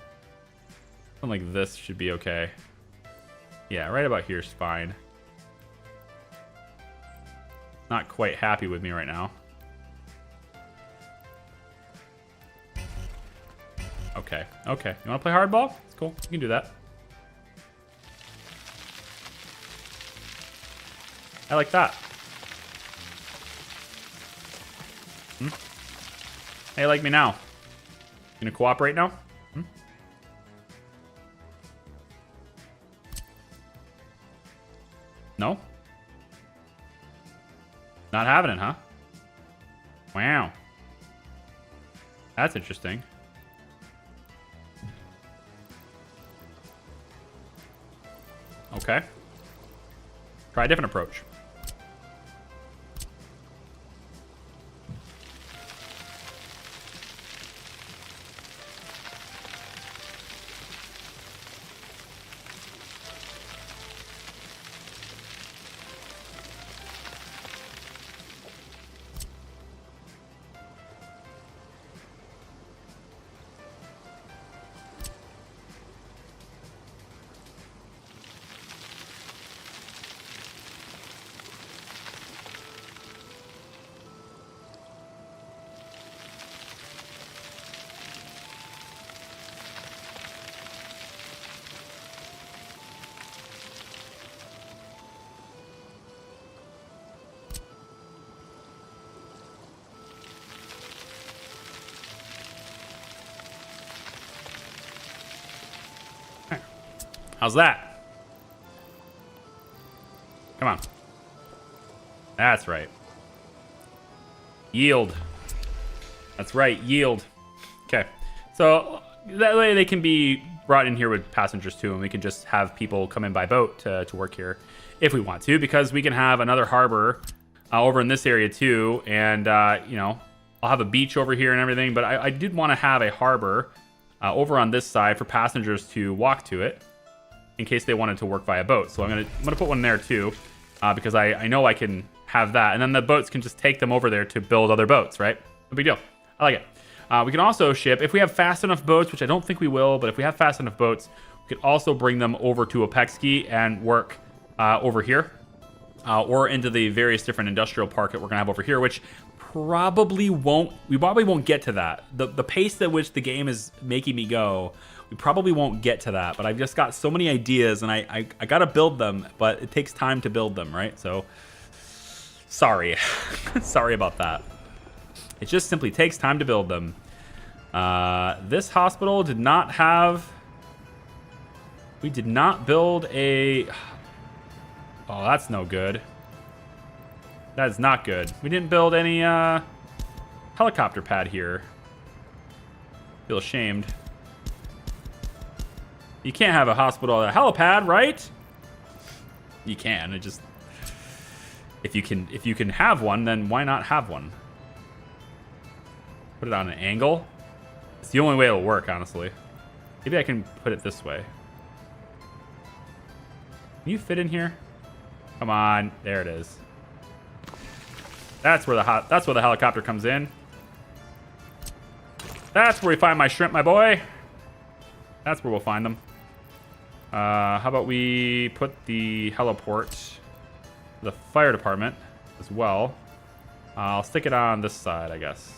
something like this should be okay. Yeah, right about here is fine. Not quite happy with me right now. Okay, okay. You want to play hardball? It's cool. You can do that. I like that. Hey, like me now. You gonna cooperate now? No? Not having it, huh? Wow. That's interesting. Okay. Try a different approach. How's that? Come on. That's right. Yield. That's right, yield. Okay. So that way they can be brought in here with passengers too, and we can just have people come in by boat to work here if we want to, because we can have another harbor over in this area too, and you know, I'll have a beach over here and everything, but I did want to have a harbor over on this side for passengers to walk to it, in case they wanted to work via boat. So I'm gonna put one there too, because I know I can have that, and then the boats can just take them over there to build other boats, right? No big deal. I like it. We can also ship, if we have fast enough boats, which I don't think we will, but if we have fast enough boats, we could also bring them over to Opexki and work over here. Or into the various different industrial park that we're going to have over here, which we probably won't get to that. The pace at which the game is making me go, we probably won't get to that, but I've just got so many ideas, and I got to build them, but it takes time to build them, right? So, sorry. Sorry about that. It just simply takes time to build them. This hospital did not have... We did not build a... Oh, that's no good. That is not good. We didn't build any helicopter pad here. Feel ashamed. You can't have a hospital at a helipad, right? You can. It just if you can have one, then why not have one? Put it on an angle. It's the only way it'll work, honestly. Maybe I can put it this way. Can you fit in here? Come on, there it is. That's where the helicopter comes in. That's where we find my shrimp, my boy. That's where we'll find them. How about we put the heliport, the fire department as well. I'll stick it on this side, I guess.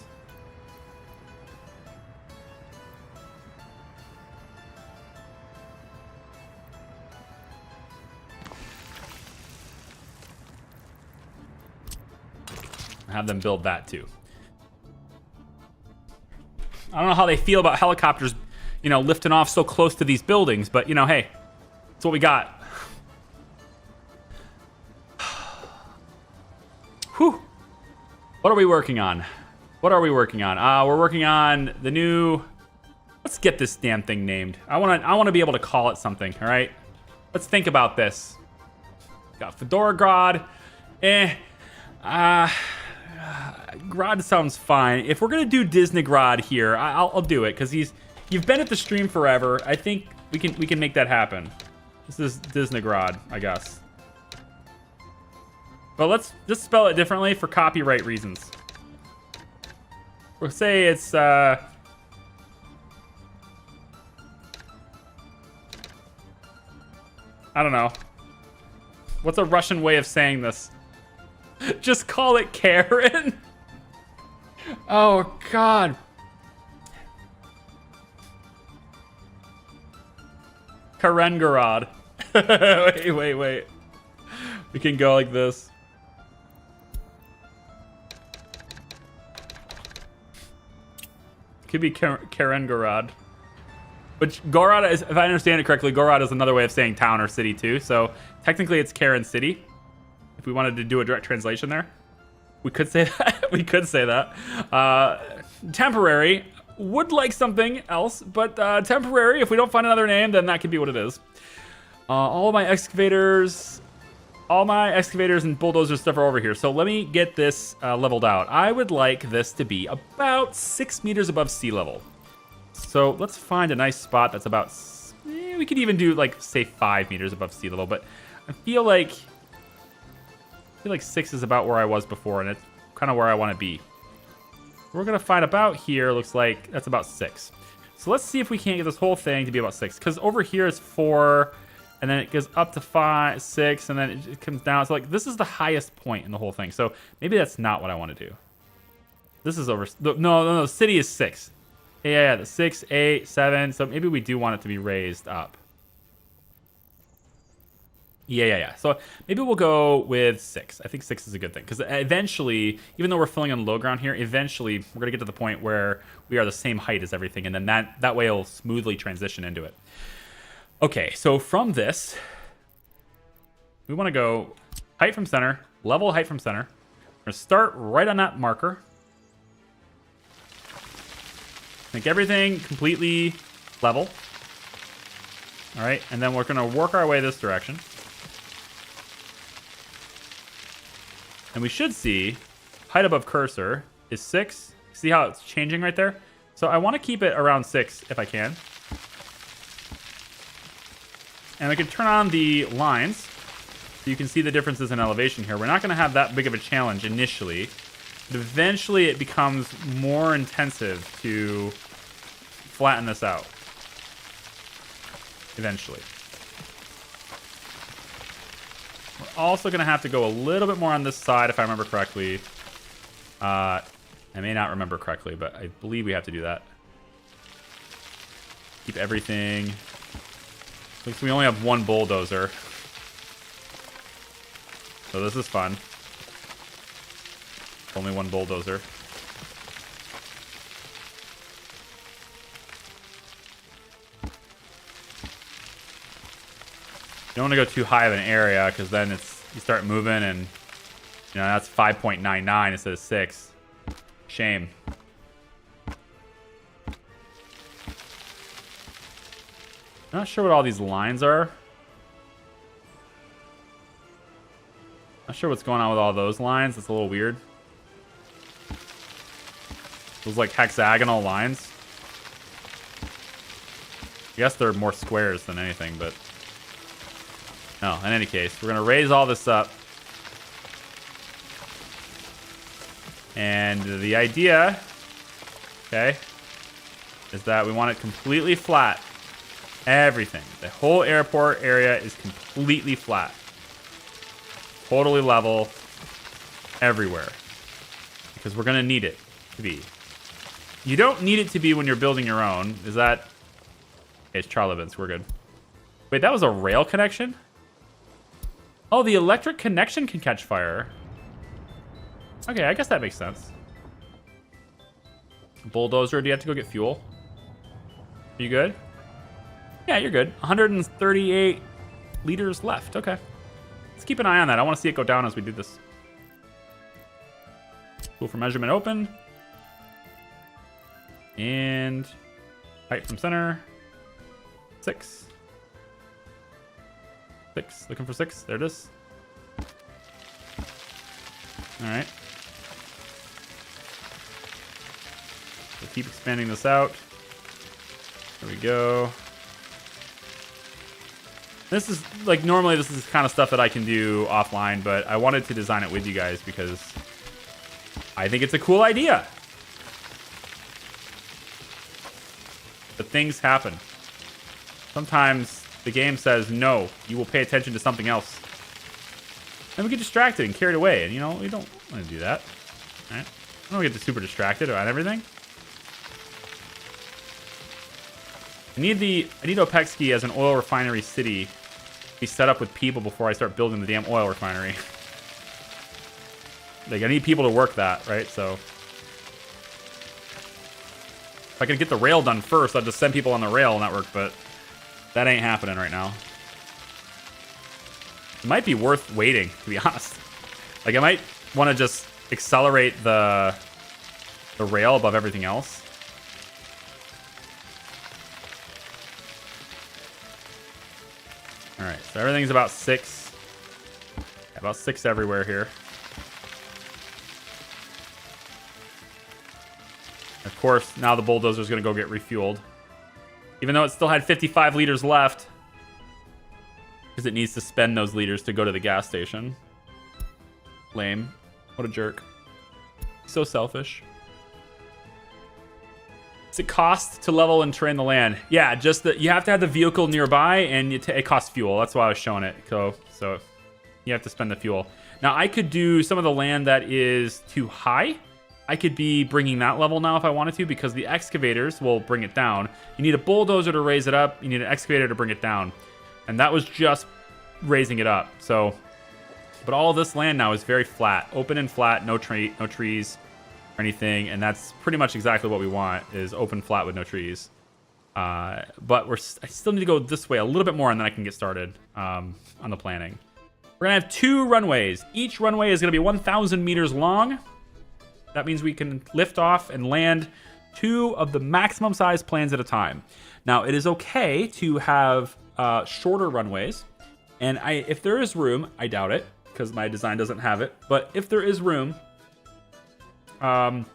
Have them build that too. I don't know how they feel about helicopters, you know, lifting off so close to these buildings, but you know, hey, that's what we got. Whew. What are we working on? What are we working on? We're working on the new... Let's get this damn thing named. I want to be able to call it something, all right? Let's think about this. Got Fedorograd. Grad sounds fine. If we're gonna do Disneygrad here, I'll do it because you've been at the stream forever. I think we can make that happen. This is Disneygrad, I guess. But let's just spell it differently for copyright reasons. We'll say it's I don't know. What's a Russian way of saying this? Just call it Karen. Oh, God. Karengorod. Wait. We can go like this. Could be Karengorod. Which Gorod is, if I understand it correctly, Gorod is another way of saying town or city too. So technically it's Karen City. If we wanted to do a direct translation there, we could say that. We could say that. Temporary would like something else, but temporary, if we don't find another name, then that could be what it is. All my excavators and bulldozer stuff are over here. So let me get this leveled out. I would like this to be about 6 meters above sea level. So let's find a nice spot that's about, we could even do like, say 5 meters above sea level, but I feel like 6 is about where I was before, and it's kind of where I want to be. We're going to find about here, looks like that's about 6. So let's see if we can't get this whole thing to be about 6, because over here is 4, and then it goes up to 5, 6, and then it comes down. So like this is the highest point in the whole thing. So maybe that's not what I want to do. This is over. No. City is 6. Yeah, the 6, 8, 7. So maybe we do want it to be raised up. Yeah. So maybe we'll go with 6. I think 6 is a good thing. Because eventually, even though we're filling in low ground here, eventually we're going to get to the point where we are the same height as everything. And then that way it'll smoothly transition into it. Okay, so from this, we want to go height from center, level height from center. We're going to start right on that marker. Make everything completely level. All right, and then we're going to work our way this direction. And we should see height above cursor is 6. See how it's changing right there? So I want to keep it around 6 if I can. And we can turn on the lines so you can see the differences in elevation here. We're not going to have that big of a challenge initially But eventually it becomes more intensive to flatten this out. Eventually. We're also going to have to go a little bit more on this side if I remember correctly. I may not remember correctly, but I believe we have to do that. Keep everything. Looks like we only have one bulldozer. So this is fun. Only one bulldozer. You don't want to go too high of an area because then you start moving and that's 5.99 instead of 6. Shame. Not sure what all these lines are. Not sure what's going on with all those lines. It's a little weird. Those like hexagonal lines. I guess they're more squares than anything, but no, in any case, we're going to raise all this up. And the idea, okay, is that we want it completely flat. Everything. The whole airport area is completely flat. Totally level everywhere. Because we're going to need it to be. You don't need it to be when you're building your own. Is that... Okay, it's Charlevins. We're good. Wait, that was a rail connection? Oh, the electric connection can catch fire. Okay, I guess that makes sense. Bulldozer, do you have to go get fuel? Are you good? Yeah, you're good. 138 liters left. Okay. Let's keep an eye on that. I want to see it go down as we do this. Tool for measurement open. And height from center. 6. 6. Looking for 6. There it is. All right. So keep expanding this out. There we go. This is, like, normally this is the kind of stuff that I can do offline, but I wanted to design it with you guys because I think it's a cool idea. But things happen. Sometimes the game says, no, you will pay attention to something else. And we get distracted and carried away, and, we don't want to do that. All right? I don't get super distracted about everything. I need Opexki as an oil refinery city to be set up with people before I start building the damn oil refinery. Like, I need people to work that, right? So if I can get the rail done first, I'll just send people on the rail network, but that ain't happening right now. It might be worth waiting, to be honest. Like, I might want to just accelerate the rail above everything else. All right, so everything's about 6. About 6 everywhere here. Of course, now the bulldozer's going to go get refueled. Even though it still had 55 liters left. Because it needs to spend those liters to go to the gas station. Lame. What a jerk. So selfish. Does it cost to level and terrain the land? Yeah, just that you have to have the vehicle nearby, and it costs fuel. That's why I was showing it. So you have to spend the fuel. Now, I could do some of the land that is too high. I could be bringing that level now if I wanted to, because the excavators will bring it down. You need a bulldozer to raise it up. You need an excavator to bring it down. And that was just raising it up. So, but all this land now is very flat, open and flat, no trees or anything, and that's pretty much exactly what we want, is open flat with no trees. But I still need to go this way a little bit more, and then I can get started on the planning. We're gonna have 2 runways. Each runway is gonna be 1,000 meters long. That means we can lift off and land 2 of the maximum size planes at a time. Now, it is okay to have shorter runways, and if there is room, I doubt it because my design doesn't have it, but if there is room, we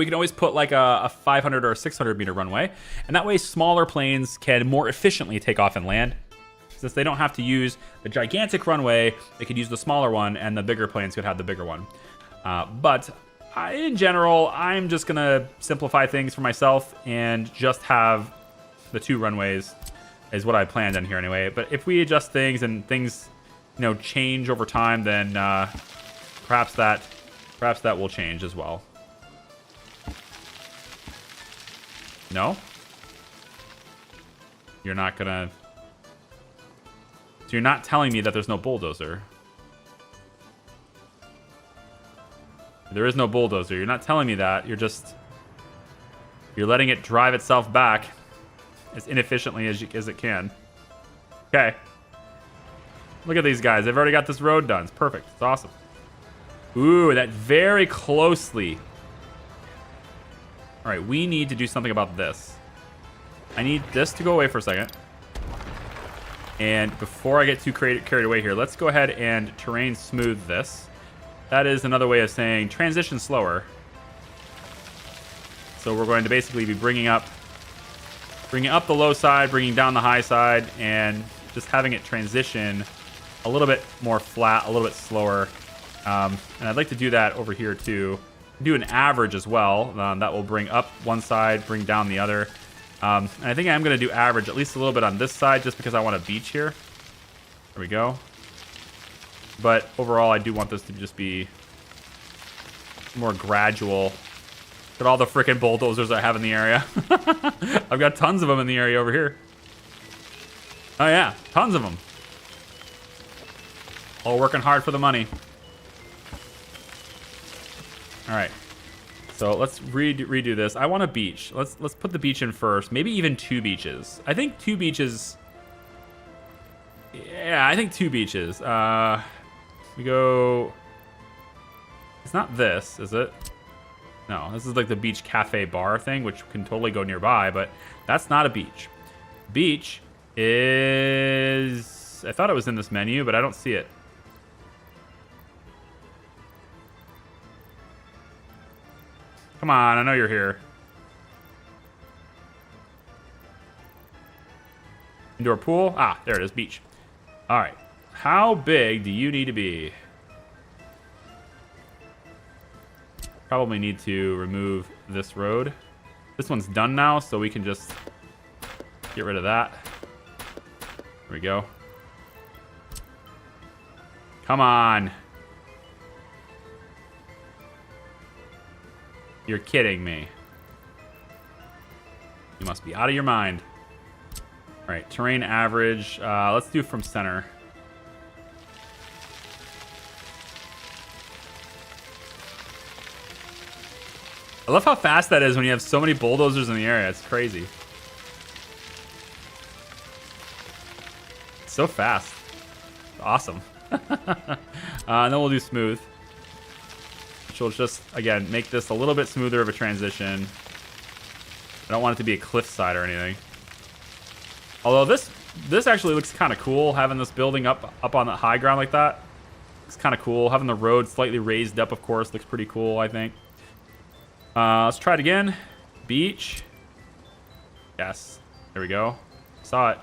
can always put like a 500 or a 600 meter runway, and that way smaller planes can more efficiently take off and land. Since they don't have to use the gigantic runway, they could use the smaller one, and the bigger planes could have the bigger one. But in general, I'm just going to simplify things for myself and just have the 2 runways is what I planned on here anyway. But if we adjust things and things, change over time, then perhaps that will change as well. No? You're not gonna... So you're not telling me that there's no bulldozer. There is no bulldozer. You're not telling me that. You're letting it drive itself back as inefficiently as it can. Okay. Look at these guys. They've already got this road done. It's perfect. It's awesome. Ooh, that very closely. All right, we need to do something about this. I need this to go away for a second. And before I get too carried away here, let's go ahead and terrain smooth this. That is another way of saying transition slower. So we're going to basically be bringing up the low side, bringing down the high side, and just having it transition a little bit more flat, a little bit slower. And I'd like to do that over here too. Do an average as well. That will bring up one side, bring down the other. And I think I'm going to do average at least a little bit on this side just because I want a beach here. There we go. But overall, I do want this to just be more gradual. Look at all the freaking bulldozers I have in the area. I've got tons of them in the area over here. Oh yeah, tons of them. All working hard for the money. All right. So let's redo this. I want a beach. Let's put the beach in first. Maybe even 2 beaches. I think 2 beaches. Yeah, I think 2 beaches. We go. It's not this, is it? No, this is like the beach cafe bar thing, which can totally go nearby, but that's not a beach. Beach is. I thought it was in this menu, but I don't see it. Come on, I know you're here. Indoor pool? Ah, there it is, beach. All right. How big do you need to be? Probably need to remove this road. This one's done now, so we can just get rid of that. There we go. Come on. You're kidding me. You must be out of your mind. All right, terrain average. Let's do from center. I love how fast that is when you have so many bulldozers in the area. It's crazy. It's so fast. It's awesome. And then we'll do smooth. Which will just, again, make this a little bit smoother of a transition. I don't want it to be a cliffside or anything. Although this actually looks kind of cool, having this building up on the high ground like that. It's kind of cool. Having the road slightly raised up, of course, looks pretty cool, I think. Let's try it again. Beach. Yes. There we go. Saw it.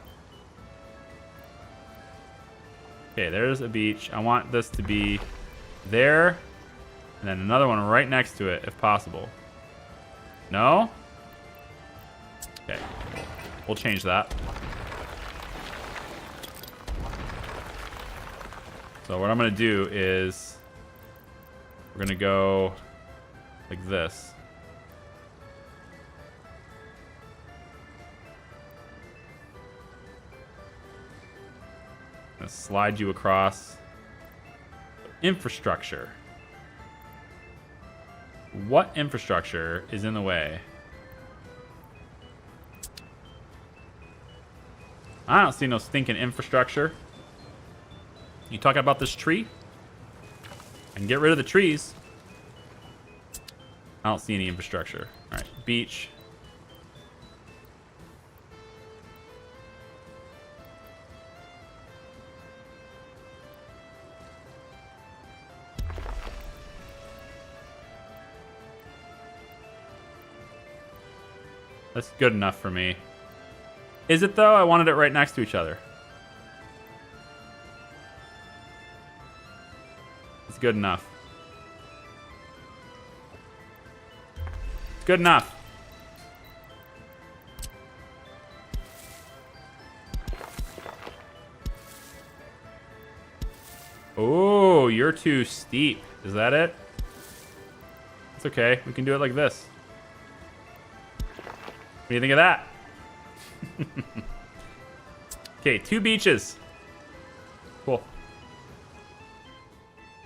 Okay, there's a beach. I want this to be there. And then another one right next to it, if possible. No? Okay. We'll change that. So what I'm going to do is we're going to go like this. I'm going to slide you across. Infrastructure. What infrastructure is in the way? I don't see no stinking infrastructure. You talking about this tree? I can get rid of the trees. I don't see any infrastructure. All right, beach. That's good enough for me. Is it though? I wanted it right next to each other. It's good enough. Good enough. Oh, you're too steep. Is that it? It's okay. We can do it like this. What do you think of that? Okay, 2 beaches. Cool.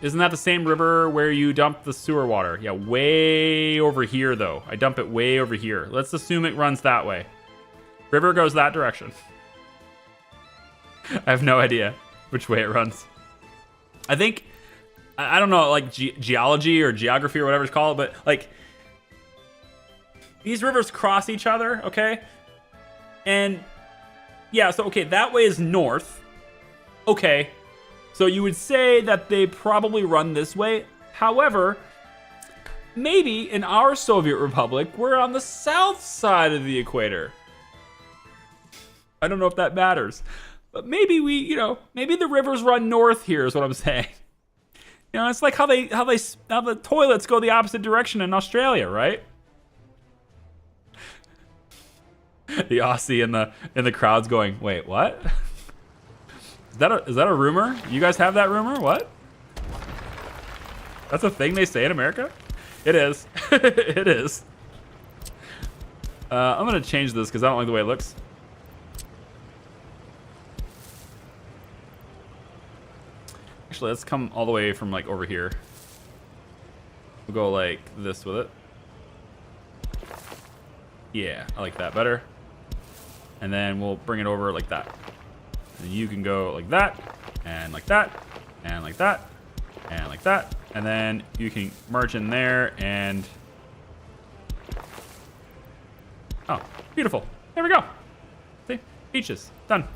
Isn't that the same river where you dump the sewer water? Yeah, way over here, though. I dump it way over here. Let's assume it runs that way. River goes that direction. I have no idea which way it runs. I think, I don't know, like geology or geography or whatever it's called, but like these rivers cross each other, okay? And yeah, so okay, that way is north. Okay, so you would say that they probably run this way. However, maybe in our Soviet Republic, we're on the south side of the equator. I don't know if that matters. But maybe maybe the rivers run north here is what I'm saying. You know, it's like how the toilets go the opposite direction in Australia, right? The Aussie in the crowd's going, wait, what? Is that a rumor? You guys have that rumor? What? That's a thing they say in America? It is. It is. I'm gonna change this because I don't like the way it looks. Actually, let's come all the way from like over here. We'll go like this with it. Yeah, I like that better. And then we'll bring it over like that. And you can go like that, and like that, and like that, and like that. And then you can merge in there and... Oh, beautiful. There we go. See? Beaches. Done.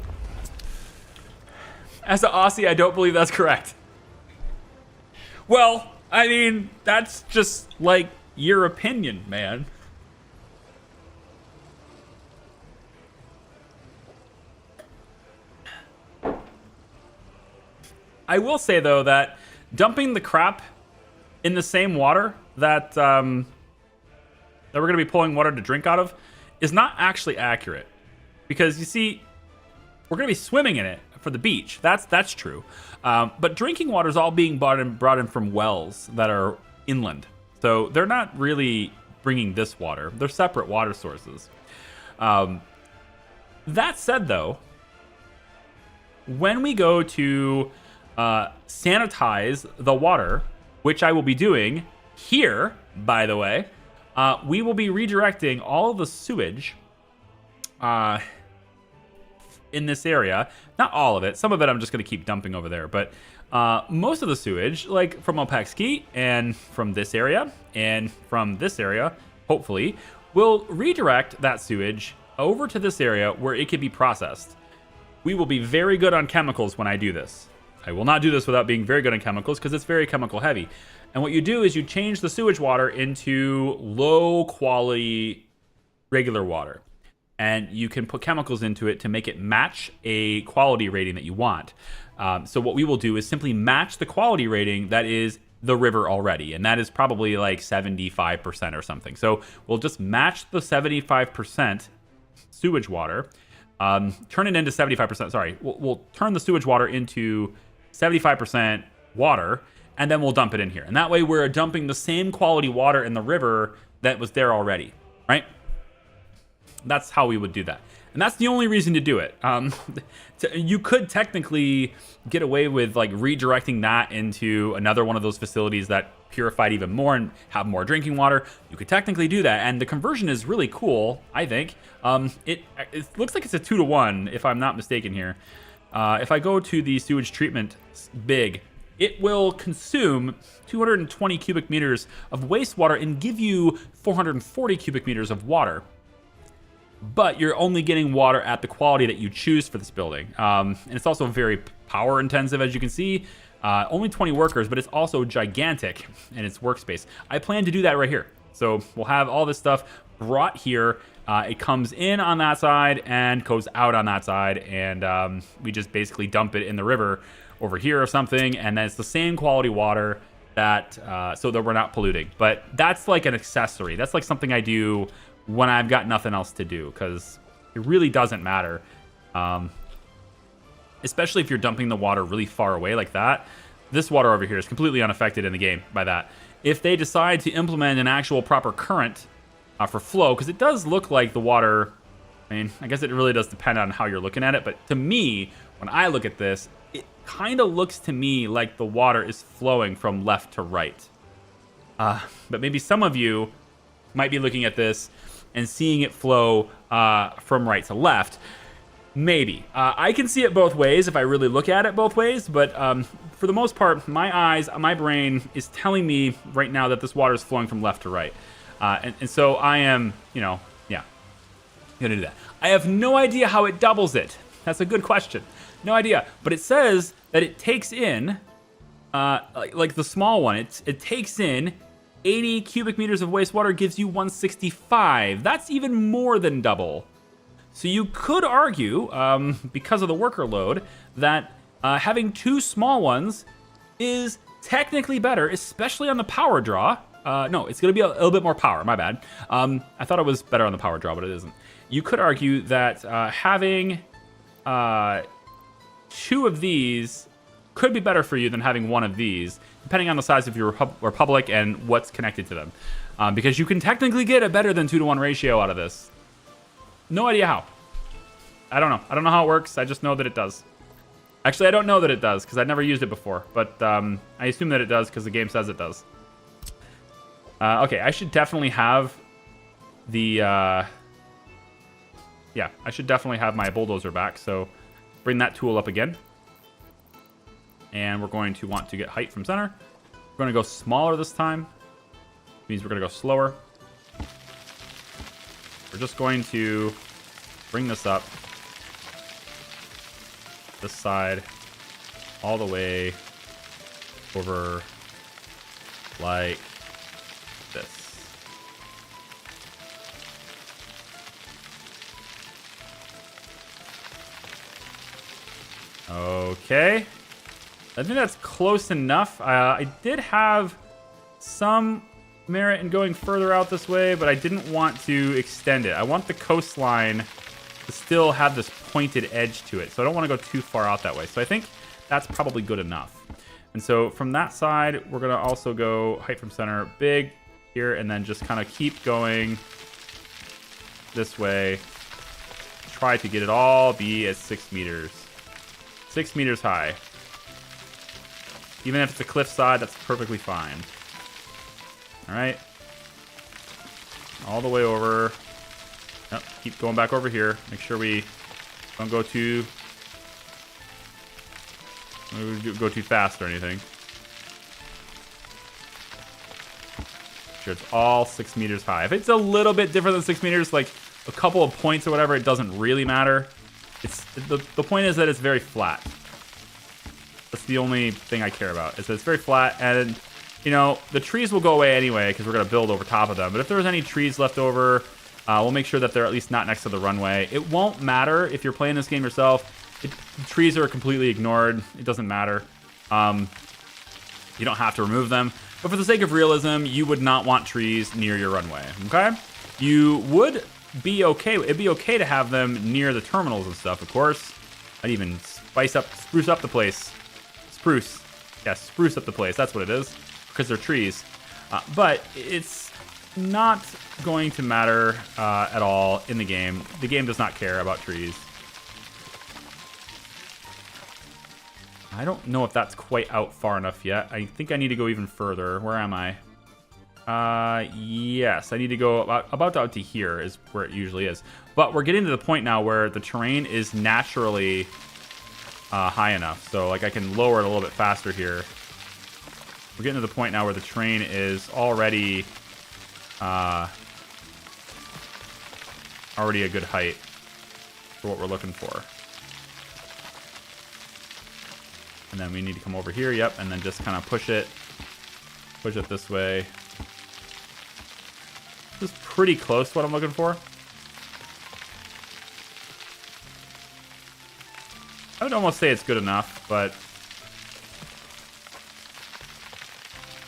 As an Aussie, I don't believe that's correct. Well, I mean, that's just like your opinion, man. I will say, though, that dumping the crap in the same water that we're going to be pulling water to drink out of is not actually accurate. Because, you see, we're going to be swimming in it for the beach. That's true. But drinking water is all being brought in from wells that are inland. So they're not really bringing this water. They're separate water sources. That said, though, when we go to sanitize the water, which I will be doing here, by the way, we will be redirecting all of the sewage in this area. Not all of it. Some of it I'm just going to keep dumping over there. But most of the sewage, like from Opakski and from this area and from this area, hopefully, will redirect that sewage over to this area where it can be processed. We will be very good on chemicals when I do this. I will not do this without being very good on chemicals because it's very chemical heavy. And what you do is you change the sewage water into low quality regular water. And you can put chemicals into it to make it match a quality rating that you want. So what we will do is simply match the quality rating that is the river already. And that is probably like 75% or something. So we'll just match the 75% sewage water. Turn it into 75%. Sorry, we'll turn the sewage water into 75% water, and then we'll dump it in here. And that way we're dumping the same quality water in the river that was there already, right? That's how we would do that. And that's the only reason to do it. You could technically get away with like redirecting that into another one of those facilities that purified even more and have more drinking water. You could technically do that. And the conversion is really cool, I think. It looks like it's a 2-to-1, if I'm not mistaken here. If I go to the sewage treatment big, it will consume 220 cubic meters of wastewater and give you 440 cubic meters of water. But you're only getting water at the quality that you choose for this building. And it's also very power intensive, as you can see. Only 20 workers, but it's also gigantic in its workspace. I plan to do that right here. So we'll have all this stuff brought here. It comes in on that side and goes out on that side. And we just basically dump it in the river over here or something. And then it's the same quality water that so that we're not polluting. But that's like an accessory. That's like something I do when I've got nothing else to do, because it really doesn't matter. Especially if you're dumping the water really far away like that. This water over here is completely unaffected in the game by that. If they decide to implement an actual proper current for flow, because it does look like the water, I mean, I guess it really does depend on how you're looking at it, but to me, when I look at this, it kind of looks to me like the water is flowing from left to right. But maybe some of you might be looking at this and seeing it flow from right to left. Maybe. I can see it both ways if I really look at it both ways, but for the most part, my eyes, my brain is telling me right now that this water is flowing from left to right. And so I am, yeah, gonna do that. I have no idea how it doubles it. That's a good question. No idea. But it says that it takes in, like the small one, it takes in 80 cubic meters of wastewater, gives you 165. That's even more than double. So you could argue, because of the worker load, that having two small ones is technically better, especially on the power draw. No, it's going to be a little bit more power, my bad. I thought it was better on the power draw, but it isn't. You could argue that having two of these could be better for you than having one of these, depending on the size of your republic and what's connected to them. Because you can technically get a better than 2-to-1 ratio out of this. No idea how. I don't know. I don't know how it works. I just know that it does. Actually, I don't know that it does because I've never used it before. But I assume that it does because the game says it does. Okay, I should definitely have the... yeah, I should definitely have my bulldozer back. So bring that tool up again. And we're going to want to get height from center. We're going to go smaller this time. Means we're going to go slower. We're just going to bring this up this side all the way over like this. Okay. I think that's close enough. I did have some merit in going further out this way, but I didn't want to extend it. I want the coastline to still have this pointed edge to it, so I don't want to go too far out that way. So I think that's probably good enough. And so from that side, we're going to also go height from center big here, and then just kind of keep going this way. Try to get it all be at 6 meters. 6 meters high. Even if it's a cliffside, that's perfectly fine. All right. All the way over. Yep, keep going back over here. Make sure we don't go too fast or anything. Make sure it's all 6 meters high. If it's a little bit different than 6 meters, like a couple of points or whatever, it doesn't really matter. It's the point is that it's very flat. That's the only thing I care about. Is that it's very flat, and you know the trees will go away anyway because we're gonna build over top of them. But if there's any trees left over, we'll make sure that they're at least not next to the runway. It won't matter if you're playing this game yourself. The trees are completely ignored. It doesn't matter. You don't have to remove them. But for the sake of realism, you would not want trees near your runway. Okay? You would be okay. It'd be okay to have them near the terminals and stuff, of course. I'd even spruce up the place. Spruce. Yeah, spruce up the place. That's what it is. Because they're trees. But it's not going to matter at all in the game. The game does not care about trees. I don't know if that's quite out far enough yet. I think I need to go even further. Where am I? Yes, I need to go about out to here is where it usually is. But we're getting to the point now where the terrain is naturally high enough. So like I can lower it a little bit faster here. We're getting to the point now where the terrain is already a good height for what we're looking for. And then we need to come over here, yep, and then just kind of push it this way. This is pretty close to what I'm looking for. I would almost say it's good enough, but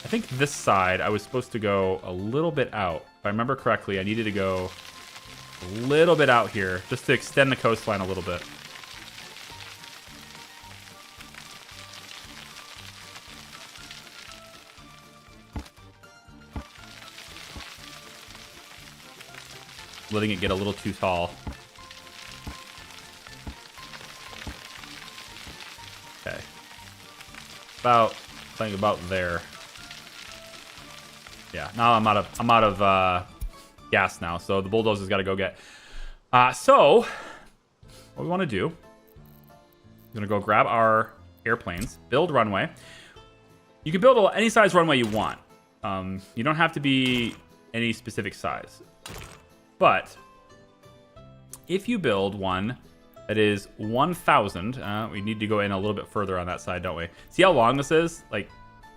I think this side, I was supposed to go a little bit out. If I remember correctly, I needed to go a little bit out here just to extend the coastline a little bit. Letting it get a little too tall. Okay. Playing about there. Yeah, now I'm out of gas now, so the bulldozer's got to go get. So what we want to do, we're gonna go grab our airplanes, build runway. You can build any size runway you want. You don't have to be any specific size. But if you build one that is 1,000, we need to go in a little bit further on that side, don't we? See how long this is? Like,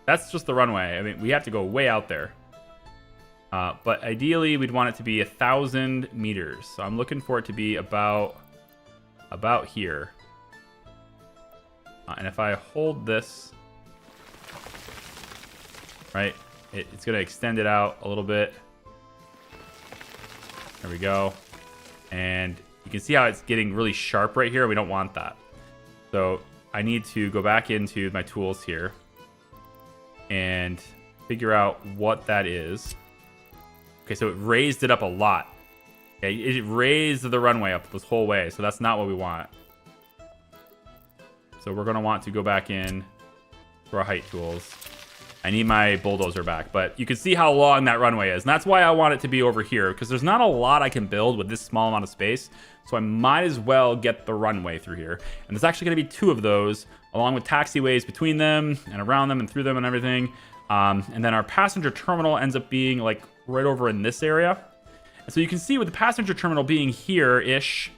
that's just the runway. I mean, we have to go way out there. But ideally, we'd want it to be 1,000 meters. So I'm looking for it to be about here. And if I hold this, right, it's going to extend it out a little bit. There we go. And you can see how it's getting really sharp right here. We don't want that. So I need to go back into my tools here and figure out what that is. Okay, so it raised it up a lot. Okay, it raised the runway up this whole way. So that's not what we want. So we're going to want to go back in to our height tools. I need my bulldozer back, but you can see how long that runway is. And that's why I want it to be over here, because there's not a lot I can build with this small amount of space. So I might as well get the runway through here. And there's actually going to be 2 of those, along with taxiways between them and around them and through them and everything. And then our passenger terminal ends up being like right over in this area. And so you can see with the passenger terminal being here-ish,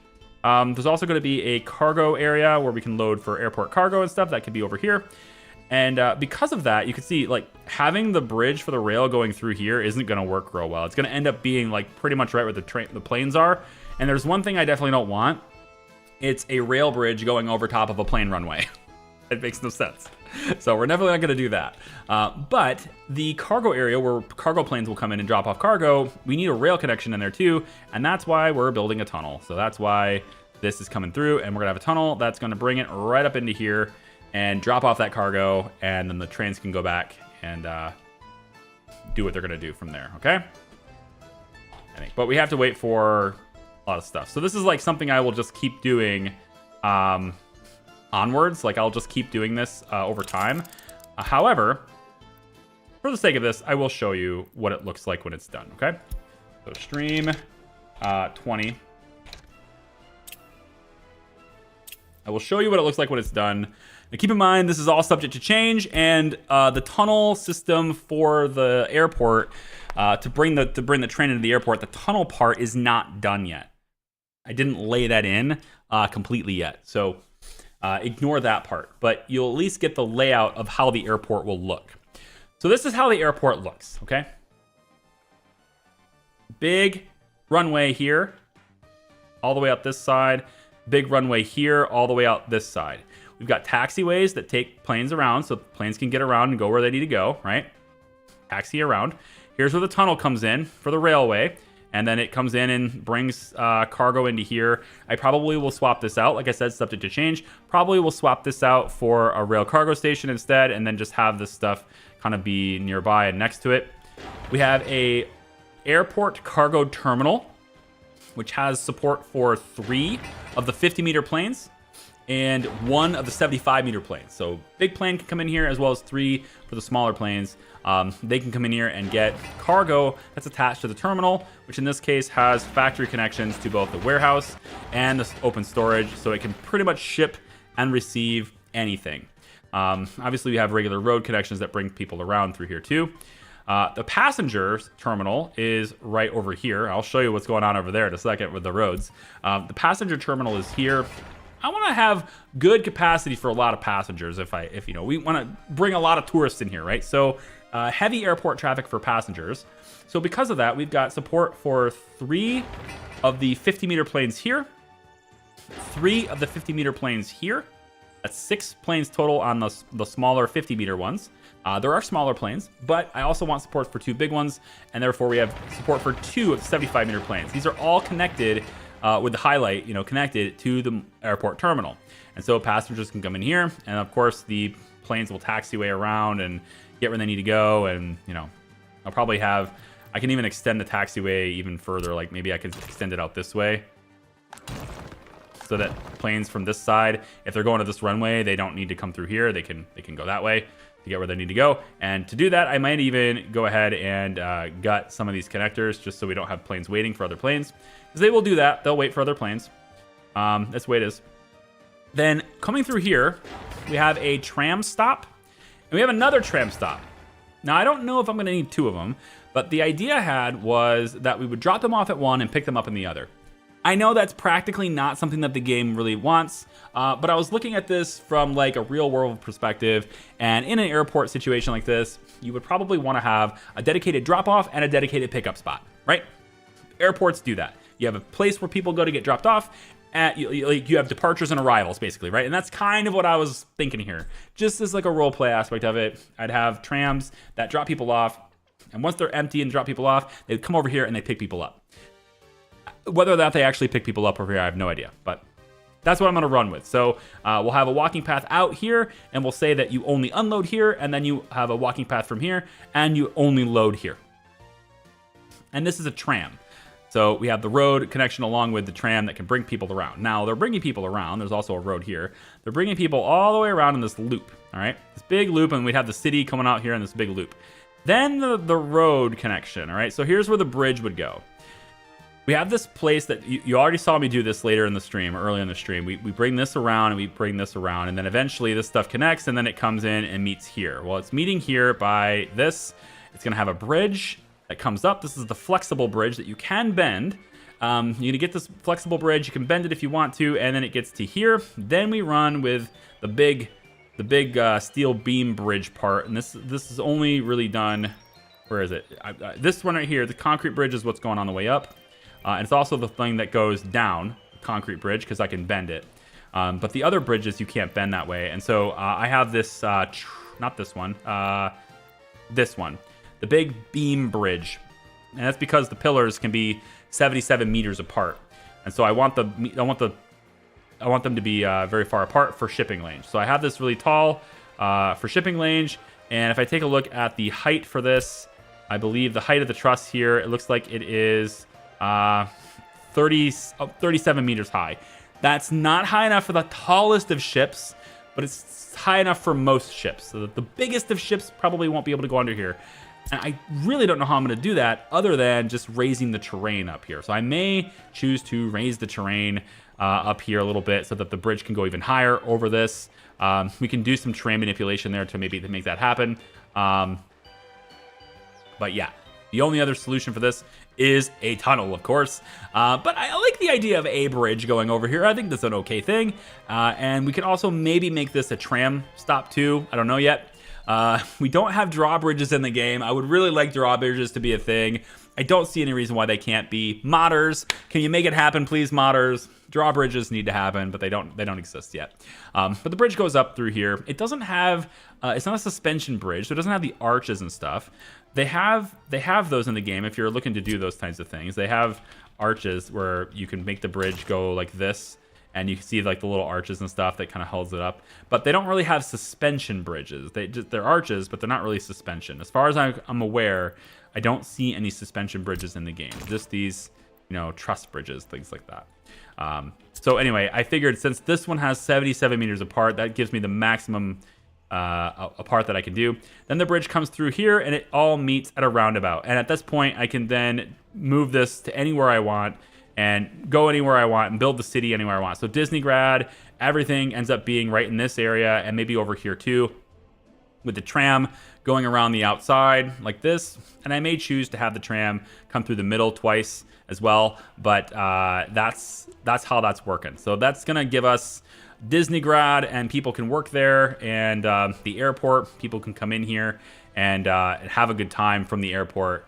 there's also going to be a cargo area where we can load for airport cargo and stuff. That could be over here. And because of that, you can see like having the bridge for the rail going through here isn't going to work real well. It's going to end up being like pretty much right where the planes are. And there's one thing I definitely don't want. It's a rail bridge going over top of a plane runway. It makes no sense. So we're definitely not going to do that. But the cargo area where cargo planes will come in and drop off cargo, we need a rail connection in there too. And that's why we're building a tunnel. So that's why this is coming through, and we're going to have a tunnel that's going to bring it right up into here and drop off that cargo, and then the trains can go back and do what they're going to do from there, okay? But we have to wait for a lot of stuff. So this is like something I will just keep doing onwards. Like I'll just keep doing this over time. However, for the sake of this, I will show you what it looks like when it's done, okay? So stream 20. I will show you what it looks like when it's done. Now keep in mind, this is all subject to change, and the tunnel system for the airport to bring the train into the airport, the tunnel part is not done yet. I didn't lay that in completely yet, so ignore that part. But you'll at least get the layout of how the airport will look. So this is how the airport looks, okay? Big runway here, all the way up this side. Big runway here, all the way out this side. We've got taxiways that take planes around, so planes can get around and go where they need to go, right? Taxi around. Here's where the tunnel comes in for the railway, and then it comes in and brings cargo into here. I probably will swap this out. Like I said, subject to change. Probably will swap this out for a rail cargo station instead, and then just have this stuff kind of be nearby and next to it. We have a airport cargo terminal, which has support for 3 of the 50-meter planes and 1 of the 75-meter planes. So big plane can come in here, as well as 3 for the smaller planes. They can come in here and get cargo that's attached to the terminal, which in this case has factory connections to both the warehouse and the open storage, so it can pretty much ship and receive anything. Obviously, we have regular road connections that bring people around through here too. The passengers terminal is right over here. I'll show you what's going on over there in a second with the roads. The passenger terminal is here. I want to have good capacity for a lot of passengers. If you know, we want to bring a lot of tourists in here, right? So heavy airport traffic for passengers. So because of that, we've got support for 3 of the 50-meter planes here, 3 of the 50-meter planes here. That's 6 planes total on the smaller 50-meter ones. There are smaller planes, but I also want support for 2 big ones, and therefore we have support for 2 of 75-meter planes. These are all connected with the highlight, connected to the airport terminal. And so passengers can come in here, and of course the planes will taxiway around and get where they need to go. And I'll probably I can even extend the taxiway even further. Like maybe I can extend it out this way, so that planes from this side, if they're going to this runway, they don't need to come through here. They can go that way to get where they need to go. And to do that, I might even go ahead and gut some of these connectors, just so we don't have planes waiting for other planes, because they will do that. They'll wait for other planes. That's the way it is. Then coming through here, we have a tram stop, and we have another tram stop. Now, I don't know if I'm going to need 2 of them, but the idea I had was that we would drop them off at one and pick them up in the other. I know that's practically not something that the game really wants, but I was looking at this from like a real world perspective, and in an airport situation like this, you would probably want to have a dedicated drop off and a dedicated pickup spot, right? Airports do that. You have a place where people go to get dropped off, and you have departures and arrivals, basically, right? And that's kind of what I was thinking here. Just as like a role play aspect of it, I'd have trams that drop people off, and once they're empty and drop people off, they'd come over here and they pick people up. Whether or not they actually pick people up over here, I have no idea, but that's what I'm going to run with. So we'll have a walking path out here, and we'll say that you only unload here, and then you have a walking path from here, and you only load here. And this is a tram. So we have the road connection along with the tram that can bring people around. Now, they're bringing people around. There's also a road here. They're bringing people all the way around in this loop, all right? This big loop, and we'd have the city coming out here in this big loop. Then the road connection, all right? So here's where the bridge would go. We have this place that you already saw me do this later in the stream, or early in the stream. We bring this around, and we bring this around, and then eventually this stuff connects, and then it comes in and meets here. Well, it's meeting here by this. It's going to have a bridge that comes up. This is the flexible bridge that you can bend. You're going to get this flexible bridge. You can bend it if you want to, and then it gets to here. Then we run with the big steel beam bridge part, and this is only really done. Where is it? This one right here, the concrete bridge, is what's going on the way up. And it's also the thing that goes down, the concrete bridge, because I can bend it. But the other bridges, you can't bend that way. And so I have this, not this one, this one, the big beam bridge. And that's because the pillars can be 77 meters apart. And so I want them to be very far apart for shipping lanes. So I have this really tall for shipping lanes. And if I take a look at the height for this, I believe the height of the truss here, it looks like it is 37 meters high. That's not high enough for the tallest of ships, but it's high enough for most ships. So that the biggest of ships probably won't be able to go under here. And I really don't know how I'm going to do that other than just raising the terrain up here. So I may choose to raise the terrain up here a little bit so that the bridge can go even higher over this. We can do some terrain manipulation there to maybe make that happen. But yeah, the only other solution for this is a tunnel, of course. But I like the idea of a bridge going over here. I think that's an okay thing. And we can also maybe make this a tram stop too. I don't know yet. We don't have drawbridges in the game. I would really like drawbridges to be a thing. I don't see any reason why they can't be. Modders, can you make it happen, please, modders? Drawbridges need to happen, but they don't exist yet. But the bridge goes up through here. It doesn't have, it's not a suspension bridge, so it doesn't have the arches and stuff. They have those in the game if you're looking to do those kinds of things. They have arches where you can make the bridge go like this, and you can see like the little arches and stuff that kind of holds it up. But they don't really have suspension bridges. They're arches, but they're not really suspension. As far as I'm aware, I don't see any suspension bridges in the game. Just these, truss bridges, things like that. So anyway, I figured since this one has 77 meters apart, that gives me the maximum apart that I can do. Then the bridge comes through here, and it all meets at a roundabout. And at this point, I can then move this to anywhere I want and go anywhere I want and build the city anywhere I want. So Disneygrad, everything ends up being right in this area and maybe over here too, with the tram going around the outside like this. And I may choose to have the tram come through the middle twice as well, but that's how that's working. So that's gonna give us Disneygrad, and people can work there, and the airport, people can come in here and have a good time from the airport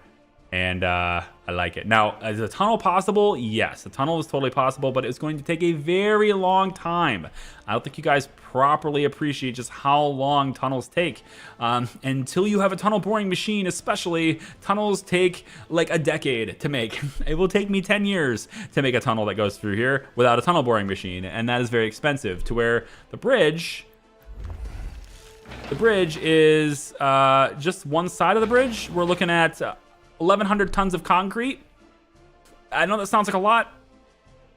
And I like it. Now, is a tunnel possible? Yes, a tunnel is totally possible, but it's going to take a very long time. I don't think you guys properly appreciate just how long tunnels take. Until you have a tunnel boring machine, especially, tunnels take like a decade to make. It will take me 10 years to make a tunnel that goes through here without a tunnel boring machine, and that is very expensive, to where the bridge is just one side of the bridge. We're looking at 1,100 tons of concrete. I know that sounds like a lot,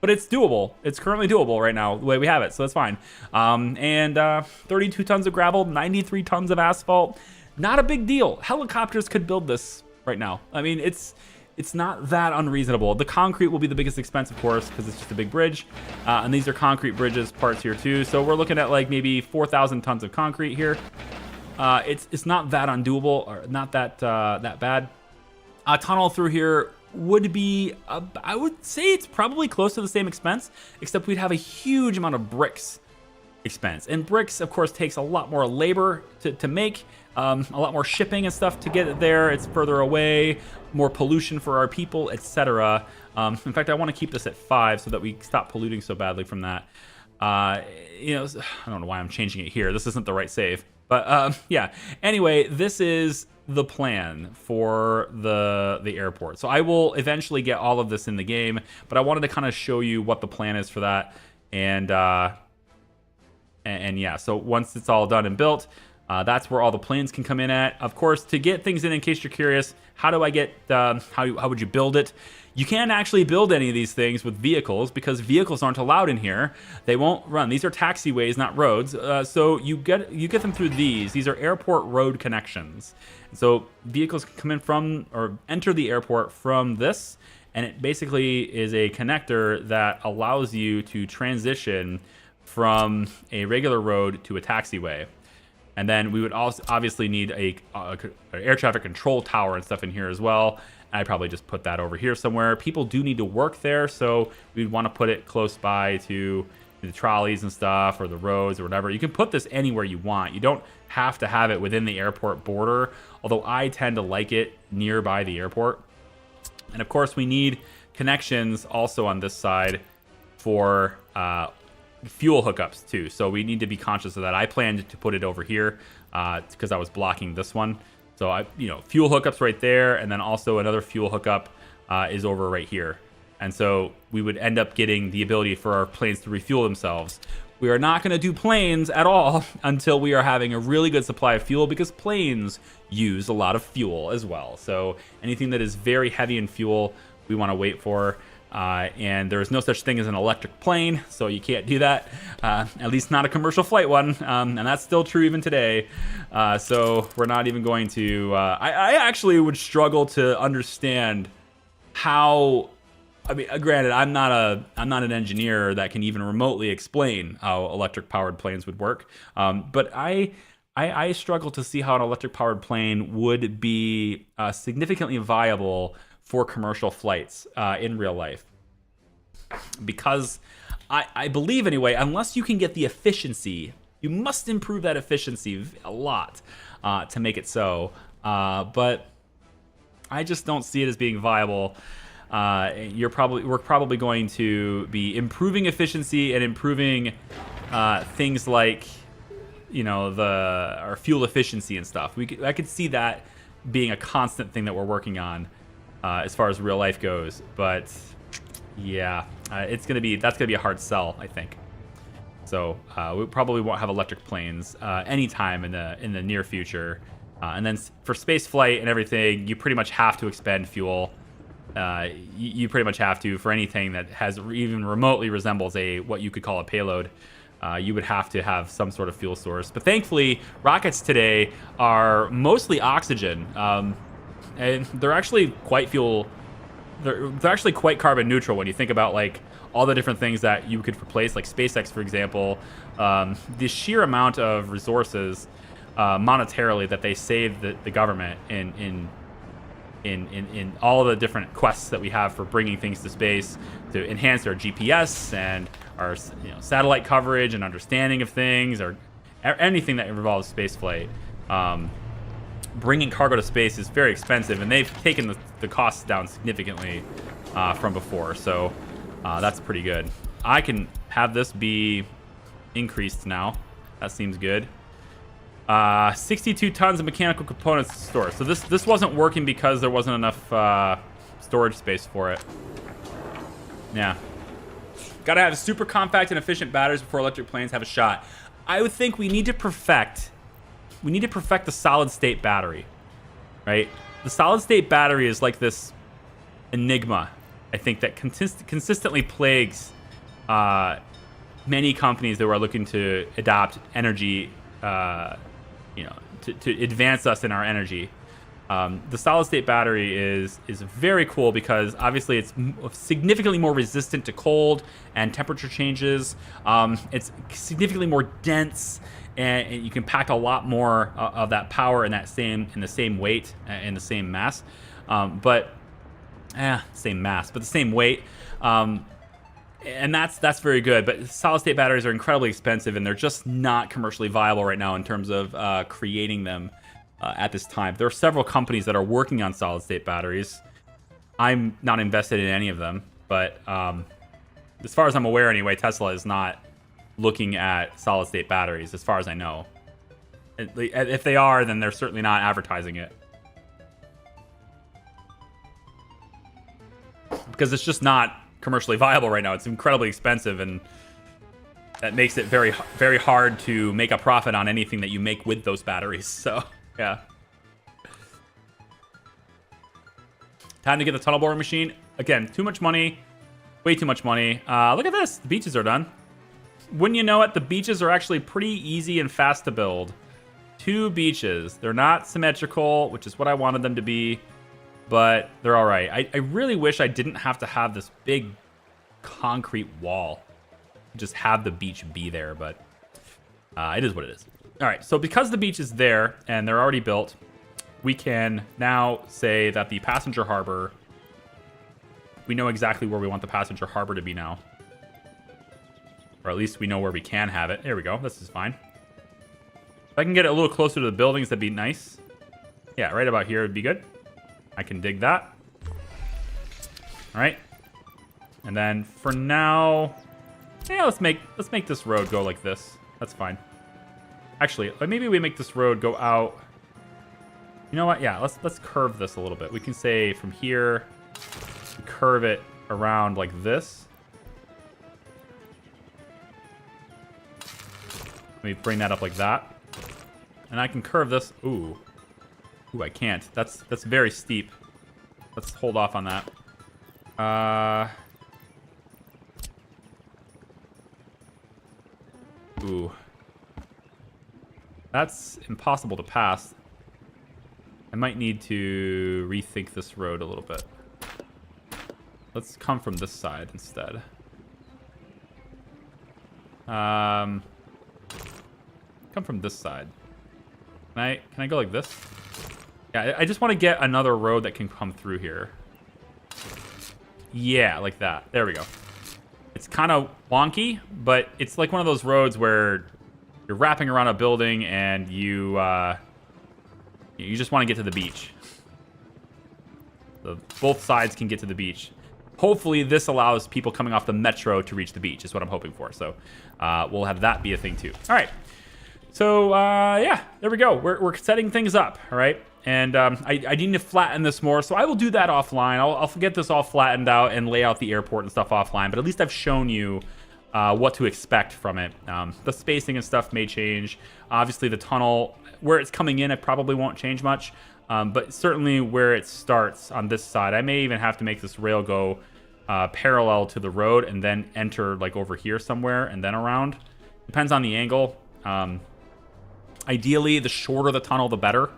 but it's doable. It's currently doable right now, the way we have it, so that's fine. And 32 tons of gravel, 93 tons of asphalt. Not a big deal. Helicopters could build this right now. I mean, it's not that unreasonable. The concrete will be the biggest expense, of course, because it's just a big bridge. And these are concrete bridges parts here too. So we're looking at like maybe 4,000 tons of concrete here. It's not that undoable, or not that that bad. A tunnel through here would be, I would say it's probably close to the same expense, except we'd have a huge amount of bricks expense. And bricks, of course, takes a lot more labor to make, a lot more shipping and stuff to get it there. It's further away, more pollution for our people, etc. In fact, I want to keep this at 5 so that we stop polluting so badly from that. You know, I don't know why I'm changing it here. This isn't the right save. But yeah, anyway, this is the plan for the airport. So I will eventually get all of this in the game, but I wanted to kind of show you what the plan is for that. And yeah, so once it's all done and built, that's where all the planes can come in at. Of course, to get things in case you're curious, how do I get, how would you build it? You can't actually build any of these things with vehicles because vehicles aren't allowed in here. They won't run. These are taxiways, not roads. So you get them through these. These are airport road connections. So vehicles can come in from or enter the airport from this, and it basically is a connector that allows you to transition from a regular road to a taxiway. And then we would also obviously need a air traffic control tower and stuff in here as well. I'd probably just put that over here somewhere. People do need to work there, so we'd want to put it close by to the trolleys and stuff, or the roads or whatever. You can put this anywhere you want. You don't have to have it within the airport border, although I tend to like it nearby the airport. And of course, we need connections also on this side for fuel hookups too. So we need to be conscious of that. I planned to put it over here because I was blocking this one. So fuel hookups right there, and then also another fuel hookup is over right here. And so we would end up getting the ability for our planes to refuel themselves. We are not going to do planes at all until we are having a really good supply of fuel, because planes use a lot of fuel as well. So anything that is very heavy in fuel, we want to wait for. And there is no such thing as an electric plane, so you can't do that, at least not a commercial flight one, and that's still true even today. So we're not even going to, I actually would struggle to understand how, I mean, granted, I'm not an engineer that can even remotely explain how electric powered planes would work, but I struggle to see how an electric powered plane would be significantly viable for commercial flights in real life, because I believe anyway, unless you can get the efficiency, you must improve that efficiency a lot to make it so. But I just don't see it as being viable. We're probably going to be improving efficiency and improving things like our fuel efficiency and stuff. I could see that being a constant thing that we're working on. As far as real life goes, but yeah, that's gonna be a hard sell, I think. So we probably won't have electric planes anytime in the near future. And then for space flight and everything, you pretty much have to expend fuel. You pretty much have to, for anything that has even remotely resembles what you could call a payload. You would have to have some sort of fuel source. But thankfully, rockets today are mostly oxygen. And they're actually quite they're actually quite carbon neutral when you think about like all the different things that you could replace, like SpaceX, for example. The sheer amount of resources monetarily that they save the government in all the different quests that we have for bringing things to space to enhance our GPS and our satellite coverage and understanding of things, or anything that involves spaceflight. bringing cargo to space is very expensive, and they've taken the costs down significantly from before. So that's pretty good. I can have this be increased now. That seems good. 62 tons of mechanical components to store. So this wasn't working because there wasn't enough storage space for it. Yeah. Gotta have super compact and efficient batteries before electric planes have a shot. I would think we need to perfect the solid state battery, right? The solid state battery is like this enigma, I think, that consistently plagues many companies that are looking to adopt energy, to advance us in our energy. The solid state battery is very cool because obviously it's significantly more resistant to cold and temperature changes. It's significantly more dense, and you can pack a lot more of that power in the same weight, in the same mass. But the same weight. And that's very good. But solid state batteries are incredibly expensive, and they're just not commercially viable right now in terms of creating them. At this time, there are several companies that are working on solid state batteries. I'm not invested in any of them, but as far as I'm aware anyway, Tesla is not looking at solid state batteries as far as I know. If they are, then they're certainly not advertising it, because it's just not commercially viable right now. It's incredibly expensive, and that makes it very, very hard to make a profit on anything that you make with those batteries. So yeah. Time to get the tunnel boring machine. Again, too much money. Way too much money. Look at this. The beaches are done. Wouldn't you know it, the beaches are actually pretty easy and fast to build. 2 beaches. They're not symmetrical, which is what I wanted them to be, but they're all right. I really wish I didn't have to have this big concrete wall. Just have the beach be there, but it is what it is. All right, so because the beach is there and they're already built, we can now say that the passenger harbor, we know exactly where we want the passenger harbor to be now. Or at least we know where we can have it. There we go. This is fine. If I can get it a little closer to the buildings, that'd be nice. Yeah, right about here would be good. I can dig that. All right. And then for now, yeah, let's make this road go like this. That's fine. Actually, maybe we make this road go out. You know what? Yeah, let's curve this a little bit. We can say from here, curve it around like this. Let me bring that up like that. And I can curve this. Ooh, I can't. That's very steep. Let's hold off on that. Ooh. That's impossible to pass. I might need to rethink this road a little bit. Let's come from this side instead. Come from this side. Can I go like this? Yeah, I just want to get another road that can come through here. Yeah, like that. There we go. It's kind of wonky, but it's like one of those roads where you're wrapping around a building and you just want to get to the beach. So both sides can get to the beach. Hopefully this allows people coming off the metro to reach the beach is what I'm hoping for. So we'll have that be a thing too. All right. So yeah, there we go. We're setting things up. All right. And I need to flatten this more. So I will do that offline. I'll get this all flattened out and lay out the airport and stuff offline. But at least I've shown you what to expect from it. The spacing and stuff may change. Obviously, the tunnel, where it's coming in, it probably won't change much. But certainly where it starts on this side, I may even have to make this rail go parallel to the road and then enter like over here somewhere and then around. Depends on the angle. Ideally, the shorter the tunnel, the better,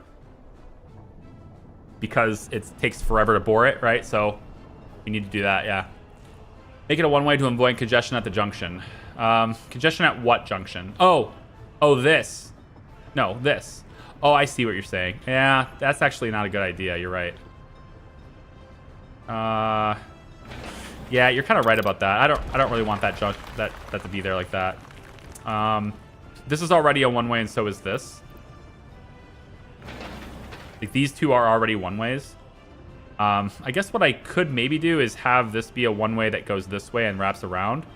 because it takes forever to bore it, right? So we need to do that, yeah. Make it a one-way to avoid congestion at the junction. Congestion at what junction? Oh, this. No, this. Oh, I see what you're saying. Yeah, that's actually not a good idea. You're right. Yeah, you're kind of right about that. I don't really want that that to be there like that. This is already a one-way, and so is this. Like, these two are already one-ways. I guess what I could maybe do is have this be a one-way that goes this way and wraps around.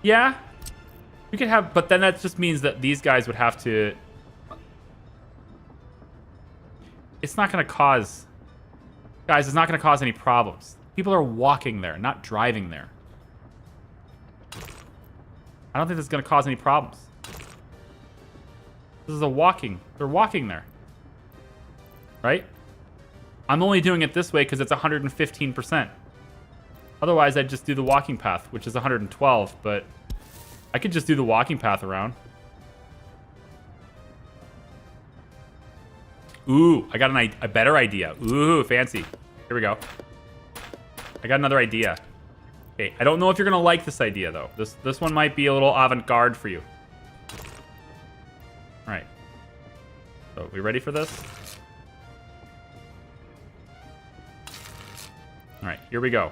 Yeah. We could have... But then that just means that these guys would have to... It's not going to cause... Guys, it's not going to cause any problems. People are walking there, not driving there. I don't think this is going to cause any problems. This is a walking. They're walking there. Right? I'm only doing it this way because it's 115%. Otherwise, I'd just do the walking path, which is 112, but I could just do the walking path around. Ooh, I got a better idea. Ooh, fancy. Here we go. I got another idea. Okay, I don't know if you're going to like this idea, though. This one might be a little avant-garde for you. All right. So, we ready for this? All right, here we go.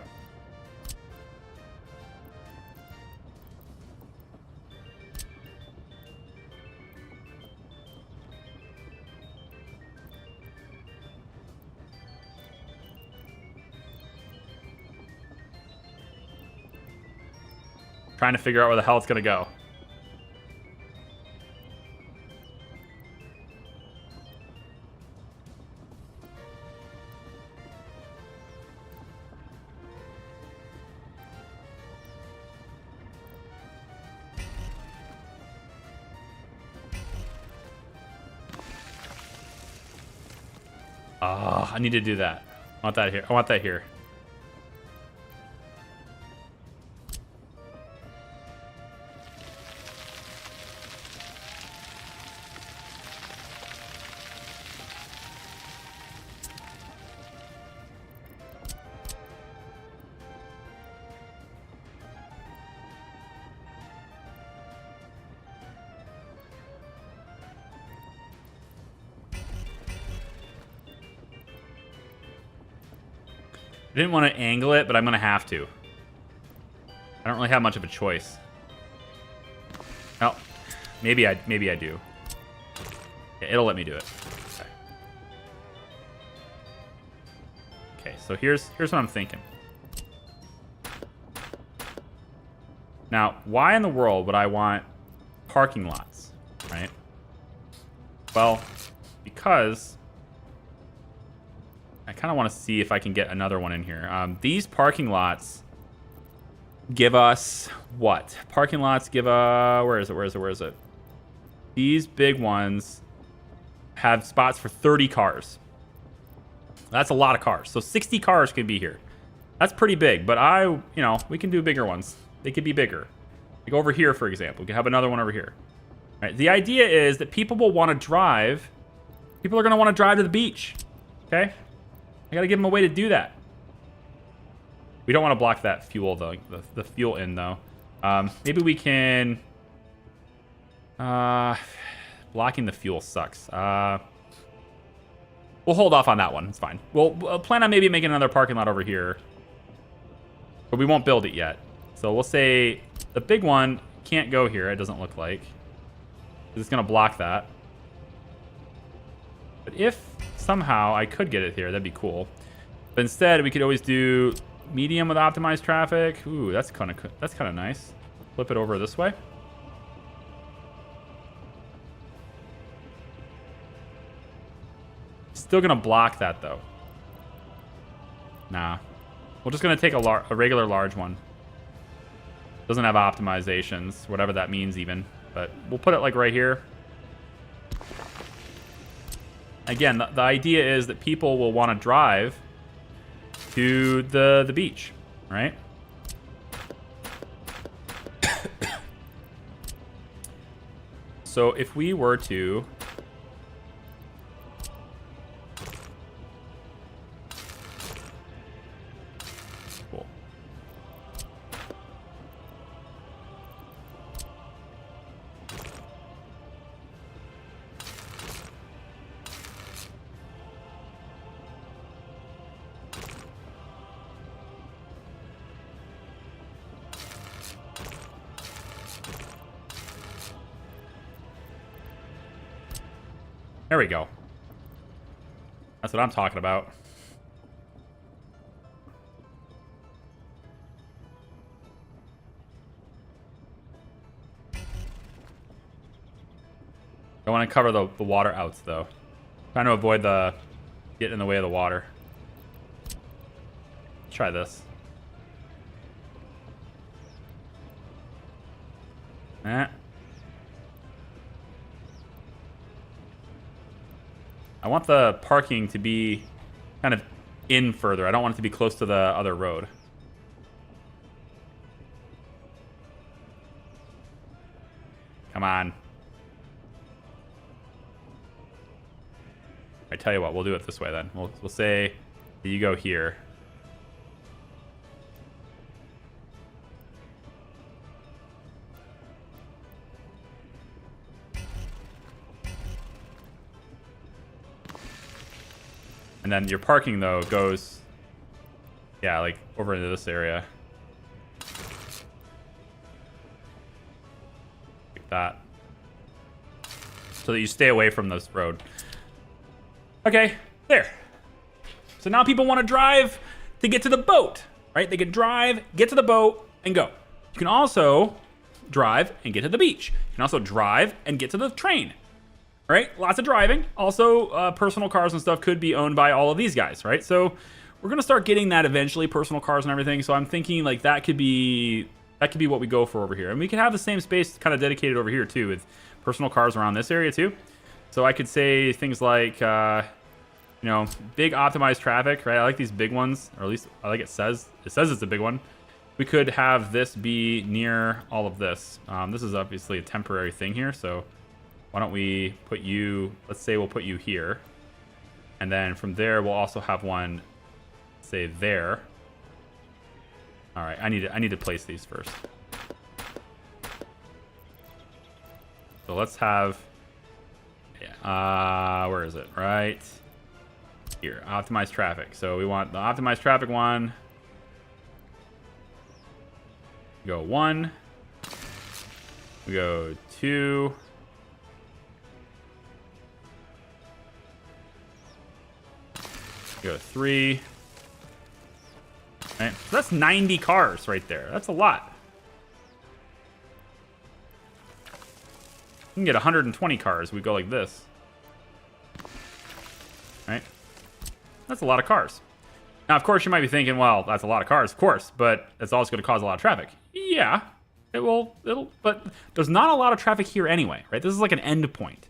Trying to figure out where the hell it's going to go. Oh, I need to do that. I want that here. I want that here. I didn't want to angle it, but I'm going to have to. I don't really have much of a choice. Oh, maybe I do. Yeah, it'll let me do it. Okay. Okay, so here's what I'm thinking. Now, why in the world would I want parking lots, right? Well, because I kind of want to see if I can get another one in here. These parking lots give us what? Parking lots give where is it? These big ones have spots for 30 cars. That's a lot of cars. So 60 cars could be here. That's pretty big, but we can do bigger ones. They could be bigger. Like over here, for example. We could have another one over here. All right. The idea is that people will want to drive. People are going to want to drive to the beach. Okay? I gotta give them a way to do that. We don't want to block that fuel, though. The fuel in, though. Maybe we can... blocking the fuel sucks. We'll hold off on that one. It's fine. We'll plan on maybe making another parking lot over here. But we won't build it yet. So we'll say the big one can't go here, it doesn't look like. It's going to block that. But if somehow I could get it here, that'd be cool. But instead, we could always do medium with optimized traffic. Ooh, that's kind of nice. Flip it over this way. Still gonna block that though. Nah, we're just gonna take a regular large one. Doesn't have optimizations, whatever that means even. But we'll put it like right here. Again, the idea is that people will want to drive to the beach, right? So if we were to... Cool. There we go. That's what I'm talking about. I want to cover the water outs, though. Trying to avoid the getting in the way of the water. Let's try this. I want the parking to be kind of in further. I don't want it to be close to the other road. Come on. I tell you what, we'll do it this way then. We'll say that you go here. And then your parking, though, goes, yeah, like over into this area. Like that. So that you stay away from this road. Okay, there. So now people want to drive to get to the boat, right? They can drive, get to the boat, and go. You can also drive and get to the beach. You can also drive and get to the train, right? Lots of driving. Also, personal cars and stuff could be owned by all of these guys, right? So we're going to start getting that eventually, personal cars and everything. So I'm thinking like that could be what we go for over here. And we can have the same space kind of dedicated over here too, with personal cars around this area too. So I could say things like, you know, big optimized traffic, right? I like these big ones, or at least I like it says it's a big one. We could have this be near all of this. This is obviously a temporary thing here, so why don't we put you, let's say we'll put you here. And then from there, we'll also have one, say there. All right, I need to place these first. So let's have, where is it? Right here, optimize traffic. So we want the optimized traffic one. Go 1. We go 2. Go 3. Right, so that's 90 cars right there. That's a lot. You can get 120 cars. We go like this. Right? That's a lot of cars. Now, of course, you might be thinking, well, that's a lot of cars, of course, but it's also going to cause a lot of traffic. Yeah, it will, but there's not a lot of traffic here anyway, right? This is like an end point.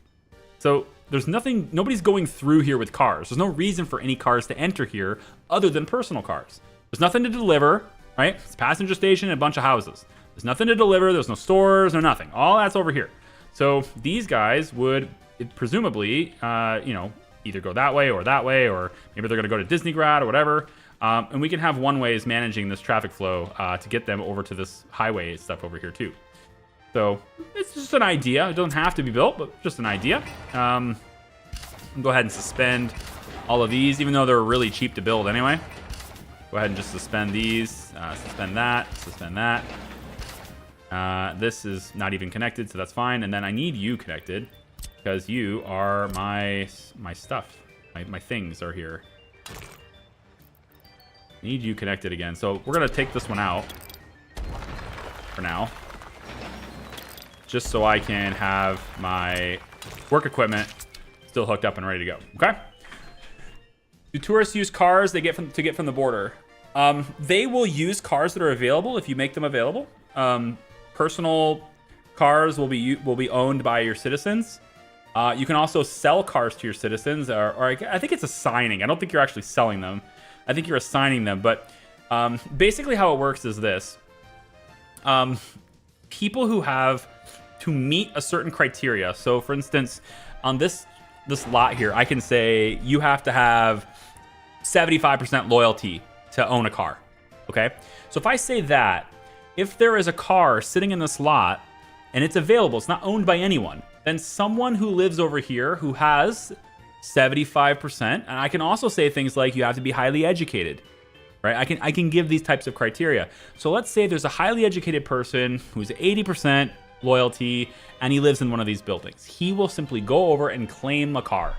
So there's nothing, nobody's going through here with cars. There's no reason for any cars to enter here other than personal cars. There's nothing to deliver, right? It's a passenger station and a bunch of houses. There's nothing to deliver. There's no stores, no nothing. All that's over here. So these guys would presumably, you know, either go that way, or maybe they're going to go to Disney Grad or whatever. And we can have one-ways managing this traffic flow to get them over to this highway stuff over here too. So it's just an idea. It doesn't have to be built, but just an idea. Go ahead and suspend all of these, even though they're really cheap to build anyway. Go ahead and just suspend these, suspend that. This is not even connected, so that's fine. And then I need you connected because you are my stuff. My things are here. Need you connected again. So we're going to take this one out for now, just so I can have my work equipment still hooked up and ready to go. Okay. Do tourists use cars they get from the border? They will use cars that are available if you make them available. Personal cars will be owned by your citizens. You can also sell cars to your citizens, or I think it's assigning. I don't think you're actually selling them. I think you're assigning them. But basically how it works is this. People who have to meet a certain criteria. So for instance, on this lot here, I can say you have to have 75% loyalty to own a car. Okay? So if I say that, if there is a car sitting in this lot and it's available, it's not owned by anyone, then someone who lives over here who has 75%, and I can also say things like you have to be highly educated, right? I can give these types of criteria. So let's say there's a highly educated person who's 80% loyalty and he lives in one of these buildings. He will simply go over and claim a car.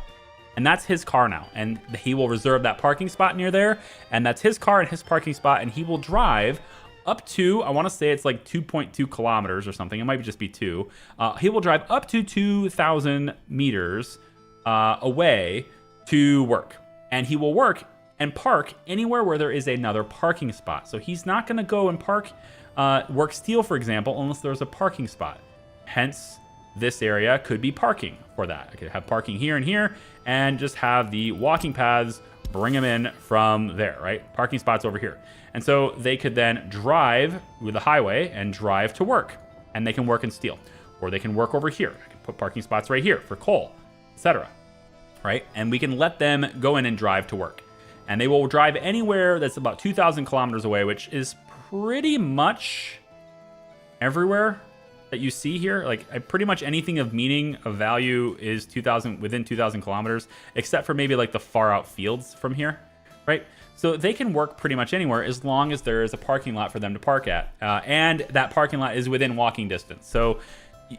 And that's his car now. And he will reserve that parking spot near there. And that's his car and his parking spot. And he will drive up to, I want to say it's like 2.2 kilometers or something. It might just be 2. He will drive up to 2,000 meters away to work. And he will work and park anywhere where there is another parking spot. So he's not going to go and park, work steel, for example, unless there's a parking spot. Hence, this area could be parking for that. I could have parking here and here and just have the walking paths bring them in from there, right? Parking spots over here. And so they could then drive with the highway and drive to work, and they can work in steel, or they can work over here. I can put parking spots right here for coal, etc. Right? And we can let them go in and drive to work. And they will drive anywhere that's about 2,000 kilometers away, which is pretty much everywhere that you see here. Like pretty much anything of meaning, of value is within 2,000 kilometers, except for maybe like the far out fields from here, right? So they can work pretty much anywhere as long as there is a parking lot for them to park at. And that parking lot is within walking distance. So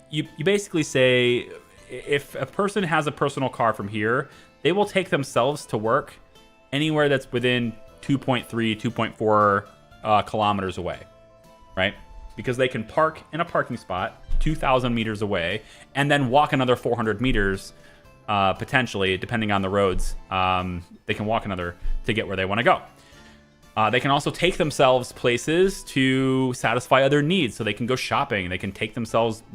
you basically say, if a person has a personal car from here, they will take themselves to work anywhere that's within 2.3, 2.4 kilometers away, right? Because they can park in a parking spot 2,000 meters away and then walk another 400 meters, potentially, depending on the roads. They can walk another to get where they want to go. They can also take themselves places to satisfy other needs. So they can go shopping. They can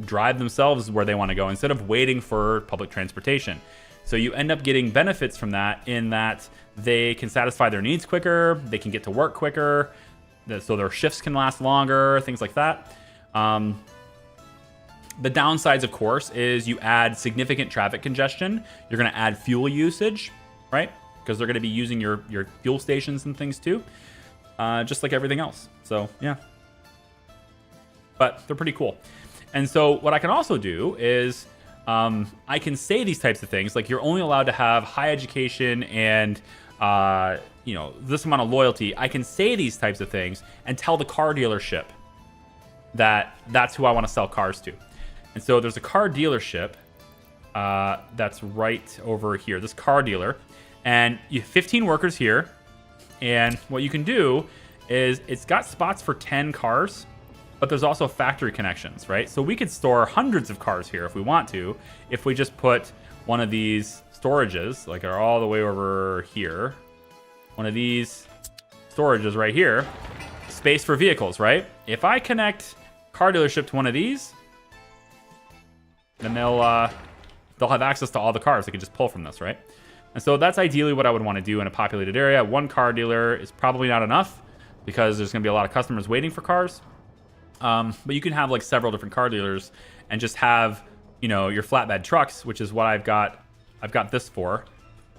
drive themselves where they want to go instead of waiting for public transportation. So you end up getting benefits from that in that they can satisfy their needs quicker. They can get to work quicker. So their shifts can last longer, things like that. The downsides, of course, is you add significant traffic congestion. You're going to add fuel usage, right? Because they're going to be using your fuel stations and things too, just like everything else. So, yeah. But they're pretty cool. And so what I can also do is I can say these types of things, like you're only allowed to have high education and this amount of loyalty. I can say these types of things and tell the car dealership that that's who I want to sell cars to. And so there's a car dealership that's right over here, this car dealer, and you have 15 workers here. And what you can do is it's got spots for 10 cars, but there's also factory connections, right? So we could store hundreds of cars here if we want to, if we just put one of these storages, like are all the way over here. One of these storages right here, space for vehicles, right? If I connect car dealership to one of these, then they'll have access to all the cars. They can just pull from this, right? And so that's ideally what I would want to do in a populated area. One car dealer is probably not enough because there's going to be a lot of customers waiting for cars. But you can have like several different car dealers and just have, your flatbed trucks, which is what I've got this for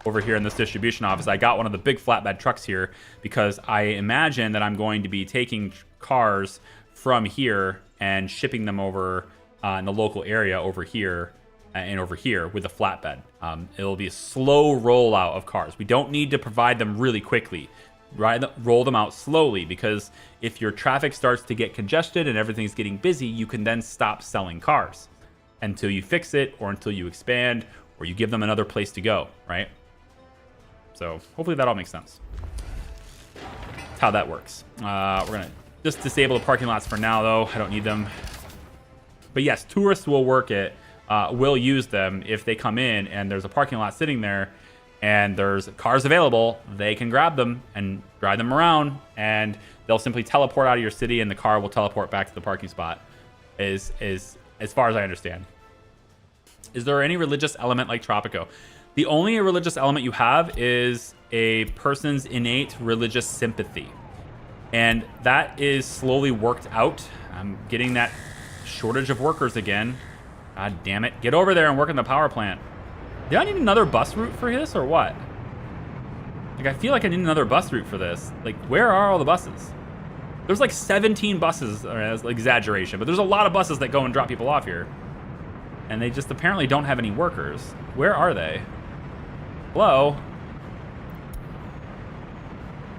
over here in this distribution office. I got one of the big flatbed trucks here because I imagine that I'm going to be taking cars from here and shipping them over in the local area over here and over here with a flatbed. It'll be a slow rollout of cars. We don't need to provide them really quickly. Roll them out slowly, because if your traffic starts to get congested and everything's getting busy, you can then stop selling cars until you fix it or until you expand or you give them another place to go, right? So hopefully that all makes sense. That's how that works. We're going to just disable the parking lots for now, though. I don't need them. But yes, tourists will will use them if they come in and there's a parking lot sitting there and there's cars available. They can grab them and drive them around, and they'll simply teleport out of your city and the car will teleport back to the parking spot, is as far as I understand. Is there any religious element like Tropico? The only religious element you have is a person's innate religious sympathy. And that is slowly worked out. I'm getting that shortage of workers again. God damn it. Get over there and work in the power plant. Do I need another bus route for this or what? Like, I feel like I need another bus route for this. Like, where are all the buses? There's like 17 buses, or that's an exaggeration, but there's a lot of buses that go and drop people off here. And they just apparently don't have any workers. Where are they? Hello?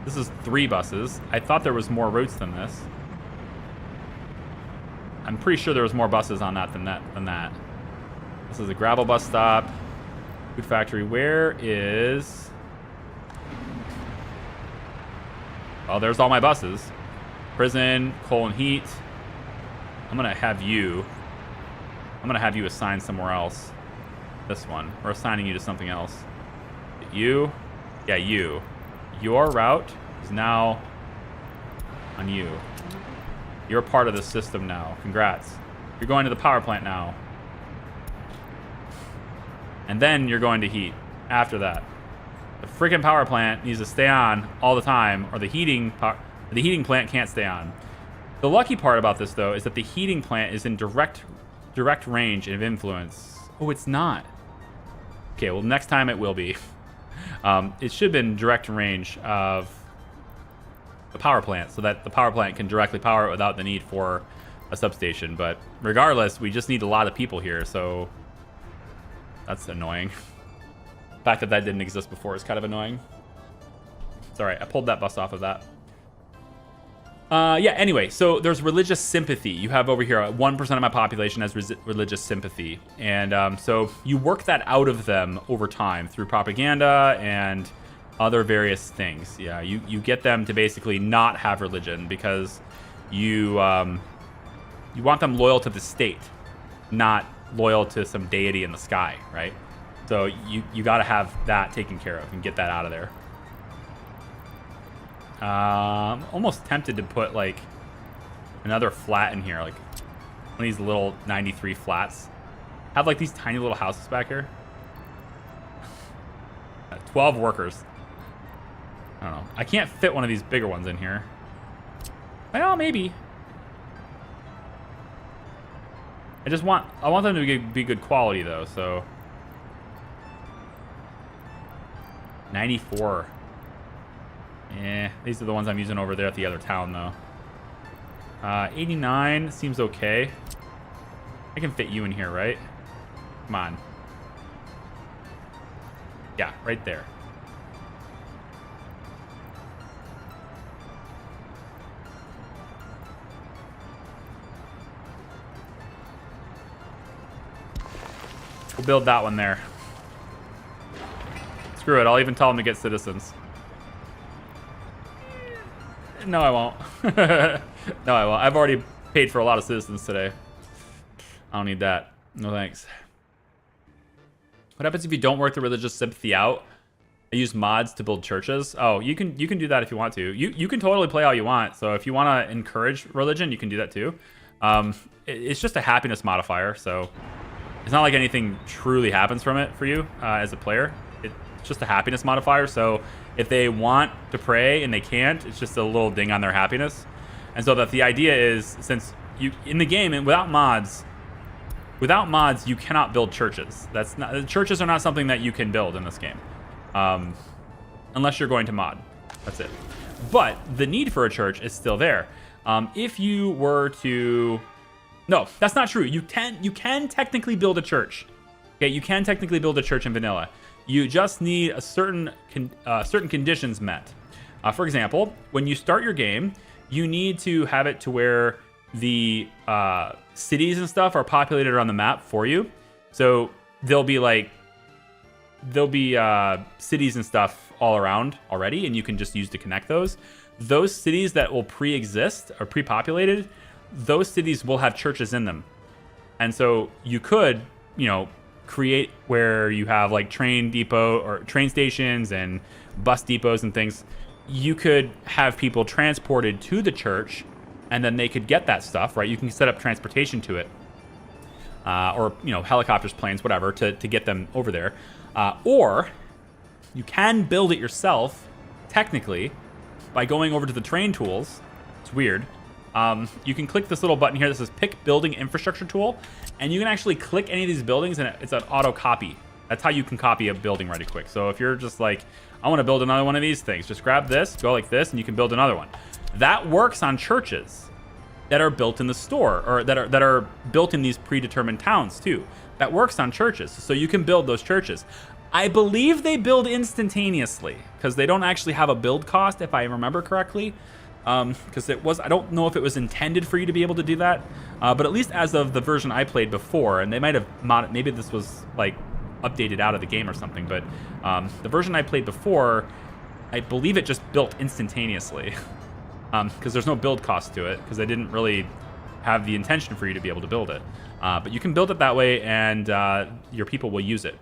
This is 3 buses. I thought there was more routes than this. I'm pretty sure there was more buses on that than that. This is a gravel bus stop. Food factory. Where is... Well, there's all my buses. Prison, coal and heat. I'm gonna have you assigned somewhere else. This one. We're assigning you to something else. You? Yeah, you. Your route is now on you. You're part of the system now. Congrats. You're going to the power plant now. And then you're going to heat after that. The freaking power plant needs to stay on all the time, or the heating plant can't stay on. The lucky part about this, though, is that the heating plant is in direct range of influence. Oh, it's not. Okay, well, next time it will be. It should have been direct range of the power plant, so that the power plant can directly power it without the need for a substation. But regardless, we just need a lot of people here, so that's annoying. The fact that didn't exist before is kind of annoying. It's all right. I pulled that bus off of that. Yeah, anyway, so there's religious sympathy. You have over here 1% of my population has religious sympathy. And so you work that out of them over time through propaganda and other various things. Yeah, you get them to basically not have religion because you want them loyal to the state, not loyal to some deity in the sky, right? So you got to have that taken care of and get that out of there. I'm almost tempted to put like another flat in here, like one of these little 93 flats. Have like these tiny little houses back here. 12 workers. I don't know. I can't fit one of these bigger ones in here. Well, maybe. I want them to be good quality though, so 94. Yeah, these are the ones I'm using over there at the other town, though. 89 seems okay. I can fit you in here, right? Come on. Yeah, right there. We'll build that one there. Screw it, I'll even tell them to get citizens. No, I won't. No, I won't. I've already paid for a lot of citizens today. I don't need that. No thanks. What happens if you don't work the religious sympathy out? I use mods to build churches. Oh, you can do that if you want to. You can totally play all you want. So if you want to encourage religion, you can do that too. It's just a happiness modifier, so it's not like anything truly happens from it for you as a player. It's just a happiness modifier. So if they want to pray and they can't, it's just a little ding on their happiness. And so that the idea is, since you in the game and without mods, you cannot build churches. Churches are not something that you can build in this game, unless you're going to mod. That's it. But the need for a church is still there. If you were to, no, that's not true. You can technically build a church. Okay, you can technically build a church in vanilla. You just need a certain conditions met. For example, when you start your game, you need to have it to where the cities and stuff are populated on the map for you. So there'll be cities and stuff all around already, and you can just use to connect those. Those cities that will pre-exist or pre-populated, those cities will have churches in them. And so you could, create where you have like train depot or train stations and bus depots and things. You could have people transported to the church, and then they could get that stuff, right? You can set up transportation to it, or helicopters, planes, whatever, to get them over there. Or you can build it yourself, technically, by going over to the train tools. It's weird. You can click this little button here that says Pick Building Infrastructure Tool, and you can actually click any of these buildings, and it's an auto copy. That's how you can copy a building really quick. So if you're just like, I want to build another one of these things, just grab this, go like this, and you can build another one. That works on churches that are built in the store, or that are built in these predetermined towns too. That works on churches, so you can build those churches. I believe they build instantaneously because they don't actually have a build cost, if I remember correctly. Because I don't know if it was intended for you to be able to do that, but at least as of the version I played before, and they might have modded, maybe this was like updated out of the game or something. But the version I played before, I believe it just built instantaneously. Because there's no build cost to it, because they didn't really have the intention for you to be able to build it. But you can build it that way, and your people will use it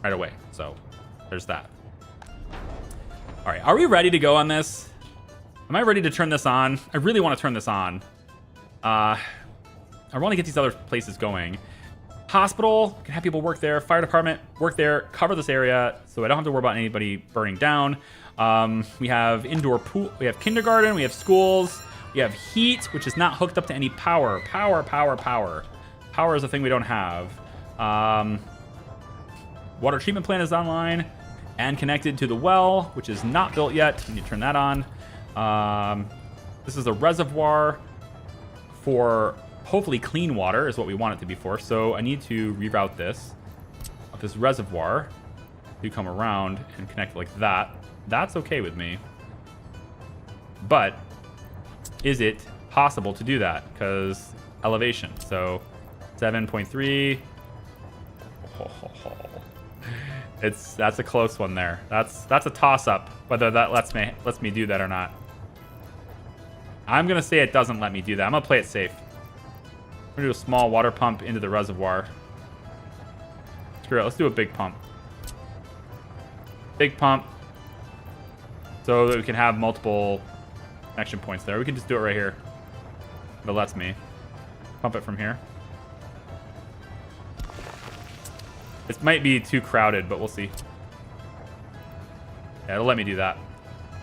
right away. So there's that. All right, are we ready to go on this? Am I ready to turn this on? I really want to turn this on. I want to get these other places going. Hospital, can have people work there. Fire department, work there. Cover this area so I don't have to worry about anybody burning down. We have indoor pool. We have kindergarten. We have schools. We have heat, which is not hooked up to any power. Power is a thing we don't have. Water treatment plant is online and connected to the well, which is not built yet. We need to turn that on. This is a reservoir for hopefully clean water is what we want it to be for. So I need to reroute this reservoir to come around and connect like that. That's okay with me. But is it possible to do that? Because elevation. So 7.3. That's a close one there. That's a toss-up whether that lets me do that or not. I'm gonna say it doesn't let me do that. I'm gonna play it safe. I'm gonna do a small water pump into the reservoir. Screw it. Let's do a big pump. Big pump. So that we can have multiple connection points there. We can just do it right here. It lets me pump it from here. This might be too crowded, but we'll see. Yeah, it'll let me do that.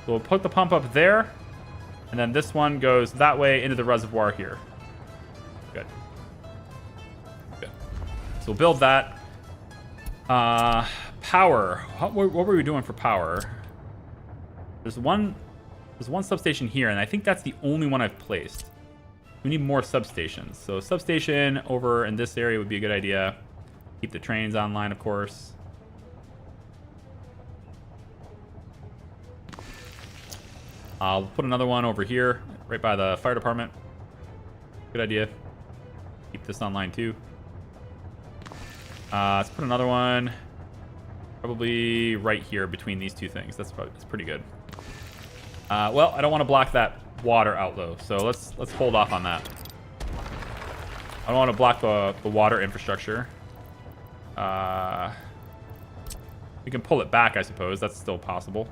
So we'll put the pump up there, and then this one goes that way into the reservoir here. Good. Good. So we'll build that. Power. What were we doing for power? There's one substation here, and I think that's the only one I've placed. We need more substations. So substation over in this area would be a good idea. Keep the trains online, of course. I'll put another one over here, right by the fire department. Good idea. Keep this online too. Let's put another one probably right here between these two things. That's pretty good. Well, I don't want to block that water out though, so let's hold off on that. I don't want to block the water infrastructure. We can pull it back, I suppose. That's still possible.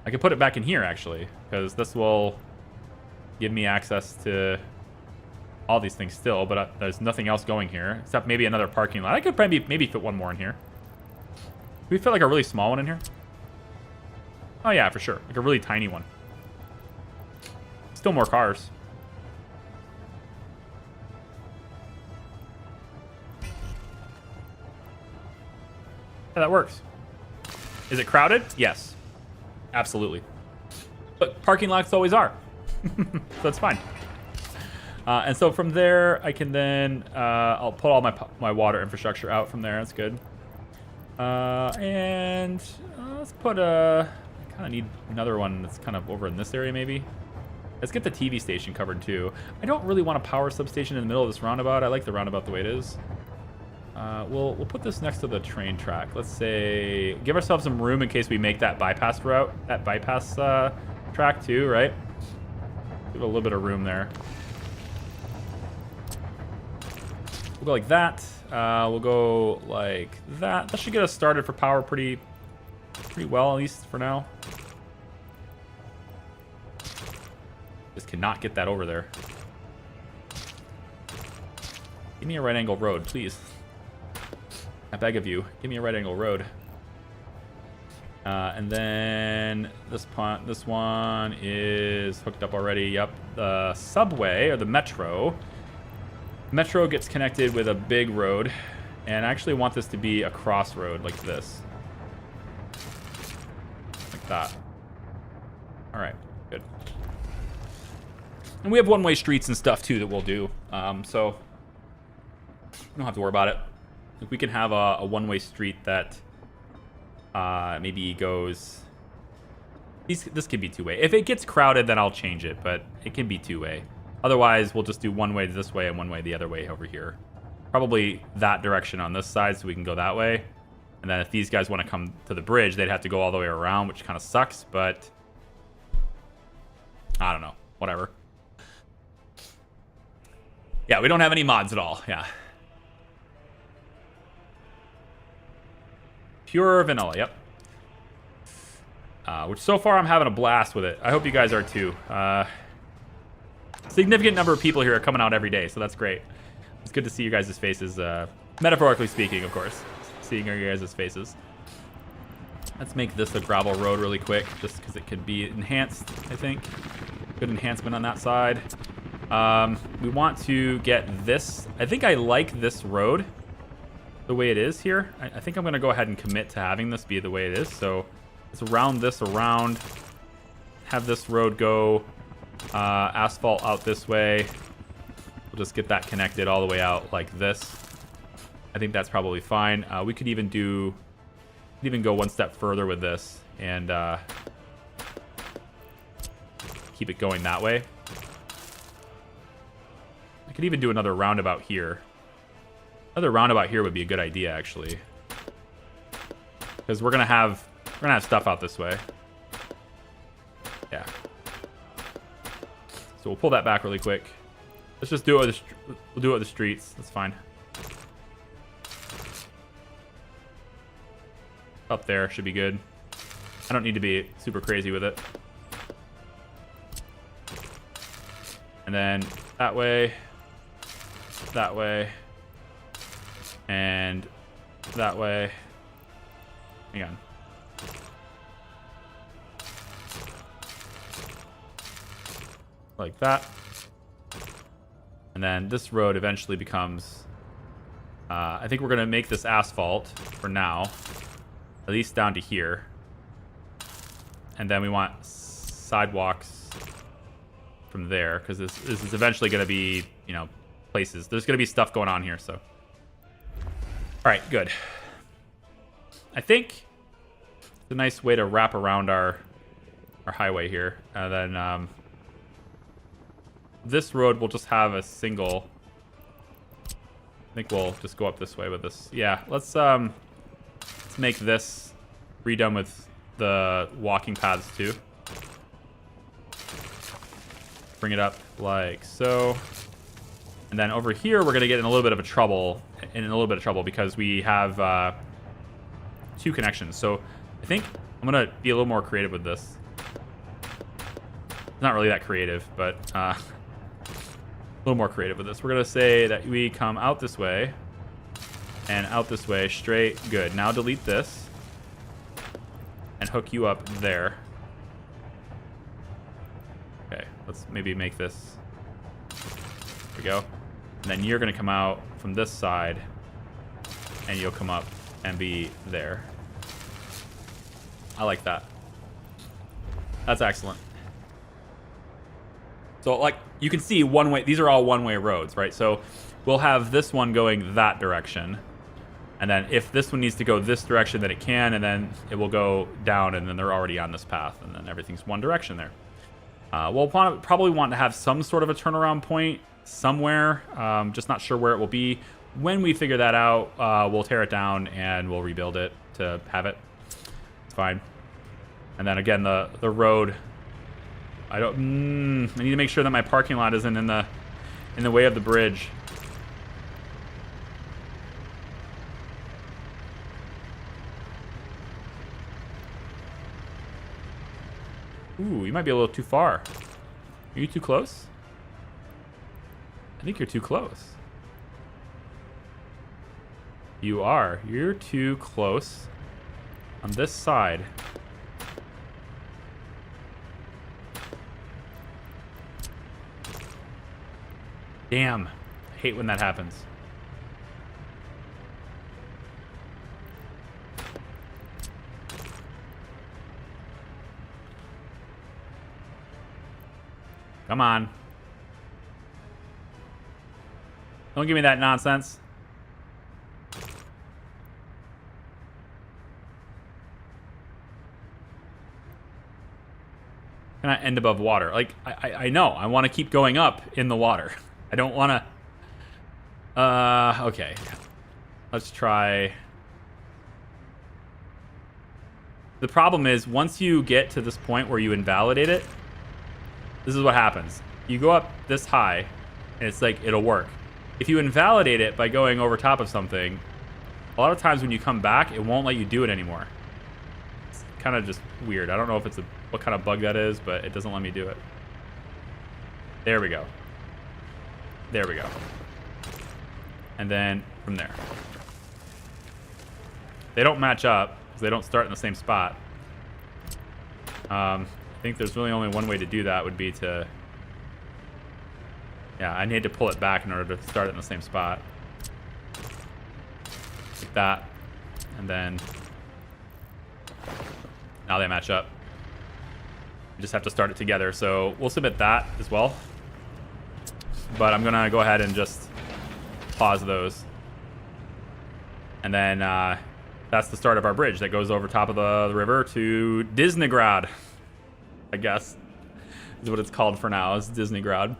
I can put it back in here, actually, because this will give me access to all these things still, but there's nothing else going here, except maybe another parking lot. I could probably maybe fit one more in here. Can we fit like a really small one in here? Oh, yeah, for sure. Like a really tiny one. Still more cars. Yeah, that works. Is it crowded? Yes. Absolutely. But parking lots always are. So that's fine. And so from there, I can then... I'll put all my water infrastructure out from there. That's good. And let's put a... I kind of need another one that's kind of over in this area, maybe. Let's get the TV station covered, too. I don't really want a power substation in the middle of this roundabout. I like the roundabout the way it is. We'll put this next to the train track. Let's say... Give ourselves some room in case we make that bypass route. That bypass track, too, right? Give it a little bit of room there. We'll go like that. We'll go like that. That should get us started for power pretty well, at least for now. Just cannot get that over there. Give me a right angle road, please. I beg of you, give me a right angle road. And then this one is hooked up already. Yep, the subway or the metro. Metro gets connected with a big road, and I actually want this to be a crossroad like this. Like that. All right, good. And we have one-way streets and stuff too that we'll do. So you don't have to worry about it. Like, we can have a one-way street that maybe goes... This can be two-way. If it gets crowded, then I'll change it, but it can be two-way. Otherwise, we'll just do one way this way and one way the other way over here. probably that direction on this side so we can go that way. And then if these guys want to come to the bridge, they'd have to go all the way around, which kind of sucks, but I don't know. Whatever. Yeah, we don't have any mods at all. Yeah. Pure vanilla, yep. Which so far I'm having a blast with it. I hope you guys are too. Significant number of people here are coming out every day, so that's great. It's good to see you guys' faces, metaphorically speaking, of course. Seeing your guys' faces. Let's make this a gravel road really quick, just because it could be enhanced, I think. Good enhancement on that side. We want to get this. I think I like this road the way it is here. I think I'm going to go ahead and commit to having this be the way it is. So let's round this around. Have this road go asphalt out this way. We'll just get that connected all the way out like this. I think that's probably fine. We could even go one step further with this and keep it going that way. I could even do another roundabout here. Another roundabout here would be a good idea, actually, because we're gonna have stuff out this way. Yeah. So we'll pull that back really quick. Let's just do it. We'll do it with the streets. That's fine. Up there should be good. I don't need to be super crazy with it. And then that way, and that way. Hang on. Like that. And then this road eventually becomes, I think we're going to make this asphalt for now. At least down to here. And then we want sidewalks from there, because this is eventually going to be, you know, places. There's going to be stuff going on here, so. All right, good. I think it's a nice way to wrap around our highway here. And then this road will just have a single. I think we'll just go up this way with this. Yeah, let's make this redone with the walking paths too. Bring it up like so. And then over here, we're going to get in a little bit of trouble, because we have two connections. So I think I'm going to be a little more creative with this. Not really that creative, but a little more creative with this. We're going to say that we come out this way and out this way straight. Good. Now delete this and hook you up there. Okay, let's maybe make this. There we go. And then you're going to come out from this side and you'll come up and be there. I like that. That's excellent. So, like, you can see one way. These are all one-way roads, right? So we'll have this one going that direction. And then if this one needs to go this direction, then it can. And then it will go down, and then they're already on this path. And then everything's one direction there. We'll probably want to have some sort of a turnaround point somewhere. Just not sure where it will be. When we figure that out, we'll tear it down and we'll rebuild it to have it. It's fine. And then again, the road. I need to make sure that my parking lot isn't in the way of the bridge. Ooh, you might be a little too far. Are you too close? I think you're too close. You are. You're too close on this side. Damn. I hate when that happens. Come on. Don't give me that nonsense. Can I end above water? Like, I know. I want to keep going up in the water. I don't want to... Okay. Let's try. The problem is, once you get to this point where you invalidate it, this is what happens. You go up this high, and it's like, it'll work. If you invalidate it by going over top of something, a lot of times when you come back, it won't let you do it anymore. It's kind of just weird. I don't know if it's what kind of bug that is, but it doesn't let me do it. There we go. There we go. And then from there. They don't match up because they don't start in the same spot. I think there's really only one way to do that would be to... Yeah, I need to pull it back in order to start it in the same spot. Like that. And then... Now they match up. You just have to start it together. So we'll submit that as well. But I'm going to go ahead and just pause those. And then that's the start of our bridge that goes over top of the river to Disneygrad, I guess is what it's called for now, is Disneygrad.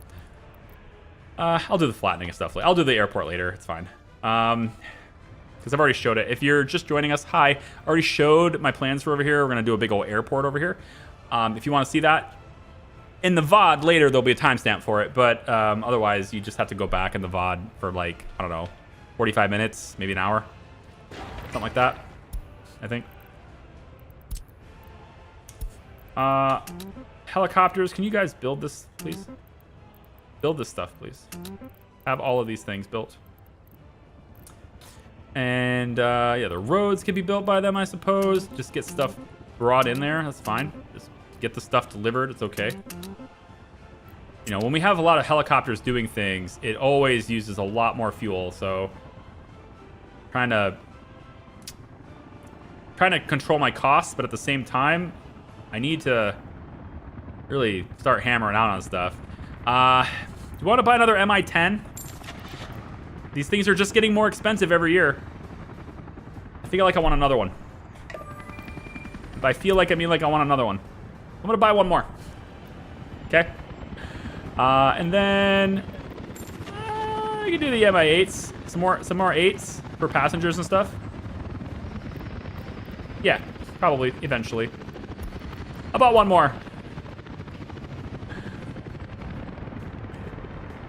I'll do the flattening and stuff. I'll do the airport later. It's fine. Because I've already showed it. If you're just joining us, hi. I already showed my plans for over here. We're going to do a big old airport over here. If you want to see that, in the VOD later, there'll be a timestamp for it. But otherwise, you just have to go back in the VOD for like, I don't know, 45 minutes, maybe an hour. Something like that, I think. Helicopters, can you guys build this, please? Build this stuff, please. Have all of these things built. And yeah, the roads can be built by them, I suppose. Just get stuff brought in there, that's fine. Just get the stuff delivered, it's okay. You know, when we have a lot of helicopters doing things, it always uses a lot more fuel, so trying to control my costs, but at the same time, I need to really start hammering out on stuff. Do you want to buy another MI-10? These things are just getting more expensive every year. I feel like I want another one. If I feel like I mean like I want another one. I'm gonna buy one more. Okay. And then you can do the MI-8s. Some more 8s for passengers and stuff. Yeah, probably eventually. About one more.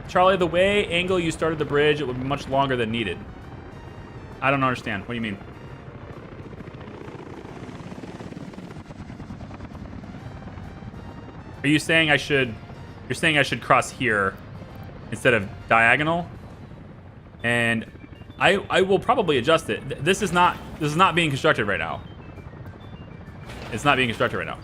Charlie, the way angle you started the bridge, it would be much longer than needed. I don't understand. What do you mean? Are you saying I should... You're saying I should cross here instead of diagonal? And I will probably adjust it. This is not being constructed right now. It's not being constructed right now.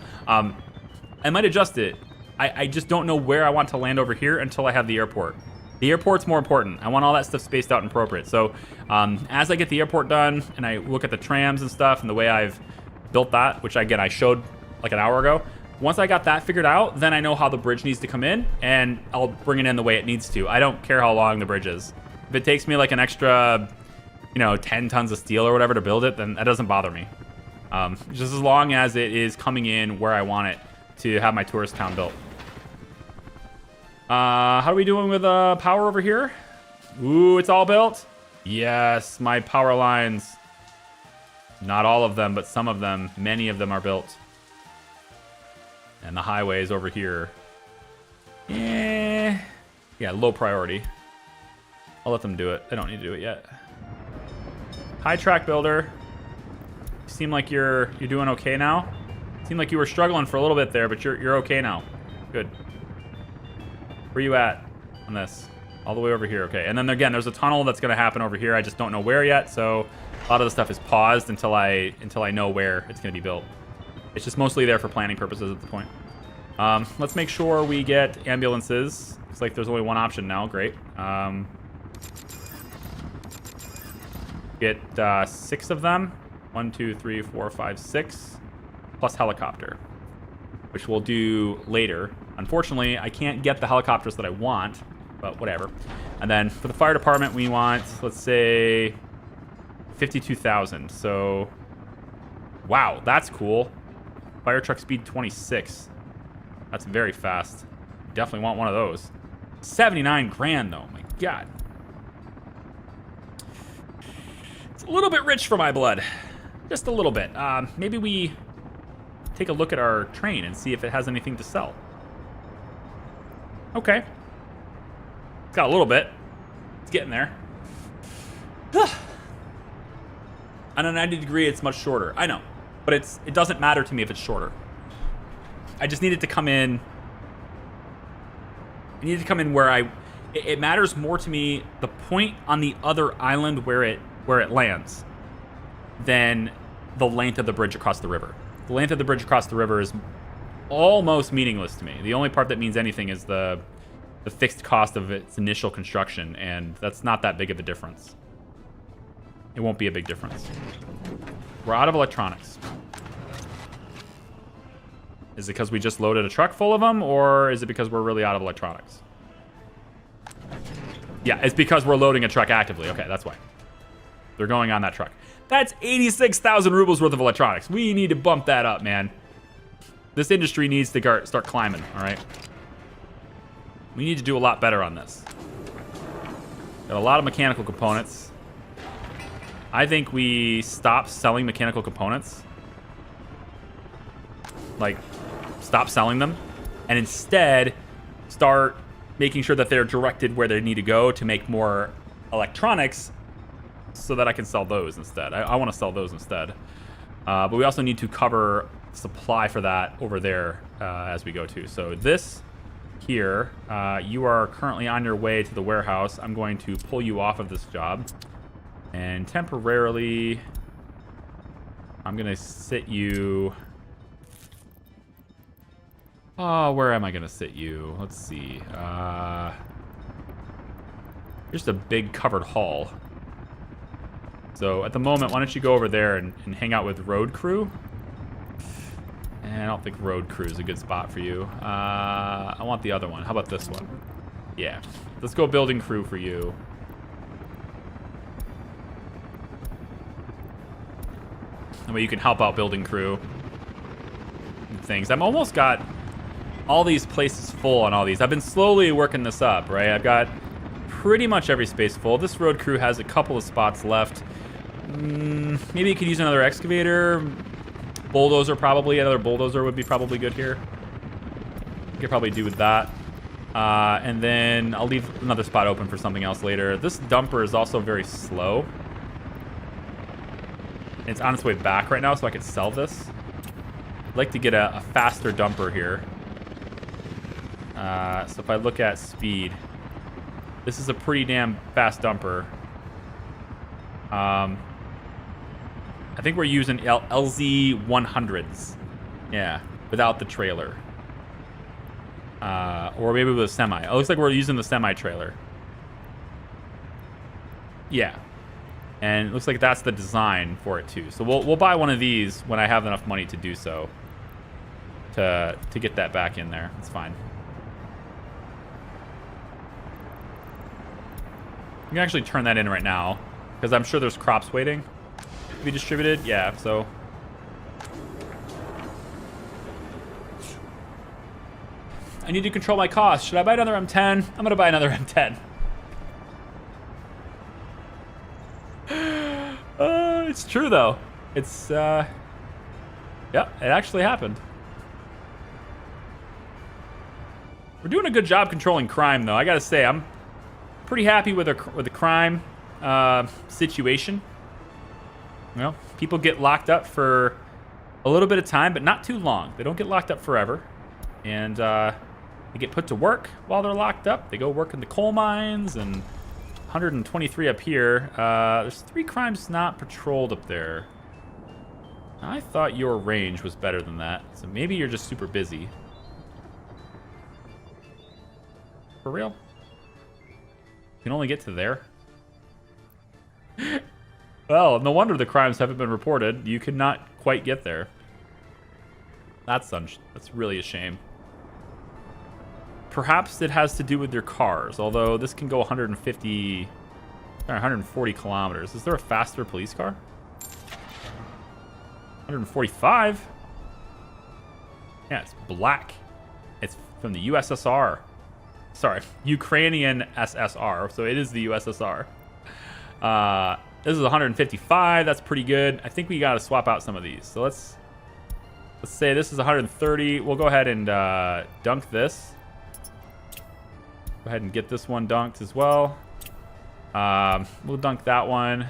I might adjust it. I just don't know where I want to land over here until I have the airport. The airport's more important. I want all that stuff spaced out and appropriate. So as I get the airport done and I look at the trams and stuff and the way I've built that, which again I showed like an hour ago, once I got that figured out, then I know how the bridge needs to come in and I'll bring it in the way it needs to. I don't care how long the bridge is. If it takes me like an extra, 10 tons of steel or whatever to build it, then that doesn't bother me. Just as long as it is coming in where I want it to have my tourist town built. How are we doing with power over here? Ooh, it's all built? Yes, my power lines. Not all of them, but some of them. Many of them are built. And the highways over here. Yeah, low priority. I'll let them do it. They don't need to do it yet. High track builder. You seem like you're doing okay now. Seemed like you were struggling for a little bit there, but you're okay now. Good. Where you at on this? All the way over here. Okay. And then again, there's a tunnel that's going to happen over here. I just don't know where yet. So a lot of the stuff is paused until I know where it's going to be built. It's just mostly there for planning purposes at the point. Let's make sure we get ambulances. Looks like there's only one option now. Great. Get 6 of them. 1, 2, 3, 4, 5, 6. Plus helicopter, which we'll do later. Unfortunately, I can't get the helicopters that I want, but whatever. And then for the fire department, we want, let's say, 52,000. So, wow, that's cool. Fire truck speed 26. That's very fast. Definitely want one of those. 79 grand though, my God. a little bit rich for my blood. Just a little bit. Maybe we take a look at our train and see if it has anything to sell. Okay. It's got a little bit. It's getting there. On a 90 degree, it's much shorter. I know. But it doesn't matter to me if it's shorter. I just need it to come in. I need it to come in where it matters more to me the point on the other island where it lands than the length of the bridge across the river. The length of the bridge across the river is almost meaningless to me. The only part that means anything is the fixed cost of its initial construction, and that's not that big of a difference. It won't be a big difference. We're out of electronics. Is it because we just loaded a truck full of them, or is it because we're really out of electronics? Yeah, it's because we're loading a truck actively. Okay, that's why. They're going on that truck. That's 86,000 rubles worth of electronics. We need to bump that up, man. This industry needs to start climbing, all right? We need to do a lot better on this. Got a lot of mechanical components. I think we stop selling mechanical components. Like, stop selling them. And instead, start making sure that they're directed where they need to go to make more electronics so that I can sell those instead. I want to sell those instead. But we also need to cover supply for that over there as we go too. So this here, you are currently on your way to the warehouse. I'm going to pull you off of this job. And temporarily, I'm going to sit you... Oh, where am I going to sit you? Let's see. Just a big covered hall. So at the moment, why don't you go over there and hang out with road crew? And I don't think road crew is a good spot for you. I want the other one. How about this one? Yeah. Let's go building crew for you. That way you can help out building crew and things. I'm almost got all these places full on all these. I've been slowly working this up, right? I've got pretty much every space full. This road crew has a couple of spots left. Maybe you could use another excavator. Bulldozer probably. Another bulldozer would be probably good here. You could probably do with that. And then I'll leave another spot open for something else later. This dumper is also very slow. It's on its way back right now, so I could sell this. I'd like to get a faster dumper here. So if I look at speed, this is a pretty damn fast dumper. I think we're using LZ 100s. Yeah, without the trailer. Or maybe with a semi. It looks like we're using the semi-trailer. Yeah. And it looks like that's the design for it too. So we'll buy one of these when I have enough money to do so. To get that back in there. It's fine. You can actually turn that in right now, because I'm sure there's crops waiting to be distributed. Yeah, so. I need to control my costs. Should I buy another M10? I'm going to buy another M10. It's true, though. It's, yeah, it actually happened. We're doing a good job controlling crime, though. I got to say, I'm pretty happy with the crime situation. You know, people get locked up for a little bit of time, but not too long. They don't get locked up forever. And they get put to work while they're locked up. They go work in the coal mines, and 123 up here. There's 3 crimes not patrolled up there. I thought your range was better than that. So maybe you're just super busy. For real? You can only get to there? Well, no wonder the crimes haven't been reported. You could not quite get there. That's really a shame. Perhaps it has to do with your cars, although this can go 140 kilometers. Is there a faster police car? 145? Yeah, it's black. It's from the USSR. Sorry, Ukrainian SSR, so it is the USSR. This is 155. That's pretty good. I think we got to swap out some of these. So let's say this is 130. We'll go ahead and dunk this. Go ahead and get this one dunked as well. We'll dunk that one.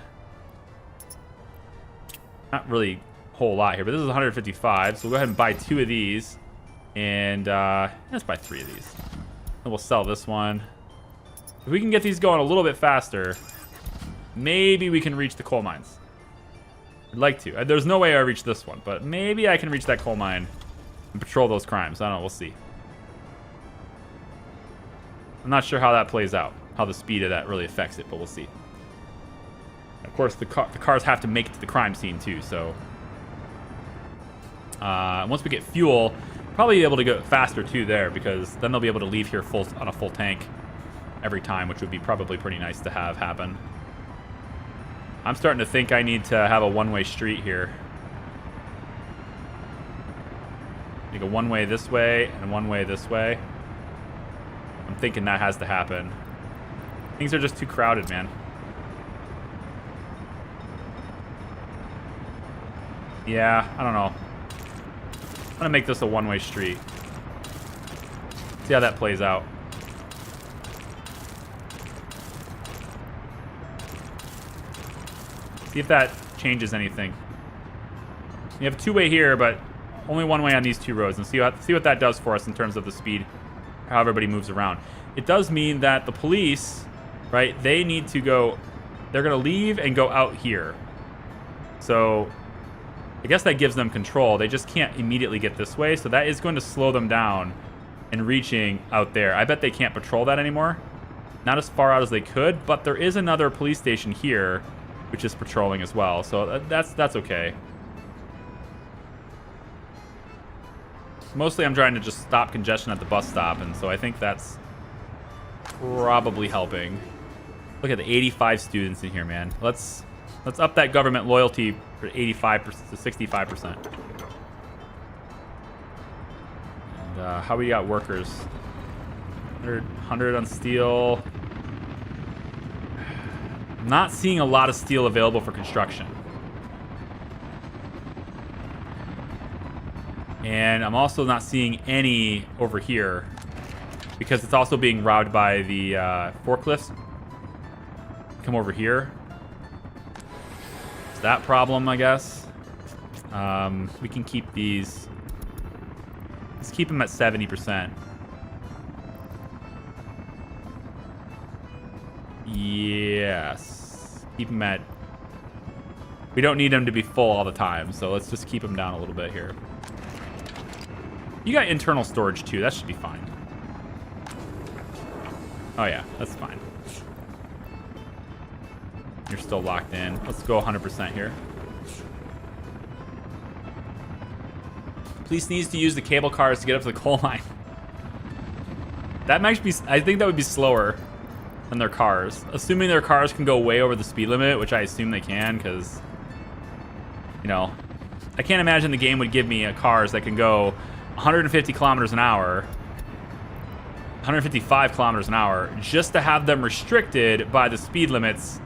Not really a whole lot here, but this is 155. So we'll go ahead and buy 2 of these. And let's buy 3 of these. And we'll sell this one. If we can get these going a little bit faster, maybe we can reach the coal mines. I'd like to. There's no way I reach this one, but maybe I can reach that coal mine and patrol those crimes. I don't know. We'll see. I'm not sure how that plays out, how the speed of that really affects it, but we'll see. Of course, the cars have to make it to the crime scene too, so... once we get fuel, probably be able to go faster too there, because then they'll be able to leave here on a full tank every time, which would be probably pretty nice to have happen. I'm starting to think I need to have a one-way street here. Like a one-way this way and one-way this way. I'm thinking that has to happen. Things are just too crowded, man. Yeah, I don't know. I'm gonna make this a one-way street. See how that plays out. See if that changes anything. You have a two-way here, but only one way on these 2 roads, and see what that does for us in terms of the speed, how everybody moves around. It does mean that the police, right? They need to go. They're gonna leave and go out here. So I guess that gives them control. They just can't immediately get this way, so that is going to slow them down in reaching out there. I bet they can't patrol that anymore. Not as far out as they could, but there is another police station here, which is patrolling as well, so that's okay. Mostly I'm trying to just stop congestion at the bus stop, and so I think that's probably helping. Look at the 85 students in here, man. Let's up that government loyalty for 85% to 65%. And how we got workers? 100 on steel. Not seeing a lot of steel available for construction. And I'm also not seeing any over here because it's also being robbed by the forklifts. Come over here. It's that problem, I guess. We can keep these. Let's keep them at 70%. Yes. Keep them at... We don't need them to be full all the time, so let's just keep them down a little bit here. You got internal storage too. That should be fine. Oh yeah, that's fine. You're still locked in. Let's go 100% here. Police needs to use the cable cars to get up to the coal mine. That might be... I think that would be slower than their cars. Assuming their cars can go way over the speed limit, which I assume they can, because... You know... I can't imagine the game would give me cars that can go 150 kilometers an hour, 155 kilometers an hour, just to have them restricted by the speed limits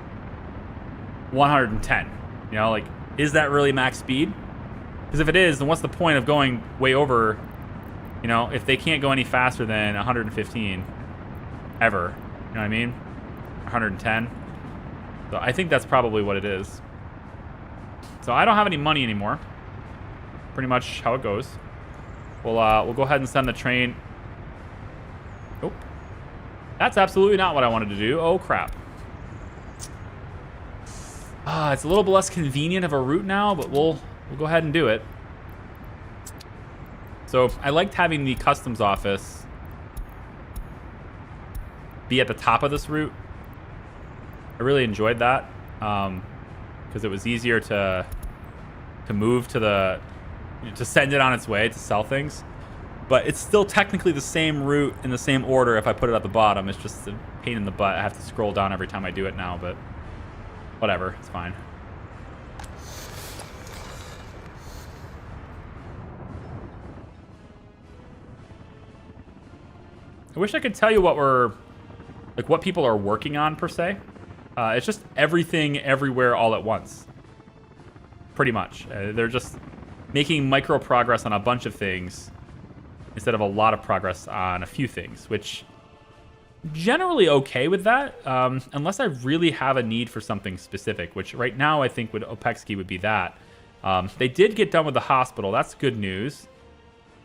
110. You know, like, is that really max speed? Because if it is, then what's the point of going way over, you know, if they can't go any faster than 115 ever? You know what I mean? 110. So I think that's probably what it is. So I don't have any money anymore. Pretty much how it goes. We'll go ahead and send the train. Nope. That's absolutely not what I wanted to do. Oh, crap. It's a little bit less convenient of a route now, but we'll go ahead and do it. So I liked having the customs office be at the top of this route. I really enjoyed that because it was easier to move to send it on its way to sell things. But it's still technically the same route in the same order if I put it at the bottom. It's just a pain in the butt. I have to scroll down every time I do it now, but whatever, it's fine. I wish I could tell you what what people are working on per se. It's just everything everywhere all at once. Pretty much. They're just making micro progress on a bunch of things instead of a lot of progress on a few things, which generally okay with that, unless I really have a need for something specific, which right now I think with Opexki would be that. They did get done with the hospital. That's good news.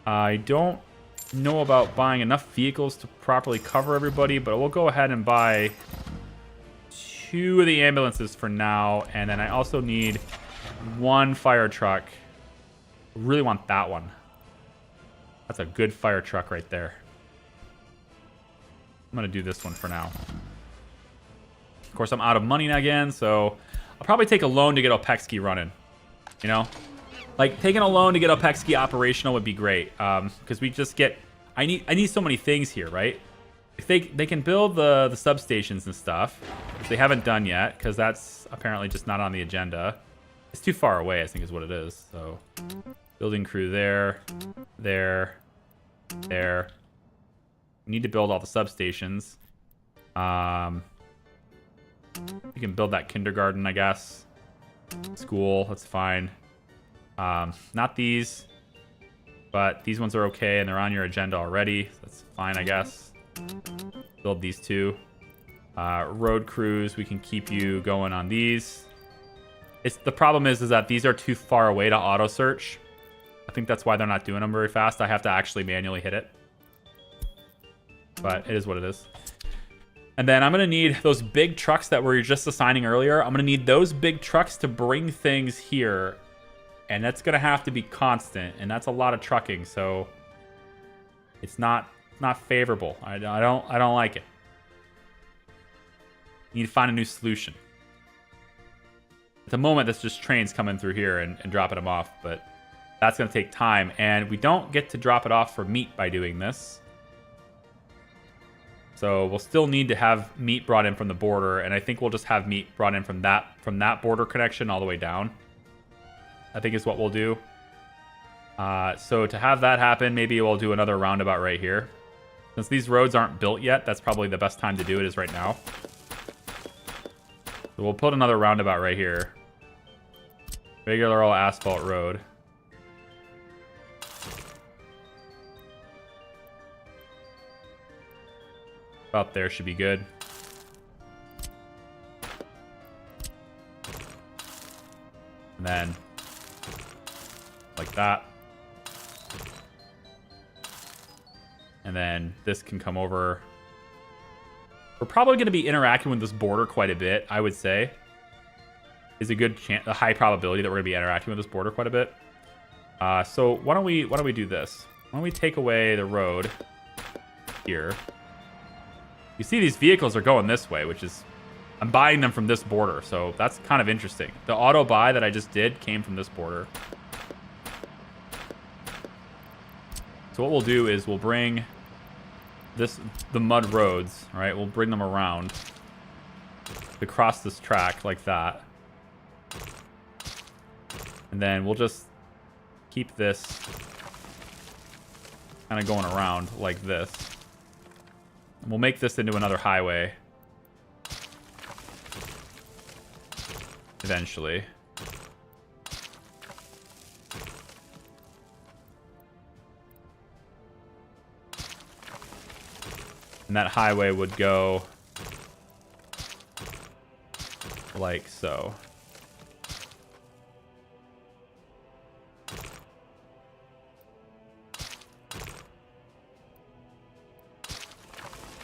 I don't know about buying enough vehicles to properly cover everybody, but we'll go ahead and buy 2 of the ambulances for now, and then I also need 1 fire truck. Really want that one. That's a good fire truck right there. I'm going to do this one for now. Of course, I'm out of money again, so I'll probably take a loan to get Opexki running. You know? Like, taking a loan to get Opexki operational would be great. Because we just get... I need so many things here, right? If they can build the substations and stuff, which they haven't done yet, because that's apparently just not on the agenda. It's too far away, I think is what it is. So, building crew there. We need to build all the substations. You can build that kindergarten, I guess. School, that's fine. Not these, but these ones are okay, and they're on your agenda already. So that's fine, I guess. Build these 2. Road crews, we can keep you going on these. The problem is that these are too far away to auto search. I think that's why they're not doing them very fast. I have to actually manually hit it. But it is what it is. And then I'm going to need those big trucks that we were just assigning earlier. I'm going to need those big trucks to bring things here. And that's going to have to be constant. And that's a lot of trucking. So it's not favorable. I don't like it. Need to find a new solution. At the moment, that's just trains coming through here and dropping them off. But that's going to take time. And we don't get to drop it off for meat by doing this. So we'll still need to have meat brought in from the border, and I think we'll just have meat brought in from that border connection all the way down. I think is what we'll do. So to have that happen, maybe we'll do another roundabout right here. Since these roads aren't built yet, that's probably the best time to do it is right now. So we'll put another roundabout right here. Regular old asphalt road. About there should be good. And then like that. And then this can come over. We're probably going to be interacting with this border quite a bit, I would say. Is a good chance, a high probability that we're going to be interacting with this border quite a bit. So why don't we do this? Why don't we take away the road here? You see these vehicles are going this way, which is... I'm buying them from this border, so that's kind of interesting. The auto buy that I just did came from this border. So what we'll do is we'll bring the mud roads, right? We'll bring them around to cross this track like that. And then we'll just keep this kind of going around like this. We'll make this into another highway. Eventually. And that highway would go like so.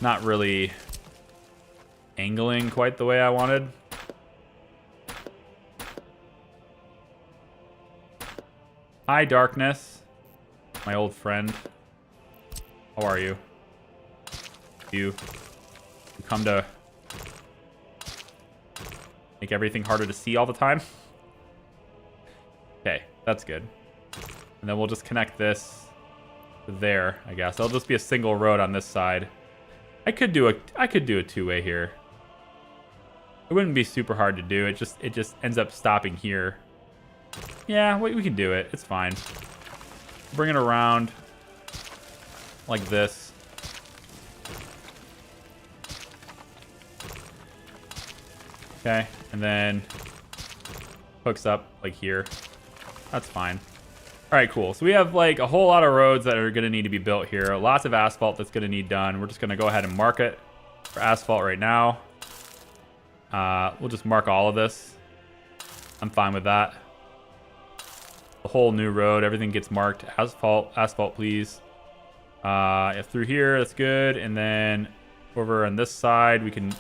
Not really angling quite the way I wanted. Hi, Darkness. My old friend. How are you? You come to make everything harder to see all the time? Okay, that's good. And then we'll just connect this to there, I guess. It'll just be a single road on this side. I could do a two-way here. It wouldn't be super hard to do. It just ends up stopping here. Yeah, we can do it. It's fine. Bring it around like this. Okay, and then hooks up like here. That's fine. All right, cool. So we have like a whole lot of roads that are going to need to be built here. Lots of asphalt that's going to need done. We're just going to go ahead and mark it for asphalt right now. We'll just mark all of this. I'm fine with that. The whole new road, everything gets marked. Asphalt, please. If through here, that's good. And then over on this side, we can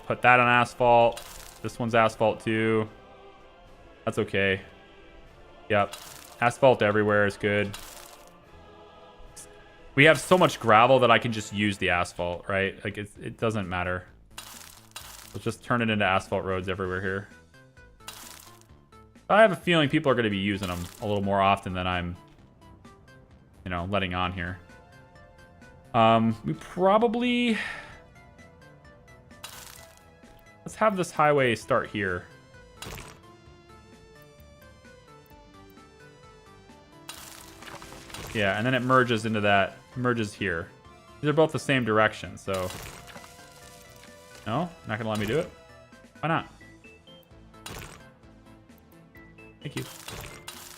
put that on asphalt. This one's asphalt too. That's okay. Yep. Asphalt everywhere is good. We have so much gravel that I can just use the asphalt, right? Like, it doesn't matter. Let's just turn it into asphalt roads everywhere here. I have a feeling people are going to be using them a little more often than I'm, you know, letting on here. We probably... Let's have this highway start here. Yeah, and then it merges into that, merges here. These are both the same direction, so... No? Not gonna let me do it? Why not? Thank you.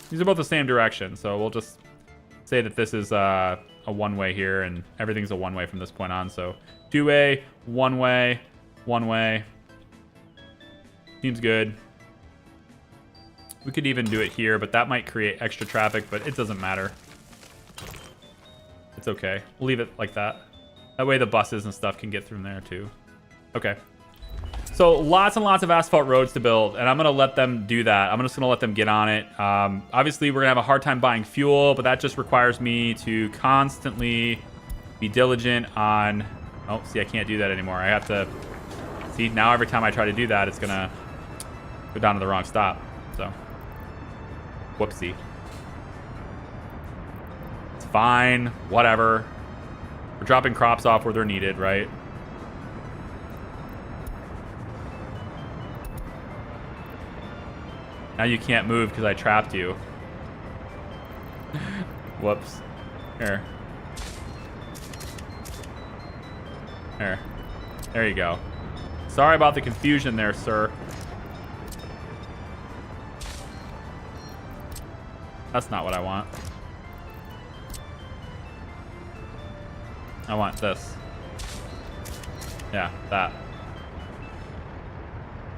These are both the same direction, so we'll just say that this is a one-way here, and everything's a one-way from this point on, so... Two-way, one-way, one-way. Seems good. We could even do it here, but that might create extra traffic, but it doesn't matter. It's okay. We'll leave it like that. That way the buses and stuff can get through there too. Okay. So lots and lots of asphalt roads to build, and I'm going to let them do that. I'm just going to let them get on it. Obviously, we're going to have a hard time buying fuel, but that just requires me to constantly be diligent on... Oh, see, I can't do that anymore. I have to... See, now every time I try to do that, it's going to go down to the wrong stop. So, whoopsie. Fine, whatever. We're dropping crops off where they're needed, right? Now you can't move because I trapped you. Whoops. Here. There. There you go. Sorry about the confusion there, sir. That's not what I want. I want this. Yeah, that.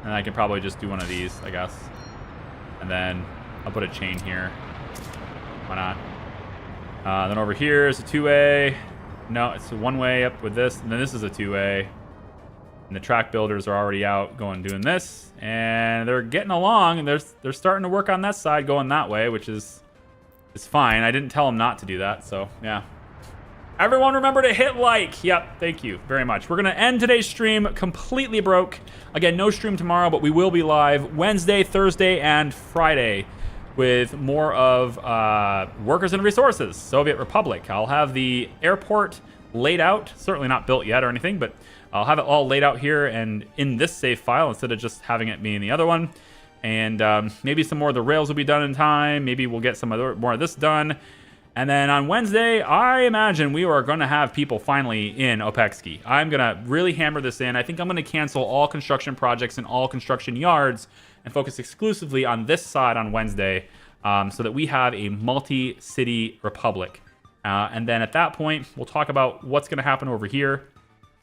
And I can probably just do one of these, I guess. And then I'll put a chain here. Why not? Then over here is a two-way. No, it's a one-way up with this. And then this is a two-way. And the track builders are already out doing this. And they're getting along. And they're starting to work on that side going that way, which is fine. I didn't tell them not to do that, so yeah. Everyone remember to hit like. Yep, thank you very much. We're going to end today's stream completely broke. Again, no stream tomorrow, but we will be live Wednesday, Thursday, and Friday with more of Workers and Resources, Soviet Republic. I'll have the airport laid out. Certainly not built yet or anything, but I'll have it all laid out here and in this save file instead of just having it be in the other one. And maybe some more of the rails will be done in time. Maybe we'll get some more of this done. And then on Wednesday, I imagine we are going to have people finally in Opekski. I'm going to really hammer this in. I think I'm going to cancel all construction projects and all construction yards and focus exclusively on this side on Wednesday so that we have a multi-city republic. And then at that point, we'll talk about what's going to happen over here.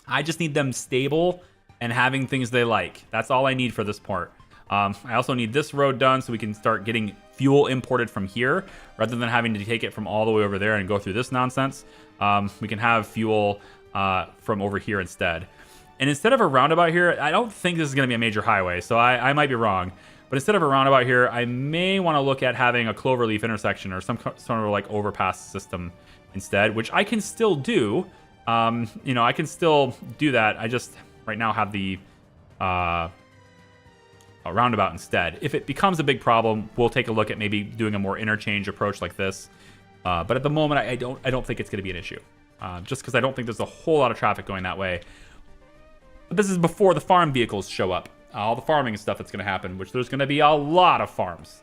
I just need them stable and having things they like. That's all I need for this part. I also need this road done so we can start getting fuel imported from here rather than having to take it from all the way over there and go through this nonsense. We can have fuel from over here instead. And instead of a roundabout here, I don't think this is going to be a major highway, so I might be wrong. But instead of a roundabout here, I may want to look at having a cloverleaf intersection or some sort of like overpass system instead, which I can still do. You know, I can still do that. I just right now have the a roundabout instead. If it becomes a big problem, we'll take a look at maybe doing a more interchange approach like this. But at the moment, I don't think it's going to be an issue, just because I don't think there's a whole lot of traffic going that way. But this is before the farm vehicles show up. All the farming and stuff that's going to happen, which there's going to be a lot of farms.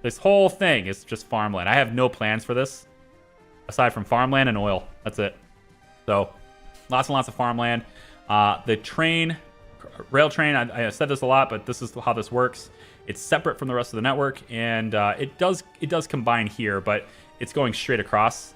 This whole thing is just farmland. I have no plans for this, aside from farmland and oil. That's it. So, lots and lots of farmland. The train rail train. I said this a lot, but this is how this works. It's separate from the rest of the network, and it does combine here, but it's going straight across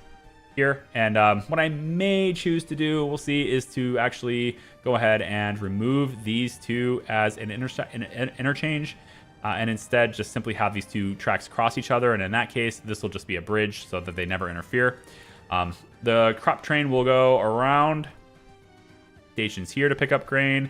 here. And what I may choose to do, we'll see, is to actually go ahead and remove these two as an interchange, and instead just simply have these two tracks cross each other. And in that case, this will just be a bridge so that they never interfere. The crop train will go around stations here to pick up grain,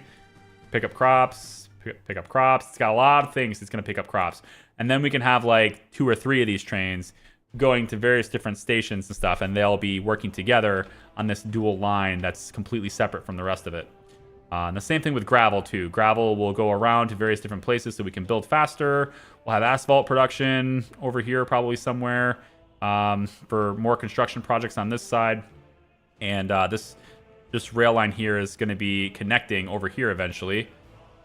pick up crops, pick up crops. It's got a lot of things it's going to pick up crops. And then we can have like 2 or 3 of these trains going to various different stations and stuff, and they'll be working together on this dual line that's completely separate from the rest of it. And the same thing with gravel too. Gravel will go around to various different places so we can build faster. We'll have asphalt production over here probably somewhere for more construction projects on this side. And this rail line here is going to be connecting over here eventually.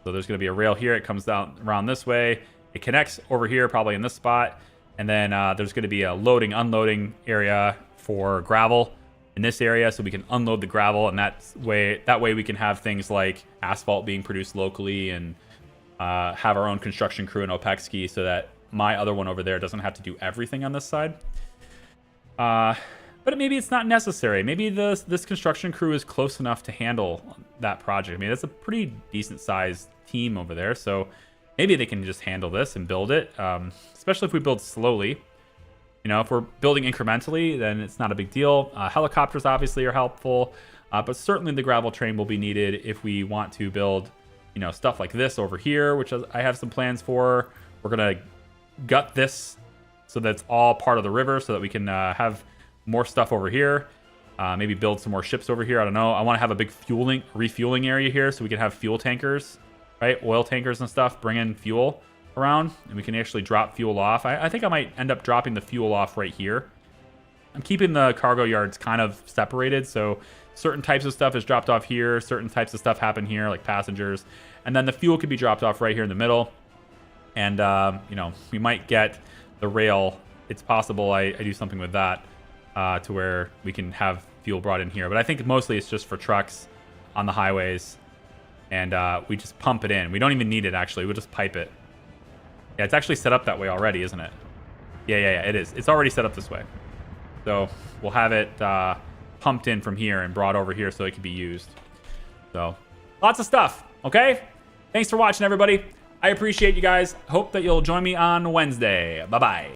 So there's going to be a rail here. It comes down around this way. It connects over here probably in this spot. And then there's going to be a loading, unloading area for gravel in this area, so we can unload the gravel, and that way we can have things like asphalt being produced locally, and have our own construction crew in Opekski, so that my other one over there doesn't have to do everything on this side. But maybe it's not necessary. Maybe this construction crew is close enough to handle that project. I mean, that's a pretty decent sized team over there, so maybe they can just handle this and build it, especially if we build slowly. You know, if we're building incrementally, then it's not a big deal. Helicopters obviously are helpful, but certainly the gravel train will be needed if we want to build, you know, stuff like this over here, which I have some plans for. We're going to gut this so that it's all part of the river so that we can have more stuff over here. Maybe build some more ships over here. I don't know. I want to have a big refueling area here so we can have fuel tankers, right? Oil tankers and stuff, bring in fuel around, and we can actually drop fuel off. I think I might end up dropping the fuel off right here. I'm keeping the cargo yards kind of separated, so certain types of stuff is dropped off here, certain types of stuff happen here, like passengers, and then the fuel could be dropped off right here in the middle. And you know, we might get the rail. It's possible I do something with that to where we can have fuel brought in here, but I think mostly it's just for trucks on the highways, and we just pump it in. We don't even need it, actually. We'll just pipe it. Yeah, it's actually set up that way already, isn't it? Yeah, it is. It's already set up this way. So we'll have it pumped in from here and brought over here so it can be used. So lots of stuff, okay? Thanks for watching, everybody. I appreciate you guys. Hope that you'll join me on Wednesday. Bye-bye.